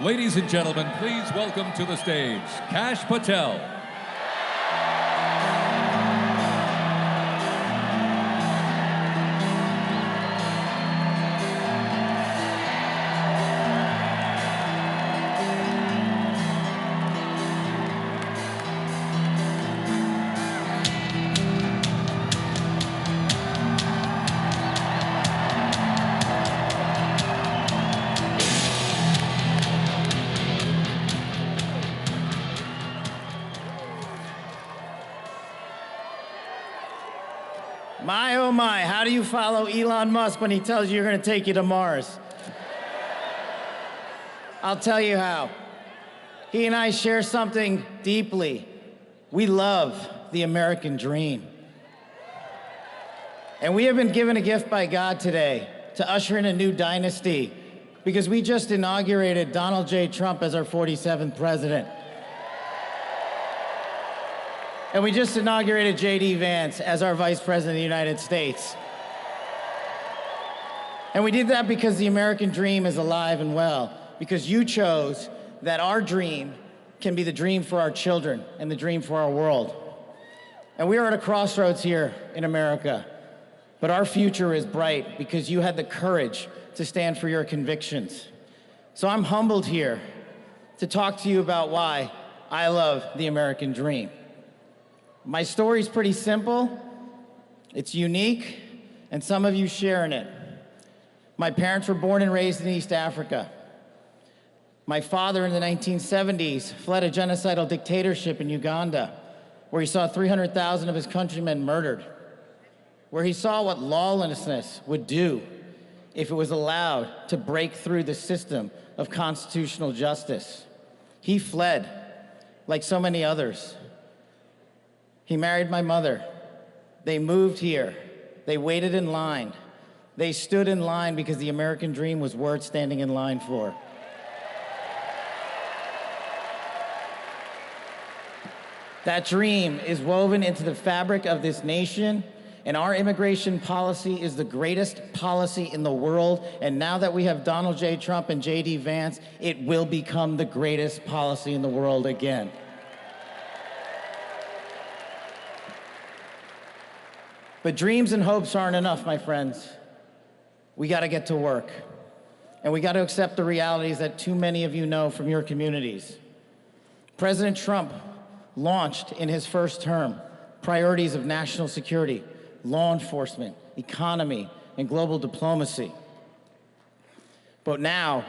Ladies and gentlemen, please welcome to the stage, Kash Patel. My, oh my, how do you follow Elon Musk when he tells you you're going to take you to Mars? I'll tell you how. He and I share something deeply. We love the American dream. And we have been given a gift by God today to usher in a new dynasty because we just inaugurated Donald J. Trump as our 47th president. And we just inaugurated JD Vance as our Vice President of the United States. And we did that because the American dream is alive and well, because you chose that our dream can be the dream for our children and the dream for our world. And we are at a crossroads here in America, but our future is bright because you had the courage to stand for your convictions. So I'm humbled here to talk to you about why I love the American dream. My story's pretty simple, it's unique, and some of you share in it. My parents were born and raised in East Africa. My father in the 1970s fled a genocidal dictatorship in Uganda, where he saw 300,000 of his countrymen murdered, where he saw what lawlessness would do if it was allowed to break through the system of constitutional justice. He fled, like so many others. He married my mother. They moved here. They waited in line. They stood in line because the American dream was worth standing in line for. That dream is woven into the fabric of this nation, and our immigration policy is the greatest policy in the world. And now that we have Donald J. Trump and JD Vance, it will become the greatest policy in the world again. But dreams and hopes aren't enough, my friends. We got to get to work. And we got to accept the realities that too many of you know from your communities. President Trump launched in his first term priorities of national security, law enforcement, economy, and global diplomacy. But now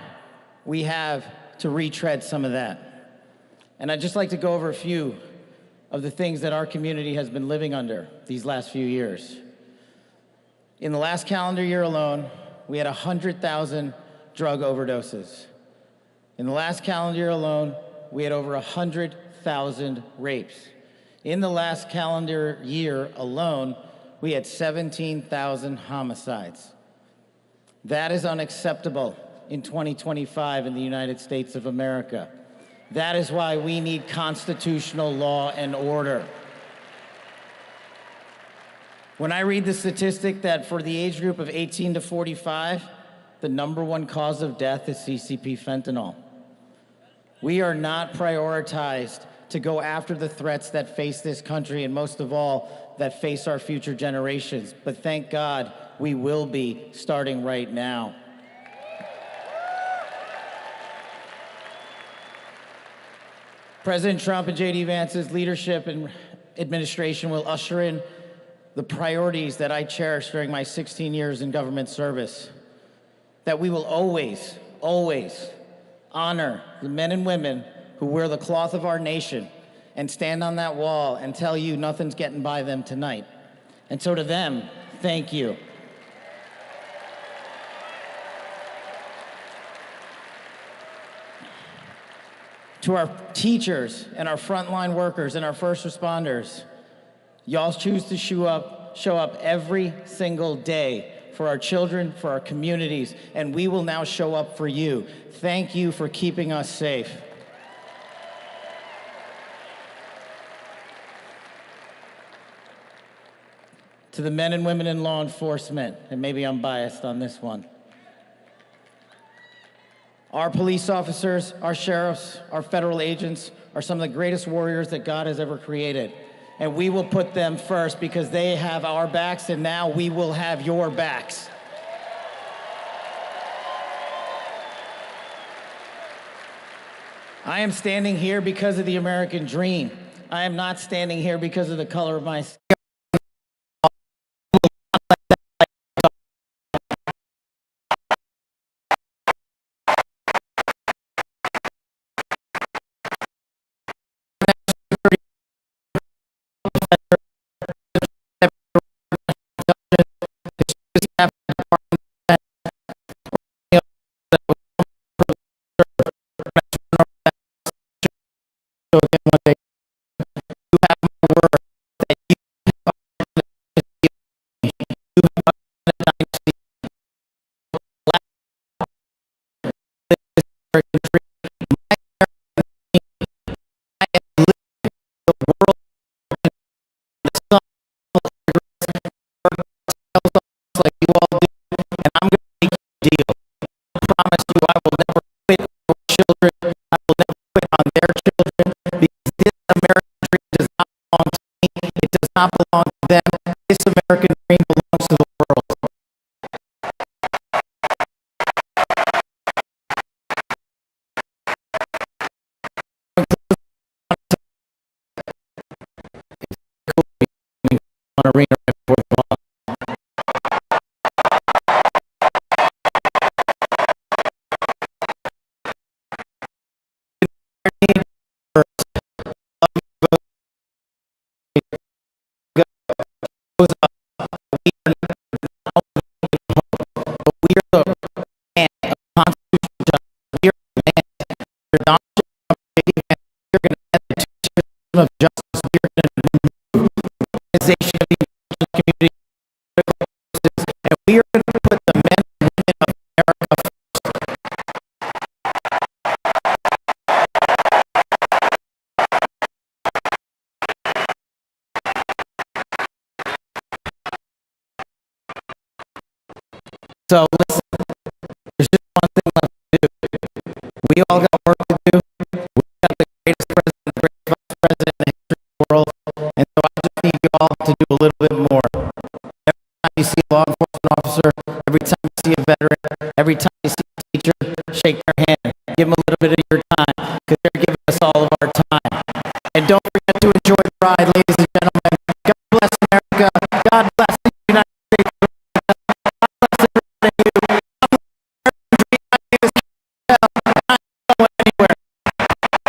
we have to retread some of that. And I'd just like to go over a few of the things that our community has been living under these last few years. In the last calendar year alone, we had 100,000 drug overdoses. In the last calendar year alone, we had over 100,000 rapes. In the last calendar year alone, we had 17,000 homicides. That is unacceptable in 2025 in the United States of America. That is why we need constitutional law and order. When I read the statistic that for the age group of 18 to 45, the #1 cause of death is CCP fentanyl. We are not prioritized to go after the threats that face this country, and most of all, that face our future generations. But thank God, we will be starting right now. President Trump and JD Vance's leadership and administration will usher in the priorities that I cherished during my 16 years in government service. That we will always, always honor the men and women who wear the cloth of our nation and stand on that wall and tell you nothing's getting by them tonight. And so to them, thank you. To our teachers and our frontline workers and our first responders, y'all choose to show up every single day for our children, for our communities, and we will now show up for you. Thank you for keeping us safe. To the men and women in law enforcement, and maybe I'm biased on this one. Our police officers, our sheriffs, our federal agents are some of the greatest warriors that God has ever created. And we will put them first because they have our backs, and now we will have your backs. I am standing here because of the American dream. I am not standing here because of the color of my skin. Not belong to them. This American dream belongs to the world. On arena before the ball. we are not only but we are the man of constitutional justice. We are the man. Under Donald J. JD Vance, we are going to end the two-tier system of justice. We are going to remove the organization of the intelligence community, and we are going to put the men and women of America first. So listen, there's just one thing left to do. We all got work to do. We've got the greatest president, the greatest vice president in the history of the world. And so I just need you all to do a little bit more. Every time you see a law enforcement officer, every time you see a veteran, every time you see a teacher, shake their hand. Give them a little bit of your time, because they're giving us all of our time. And don't forget to enjoy the ride, ladies and gentlemen. God bless America. God bless the United States.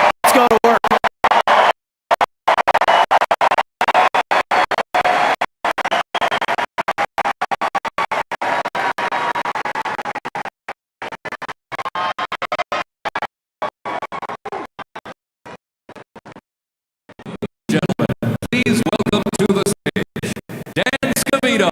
Let's go to work. Gentlemen, please welcome to the stage Dan Scavino.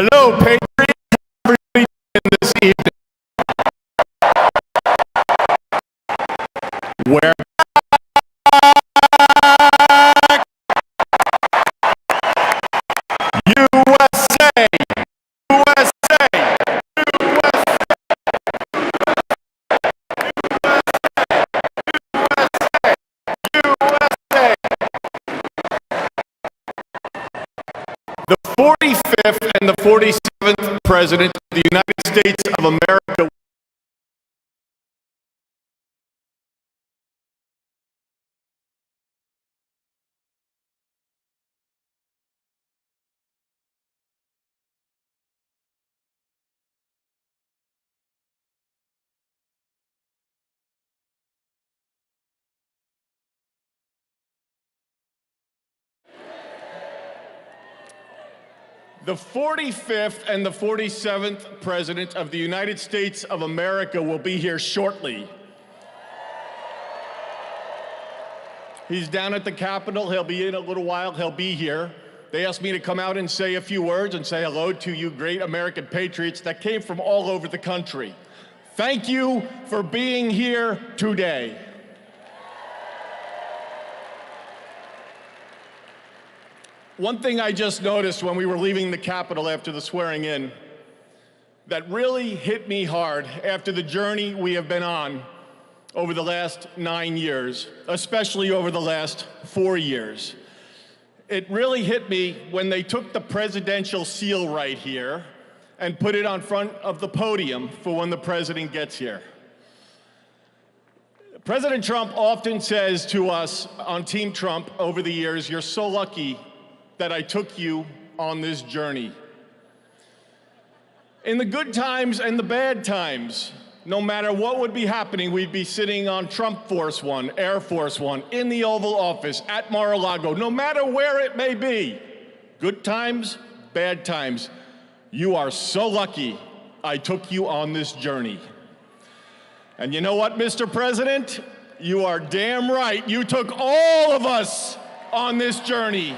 Hello, Patriots. How are you doing this evening? We're back. USA. USA. USA. The 45th and the 47th President of the United States of America. The 45th and the 47th President of the United States of America will be here shortly. He's down at the Capitol. He'll be in a little while. He'll be here. They asked me to come out and say a few words and say hello to you great American patriots that came from all over the country. Thank you for being here today. One thing I just noticed when we were leaving the Capitol after the swearing in that really hit me hard after the journey we have been on over the last 9 years, especially over the last 4 years. It really hit me when they took the presidential seal right here and put it on front of the podium for when the president gets here. President Trump often says to us on Team Trump over the years, "You're so lucky that I took you on this journey." In the good times and the bad times, no matter what would be happening, we'd be sitting on Trump Force One, Air Force One, in the Oval Office, at Mar-a-Lago, no matter where it may be. Good times, bad times. You are so lucky I took you on this journey. And you know what, Mr. President? You are damn right. You took all of us on this journey.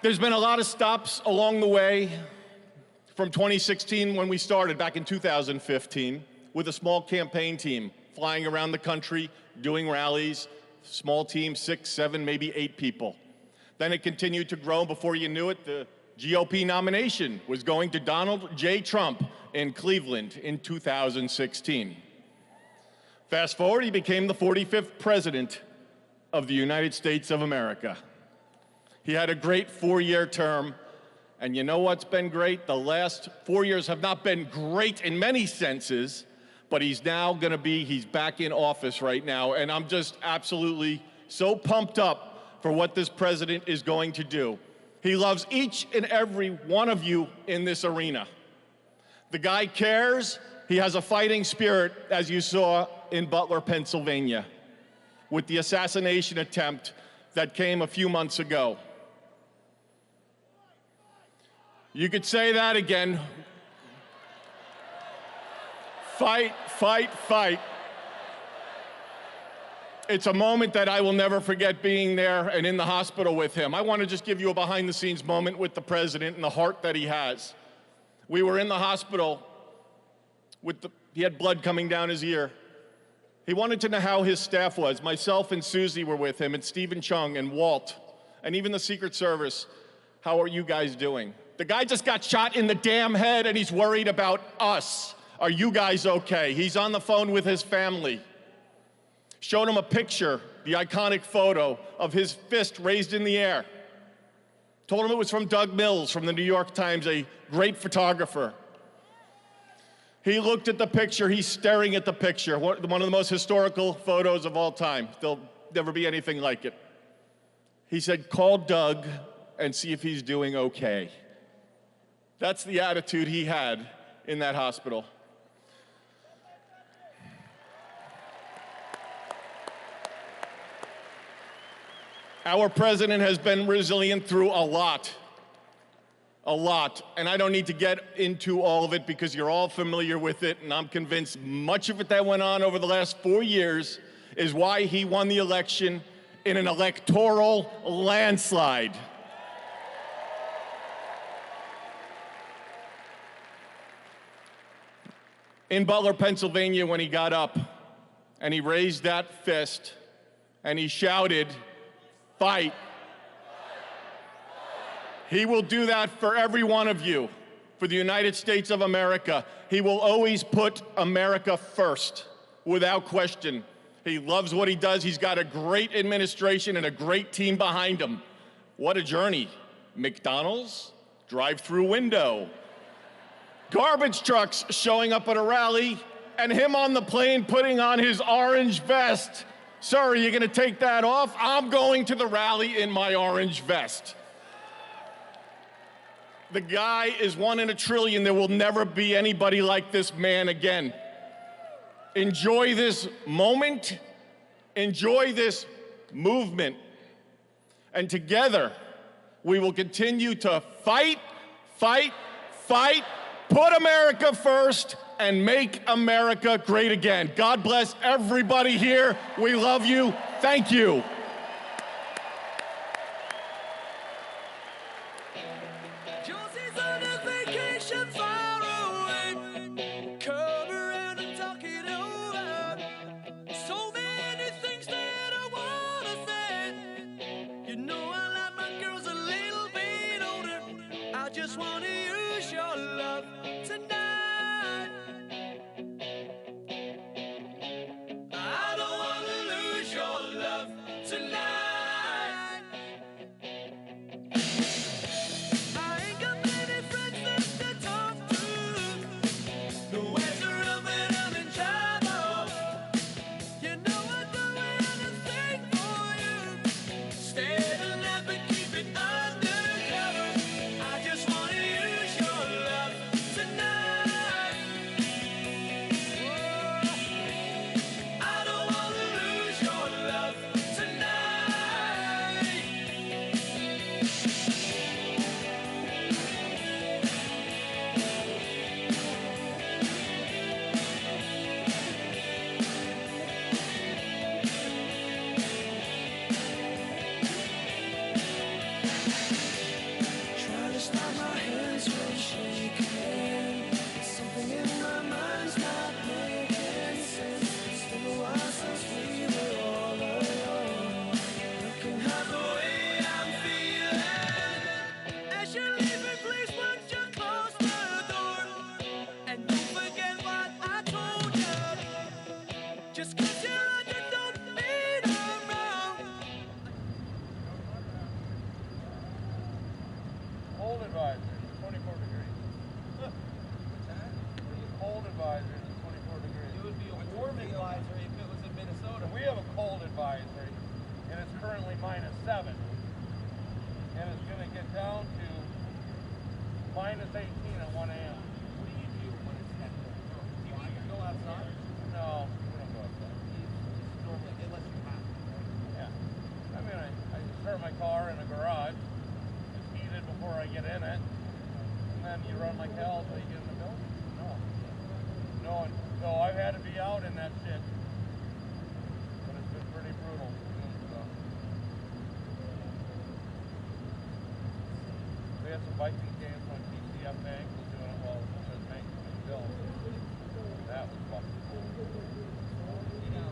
There's been a lot of stops along the way from 2016 when we started back in 2015 with a small campaign team flying around the country, doing rallies, small team, 6, 7, maybe 8 people. Then it continued to grow. Before you knew it, the GOP nomination was going to Donald J. Trump in Cleveland in 2016. Fast forward, he became the 45th president of the United States of America. He had a great 4-year term, and you know what's been great? The last 4 years have not been great in many senses, but he's back in office right now, and I'm just absolutely so pumped up for what this president is going to do. He loves each and every one of you in this arena. The guy cares. He has a fighting spirit, as you saw in Butler, Pennsylvania, with the assassination attempt that came a few months ago. You could say that again. Fight, fight, fight. It's a moment that I will never forget, being there and in the hospital with him. I want to just give you a behind-the-scenes moment with the president and the heart that he has. We were in the hospital he had blood coming down his ear. He wanted to know how his staff was. Myself and Susie were with him, and Stephen Chung and Walt, and even the Secret Service. How are you guys doing? The guy just got shot in the damn head, and he's worried about us. Are you guys okay? He's on the phone with his family. Showed him a picture, the iconic photo of his fist raised in the air. Told him it was from Doug Mills from the New York Times, a great photographer. He looked at the picture, he's staring at the picture, one of the most historical photos of all time. There'll never be anything like it. He said, call Doug and see if he's doing okay. That's the attitude he had in that hospital. Our president has been resilient through a lot, and I don't need to get into all of it because you're all familiar with it, and I'm convinced much of it that went on over the last 4 years is why he won the election in an electoral landslide. In Butler, Pennsylvania, when he got up and he raised that fist and he shouted, fight. He will do that for every one of you, for the United States of America. He will always put America first, without question. He loves what he does. He's got a great administration and a great team behind him. What a journey. McDonald's, drive-through window, garbage trucks showing up at a rally, and him on the plane putting on his orange vest. Sir, are you going to take that off? I'm going to the rally in my orange vest. The guy is 1 in a trillion. There will never be anybody like this man again. Enjoy this moment. Enjoy this movement. And together, we will continue to fight, fight, fight, put America first, and make America great again. God bless everybody here. We love you. Thank you. Tonight. as you're leaving, please won't you close the door? And don't forget what I told you. Just 'cause you're under, don't mean I'm wrong. Cold advisory, 24 degrees. Cold advisory is 24 degrees. It would be a warm advisory if it was in Minnesota. We have a cold advisory, and it's currently -7. And it's going to get down to -18 at 1 a.m. What do you do when it's that cold? Do you even go outside? No, we don't go outside. Normally, unless you have to, right? Yeah. I mean, I start my car in a garage. It's heated before I get in it. And then you run like hell until you get in the building. No, so I've had to be out in that shit. But it's been pretty brutal. So. We had some biking games on TCF Bank. Was doing it while the bank was built. That was fucking cool. You know,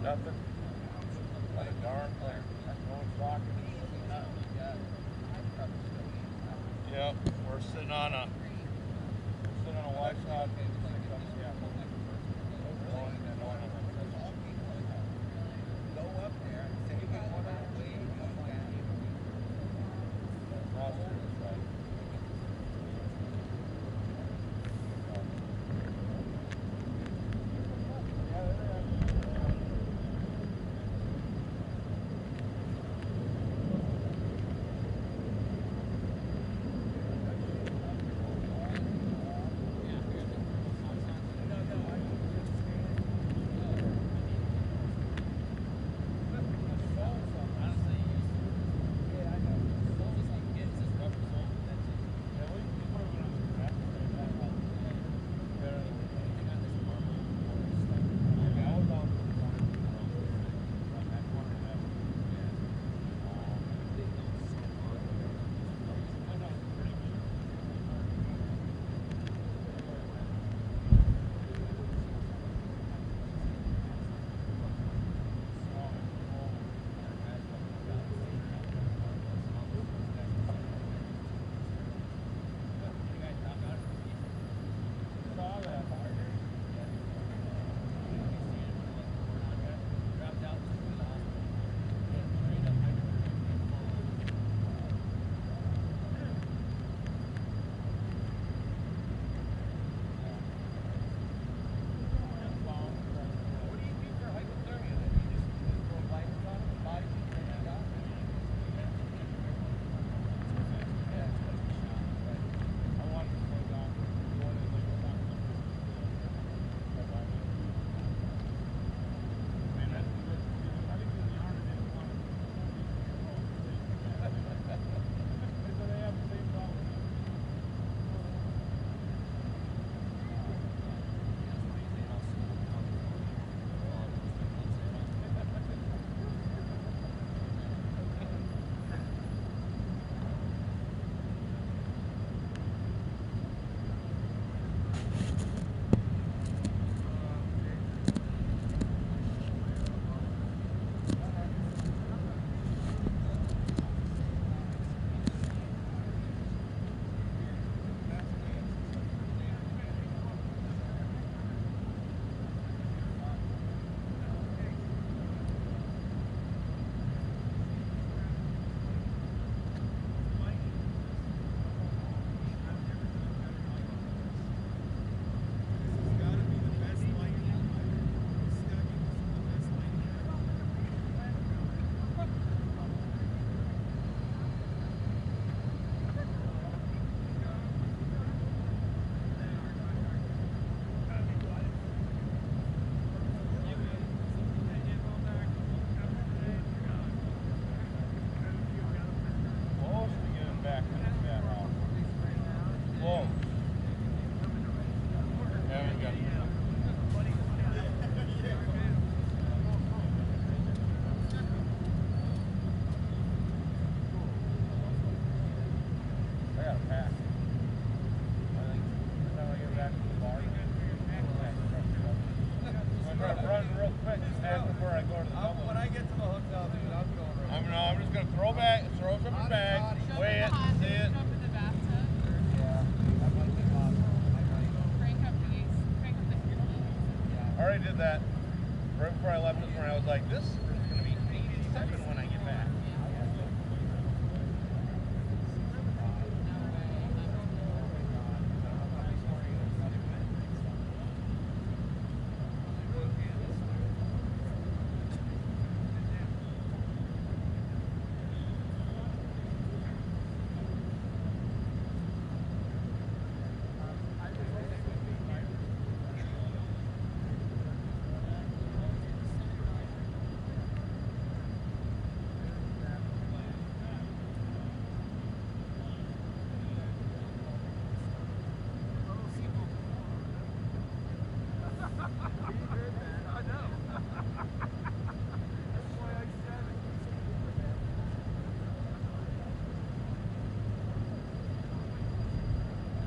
Nothing. What a darn thing. That's no one's talking. Yep, we're sitting on a white side. Go up there and say you want to wave.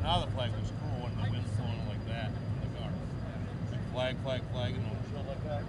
Now the flag was cool when the wind's blowing like that in the car. Like flag, and all shit like that.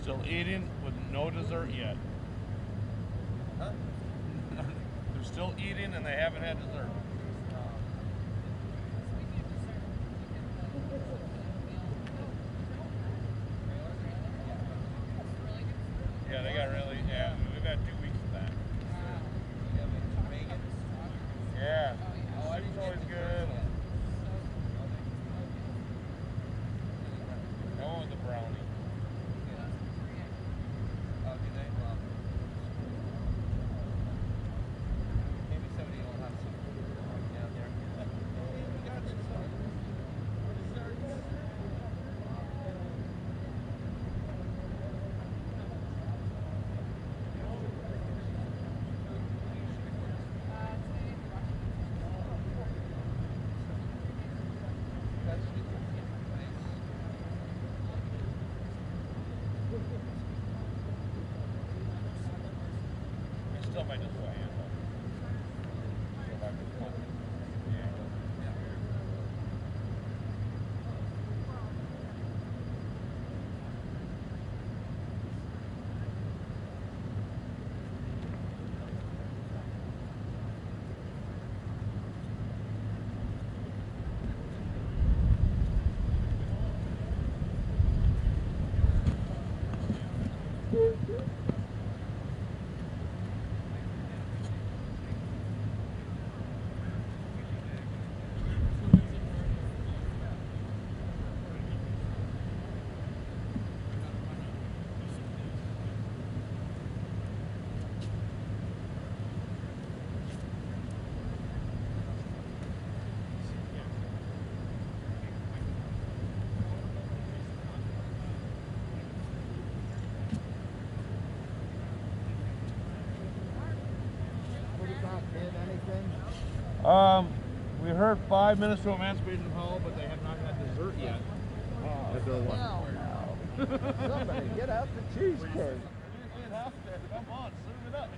Still eating with no dessert yet. Huh? They're still eating and they haven't had dessert. Yeah, they got really, yeah, we've had 2 weeks of that. Yeah, soup's always good. I went with the brownie. Oh, do they? Well, maybe somebody will have some food down there. I still might just go hand up. Go back to the phone. Yeah. We heard 5 minutes to Emancipation Hall, but they have not had dessert yet. At their lunch. Somebody get out the cheesecake. Come on, serve it up.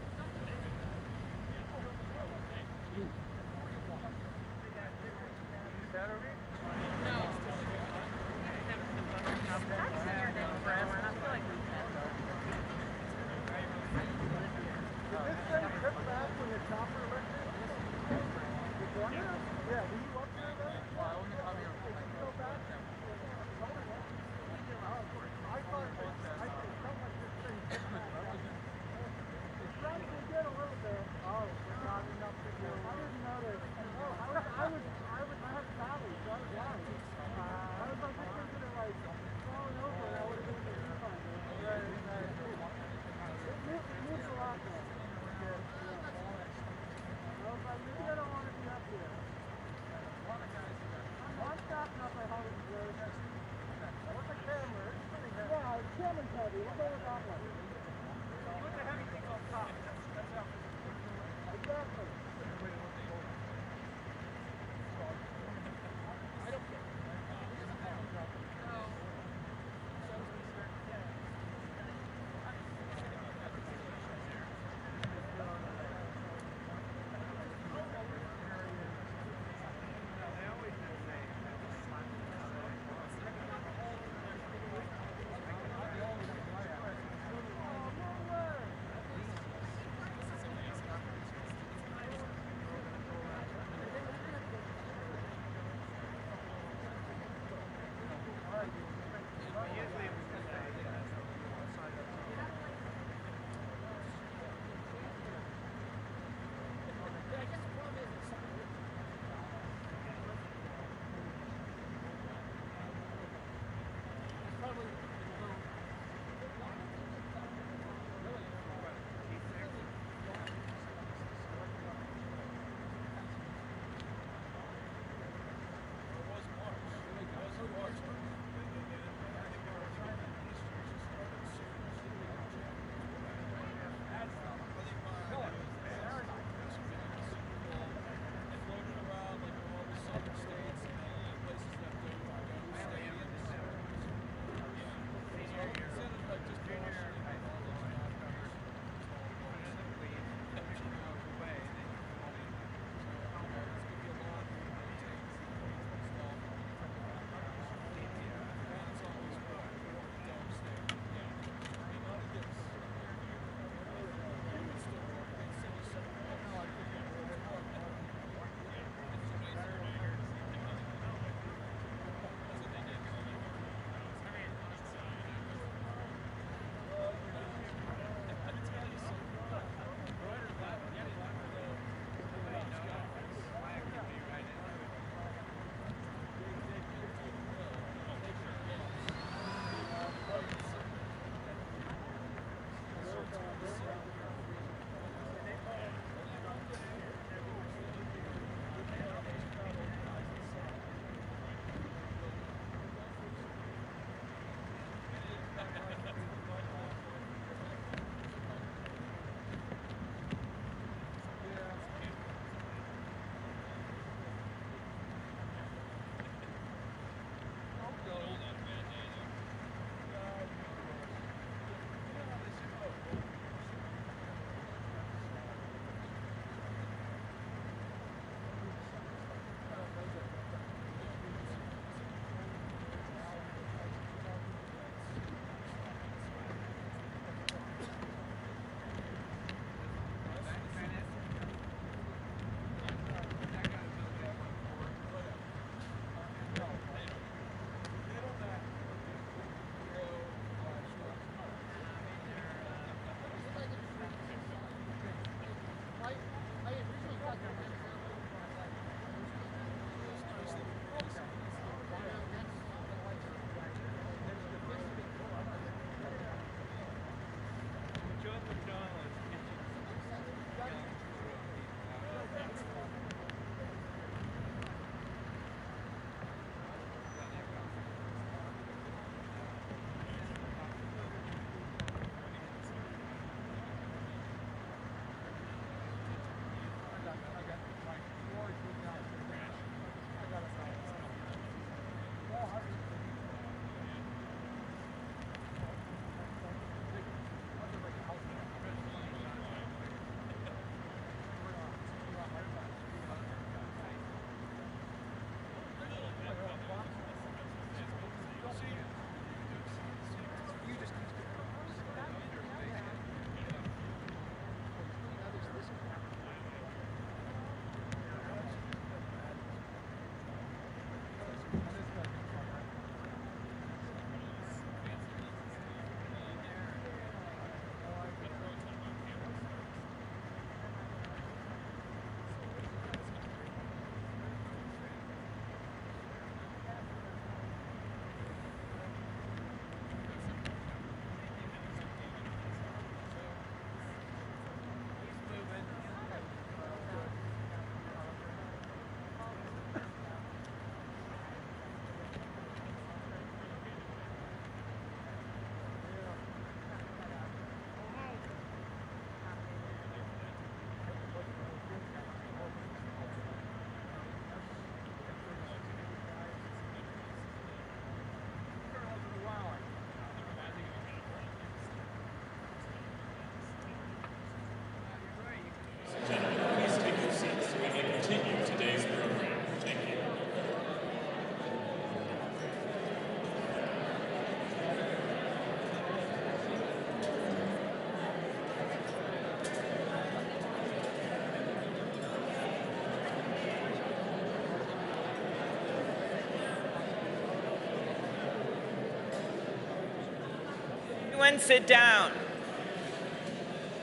Everyone sit down.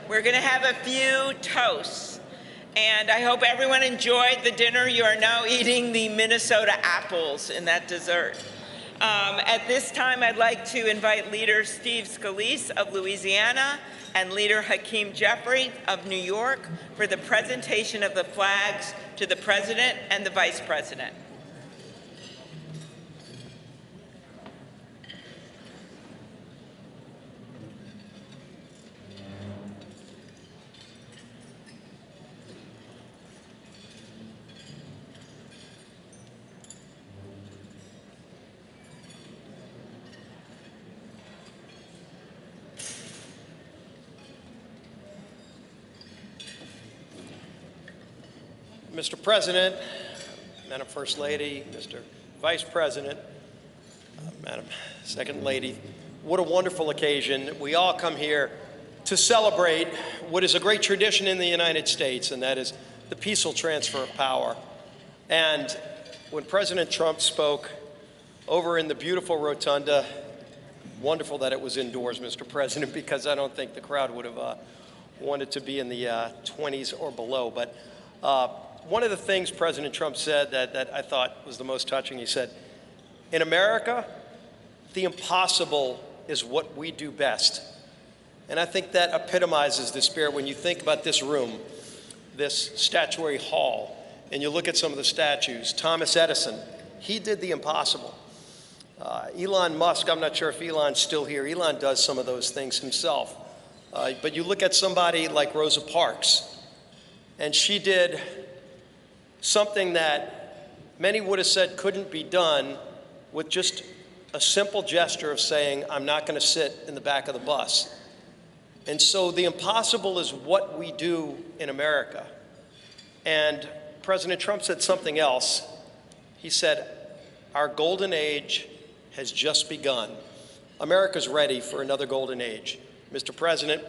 We're going to have a few toasts. And I hope everyone enjoyed the dinner. You are now eating the Minnesota apples in that dessert. At this time, I'd like to invite Leader Steve Scalise of Louisiana and Leader Hakeem Jeffrey of New York for the presentation of the flags to the President and the Vice President. Mr. President, Madam First Lady, Mr. Vice President, Madam Second Lady, what a wonderful occasion. We all come here to celebrate what is a great tradition in the United States, and that is the peaceful transfer of power. And when President Trump spoke over in the beautiful rotunda, wonderful that it was indoors, Mr. President, because I don't think the crowd would have wanted to be in the 20s or below. But one of the things President Trump said that I thought was the most touching, he said, in America, the impossible is what we do best. And I think that epitomizes the spirit when you think about this room, this statuary hall, and you look at some of the statues. Thomas Edison, he did the impossible. Elon Musk, I'm not sure if Elon's still here. Elon does some of those things himself. But you look at somebody like Rosa Parks, and she did something that many would have said couldn't be done with just a simple gesture of saying, I'm not going to sit in the back of the bus. And so the impossible is what we do in America. And President Trump said something else. He said, our golden age has just begun. America's ready for another golden age. Mr. President,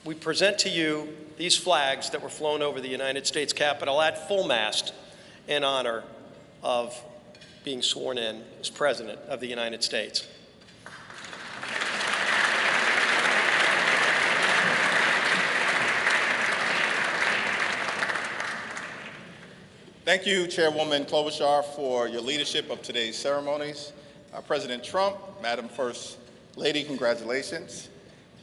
we present to you these flags that were flown over the United States Capitol at full mast in honor of being sworn in as President of the United States. Thank you, Chairwoman Klobuchar, for your leadership of today's ceremonies. President Trump, Madam First Lady, congratulations.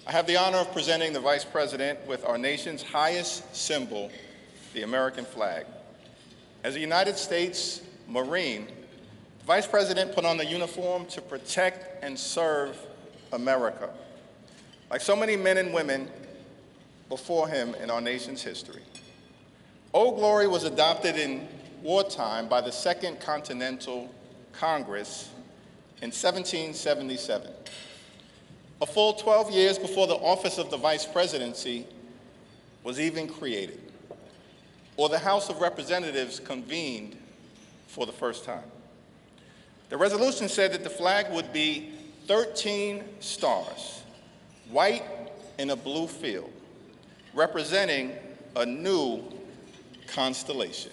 I have the honor of presenting the Vice President with our nation's highest symbol, the American flag. As a United States Marine, the Vice President put on the uniform to protect and serve America, like so many men and women before him in our nation's history. Old Glory was adopted in wartime by the Second Continental Congress in 1777. A full 12 years before the office of the Vice Presidency was even created, or the House of Representatives convened for the first time. The resolution said that the flag would be 13 stars, white in a blue field, representing a new constellation,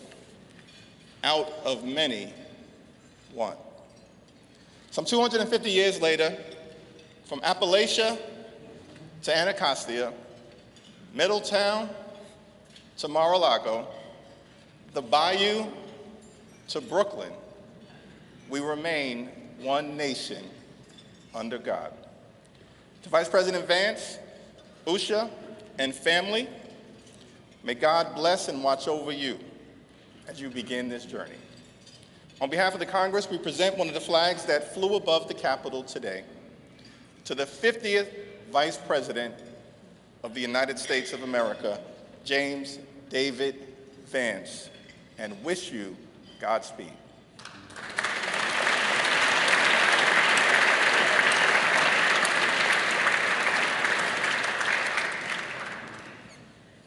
out of many, one. Some 250 years later, from Appalachia to Anacostia, Middletown to Mar-a-Lago, the Bayou to Brooklyn, we remain one nation under God. To Vice President Vance, Usha, and family, may God bless and watch over you as you begin this journey. On behalf of the Congress, we present one of the flags that flew above the Capitol today to the 50th Vice President of the United States of America, James David Vance, and wish you Godspeed.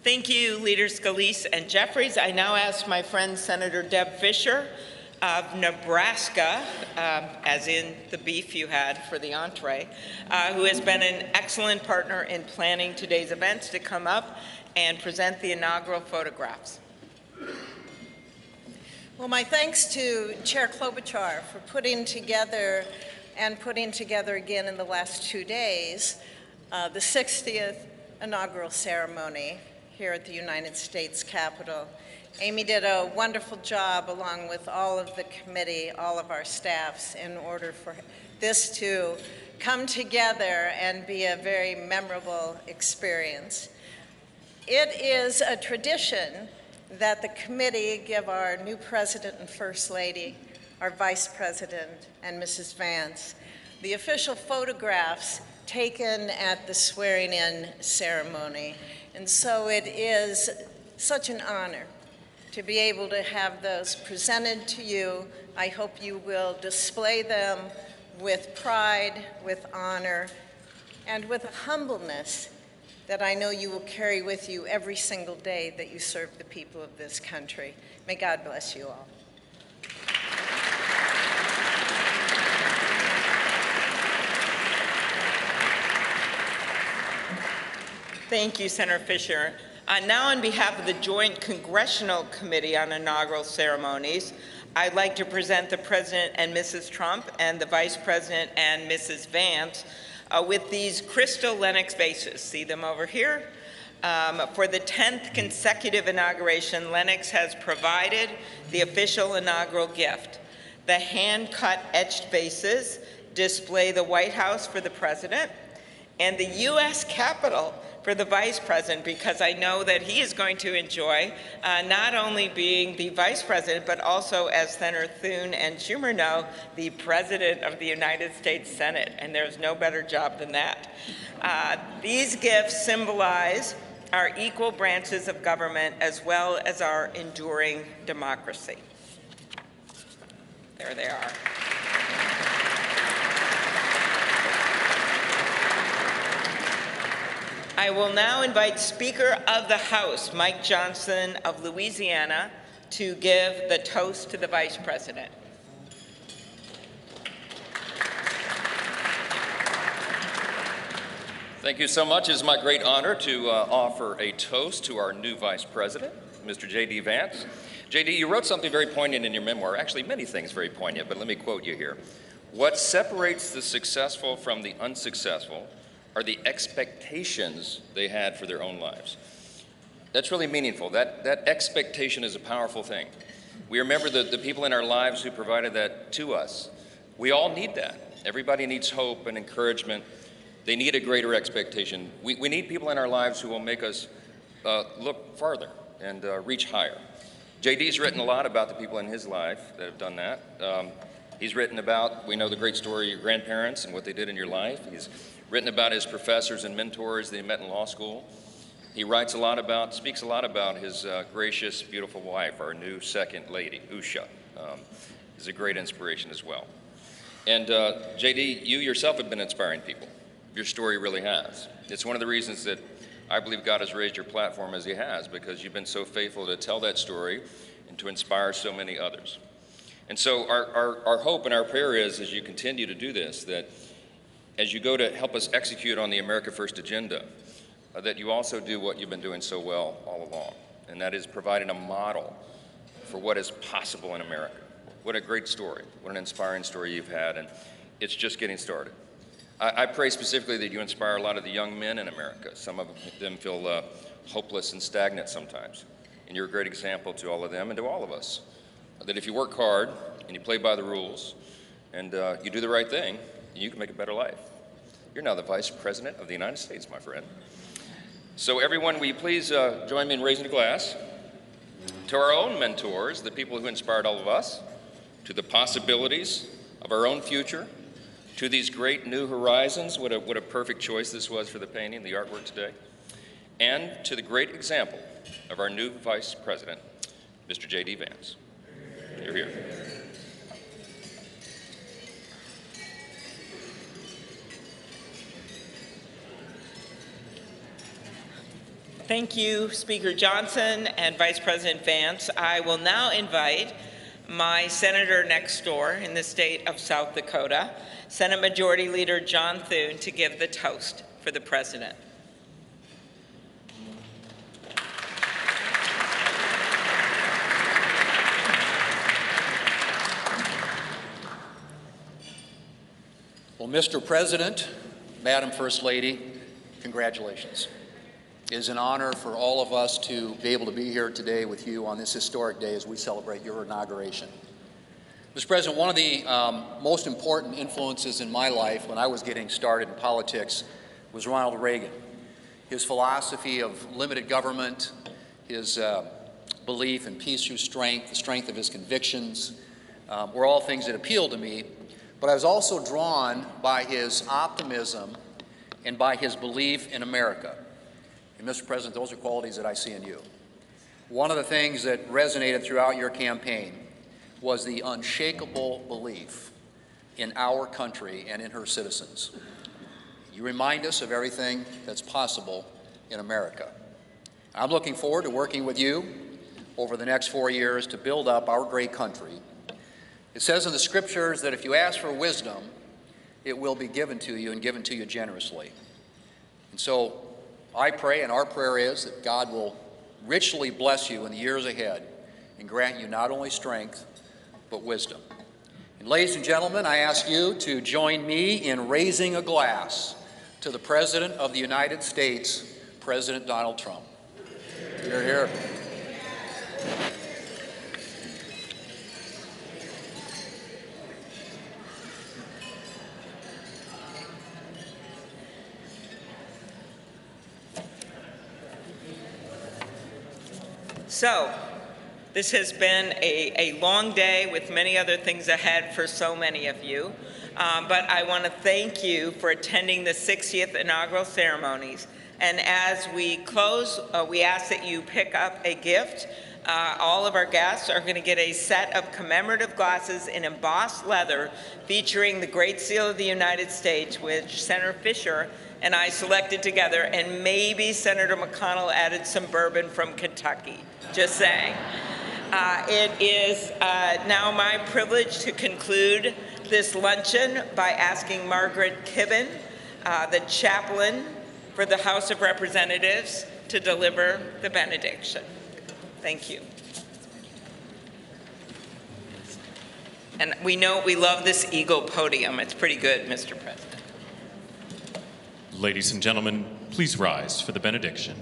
Thank you, Leaders Scalise and Jeffries. I now ask my friend Senator Deb Fischer of Nebraska, as in the beef you had for the entree, who has been an excellent partner in planning today's events, to come up and present the inaugural photographs. Well, my thanks to Chair Klobuchar for putting together and putting together again in the last 2 days the 60th inaugural ceremony here at the United States Capitol. Amy did a wonderful job along with all of the committee, all of our staffs, in order for this to come together and be a very memorable experience. It is a tradition that the committee give our new President and First Lady, our Vice President, and Mrs. Vance the official photographs taken at the swearing-in ceremony. And so it is such an honor to be able to have those presented to you. I hope you will display them with pride, with honor, and with a humbleness that I know you will carry with you every single day that you serve the people of this country. May God bless you all. Thank you, Senator Fisher. Now, on behalf of the Joint Congressional Committee on Inaugural Ceremonies, I'd like to present the President and Mrs. Trump and the Vice President and Mrs. Vance with these crystal Lennox vases. See them over here? For the 10th consecutive inauguration, Lennox has provided the official inaugural gift. The hand-cut etched vases display the White House for the President and the U.S. Capitol for the Vice President, because I know that he is going to enjoy not only being the Vice President, but also, as Senator Thune and Schumer know, the President of the United States Senate, and there's no better job than that. These gifts symbolize our equal branches of government as well as our enduring democracy. There they are. I will now invite Speaker of the House, Mike Johnson of Louisiana, to give the toast to the Vice President. Thank you so much. It is my great honor to offer a toast to our new Vice President, Mr. JD Vance. JD, you wrote something very poignant in your memoir, actually many things very poignant, but let me quote you here. What separates the successful from the unsuccessful are the expectations they had for their own lives. That's really meaningful. That expectation is a powerful thing. We remember the people in our lives who provided that to us. We all need that. Everybody needs hope and encouragement. They need a greater expectation. We need people in our lives who will make us look farther and reach higher. JD's written a lot about the people in his life that have done that. He's written about, we know the great story of your grandparents and what they did in your life. He's written about his professors and mentors that he met in law school. He writes a lot about, speaks a lot about his gracious, beautiful wife, our new second lady, Usha. Is a great inspiration as well. And JD, you yourself have been inspiring people. Your story really has. It's one of the reasons that I believe God has raised your platform as he has, because you've been so faithful to tell that story and to inspire so many others. And so our hope and our prayer is, as you continue to do this, that as you go to help us execute on the America First agenda, that you also do what you've been doing so well all along, and that is providing a model for what is possible in America. What a great story, what an inspiring story you've had, and it's just getting started. I pray specifically that you inspire a lot of the young men in America. Some of them feel hopeless and stagnant sometimes, and you're a great example to all of them and to all of us, that if you work hard and you play by the rules and you do the right thing, you can make a better life. You're now the Vice President of the United States, my friend. So everyone, will you please join me in raising a glass to our own mentors, the people who inspired all of us, to the possibilities of our own future, to these great new horizons. What a perfect choice this was for the painting, the artwork today, and to the great example of our new Vice President, Mr. JD Vance. You're here. Thank you, Speaker Johnson and Vice President Vance. I will now invite my senator next door in the state of South Dakota, Senate Majority Leader John Thune, to give the toast for the President. Well, Mr. President, Madam First Lady, congratulations. It is an honor for all of us to be able to be here today with you on this historic day as we celebrate your inauguration. Mr. President, one of the most important influences in my life when I was getting started in politics was Ronald Reagan. His philosophy of limited government, his belief in peace through strength, the strength of his convictions, were all things that appealed to me. But I was also drawn by his optimism and by his belief in America. And Mr. President, those are qualities that I see in you. One of the things that resonated throughout your campaign was the unshakable belief in our country and in her citizens. You remind us of everything that's possible in America. I'm looking forward to working with you over the next 4 years to build up our great country. It says in the scriptures that if you ask for wisdom, it will be given to you and given to you generously. And so I pray, and our prayer is, that God will richly bless you in the years ahead and grant you not only strength, but wisdom. And ladies and gentlemen, I ask you to join me in raising a glass to the President of the United States, President Donald Trump. Hear, hear. So, this has been a long day with many other things ahead for so many of you. But I want to thank you for attending the 60th inaugural ceremonies. And as we close, we ask that you pick up a gift. All of our guests are going to get a set of commemorative glasses in embossed leather featuring the Great Seal of the United States, which Senator Fisher and I selected together, and maybe Senator McConnell added some bourbon from Kentucky. Just saying. It is now my privilege to conclude this luncheon by asking Margaret Kibben, the chaplain for the House of Representatives, to deliver the benediction. Thank you. And we know we love this eagle podium. It's pretty good, Mr. President. Ladies and gentlemen, please rise for the benediction.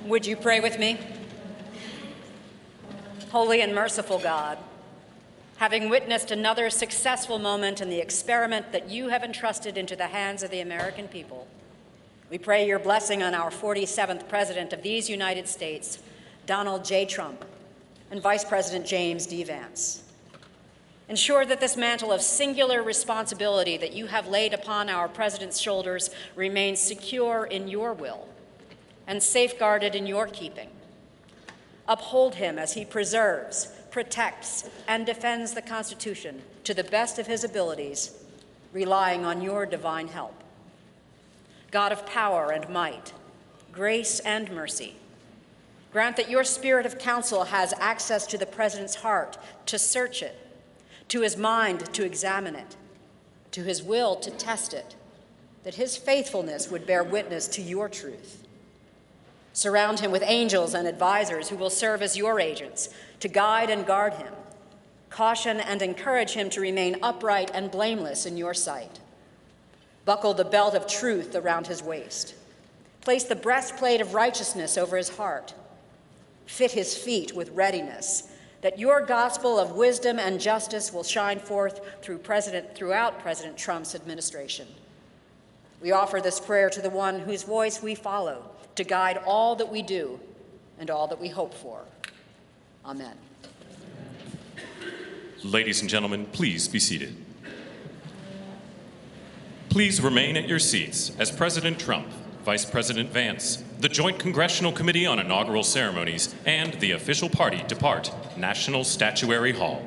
Would you pray with me? Holy and merciful God, having witnessed another successful moment in the experiment that you have entrusted into the hands of the American people, we pray your blessing on our 47th President of these United States, Donald J. Trump, and Vice President James D. Vance. Ensure that this mantle of singular responsibility that you have laid upon our President's shoulders remains secure in your will and safeguarded in your keeping. Uphold him as he preserves, protects, and defends the Constitution to the best of his abilities, relying on your divine help. God of power and might, grace and mercy, grant that your spirit of counsel has access to the President's heart to search it, to his mind to examine it, to his will to test it, that his faithfulness would bear witness to your truth. Surround him with angels and advisors who will serve as your agents to guide and guard him, caution and encourage him to remain upright and blameless in your sight. Buckle the belt of truth around his waist. Place the breastplate of righteousness over his heart. Fit his feet with readiness, that your gospel of wisdom and justice will shine forth throughout President Trump's administration. We offer this prayer to the one whose voice we follow, to guide all that we do and all that we hope for. Amen. Ladies and gentlemen, please be seated. Please remain at your seats as President Trump, Vice President Vance, the Joint Congressional Committee on Inaugural Ceremonies, and the official party depart National Statuary Hall.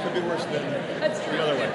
Could be worse than the other way.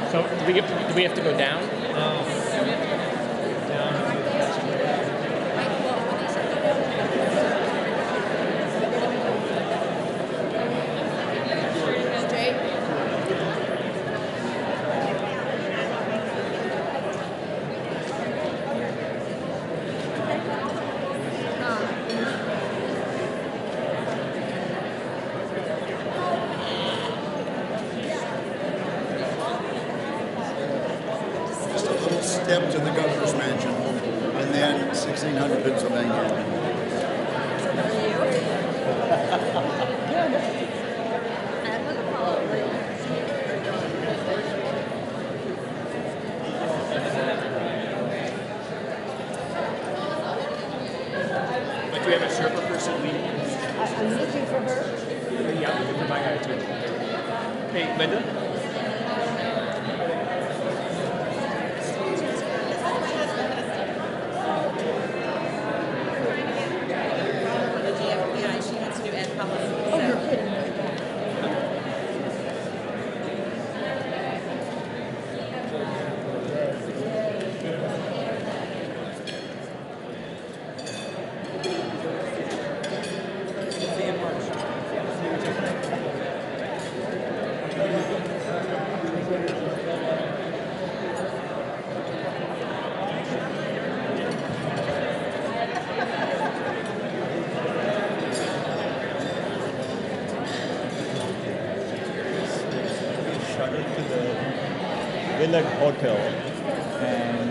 So do we have to go down? Just a little step to the governor's mansion, and then 1600 Pennsylvania. But do we have a Sherpa person leading? I'm looking for her. Yeah, I'm looking for my guy too. Hey, Linda? Shuttle to the Village Hotel, and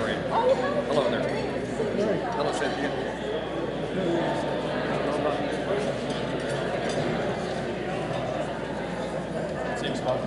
are you? Hello there. Hello, Cynthia. Seems fun.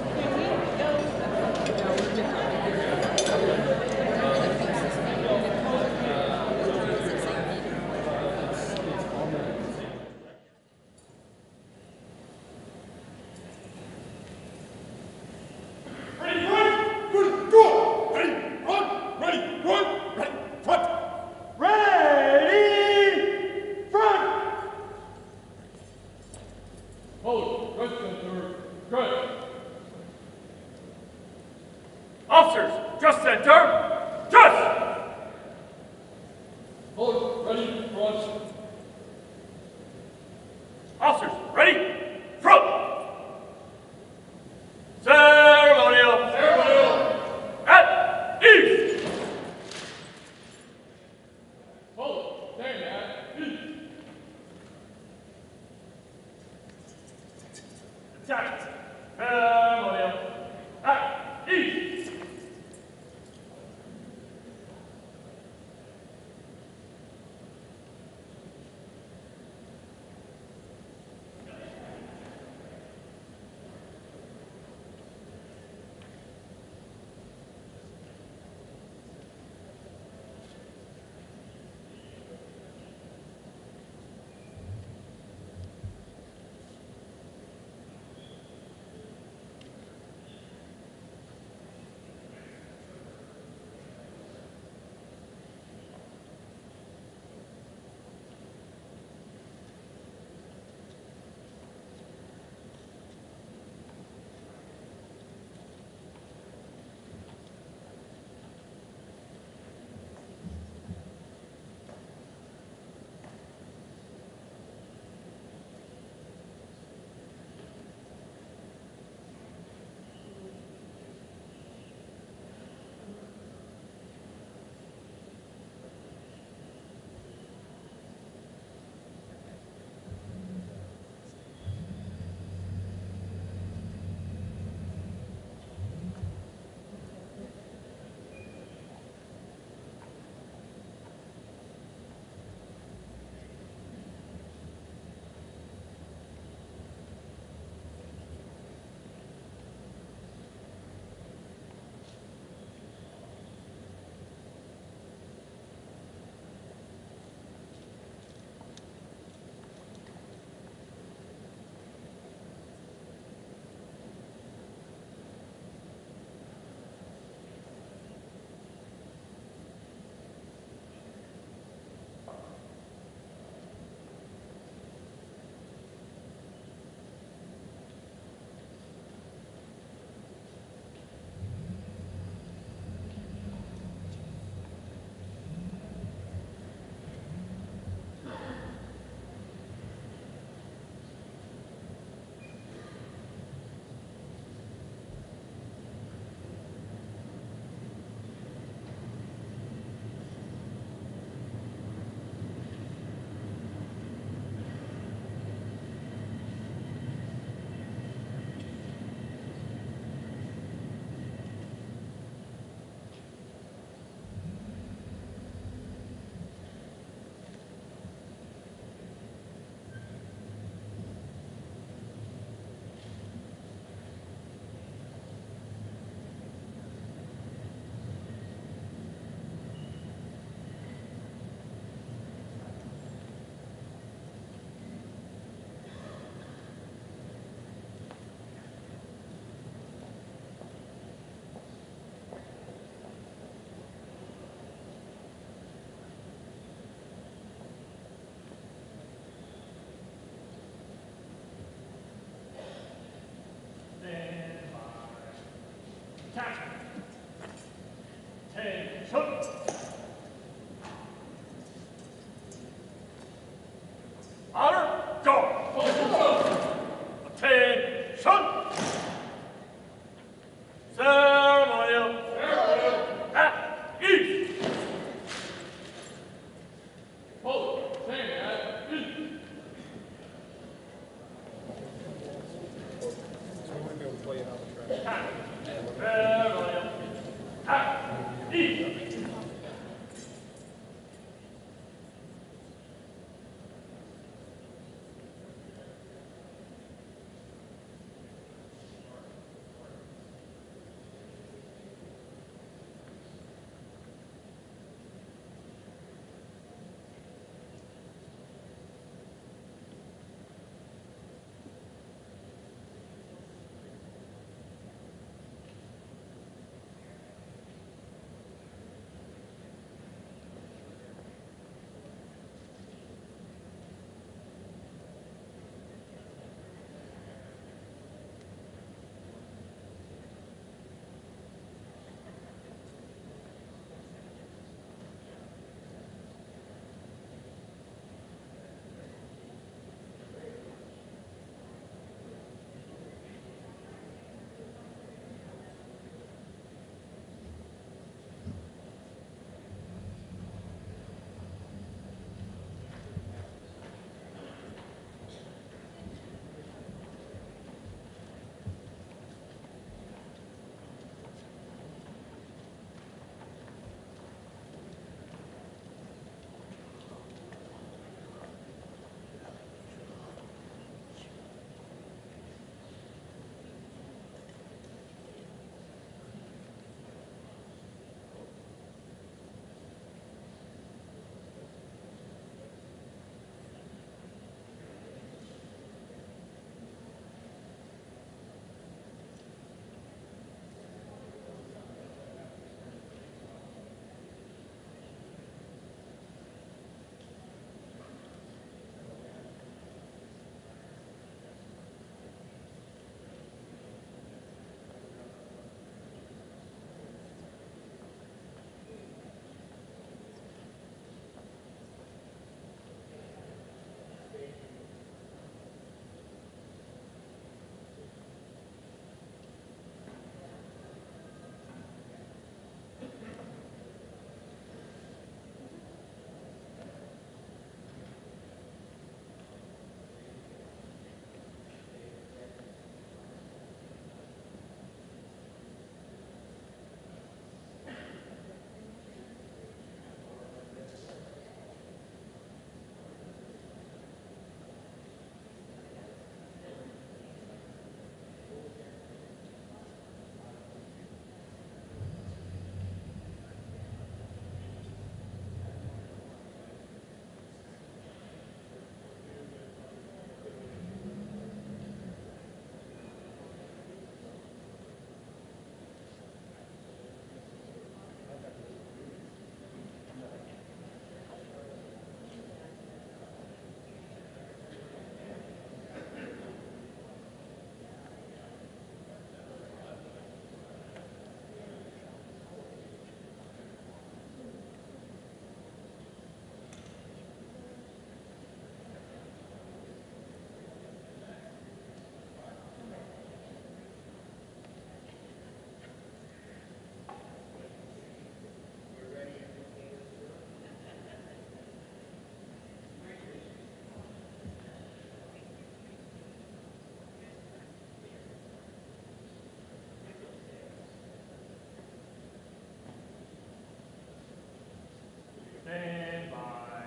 Stand by.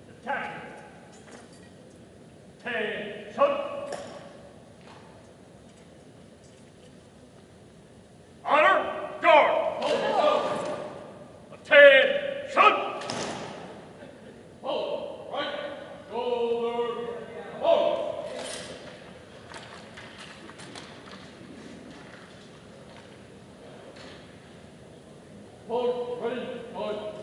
Detachment. Attention. Honor, guard. Attention. Hold. Right. Shoulder. Hold. Hold. Ready. Hold.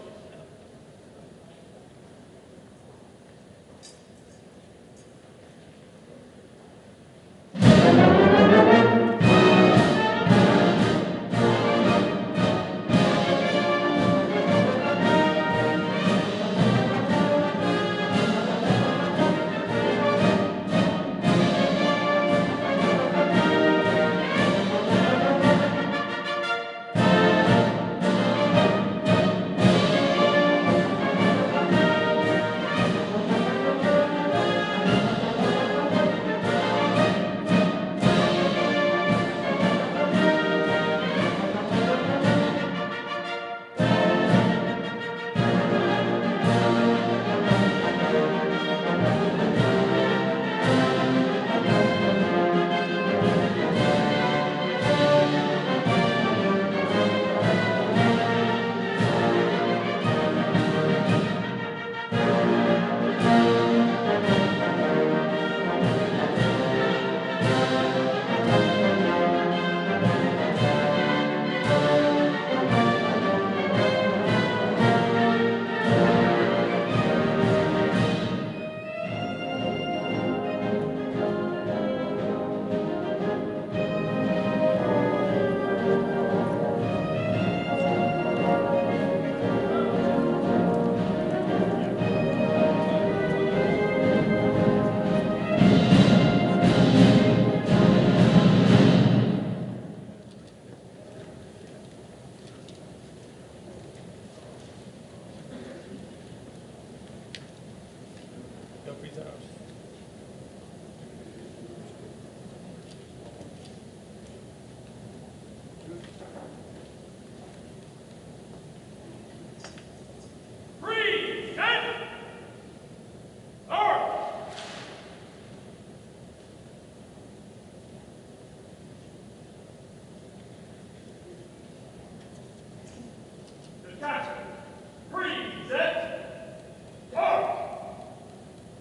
Present.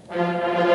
Present.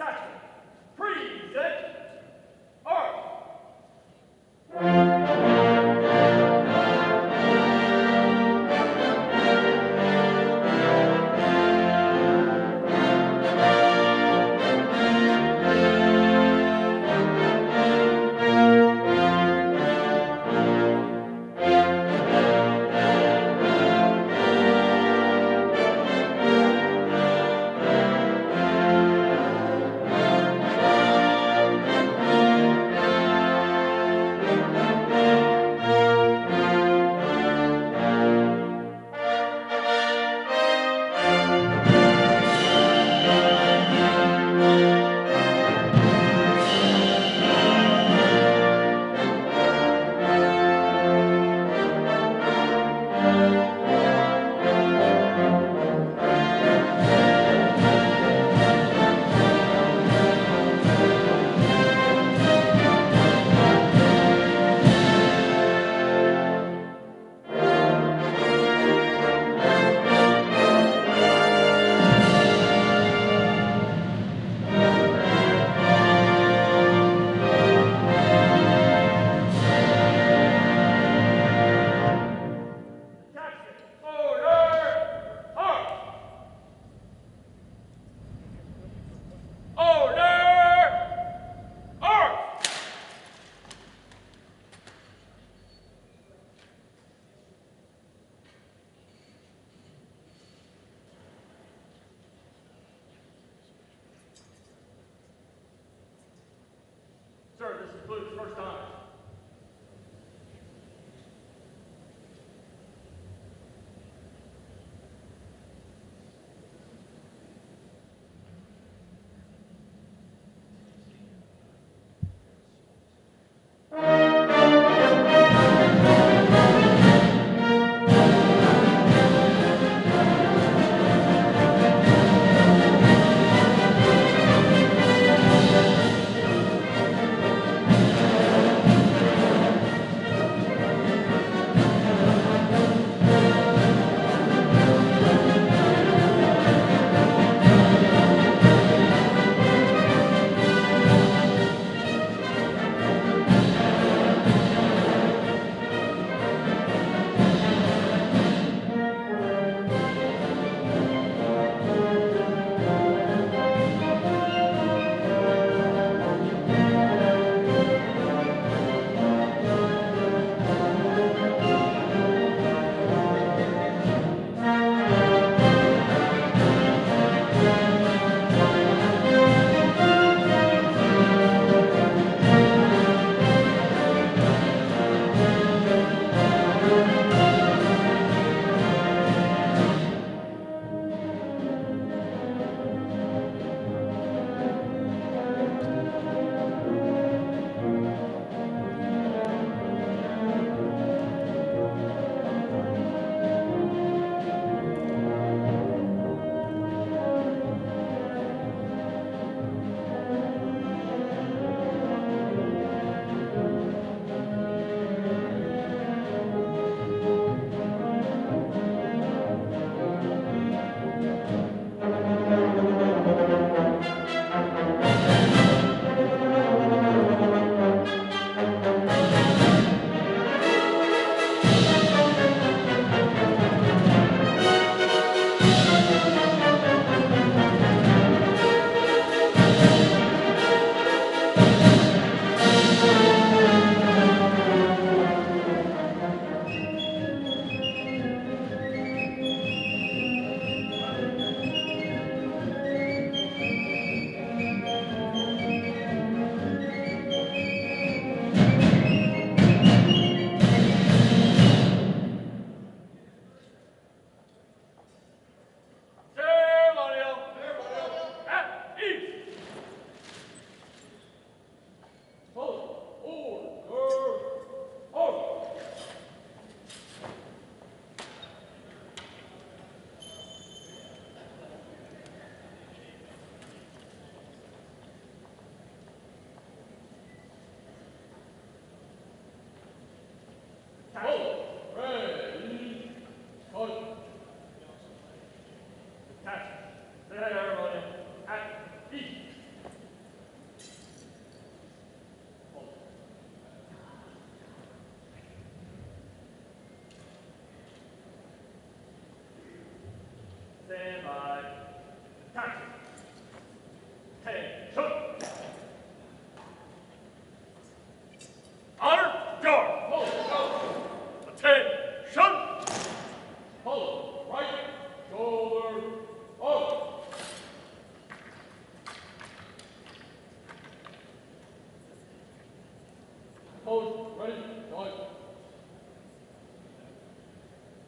Jackson, Present-Arms.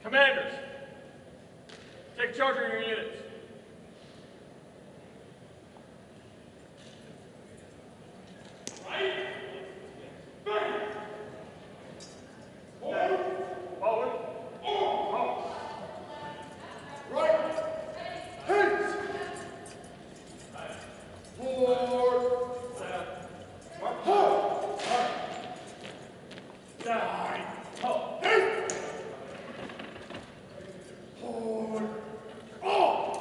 Commanders, take charge of your units. Right. Back. Forward. Forward. Forward. Right. Hands. Forward. Left. Forward. Nine. Halt. Forward. Oh!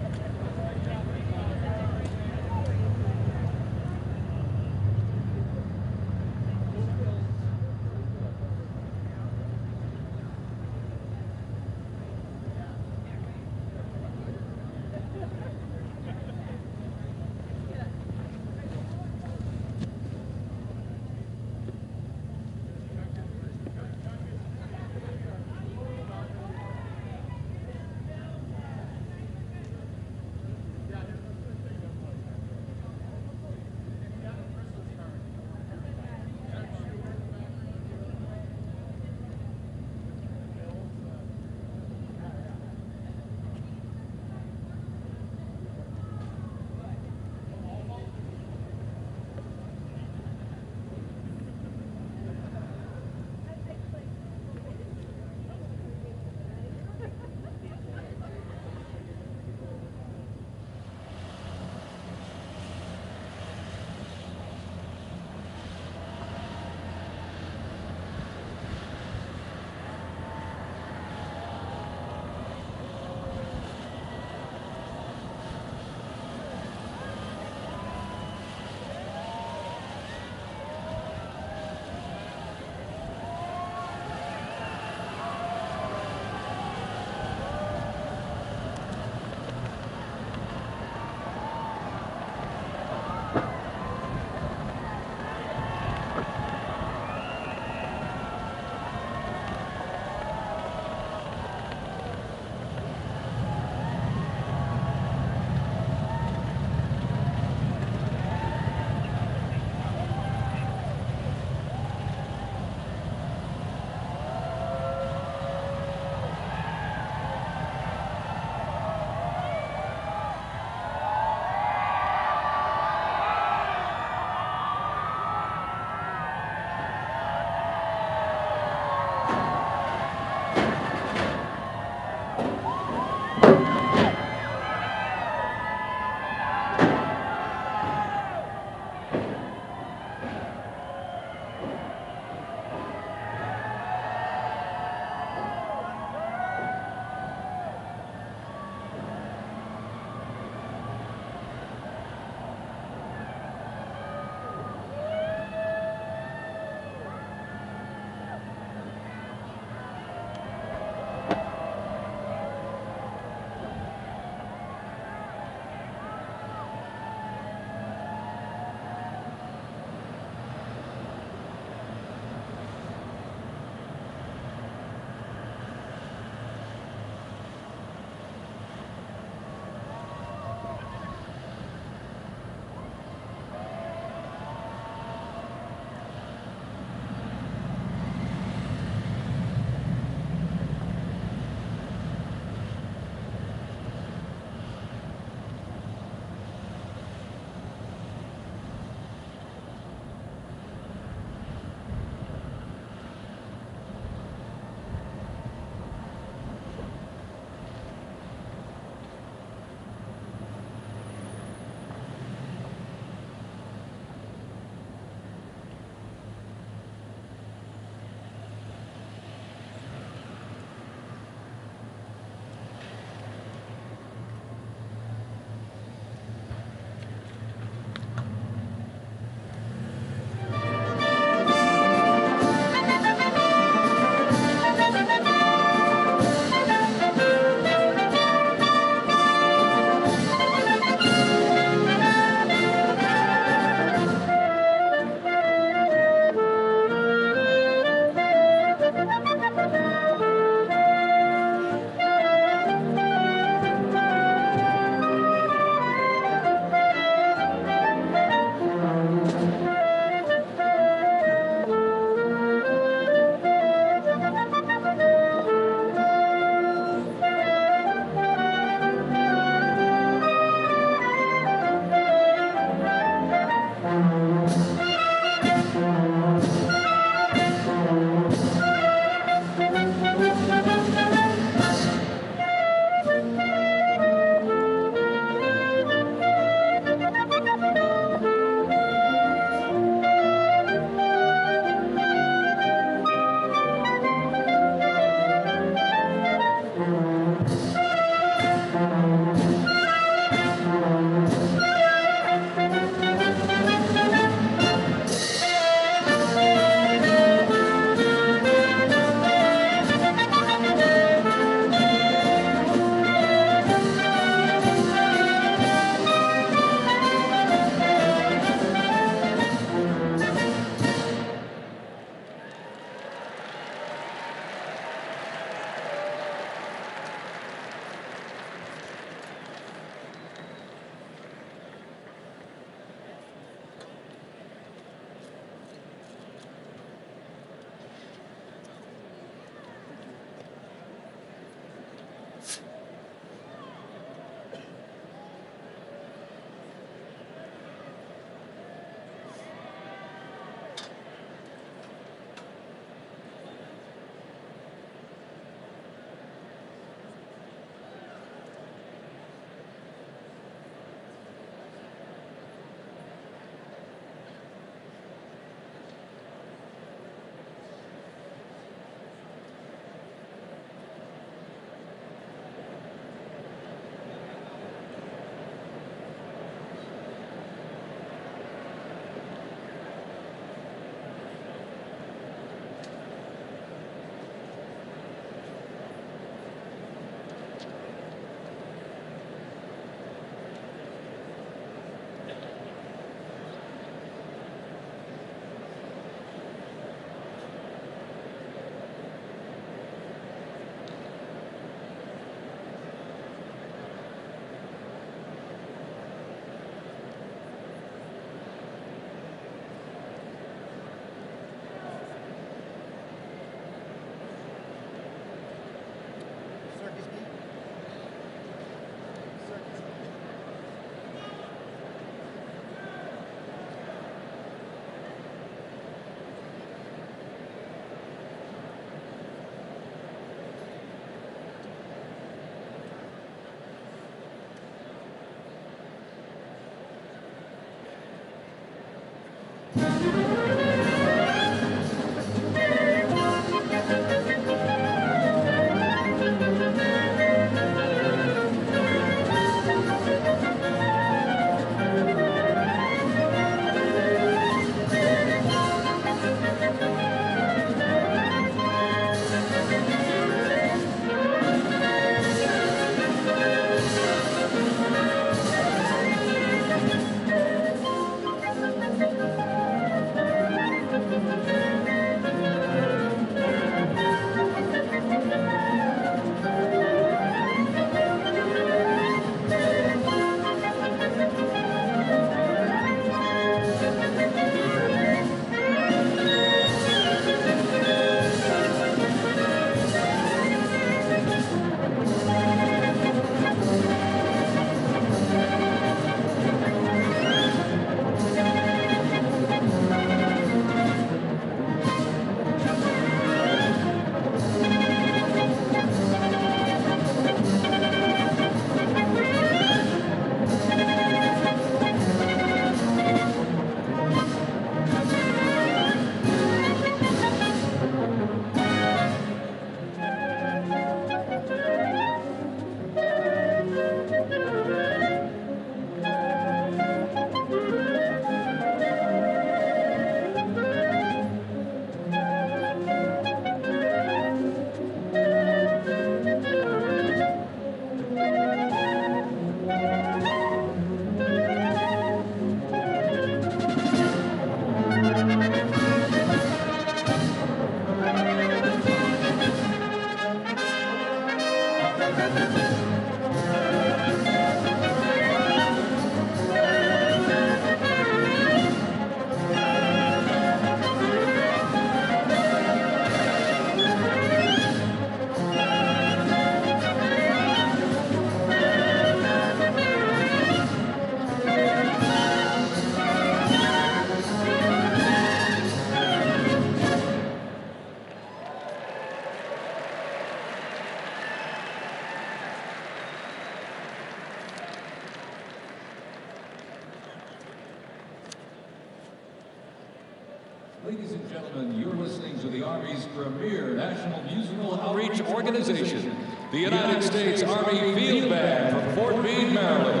Ladies and gentlemen, you're listening to the Army's premier national musical outreach organization, the United States Army Field Band from Fort Meade, Maryland.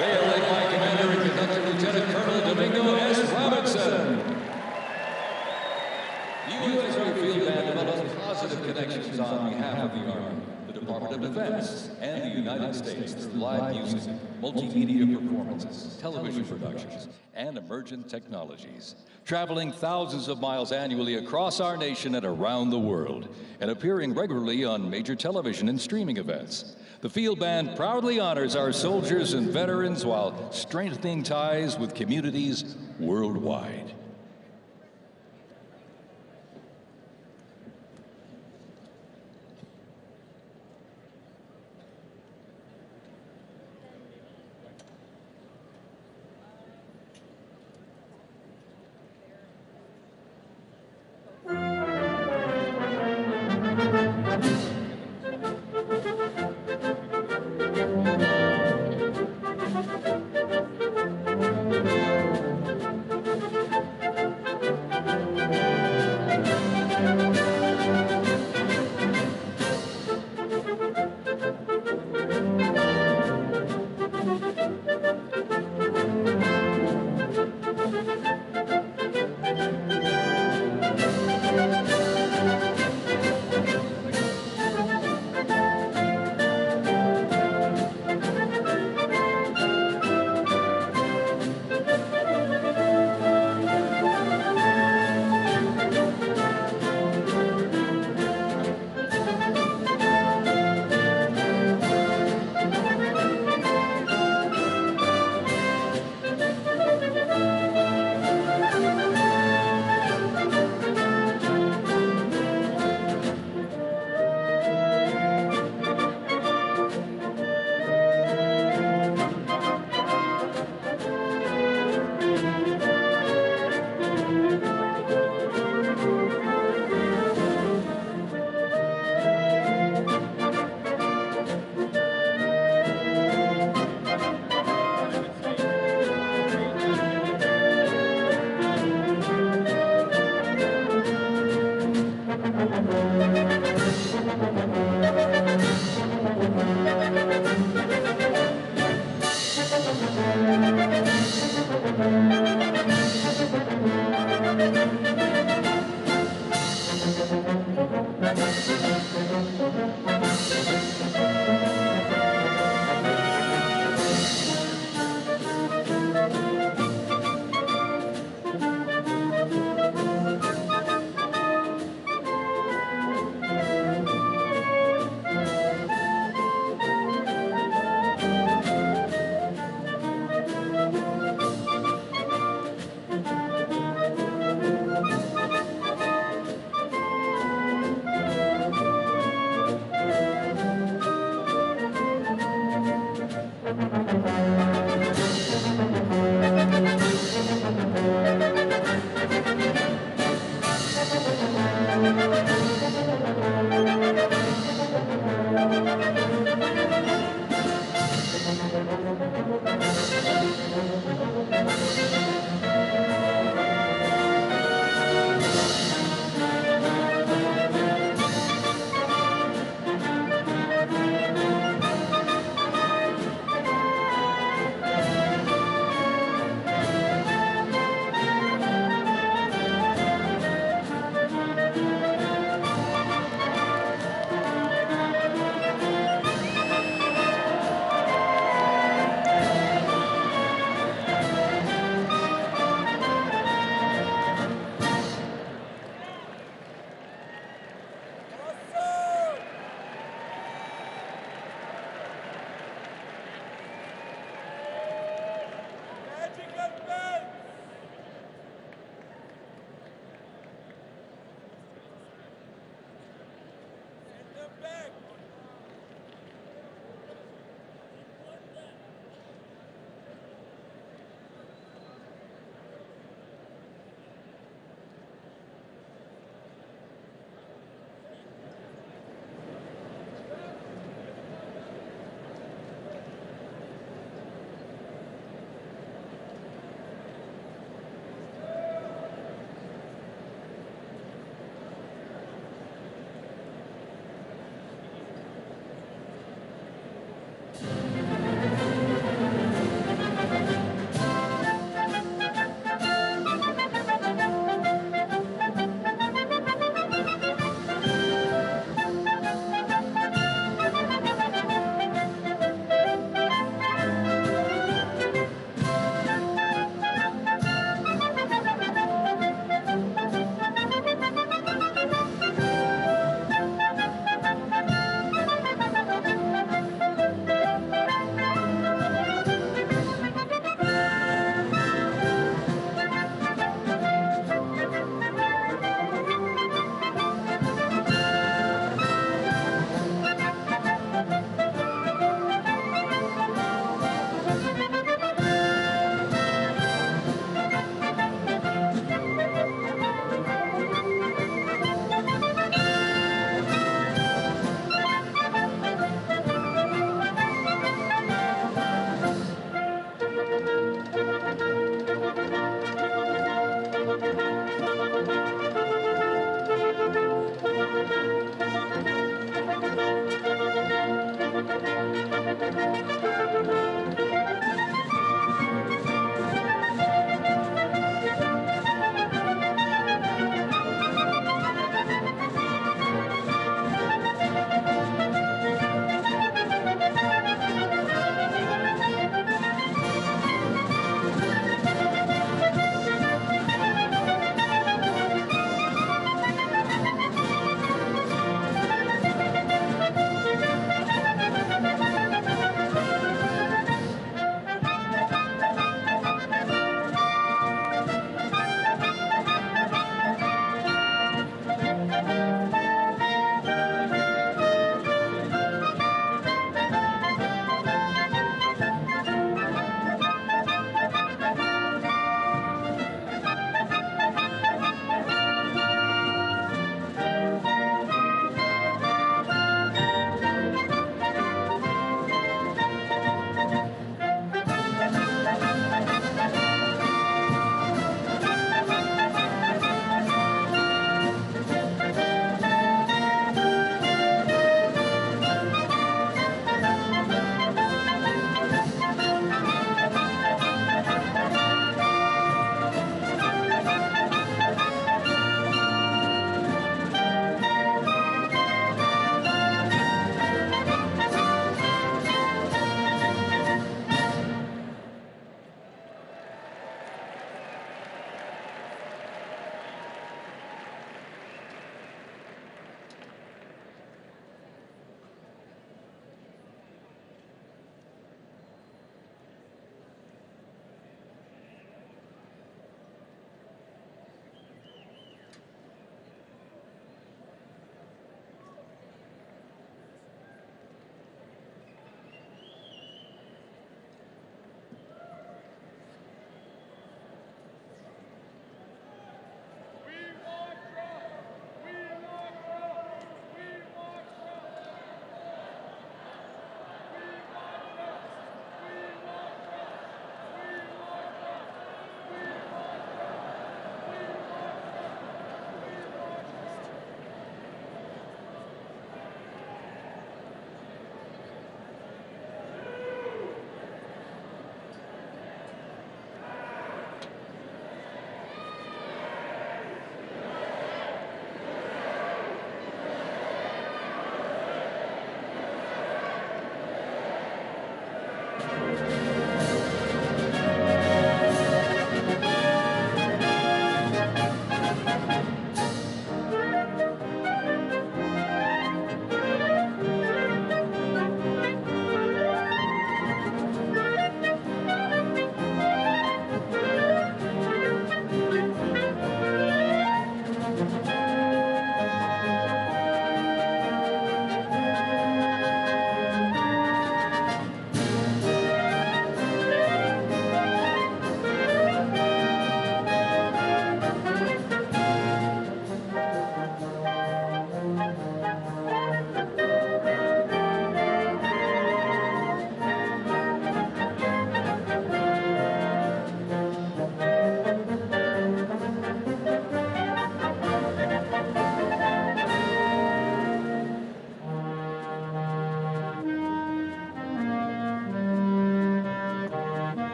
They are led by Commander and Conductor Lieutenant Colonel Domingo S. Robinson. The U.S. Army Field Band develops positive connections on behalf of the Army, the Department of Defense, and the United States through live music, multimedia performances, television productions, and emergent technologies, traveling thousands of miles annually across our nation and around the world, and appearing regularly on major television and streaming events. The Field Band proudly honors our soldiers and veterans while strengthening ties with communities worldwide.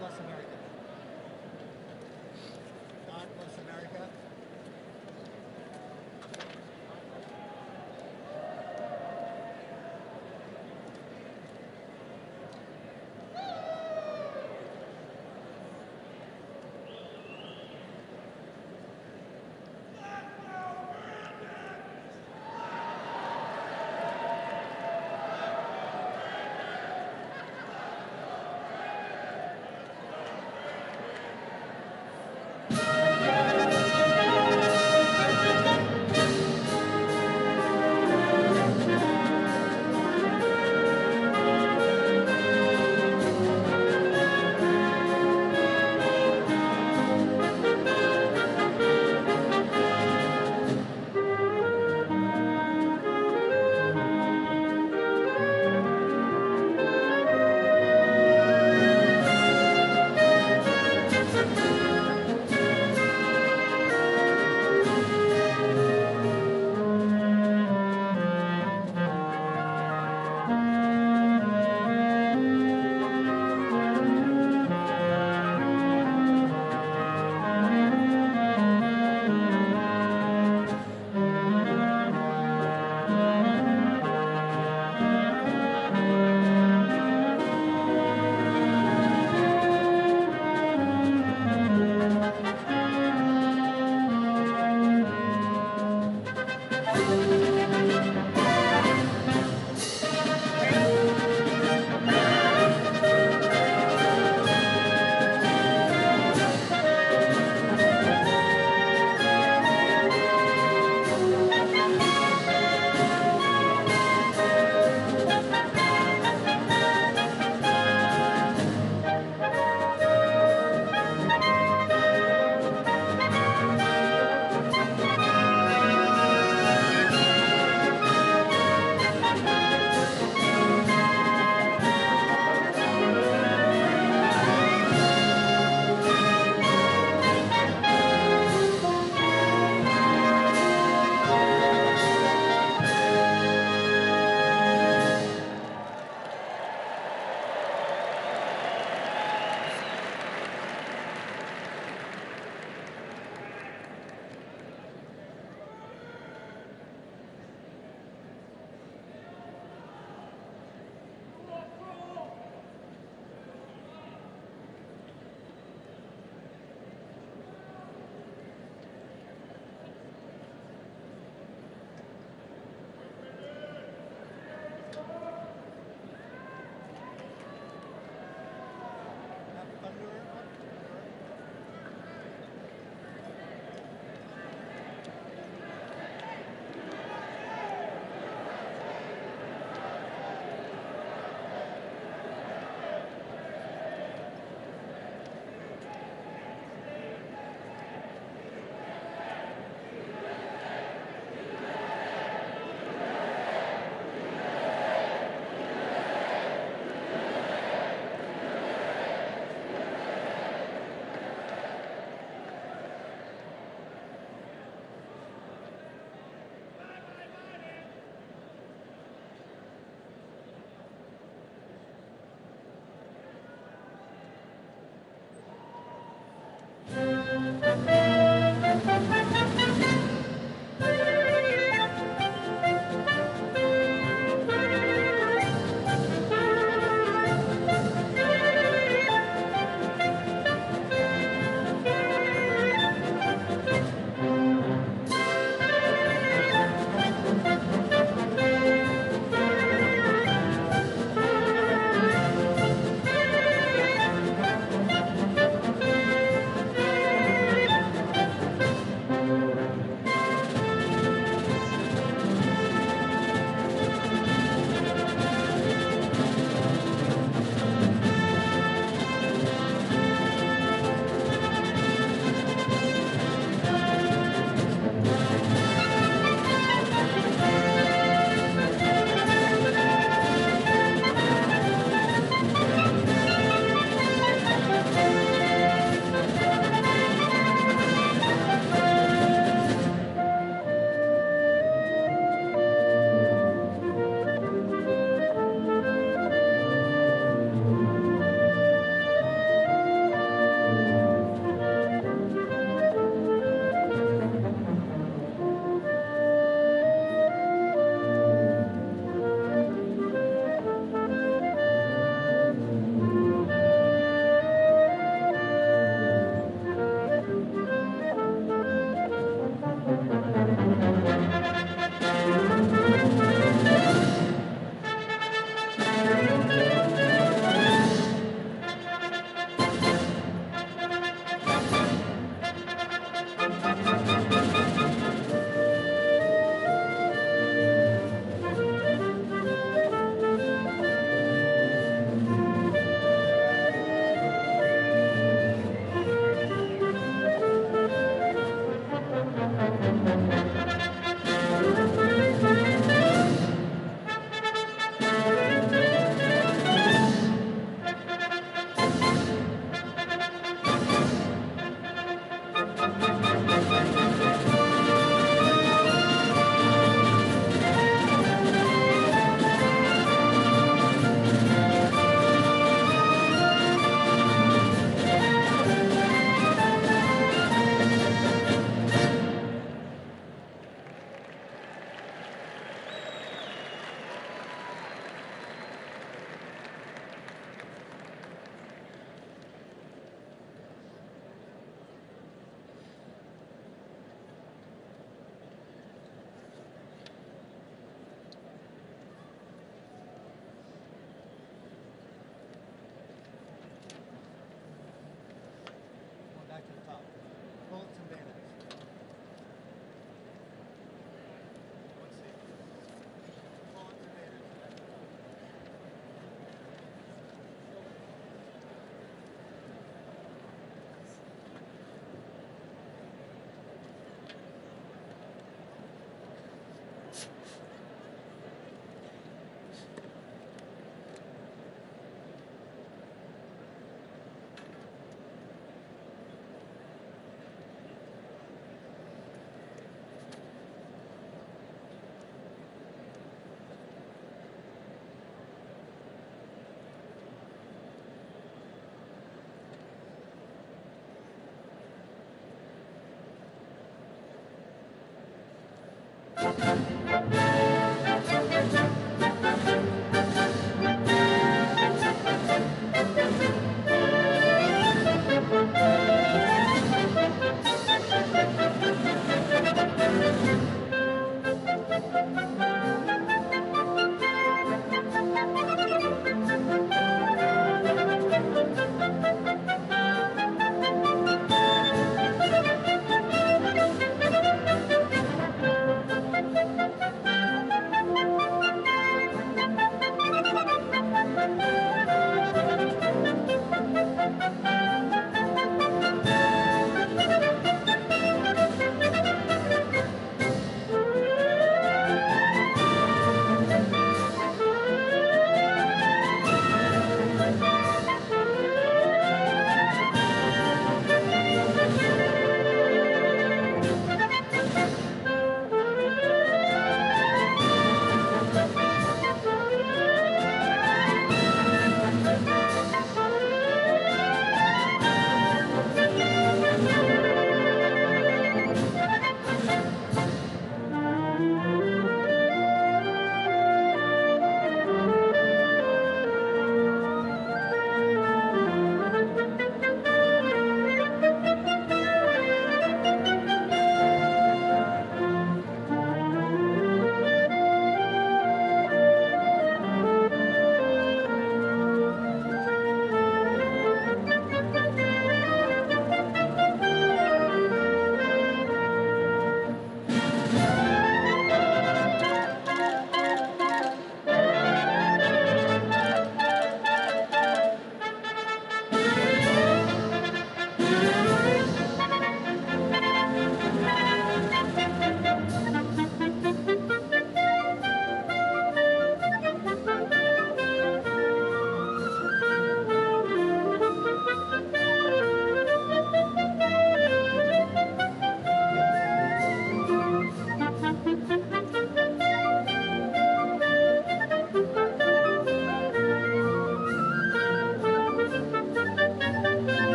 bless America. God bless America.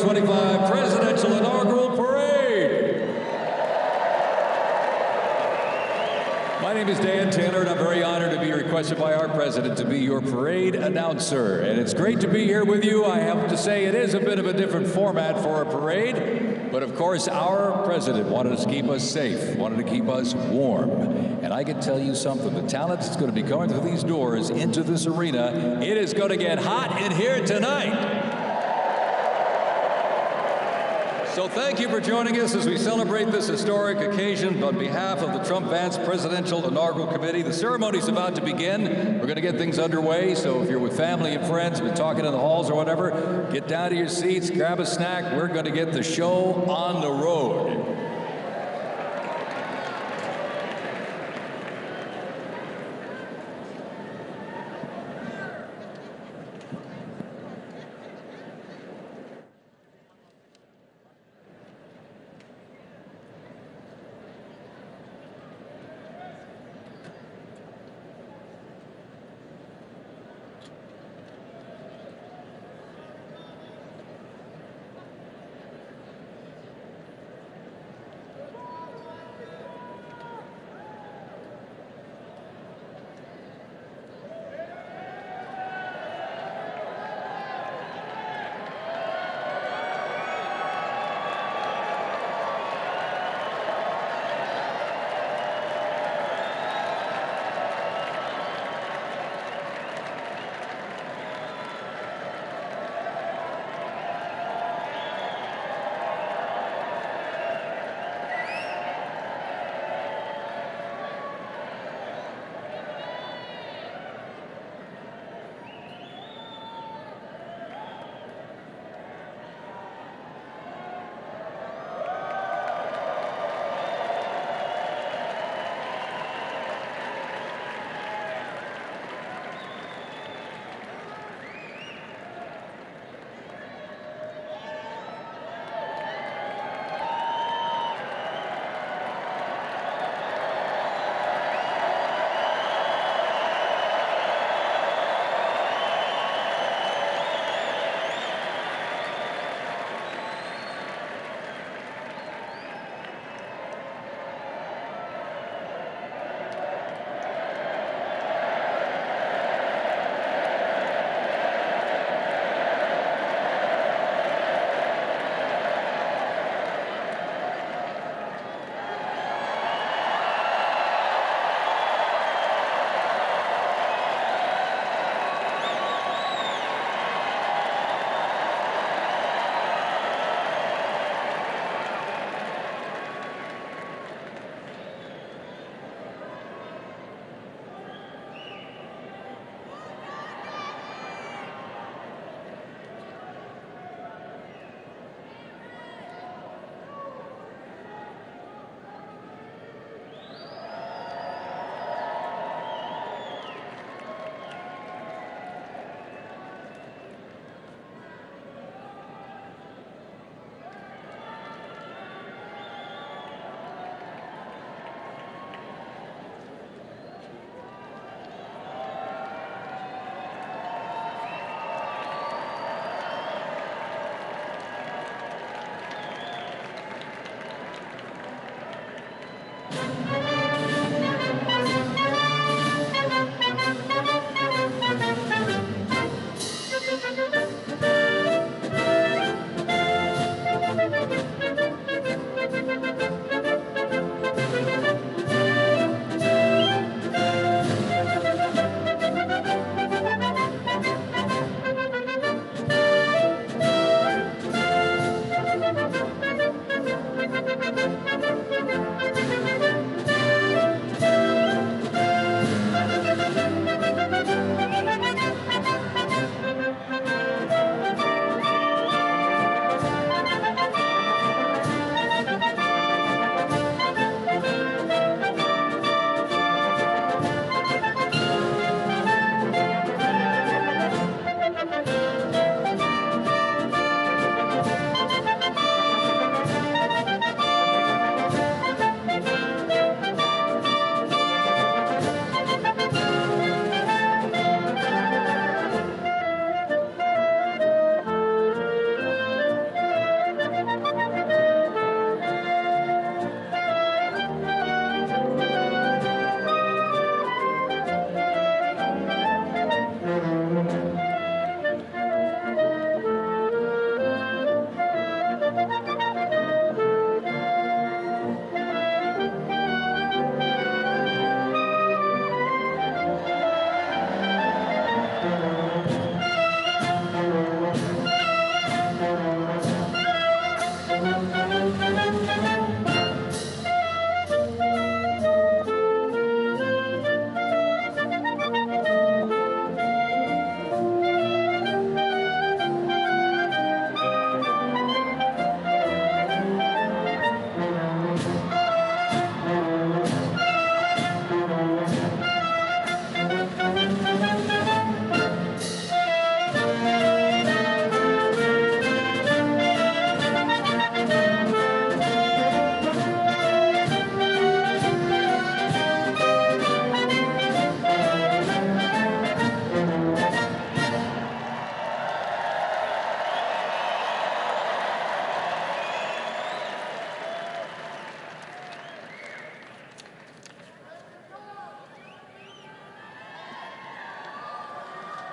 2025 Presidential Inaugural Parade. My name is Dan Taylor, and I'm very honored to be requested by our president to be your parade announcer. And it's great to be here with you. I have to say it is a bit of a different format for a parade, but of course our president wanted us to keep us safe, wanted to keep us warm. And I can tell you something, the talent that's going to be going through these doors into this arena, it is going to get hot in here tonight. So thank you for joining us as we celebrate this historic occasion. On behalf of the Trump-Vance Presidential Inaugural Committee, the ceremony's about to begin. We're going to get things underway, so if you're with family and friends, been talking in the halls or whatever, get down to your seats, grab a snack. We're going to get the show on the road.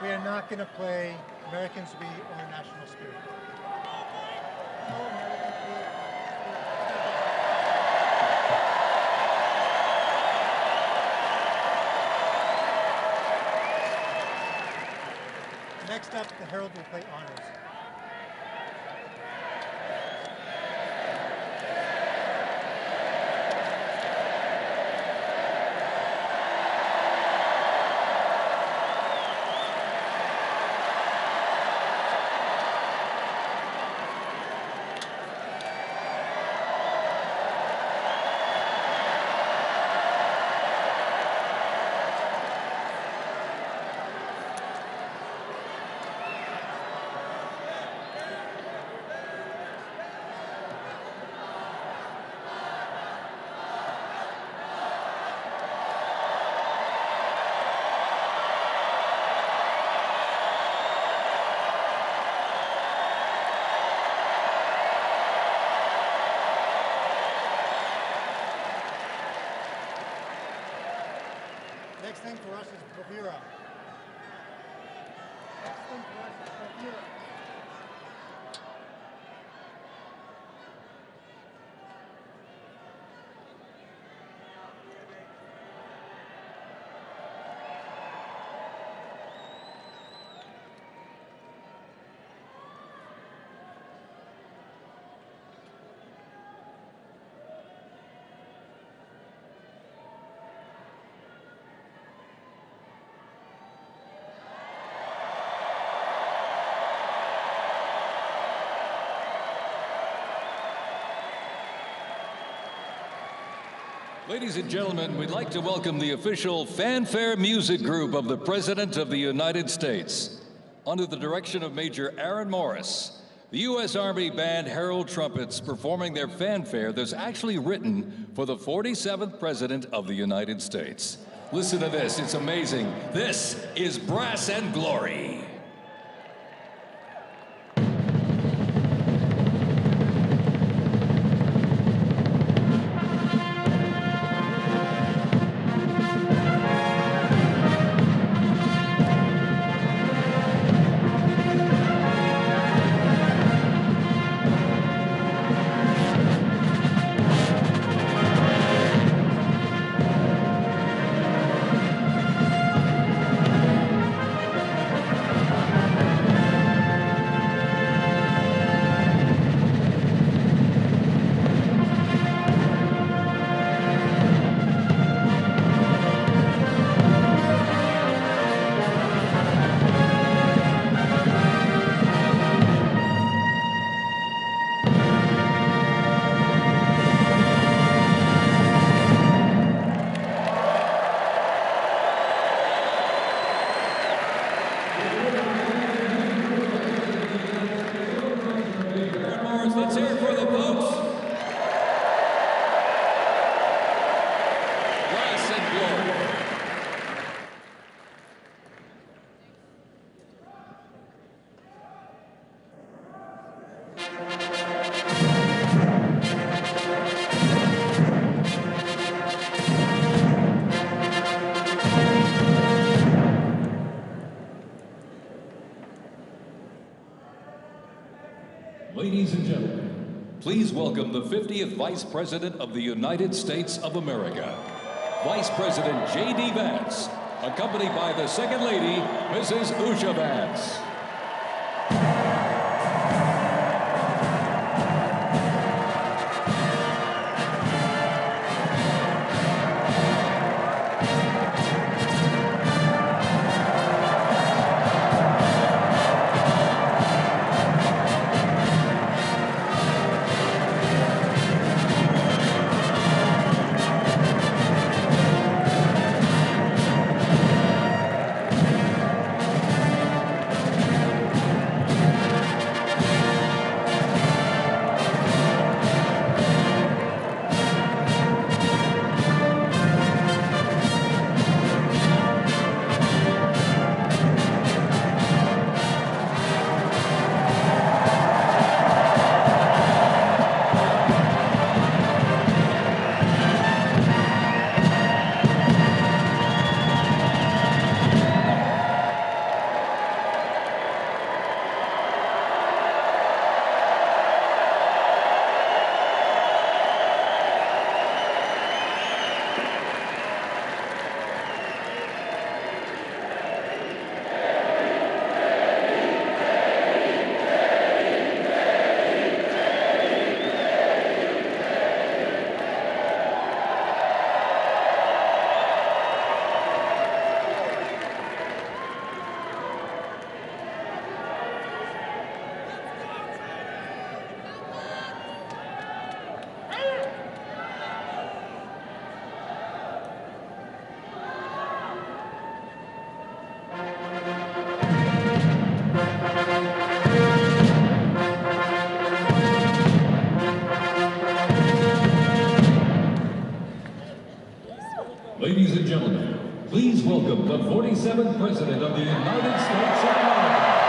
We are not going to play Americans We or National Spirit. Next up, the Herald will play Honors. Next thing for us is bravura. Next thing for us is bravura. Ladies and gentlemen, we'd like to welcome the official fanfare music group of the President of the United States. Under the direction of Major Aaron Morris, the U.S. Army Band Herald Trumpets performing their fanfare that's actually written for the 47th President of the United States. Listen to this, it's amazing. This is Brass and Glory. Let's hear it for the folks. Brass and Glory. Ladies and gentlemen, please welcome the 50th Vice President of the United States of America, Vice President JD Vance, accompanied by the Second Lady, Mrs. Usha Vance. Ladies and gentlemen, please welcome the 47th President of the United States of America,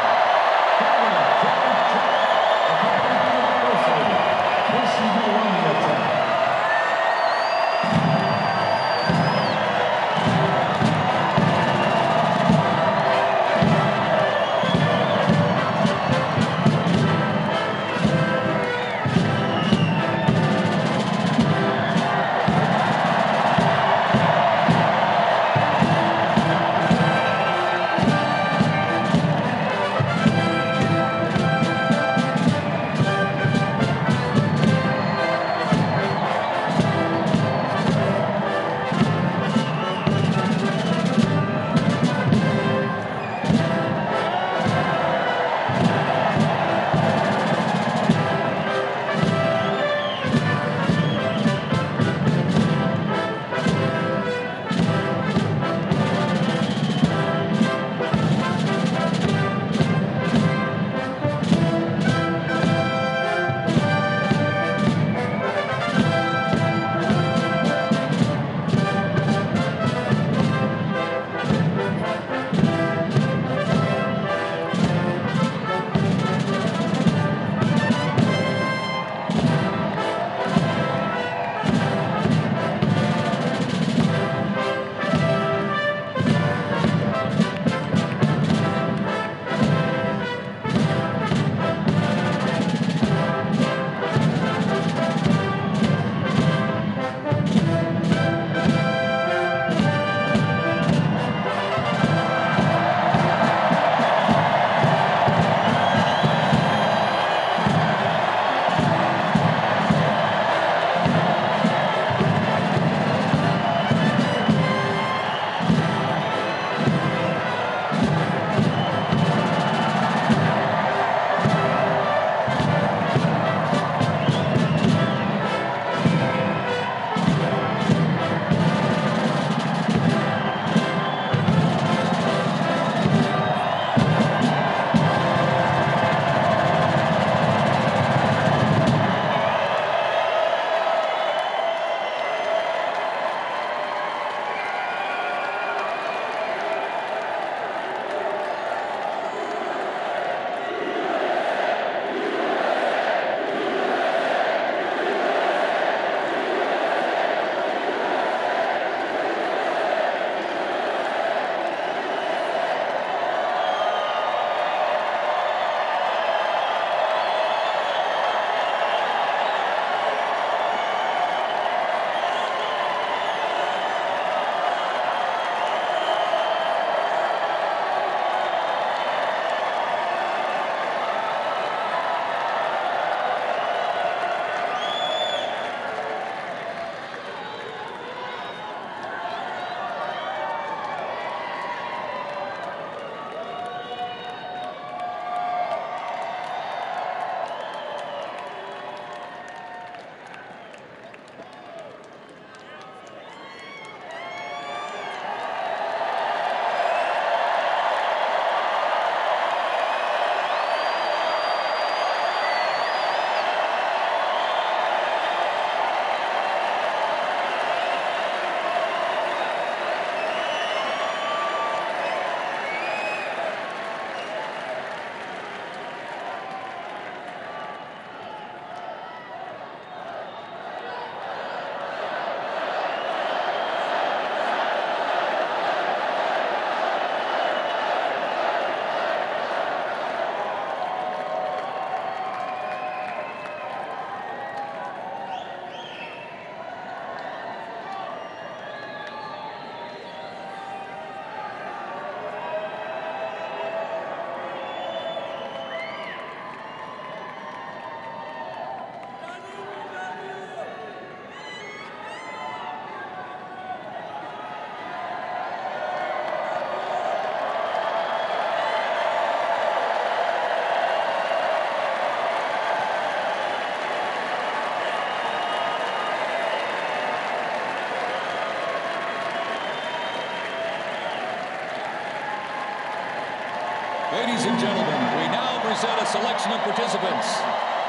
Ladies and gentlemen, we now present a selection of participants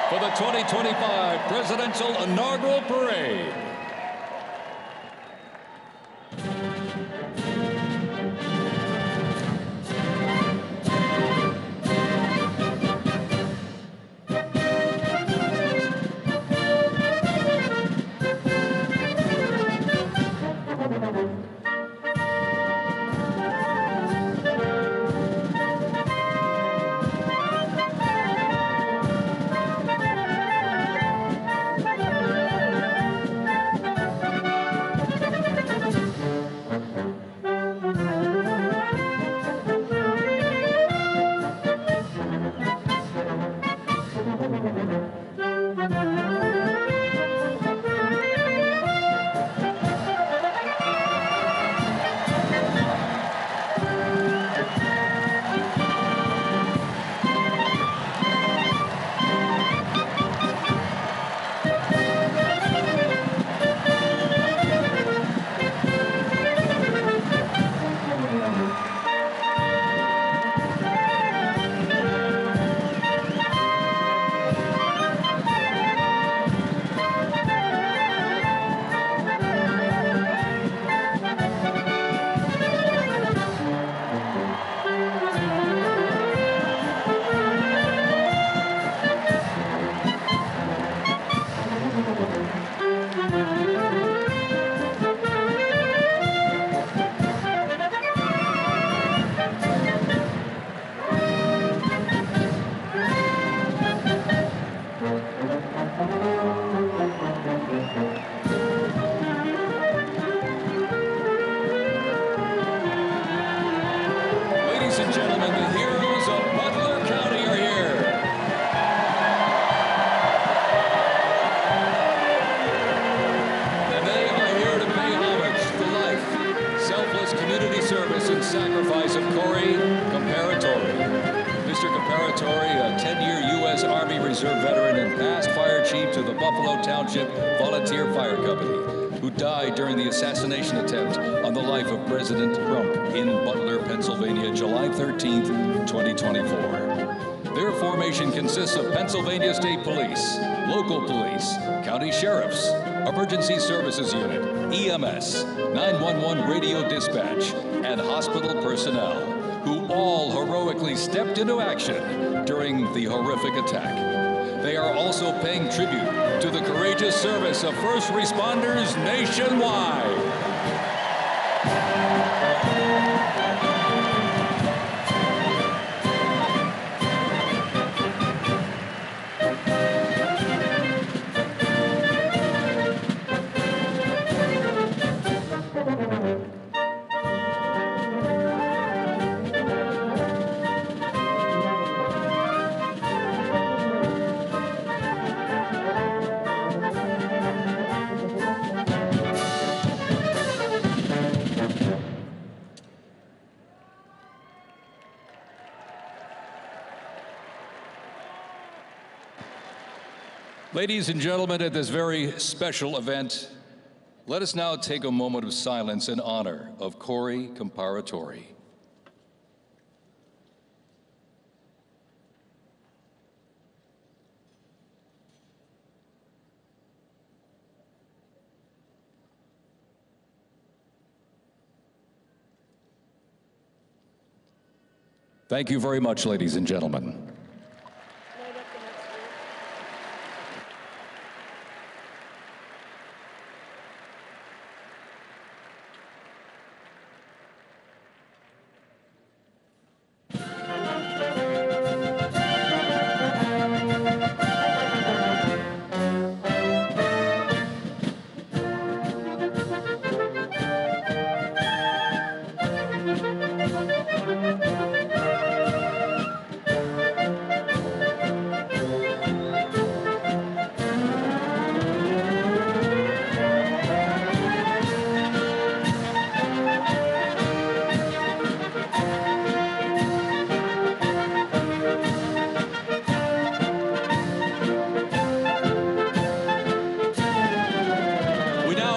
for the 2025 Presidential Inaugural Parade. Ladies and gentlemen, the heroes of Butler County are here. And they are here to pay homage to the life, selfless community service and sacrifice of Corey Comparatori. Mr. Comparatori, a 10-year U.S. Army Reserve veteran and past fire chief to the Buffalo Township Volunteer Fire Company, who died during the assassination attempt on the life of President Trump in Butler, Pennsylvania, July 13th, 2024. Their formation consists of Pennsylvania State Police, local police, county sheriffs, emergency services unit, EMS, 911 radio dispatch, and hospital personnel, who all heroically stepped into action during the horrific attack. They are also paying tribute to the courageous service of first responders nationwide. Ladies and gentlemen, at this very special event, let us now take a moment of silence in honor of Corey Comparatori. Thank you very much, ladies and gentlemen.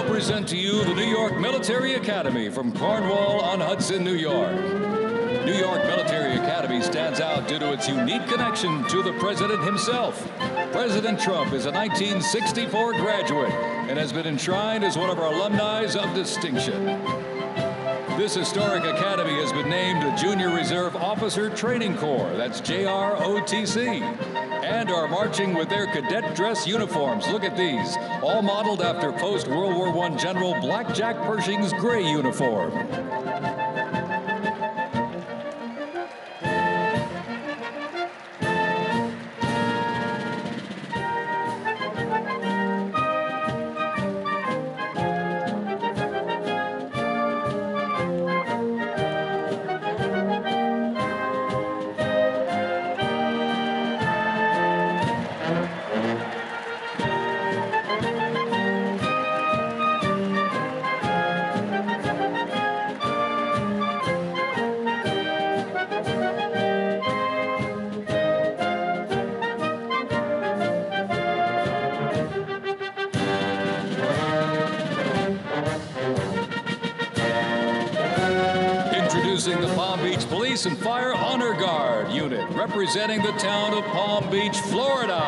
Present to you the New York Military Academy from Cornwall-on-Hudson, New York. New York Military Academy stands out due to its unique connection to the President himself. President Trump is a 1964 graduate and has been enshrined as one of our alumni of distinction. This historic academy has been named the Junior Reserve Officer Training Corps, that's JROTC, and are marching with their cadet dress uniforms. Look at these, all modeled after post-World War I General Blackjack Pershing's gray uniform. Introducing the Palm Beach Police and Fire Honor Guard unit, representing the town of Palm Beach, Florida.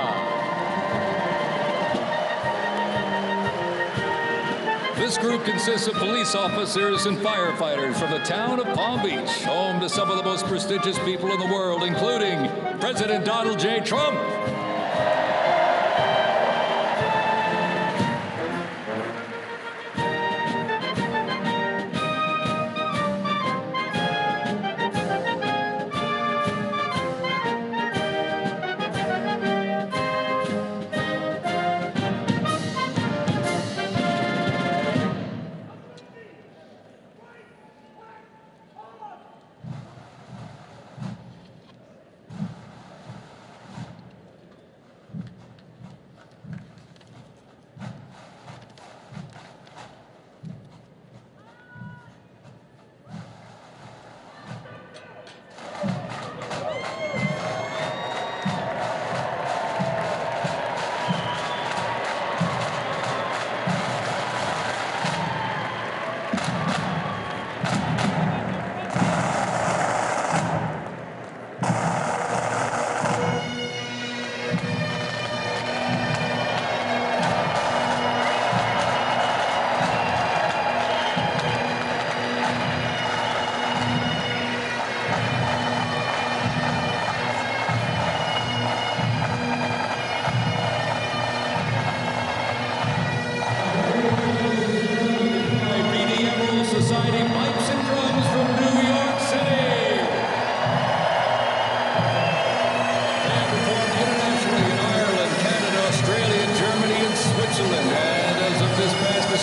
This group consists of police officers and firefighters from the town of Palm Beach, home to some of the most prestigious people in the world, including President Donald J. Trump.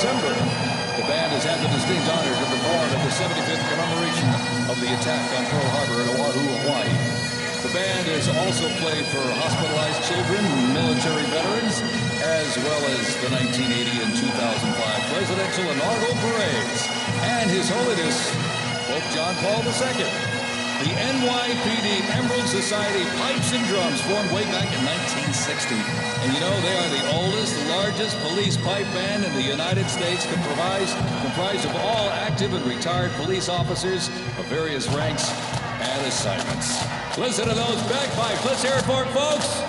December. The band has had the distinct honor to perform at the 75th commemoration of the attack on Pearl Harbor in Oahu, Hawaii. The band has also played for hospitalized children, military veterans, as well as the 1980 and 2005 presidential inaugural parades, and His Holiness Pope John Paul II. The NYPD Emerald Society Pipes and Drums formed way back in 1960. And you know, they are the oldest, largest police pipe band in the United States, comprised of all active and retired police officers of various ranks and assignments. Listen to those bagpipes. Let's hear it for it, folks.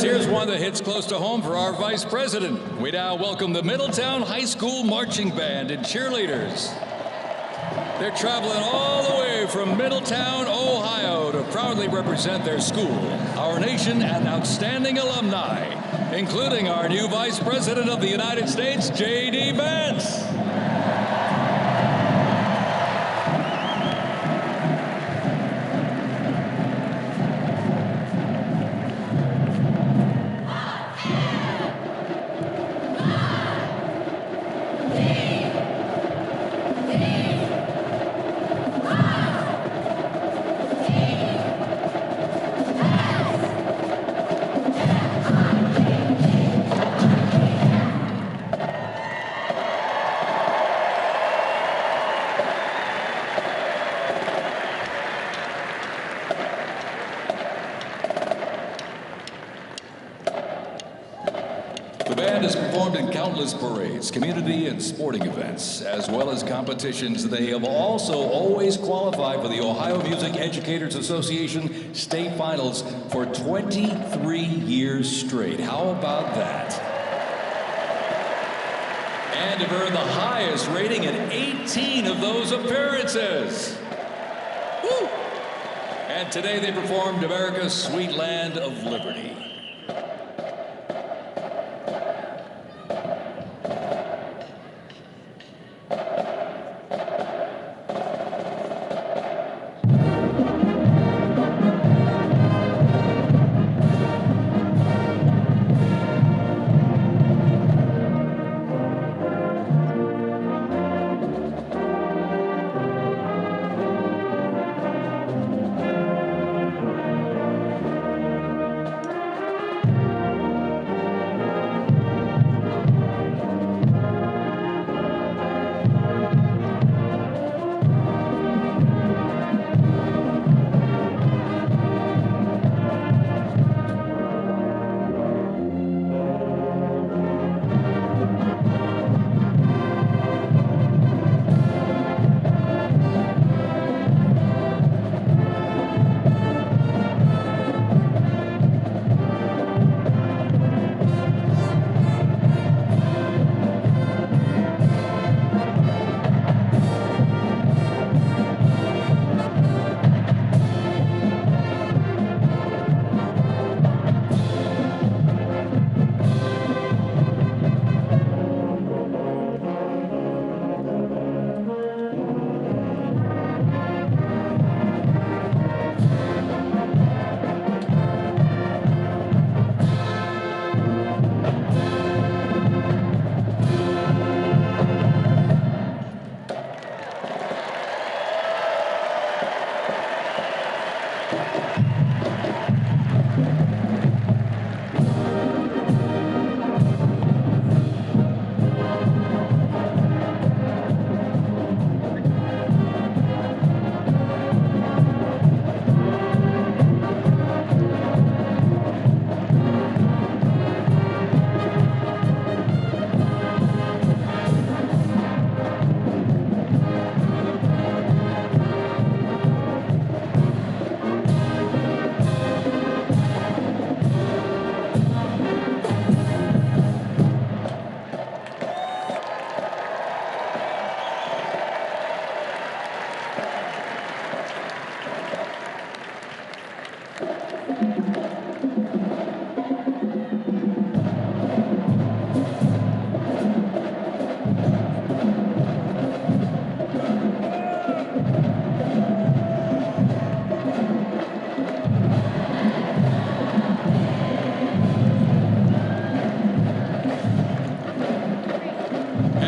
Here's one that hits close to home for our Vice President. We now welcome the Middletown High School Marching Band and cheerleaders. They're traveling all the way from Middletown, Ohio to proudly represent their school, our nation, and outstanding alumni, including our new Vice President of the United States, JD Vance. The band has performed in countless parades, community and sporting events, as well as competitions. They have also always qualified for the Ohio Music Educators Association state finals for 23 years straight. How about that? And have earned the highest rating in 18 of those appearances. Woo! And today they performed America's Sweet Land of Liberty.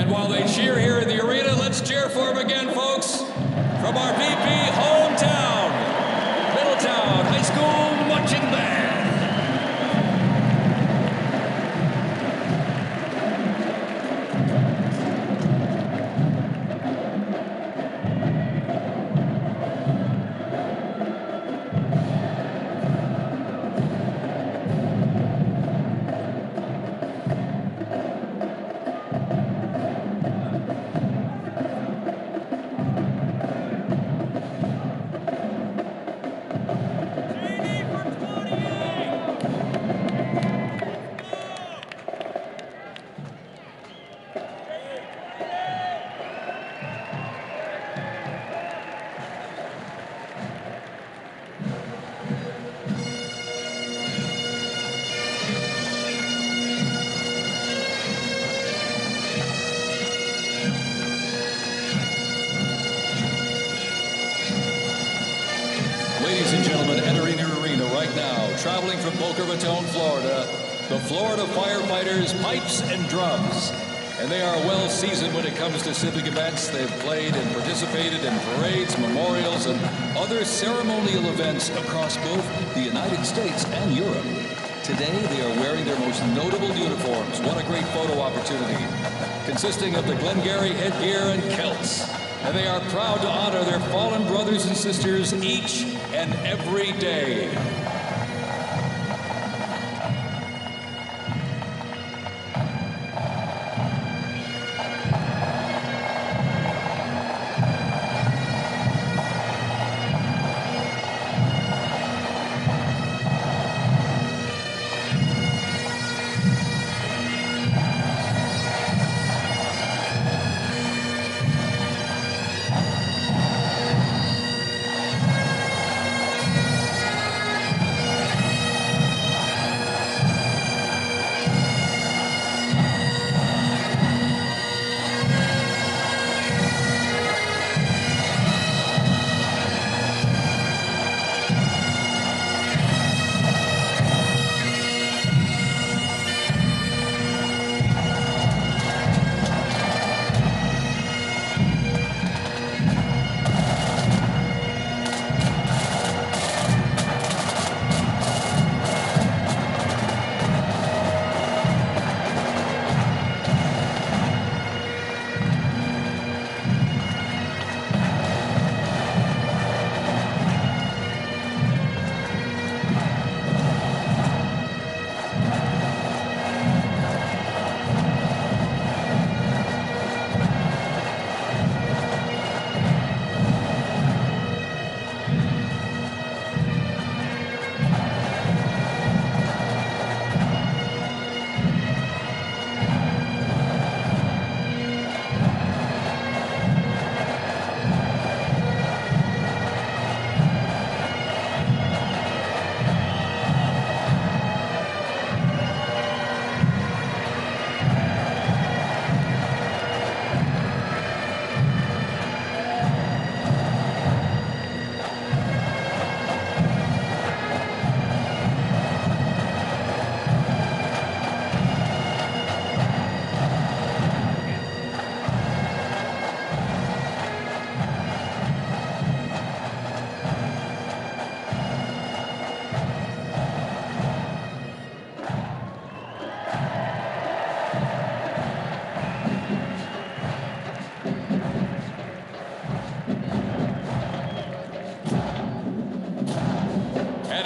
And while they cheer here in the arena, let's cheer for him again, folks, from our VP hometown, Middletown High School Marching Band. Ladies and gentlemen, entering the arena right now, traveling from Boca Raton, Florida, the Florida Firefighters Pipes and Drums. And they are well seasoned when it comes to civic events. They've played and participated in parades, memorials, and other ceremonial events across both the United States and Europe. Today, they are wearing their most notable uniforms. What a great photo opportunity. Consisting of the Glengarry headgear and kilts. And they are proud to honor their fallen brothers and sisters each and every day.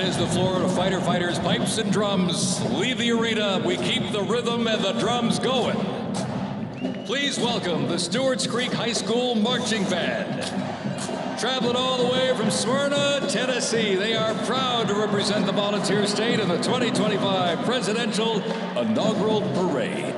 As the Florida Fighters Pipes and Drums leave the arena, we keep the rhythm and the drums going. Please welcome the Stewart's Creek High School Marching Band. Traveling all the way from Smyrna, Tennessee, they are proud to represent the volunteer state in the 2025 Presidential Inaugural Parade.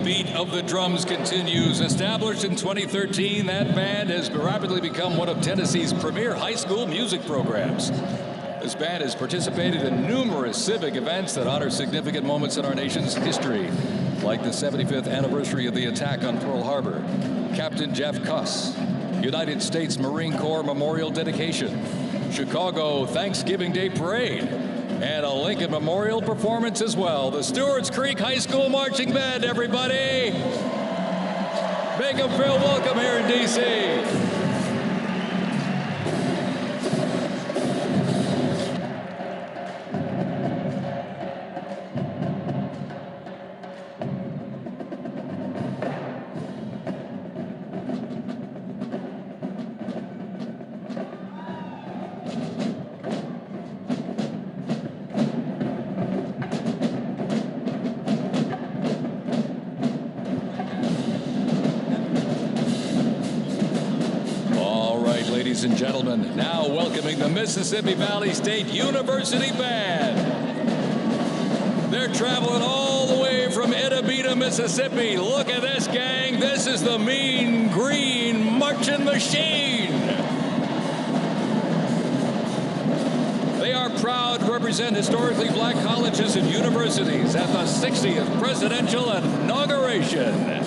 beat of the drums continues. Established in 2013, that band has rapidly become one of Tennessee's premier high school music programs. This band has participated in numerous civic events that honor significant moments in our nation's history, like the 75th anniversary of the attack on Pearl Harbor, Captain Jeff Cuss, United States Marine Corps Memorial Dedication, Chicago Thanksgiving Day Parade, and a Lincoln Memorial performance as well. The Stewart's Creek High School Marching Band, everybody. Make them feel welcome here in D.C. Ladies and gentlemen, now welcoming the Mississippi Valley State University Band. They're traveling all the way from Itabita, Mississippi. Look at this, gang. This is the Mean Green Marching Machine. They are proud to represent historically black colleges and universities at the 60th Presidential Inauguration.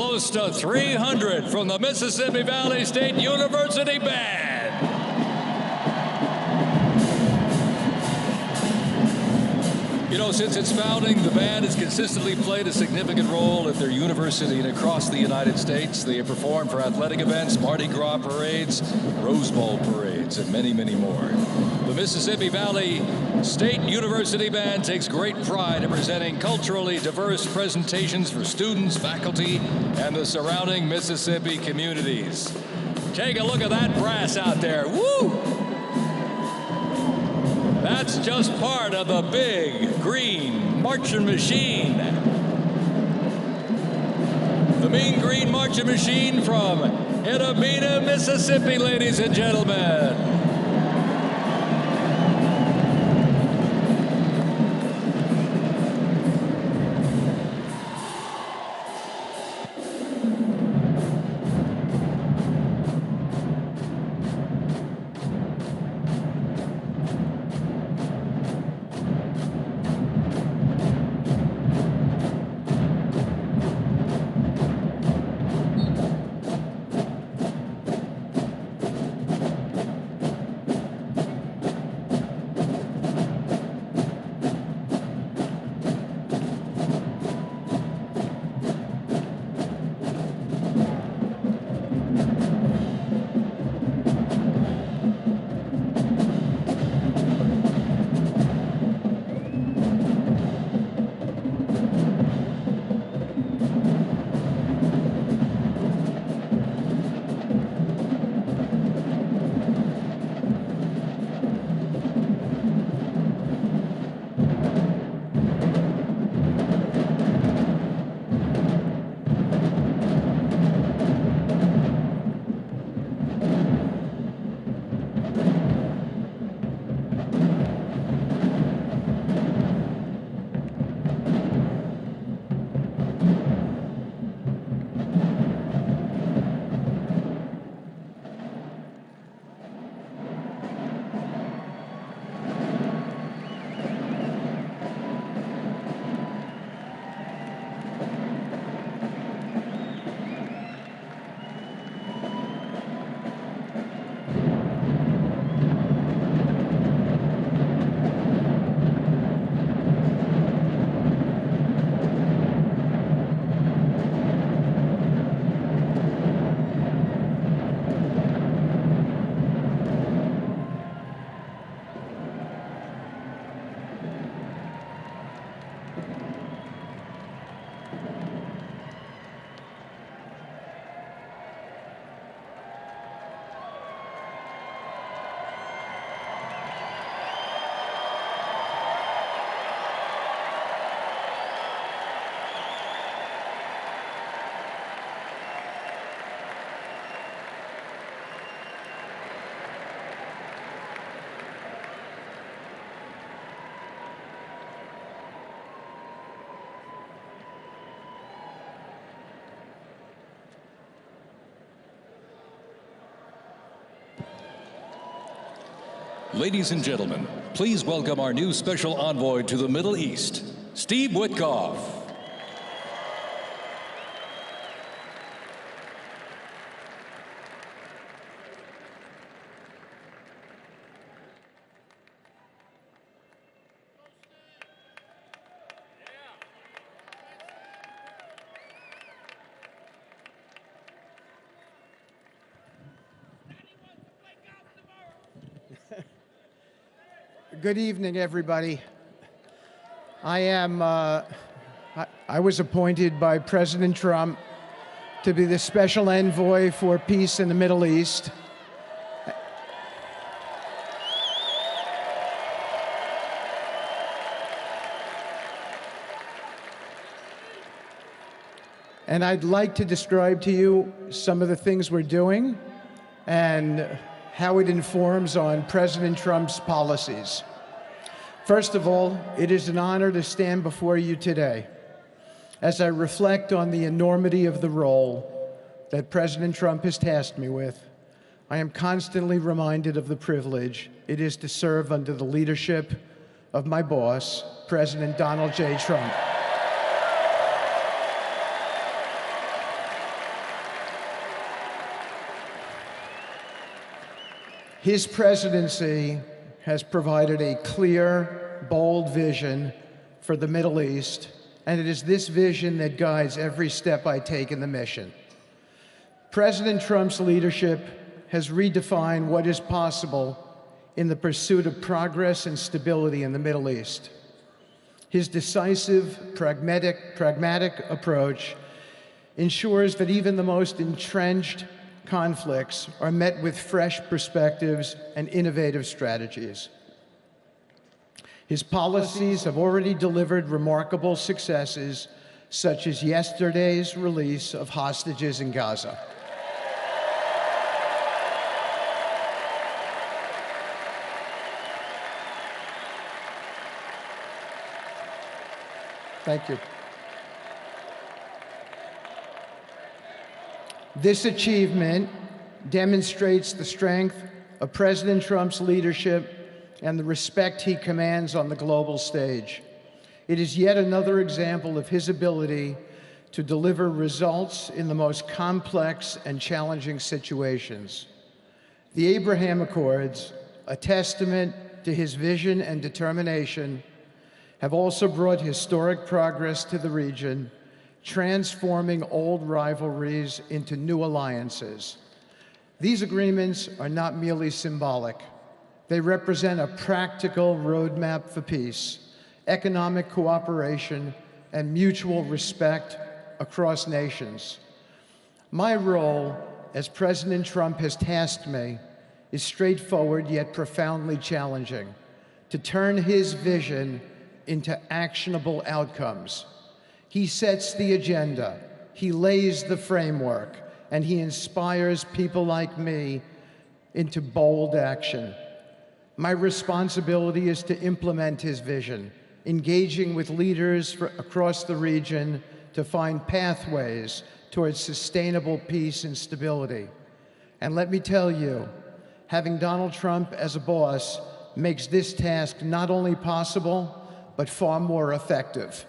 close to 300 from the Mississippi Valley State University Band. You know, since its founding, the band has consistently played a significant role at their university and across the United States. They have performed for athletic events, Mardi Gras parades, Rose Bowl parades, and many, many more. The Mississippi Valley State University Band takes great pride in presenting culturally diverse presentations for students, faculty, and the surrounding Mississippi communities. Take a look at that brass out there. Woo! That's just part of the big green marching machine. The Mean Green Marching Machine from Inauguration, Mississippi, ladies and gentlemen. Ladies and gentlemen, please welcome our new special envoy to the Middle East, Steve Witkoff. Good evening, everybody. I was appointed by President Trump to be the special envoy for peace in the Middle East. And I'd like to describe to you some of the things we're doing and how it informs on President Trump's policies. First of all, it is an honor to stand before you today as I reflect on the enormity of the role that President Trump has tasked me with. I am constantly reminded of the privilege it is to serve under the leadership of my boss, President Donald J. Trump. His presidency has provided a clear, bold vision for the Middle East, and it is this vision that guides every step I take in the mission. President Trump's leadership has redefined what is possible in the pursuit of progress and stability in the Middle East. His decisive, pragmatic approach ensures that even the most entrenched conflicts are met with fresh perspectives and innovative strategies. His policies have already delivered remarkable successes, such as yesterday's release of hostages in Gaza. Thank you. This achievement demonstrates the strength of President Trump's leadership and the respect he commands on the global stage. It is yet another example of his ability to deliver results in the most complex and challenging situations. The Abraham Accords, a testament to his vision and determination, have also brought historic progress to the region, transforming old rivalries into new alliances. These agreements are not merely symbolic. They represent a practical roadmap for peace, economic cooperation, and mutual respect across nations. My role, as President Trump has tasked me, is straightforward yet profoundly challenging: to turn his vision into actionable outcomes. He sets the agenda, he lays the framework, and he inspires people like me into bold action. My responsibility is to implement his vision, engaging with leaders across the region to find pathways towards sustainable peace and stability. And let me tell you, having Donald Trump as a boss makes this task not only possible, but far more effective.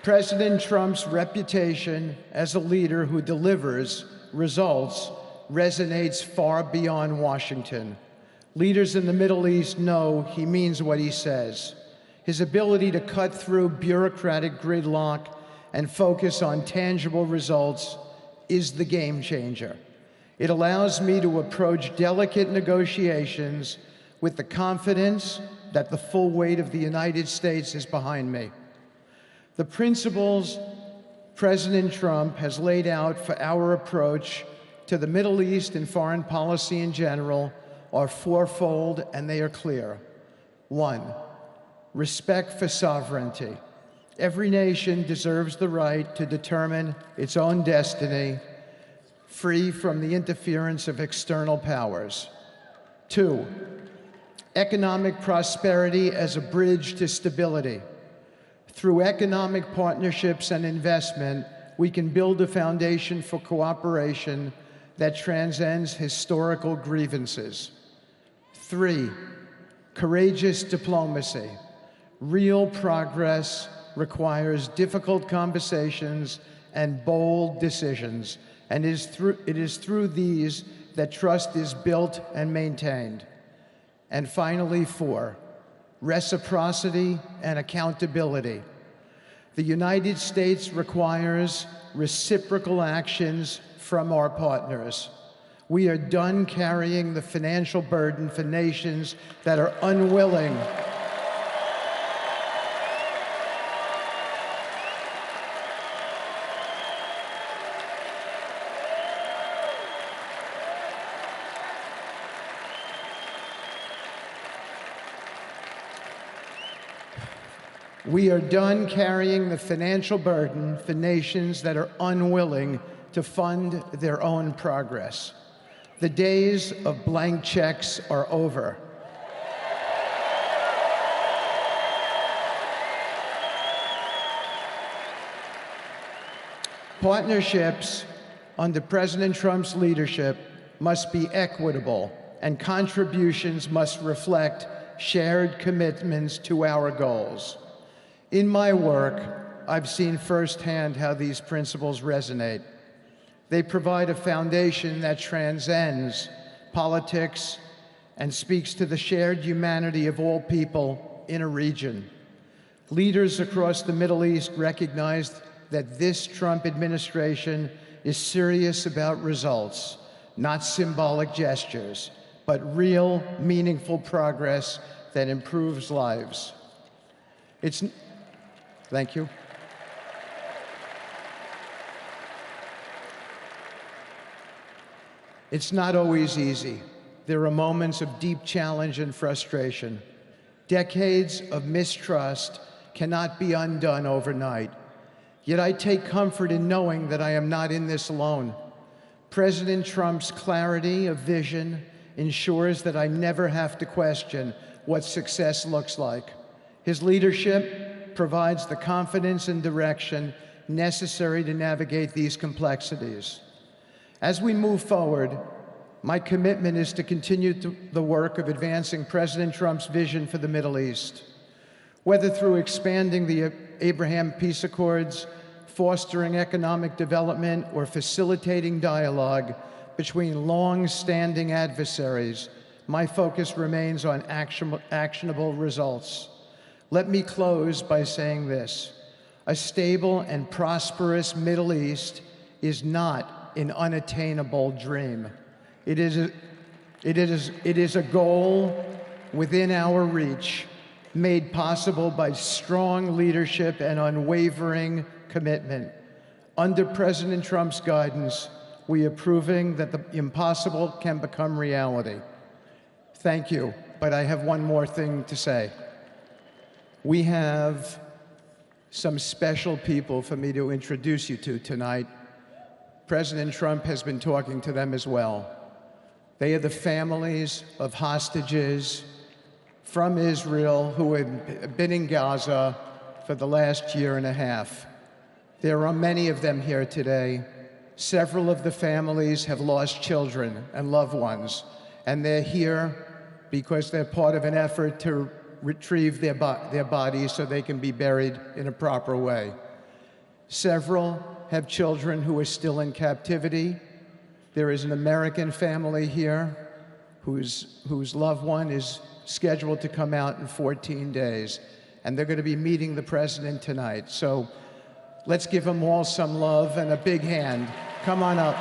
President Trump's reputation as a leader who delivers results resonates far beyond Washington. Leaders in the Middle East know he means what he says. His ability to cut through bureaucratic gridlock and focus on tangible results is the game changer. It allows me to approach delicate negotiations with the confidence that the full weight of the United States is behind me. The principles President Trump has laid out for our approach to the Middle East and foreign policy in general are fourfold, and they are clear. 1, respect for sovereignty. Every nation deserves the right to determine its own destiny, free from the interference of external powers. 2, economic prosperity as a bridge to stability. Through economic partnerships and investment, we can build a foundation for cooperation that transcends historical grievances. 3, courageous diplomacy. Real progress requires difficult conversations and bold decisions, and it is through these that trust is built and maintained. And finally, 4, reciprocity and accountability. The United States requires reciprocal actions from our partners. We are done carrying the financial burden for nations that are unwilling We are done carrying the financial burden for nations that are unwilling to fund their own progress. The days of blank checks are over. Partnerships under President Trump's leadership must be equitable, and contributions must reflect shared commitments to our goals. In my work, I've seen firsthand how these principles resonate. They provide a foundation that transcends politics and speaks to the shared humanity of all people in a region. Leaders across the Middle East recognized that this Trump administration is serious about results, not symbolic gestures, but real, meaningful progress that improves lives. Thank you. It's not always easy. There are moments of deep challenge and frustration. Decades of mistrust cannot be undone overnight. Yet I take comfort in knowing that I am not in this alone. President Trump's clarity of vision ensures that I never have to question what success looks like. His leadership provides the confidence and direction necessary to navigate these complexities. As we move forward, my commitment is to continue the work of advancing President Trump's vision for the Middle East. Whether through expanding the Abraham Peace Accords, fostering economic development, or facilitating dialogue between long-standing adversaries, my focus remains on actionable results. Let me close by saying this: a stable and prosperous Middle East is not an unattainable dream. It is a goal within our reach, made possible by strong leadership and unwavering commitment. Under President Trump's guidance, we are proving that the impossible can become reality. Thank you, but I have one more thing to say. We have some special people for me to introduce you to tonight. President Trump has been talking to them as well. They are the families of hostages from Israel who have been in Gaza for the last year and a half. There are many of them here today. Several of the families have lost children and loved ones, and they're here because they're part of an effort to retrieve their bodies so they can be buried in a proper way. Several have children who are still in captivity. There is an American family here whose loved one is scheduled to come out in 14 days, and they're going to be meeting the president tonight. So let's give them all some love and a big hand. Come on up.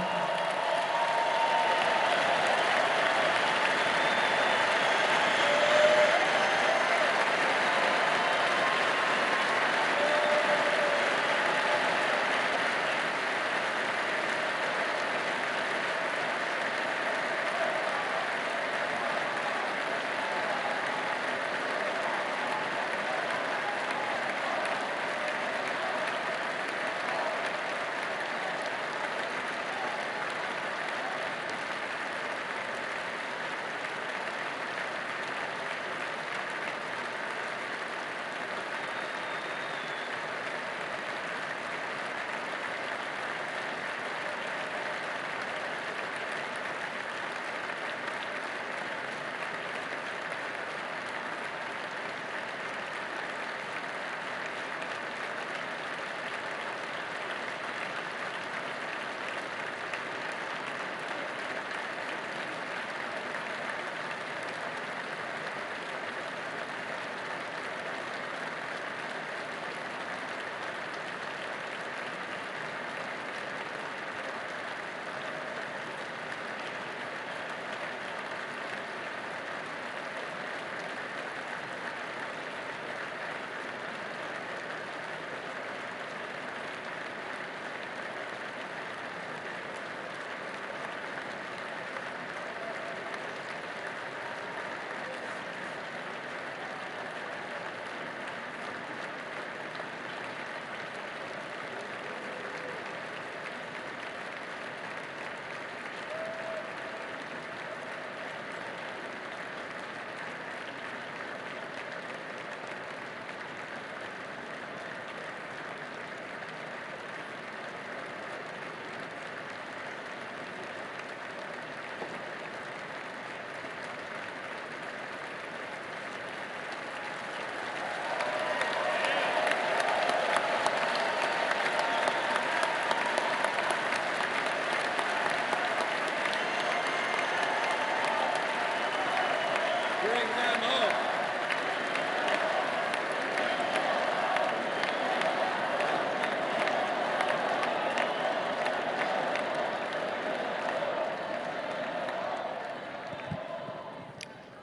Bring them home.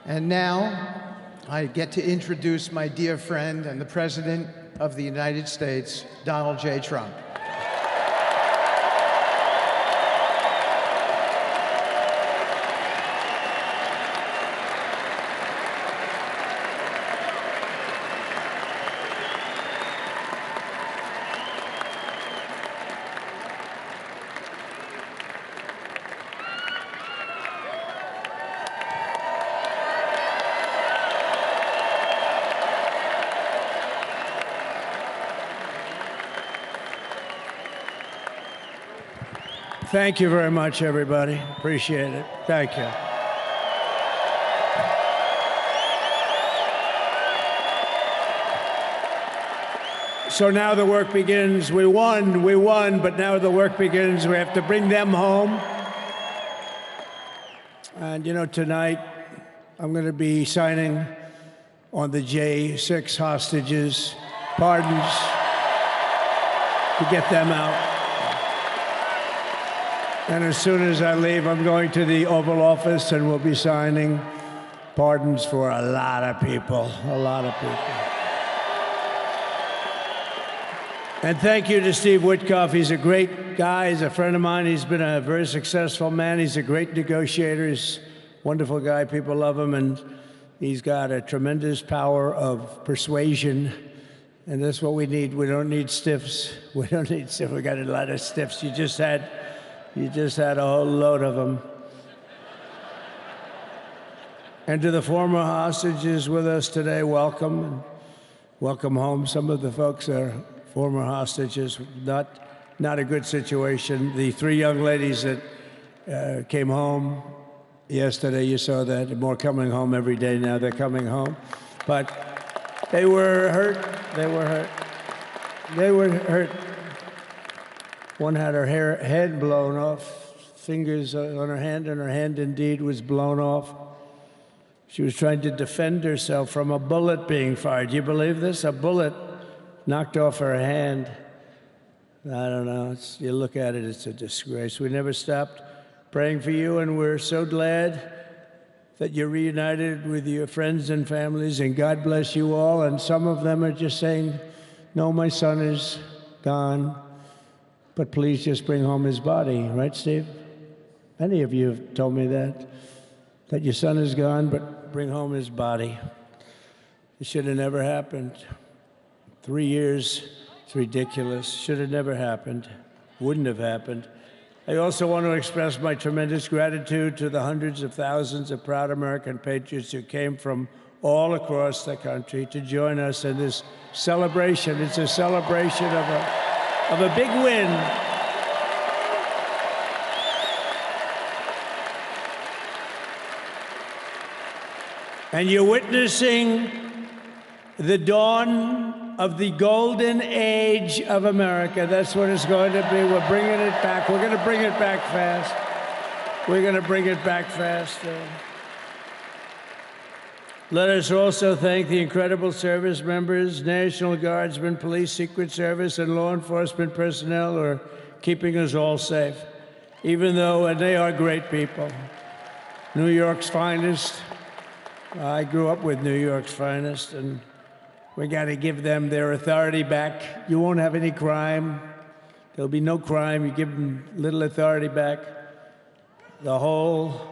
And now, I get to introduce my dear friend and the President of the United States, Donald J. Trump. Thank you very much, everybody. Appreciate it. Thank you. So now the work begins. We won, but now the work begins. We have to bring them home. And you know, tonight I'm going to be signing on the J6 hostages, pardons, to get them out. And as soon as I leave, I'm going to the Oval Office and we'll be signing pardons for a lot of people, a lot of people. And thank you to Steve Witkoff. He's a great guy. He's a friend of mine. He's been a very successful man. He's a great negotiator. He's a wonderful guy. People love him. And he's got a tremendous power of persuasion. And that's what we need. We don't need stiffs. We don't need stiffs. We got a lot of stiffs. You just had a whole load of them. And to the former hostages with us today, welcome. And welcome home. Some of the folks are former hostages. Not a good situation. The three young ladies that came home yesterday, you saw that. More coming home every day now. They're coming home. But they were hurt. They were hurt. They were hurt. One had her head blown off, fingers on her hand, and her hand indeed was blown off. She was trying to defend herself from a bullet being fired. Do you believe this? A bullet knocked off her hand. I don't know. You look at it, it's a disgrace. We never stopped praying for you, and we're so glad that you're reunited with your friends and families, and God bless you all. And some of them are just saying, no, my son is gone. But please just bring home his body, right, Steve? Many of you have told me that your son is gone, but bring home his body. It should have never happened. 3 years, it's ridiculous. Should have never happened. Wouldn't have happened. I also want to express my tremendous gratitude to the hundreds of thousands of proud American patriots who came from all across the country to join us in this celebration. It's a celebration of a big win. And you're witnessing the dawn of the golden age of America. That's what it's going to be. We're bringing it back. We're going to bring it back fast. We're going to bring it back fast. Let us also thank the incredible service members, National Guardsmen, police, Secret Service, and law enforcement personnel who are keeping us all safe, even though, and they are great people. New York's finest. I grew up with New York's finest, and we got to give them their authority back. You won't have any crime. There'll be no crime. You give them little authority back. The whole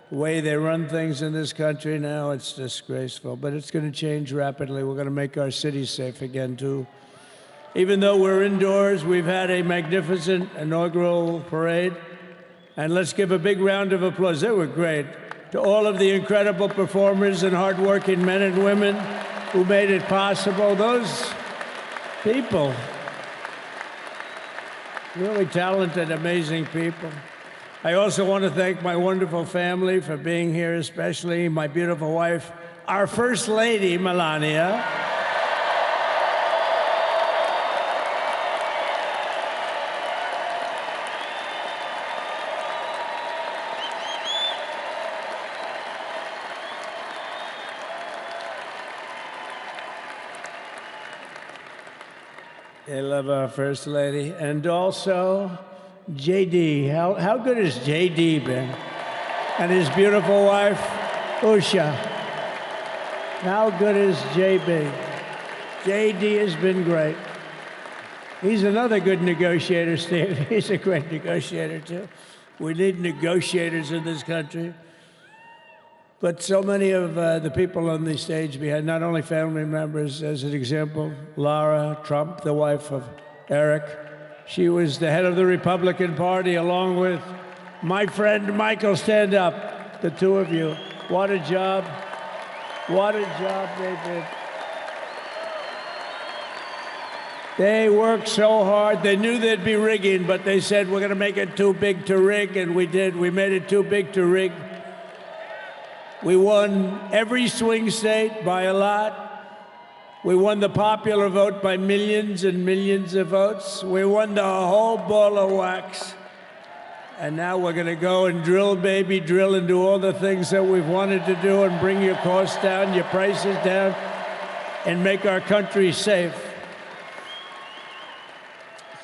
way they run things in this country now, it's disgraceful. But it's going to change rapidly. We're going to make our cities safe again, too. Even though we're indoors, we've had a magnificent inaugural parade. And let's give a big round of applause. They were great. To all of the incredible performers and hardworking men and women who made it possible. Those people, really talented, amazing people. I also want to thank my wonderful family for being here, especially my beautiful wife, our First Lady, Melania. They love our First Lady. And also, JD. How good has JD been? And his beautiful wife, Usha. How good is JB? JD has been great. He's another good negotiator, Steve. He's a great negotiator, too. We need negotiators in this country. But so many of the people on the stage behind, not only family members, as an example, Lara Trump, the wife of Eric. She was the head of the Republican Party, along with my friend Michael. Stand up, the two of you. What a job. What a job they did. They worked so hard. They knew there'd be rigging, but they said, we're going to make it too big to rig, and we did. We made it too big to rig. We won every swing state by a lot. We won the popular vote by millions and millions of votes. We won the whole ball of wax. And now we're going to go and drill, baby, drill, and do all the things that we've wanted to do and bring your costs down, your prices down, and make our country safe.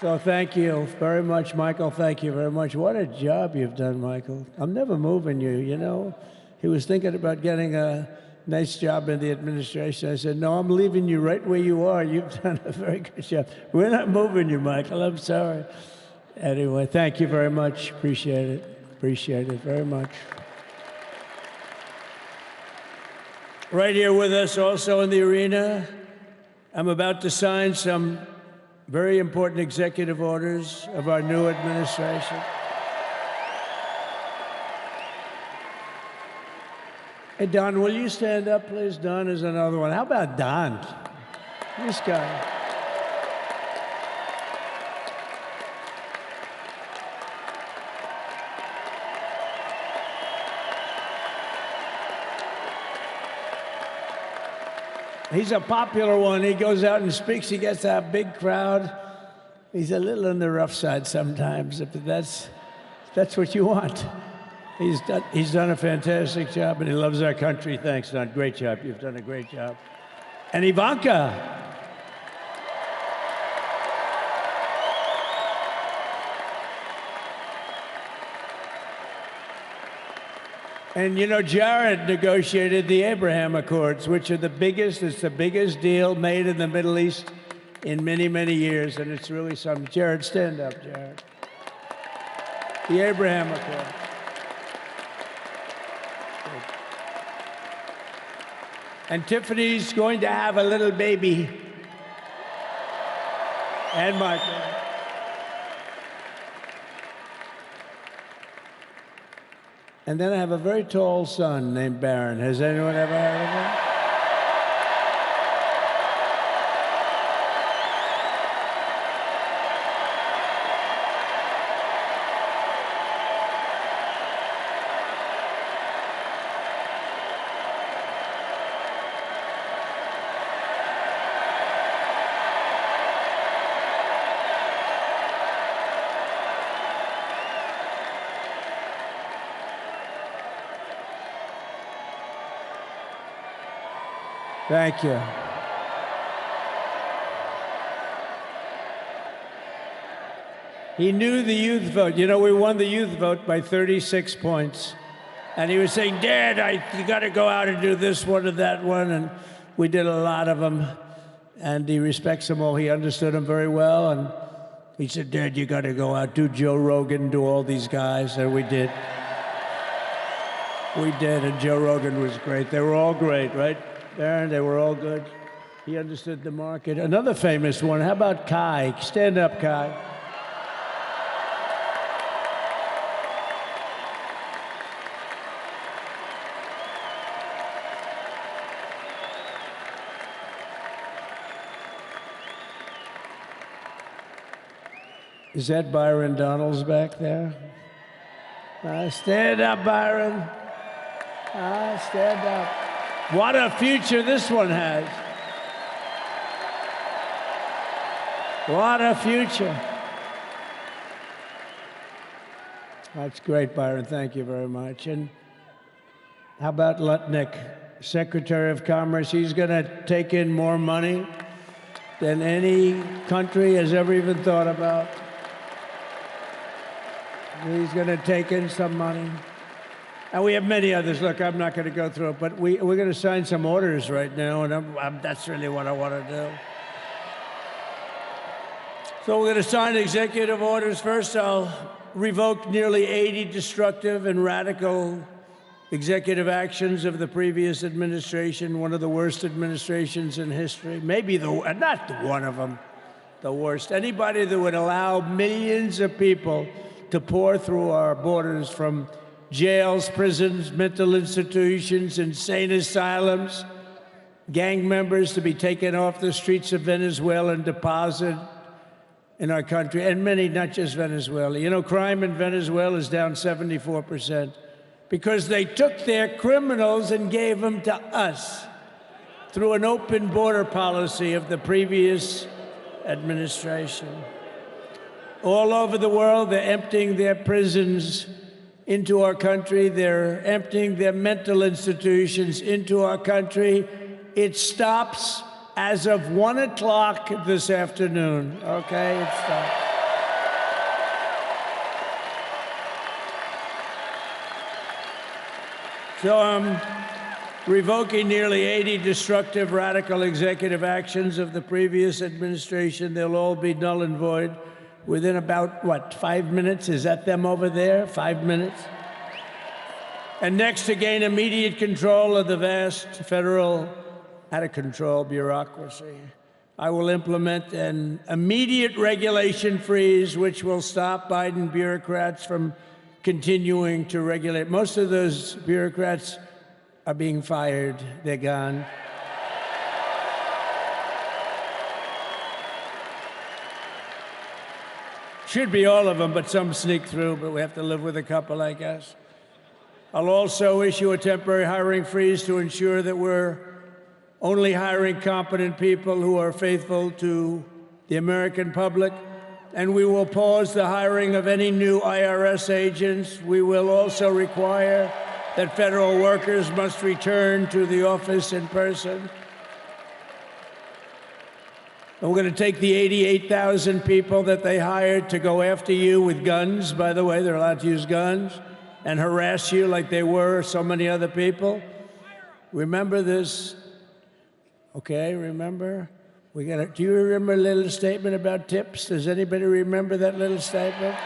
So thank you very much, Michael. Thank you very much. What a job you've done, Michael. I'm never moving you, you know. He was thinking about getting a nice job in the administration. I said, no, I'm leaving you right where you are. You've done a very good job. We're not moving you, Michael. I'm sorry. Anyway, thank you very much. Appreciate it. Appreciate it very much. Right here with us also in the arena, I'm about to sign some very important executive orders of our new administration. Hey, Don, will you stand up, please? Don is another one. How about Don? This guy. He's a popular one. He goes out and speaks. He gets a big crowd. He's a little on the rough side sometimes, but that's what you want. He's done a fantastic job, and he loves our country. Thanks, Don. Great job. You've done a great job. And Ivanka. And you know, Jared negotiated the Abraham Accords, which are it's the biggest deal made in the Middle East in many, many years, and it's really something. Jared, stand up, Jared. The Abraham Accords. And Tiffany's going to have a little baby. And Michael. And then I have a very tall son named Barron. Has anyone ever heard of him? Thank you. He knew the youth vote. You know, we won the youth vote by 36 points. And he was saying, Dad, you got to go out and do this one and that one. And we did a lot of them. And he respects them all. He understood them very well. And he said, Dad, you got to go out, do Joe Rogan, do all these guys. And we did. We did. And Joe Rogan was great. They were all great, right? Aaron, they were all good. He understood the market. Another famous one, how about Kai? Stand up, Kai. Is that Byron Donalds back there? Stand up, Byron. Stand up. What a future this one has. What a future. That's great, Byron. Thank you very much. And how about Lutnick, Secretary of Commerce? He's going to take in more money. than any country has ever even thought about. He's going to take in some money. And we have many others. Look, I'm not going to go through it, but we're going to sign some orders right now, and that's really what I want to do. So we're going to sign executive orders. First, I'll revoke nearly 80 destructive and radical executive actions of the previous administration, one of the worst administrations in history. Maybe not one of them, the worst. Anybody that would allow millions of people to pour through our borders from jails, prisons, mental institutions, insane asylums, gang members to be taken off the streets of Venezuela and deposited in our country, and many, not just Venezuela. You know, crime in Venezuela is down 74% because they took their criminals and gave them to us through an open border policy of the previous administration. All over the world, they're emptying their prisons into our country. They're emptying their mental institutions into our country. It stops as of 1 o'clock this afternoon, okay? It stops. So I'm revoking nearly 80 destructive, radical executive actions of the previous administration. They'll all be null and void within about, what, 5 minutes? Is that them over there? 5 minutes? And next, to gain immediate control of the vast federal, out-of-control bureaucracy, I will implement an immediate regulation freeze, which will stop Biden bureaucrats from continuing to regulate. Most of those bureaucrats are being fired. They're gone. Should be all of them, but some sneak through, but we have to live with a couple, I guess. I'll also issue a temporary hiring freeze to ensure that we're only hiring competent people who are faithful to the American public. And we will pause the hiring of any new IRS agents. We will also require that federal workers must return to the office in person. And we're going to take the 88,000 people that they hired to go after you with guns. By the way, they're allowed to use guns and harass you like they were so many other people. Remember this? Okay, remember? Do you remember a little statement about tips? Does anybody remember that little statement?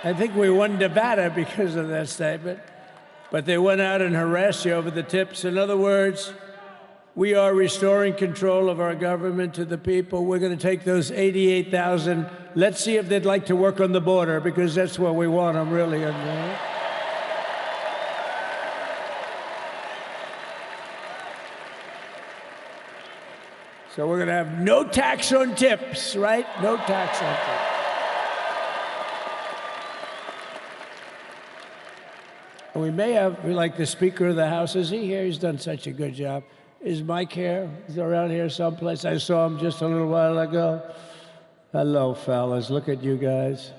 I think we won Nevada because of that statement. But they went out and harassed you over the tips. In other words, we are restoring control of our government to the people. We're going to take those 88,000. Let's see if they'd like to work on the border, because that's where we want them, really. So we're going to have no tax on tips, right? No tax on tips. And we may have, like the Speaker of the House, is he here? He's done such a good job. Is Mike here? He's around here someplace. I saw him just a little while ago. Hello, fellas. Look at you guys.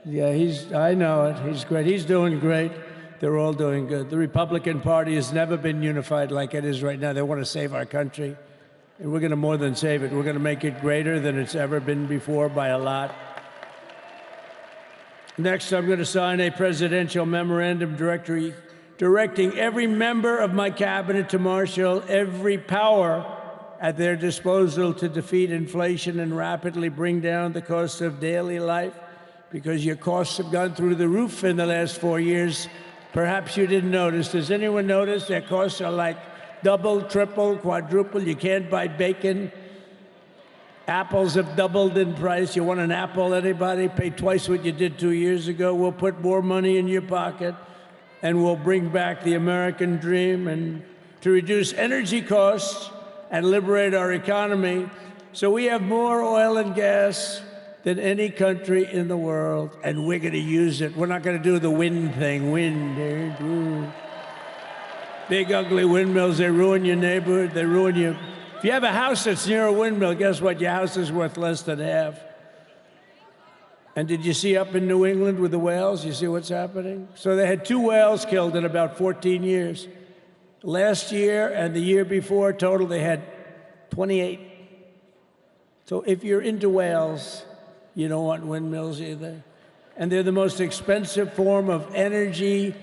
Yeah, I know it. He's great. He's doing great. They're all doing good. The Republican Party has never been unified like it is right now. They want to save our country. And we're going to more than save it. We're going to make it greater than it's ever been before by a lot. Next, I'm going to sign a presidential memorandum directing every member of my cabinet to marshal every power at their disposal to defeat inflation and rapidly bring down the cost of daily life, because your costs have gone through the roof in the last 4 years. Perhaps you didn't notice. Does anyone notice their costs are like double, triple, quadruple? You can't buy bacon. Apples have doubled in price. You want an apple, anybody? Pay twice what you did 2 years ago. We'll put more money in your pocket, and we'll bring back the American dream and to reduce energy costs and liberate our economy. So we have more oil and gas than any country in the world, and we're going to use it. We're not going to do the wind thing. Wind. Big, ugly windmills, they ruin your neighborhood. They ruin you. If you have a house that's near a windmill, guess what? Your house is worth less than half. And did you see up in New England with the whales? You see what's happening? So they had 2 whales killed in about 14 years. Last year and the year before, total, they had 28. So if you're into whales, you don't want windmills either. And they're the most expensive form of energy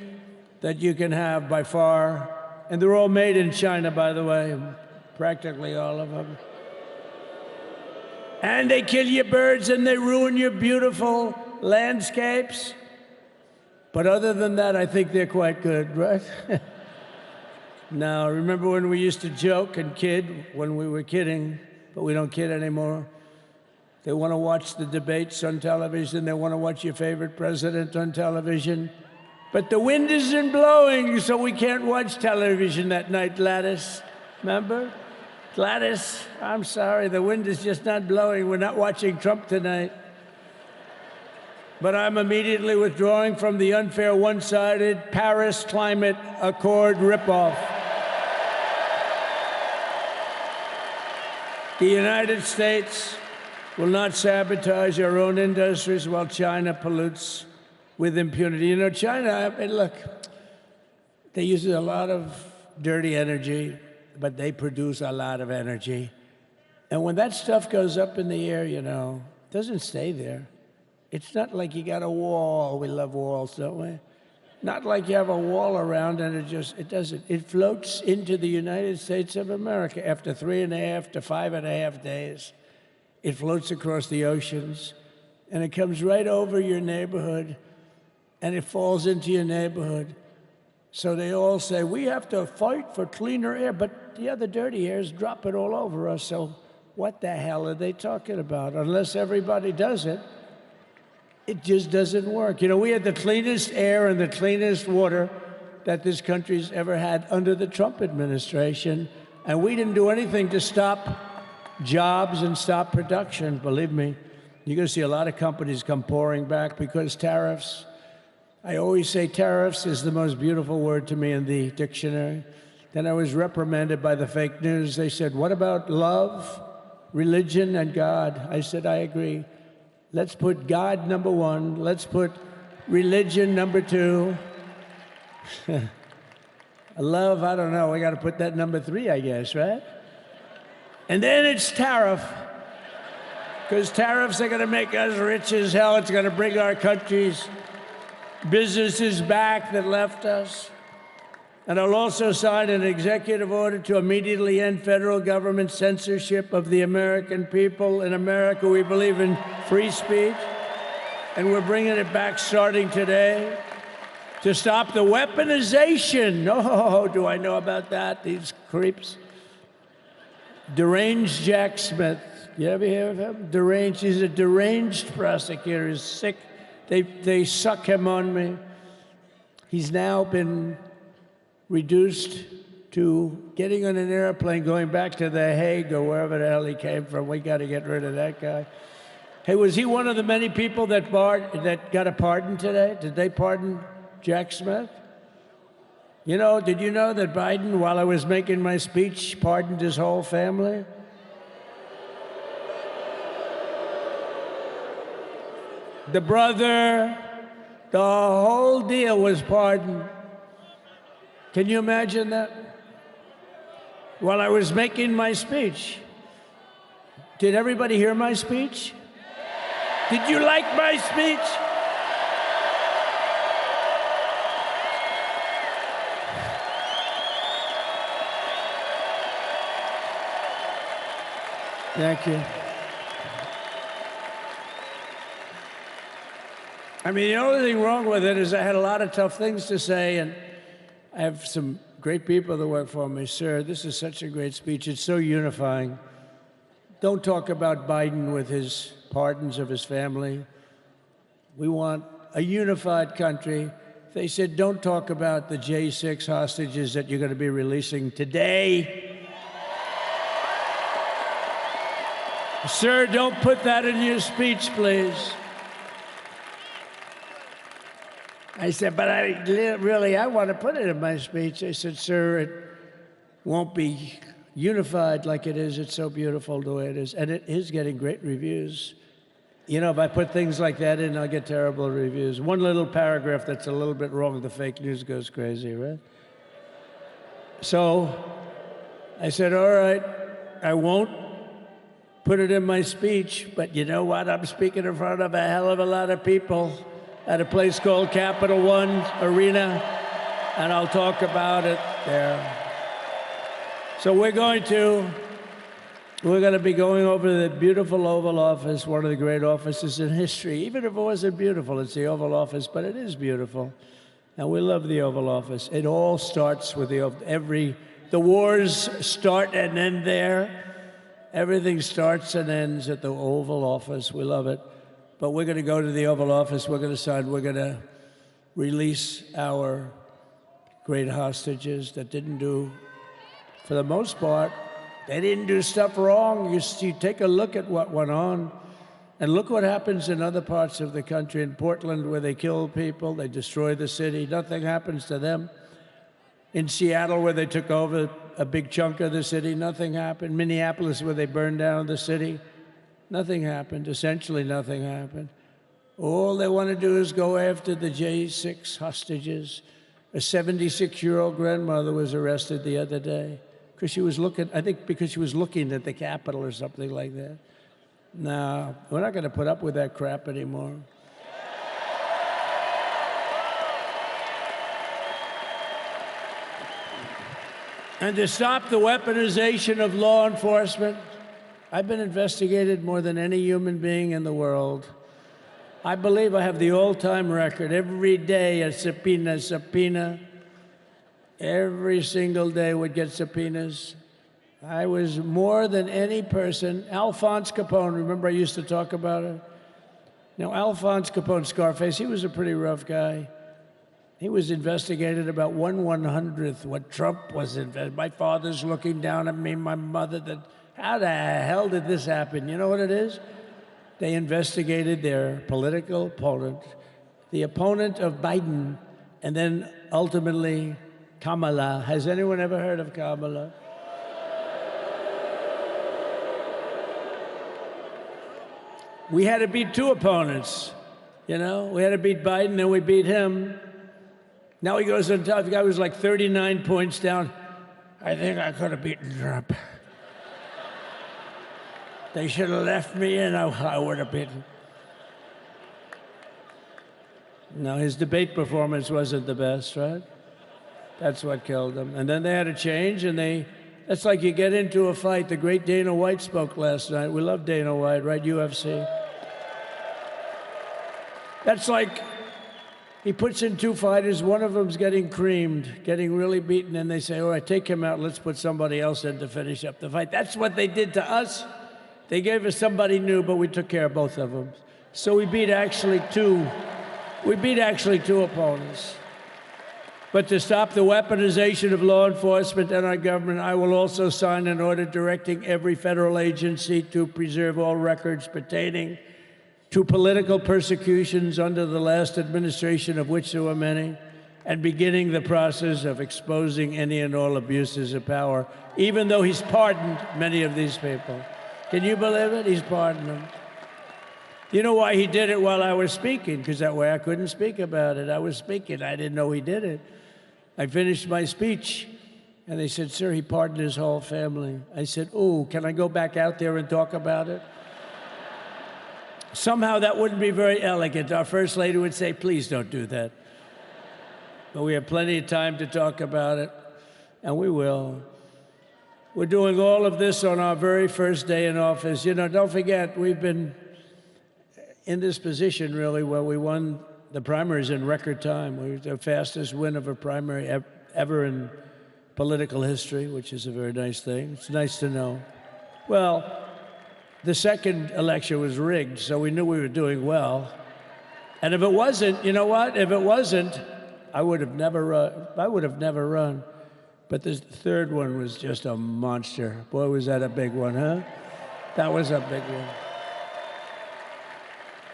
that you can have by far. And they're all made in China, by the way, practically all of them. And they kill your birds and they ruin your beautiful landscapes. But other than that, I think they're quite good, right? Now, remember when we used to joke and kid when we were kidding, but we don't kid anymore? They want to watch the debates on television. They want to watch your favorite president on television. But the wind isn't blowing, so we can't watch television that night, Gladys. Remember? Gladys, I'm sorry, the wind is just not blowing. We're not watching Trump tonight. But I'm immediately withdrawing from the unfair, one-sided Paris Climate Accord ripoff. The United States will not sabotage our own industries while China pollutes with impunity. You know, China, I mean, look, they use a lot of dirty energy, but they produce a lot of energy. And when that stuff goes up in the air, you know, it doesn't stay there. It's not like you got a wall. We love walls, don't we? Not like you have a wall around and it doesn't. It floats into the United States of America after 3.5 to 5.5 days. It floats across the oceans and it comes right over your neighborhood and it falls into your neighborhood. So they all say, we have to fight for cleaner air, but the other dirty air is dropping all over us. So what the hell are they talking about? Unless everybody does it, it just doesn't work. You know, we had the cleanest air and the cleanest water that this country's ever had under the Trump administration, and we didn't do anything to stop jobs and stop production, believe me. You're going to see a lot of companies come pouring back because tariffs. I always say tariffs is the most beautiful word to me in the dictionary. Then I was reprimanded by the fake news. They said, what about love, religion, and God? I said, I agree. Let's put God number one. Let's put religion number two. Love, I don't know. We got to put that number 3, I guess, right? And then it's tariff. Because tariffs are going to make us rich as hell. It's going to bring our country's businesses back that left us. And I'll also sign an executive order to immediately end federal government censorship of the American people. In America, we believe in free speech, and we're bringing it back starting today to stop the weaponization. Oh, do I know about that? These creeps. Deranged Jack Smith. You ever hear of him? Deranged. He's a deranged prosecutor. He's sick. They suck him on me. He's now been reduced to getting on an airplane, going back to The Hague or wherever the hell he came from. We got to get rid of that guy. Hey, was he one of the many people that got a pardon today? Did they pardon Jack Smith? You know, did you know that Biden, while I was making my speech, pardoned his whole family? The brother, the whole deal was pardoned. Can you imagine that? While I was making my speech. Did everybody hear my speech? Did you like my speech? Thank you. I mean, the only thing wrong with it is I had a lot of tough things to say, and I have some great people that work for me. Sir, this is such a great speech. It's so unifying. Don't talk about Biden with his pardons of his family. We want a unified country. They said, don't talk about the J6 hostages that you're going to be releasing today. Sir, don't put that in your speech, please. I said, but I want to put it in my speech. I said, sir, it won't be unified like it is. It's so beautiful the way it is. And it is getting great reviews. You know, if I put things like that in, I'll get terrible reviews. One little paragraph that's a little bit wrong, the fake news goes crazy, right? So I said, all right, I won't put it in my speech, but you know what? I'm speaking in front of a hell of a lot of people at a place called Capital One Arena, and I'll talk about it there. So we're going to be going over the beautiful Oval Office, one of the great offices in history. Even if it wasn't beautiful, it's the Oval Office, but it is beautiful. And we love the Oval Office. It all starts with the wars start and end there. Everything starts and ends at the Oval Office. We love it. But we're going to go to the Oval Office. We're going to release our great hostages that didn't do, for the most part, they didn't do stuff wrong. You take a look at what went on, and look what happens in other parts of the country. In Portland, where they kill people, they destroy the city, nothing happens to them. In Seattle, where they took over a big chunk of the city, nothing happened. Minneapolis, where they burned down the city, nothing happened. Essentially, nothing happened. All they want to do is go after the J6 hostages. A 76-year-old grandmother was arrested the other day because she was looking, I think because she was looking at the Capitol or something like that. No, we're not going to put up with that crap anymore. And to stop the weaponization of law enforcement, I've been investigated more than any human being in the world. I believe I have the all-time record. Every day a subpoena. Every single day would get subpoenas. I was more than any person. Alphonse Capone, remember I used to talk about it? Now, Alphonse Capone, Scarface, he was a pretty rough guy. He was investigated about 1/100th what Trump was investigated. My father's looking down at me, my mother, how the hell did this happen? You know what it is? They investigated their political opponent, the opponent of Biden, and then ultimately Kamala. Has anyone ever heard of Kamala? We had to beat two opponents, you know? We had to beat Biden, then we beat him. Now he goes on top. The guy was like 39 points down. I think I could have beaten Trump. They should have left me in. I would have beaten. No, his debate performance wasn't the best, right? That's what killed him. And then they had a change, and that's like you get into a fight. The great Dana White spoke last night. We love Dana White, right? UFC. That's like he puts in two fighters. One of them's getting creamed, getting really beaten, and they say, all right, take him out. Let's put somebody else in to finish up the fight. That's what they did to us. They gave us somebody new, but we took care of both of them. So we beat actually two opponents. But to stop the weaponization of law enforcement and our government, I will also sign an order directing every federal agency to preserve all records pertaining to political persecutions under the last administration, of which there were many, and beginning the process of exposing any and all abuses of power, even though he's pardoned many of these people. Can you believe it? He's pardoned them. You know why he did it while I was speaking? Because that way I couldn't speak about it. I was speaking. I didn't know he did it. I finished my speech, and they said, sir, he pardoned his whole family. I said, oh, can I go back out there and talk about it? Somehow that wouldn't be very elegant. Our First Lady would say, please don't do that. But we have plenty of time to talk about it, and we will. We're doing all of this on our very first day in office. You know, don't forget, we've been in this position, really, where we won the primaries in record time. We were the fastest win of a primary ever in political history, which is a very nice thing. It's nice to know. Well, the second election was rigged, so we knew we were doing well. And if it wasn't, you know what? If it wasn't, I would have never run. But the third one was just a monster. Boy, was that a big one, huh? That was a big one.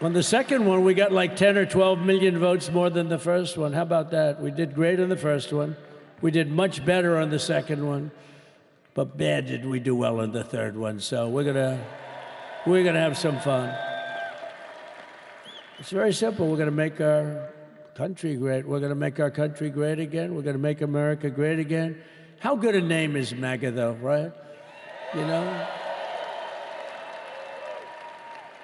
On the second one, we got like 10 or 12 million votes more than the first one. How about that? We did great on the first one. We did much better on the second one. But bad did we do well on the third one. So we're gonna have some fun. It's very simple. We're gonna make our country great. We're gonna make our country great again. We're gonna make America great again. How good a name is MAGA, though, right? You know?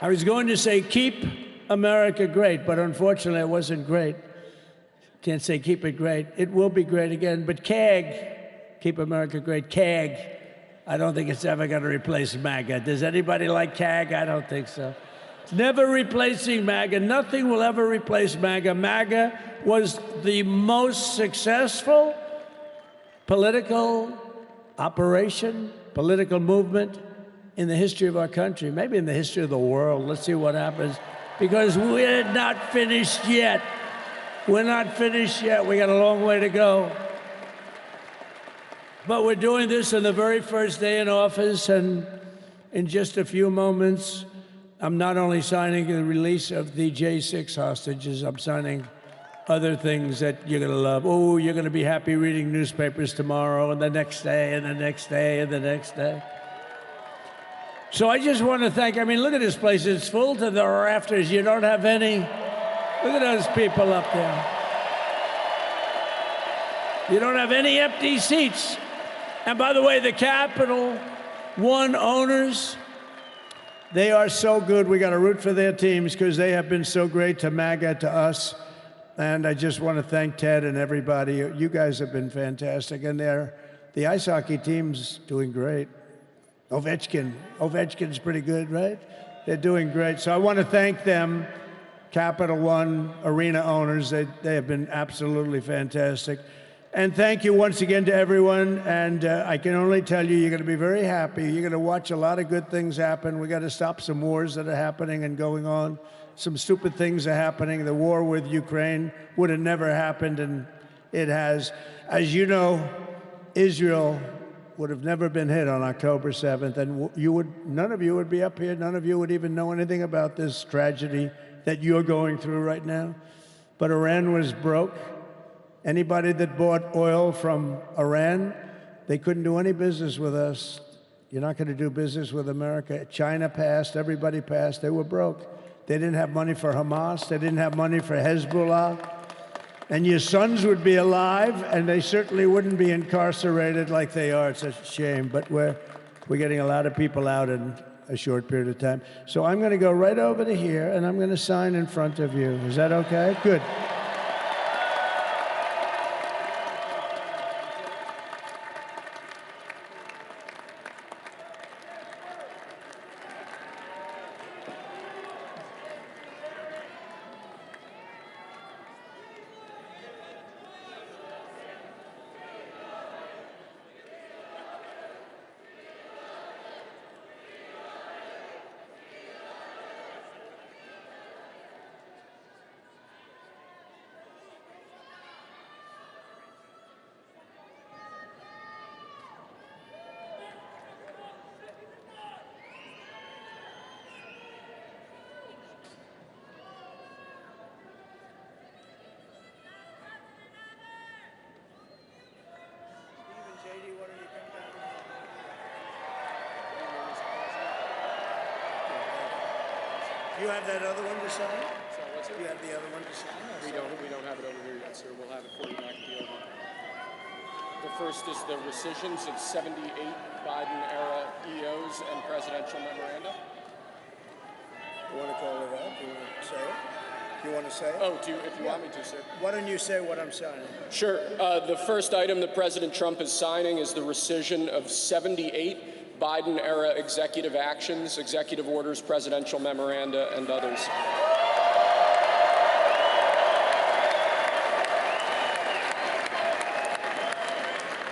I was going to say, keep America great, but unfortunately it wasn't great. Can't say keep it great. It will be great again, but CAG, keep America great, CAG, I don't think it's ever going to replace MAGA. Does anybody like CAG? I don't think so. It's never replacing MAGA. Nothing will ever replace MAGA. MAGA was the most successful political operation, political movement in the history of our country, maybe in the history of the world. Let's see what happens, because we're not finished yet. We're not finished yet. We got a long way to go. But we're doing this on the very first day in office, and in just a few moments, I'm not only signing the release of the J6 hostages, I'm signing other things that you're going to love. Oh, you're going to be happy reading newspapers tomorrow, and the next day, and the next day, and the next day. So I just want to thank, I mean, look at this place. It's full to the rafters. You don't have any. Look at those people up there. You don't have any empty seats. And by the way, the Capital One owners, they are so good. We got to root for their teams because they have been so great to MAGA, to us. And I just want to thank Ted and everybody. You guys have been fantastic. And the ice hockey team's doing great. Ovechkin's pretty good, right? They're doing great. So I want to thank them, Capital One arena owners. They have been absolutely fantastic. And thank you once again to everyone. And I can only tell you, you're going to be very happy. You're going to watch a lot of good things happen. We got to stop some wars that are happening and going on. Some stupid things are happening. The war with Ukraine would have never happened, and it has. As you know, Israel would have never been hit on October 7th, and none of you would be up here. None of you would even know anything about this tragedy that you're going through right now. But Iran was broke. Anybody that bought oil from Iran, they couldn't do any business with us. You're not going to do business with America. China passed. Everybody passed. They were broke. They didn't have money for Hamas. They didn't have money for Hezbollah. And your sons would be alive, and they certainly wouldn't be incarcerated like they are. It's a shame, but we're getting a lot of people out in a short period of time. So I'm going to go right over to here, and I'm going to sign in front of you. Is that okay? Good. You have that other one to sign? Sorry, what's it? You have the other one to sign? We don't have it over here yet, sir. We'll have it for you back at the Oval. The first is the rescissions of 78 Biden-era EOs and presidential memoranda. You want to call it out? Do you want to say it? You want to say it? Oh, if you want me to, sir. Why don't you say what I'm signing? Sure. The first item that President Trump is signing is the rescission of 78 Biden-era executive actions, executive orders, presidential memoranda, and others.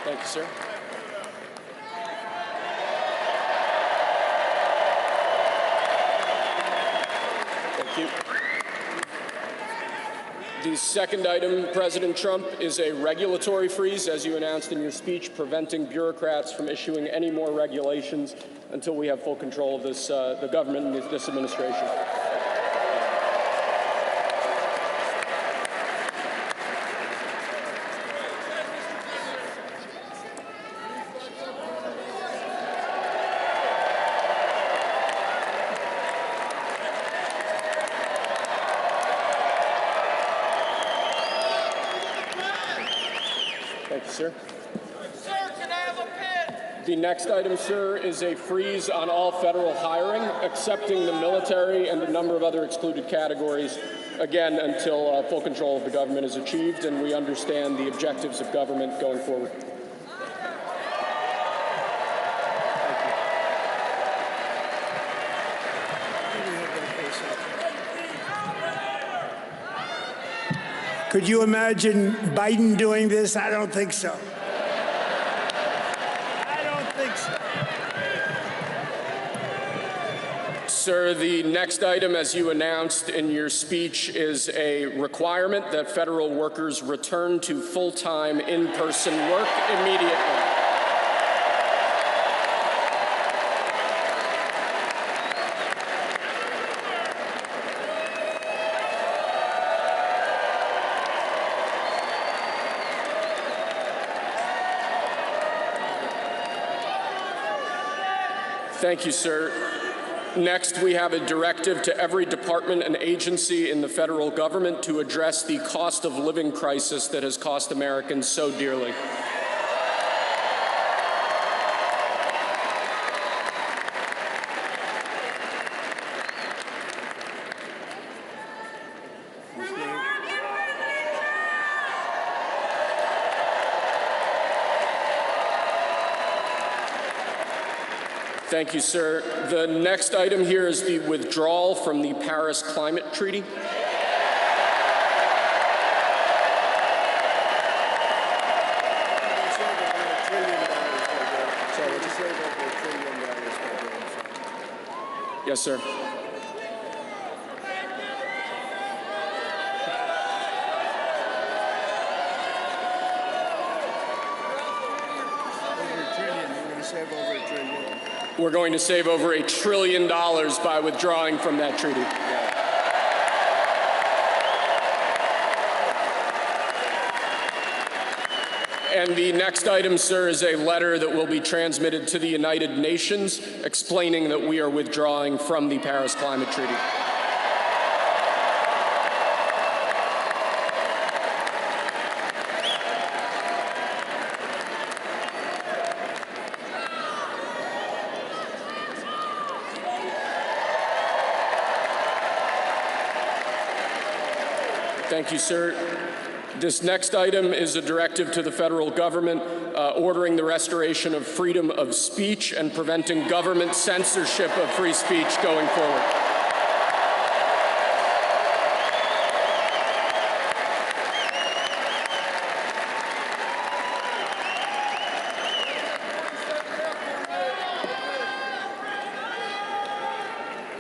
Thank you, sir. Thank you. The second item, President Trump, is a regulatory freeze, as you announced in your speech, preventing bureaucrats from issuing any more regulations until we have full control of this, the government and this administration. Sir, can I have a pen? The next item, sir, is a freeze on all federal hiring, excepting the military and a number of other excluded categories, again, until full control of the government is achieved and we understand the objectives of government going forward. Could you imagine Biden doing this? I don't think so. I don't think so. Sir, the next item, as you announced in your speech, is a requirement that federal workers return to full-time in-person work immediately. Thank you, sir. Next, we have a directive to every department and agency in the federal government to address the cost of living crisis that has cost Americans so dearly. Thank you, sir. The next item here is the withdrawal from the Paris Climate Treaty. Yes, sir. We're going to save over $1 trillion by withdrawing from that treaty. And the next item, sir, is a letter that will be transmitted to the United Nations explaining that we are withdrawing from the Paris Climate Treaty. Thank you, sir. This next item is a directive to the federal government ordering the restoration of freedom of speech and preventing government censorship of free speech going forward.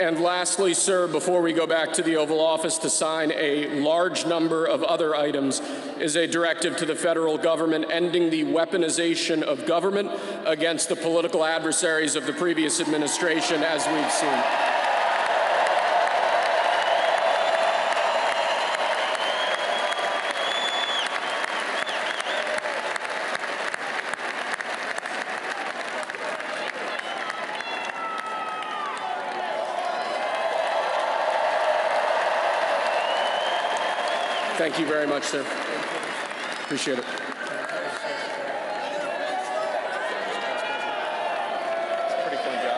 And lastly, sir, before we go back to the Oval Office to sign a large number of other items, is a directive to the federal government ending the weaponization of government against the political adversaries of the previous administration, as we've seen. Thank you very much, sir. Appreciate it. Pretty fun job.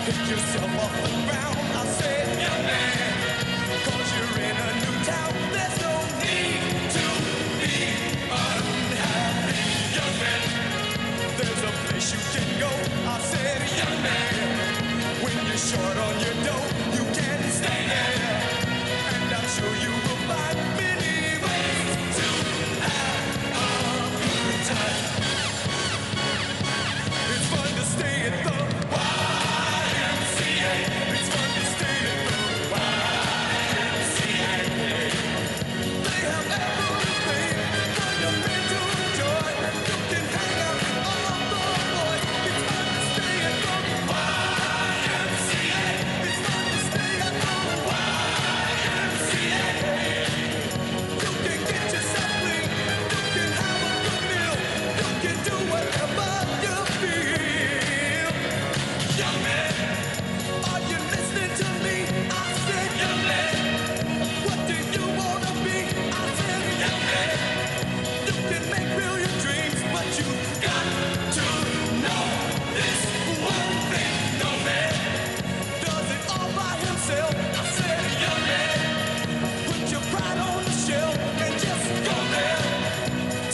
Pick yourself off the ground, I said, young man, 'cause you're in a new town. There's no need to be unhappy, young man. There's a place you can go, I said, young man. When you're short on your dough, you can stay there. And I'm sure you will find many ways to have a good time. It's fun to stay at the YMCA. It's fun to stay at the YMCA. They have everything for your men to enjoy. You can hang out with all the boys. It's fun to stay at the YMCA. It's fun to stay at the YMCA. You can get yourself clean. You can have a good meal. You can do whatever you feel. Young man, are you listening to me? I said, young man, what do you want to be? I said, young man, you can make real your dreams, but you got to know this one thing. No man does it all by himself. I said, young man, put your pride on the shelf and just go there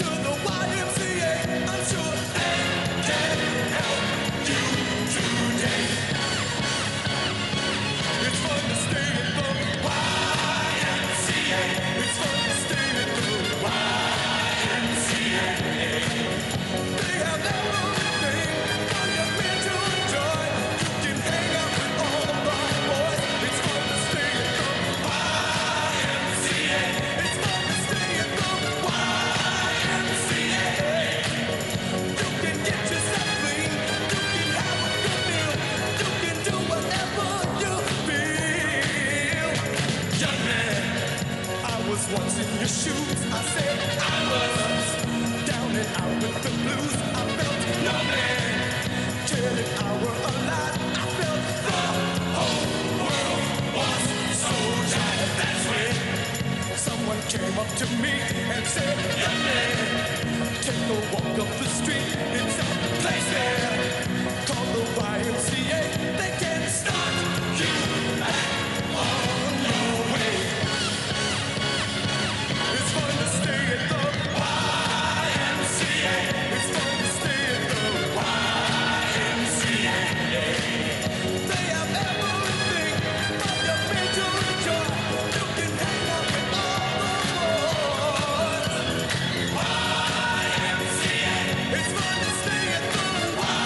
to the YMCA. I'm sure they can help you today. It's fun to stay at the YMCA. It's fun to stay at the YMCA. They have everything for your men to enjoy. You can hang out with all the boys. It's fun to stay at the YMCA. It's fun to stay at the YMCA. You can get yourself clean. You can have a good meal. You can do whatever you feel. Young man, I was once in your shoes. I said I was down and out with the blues. I felt no man cared if I were alive. I felt the whole world was so tired. That's when someone came up to me and said, young man, take a walk up the street. It's a place there called the YMCA. They can start you back on your way. It's fun to stay at the YMCA. It's fun to stay at the YMCA. They have everything for your men to enjoy. You can hang out with all the boys. YMCA. It's fun to stay at the YMCA.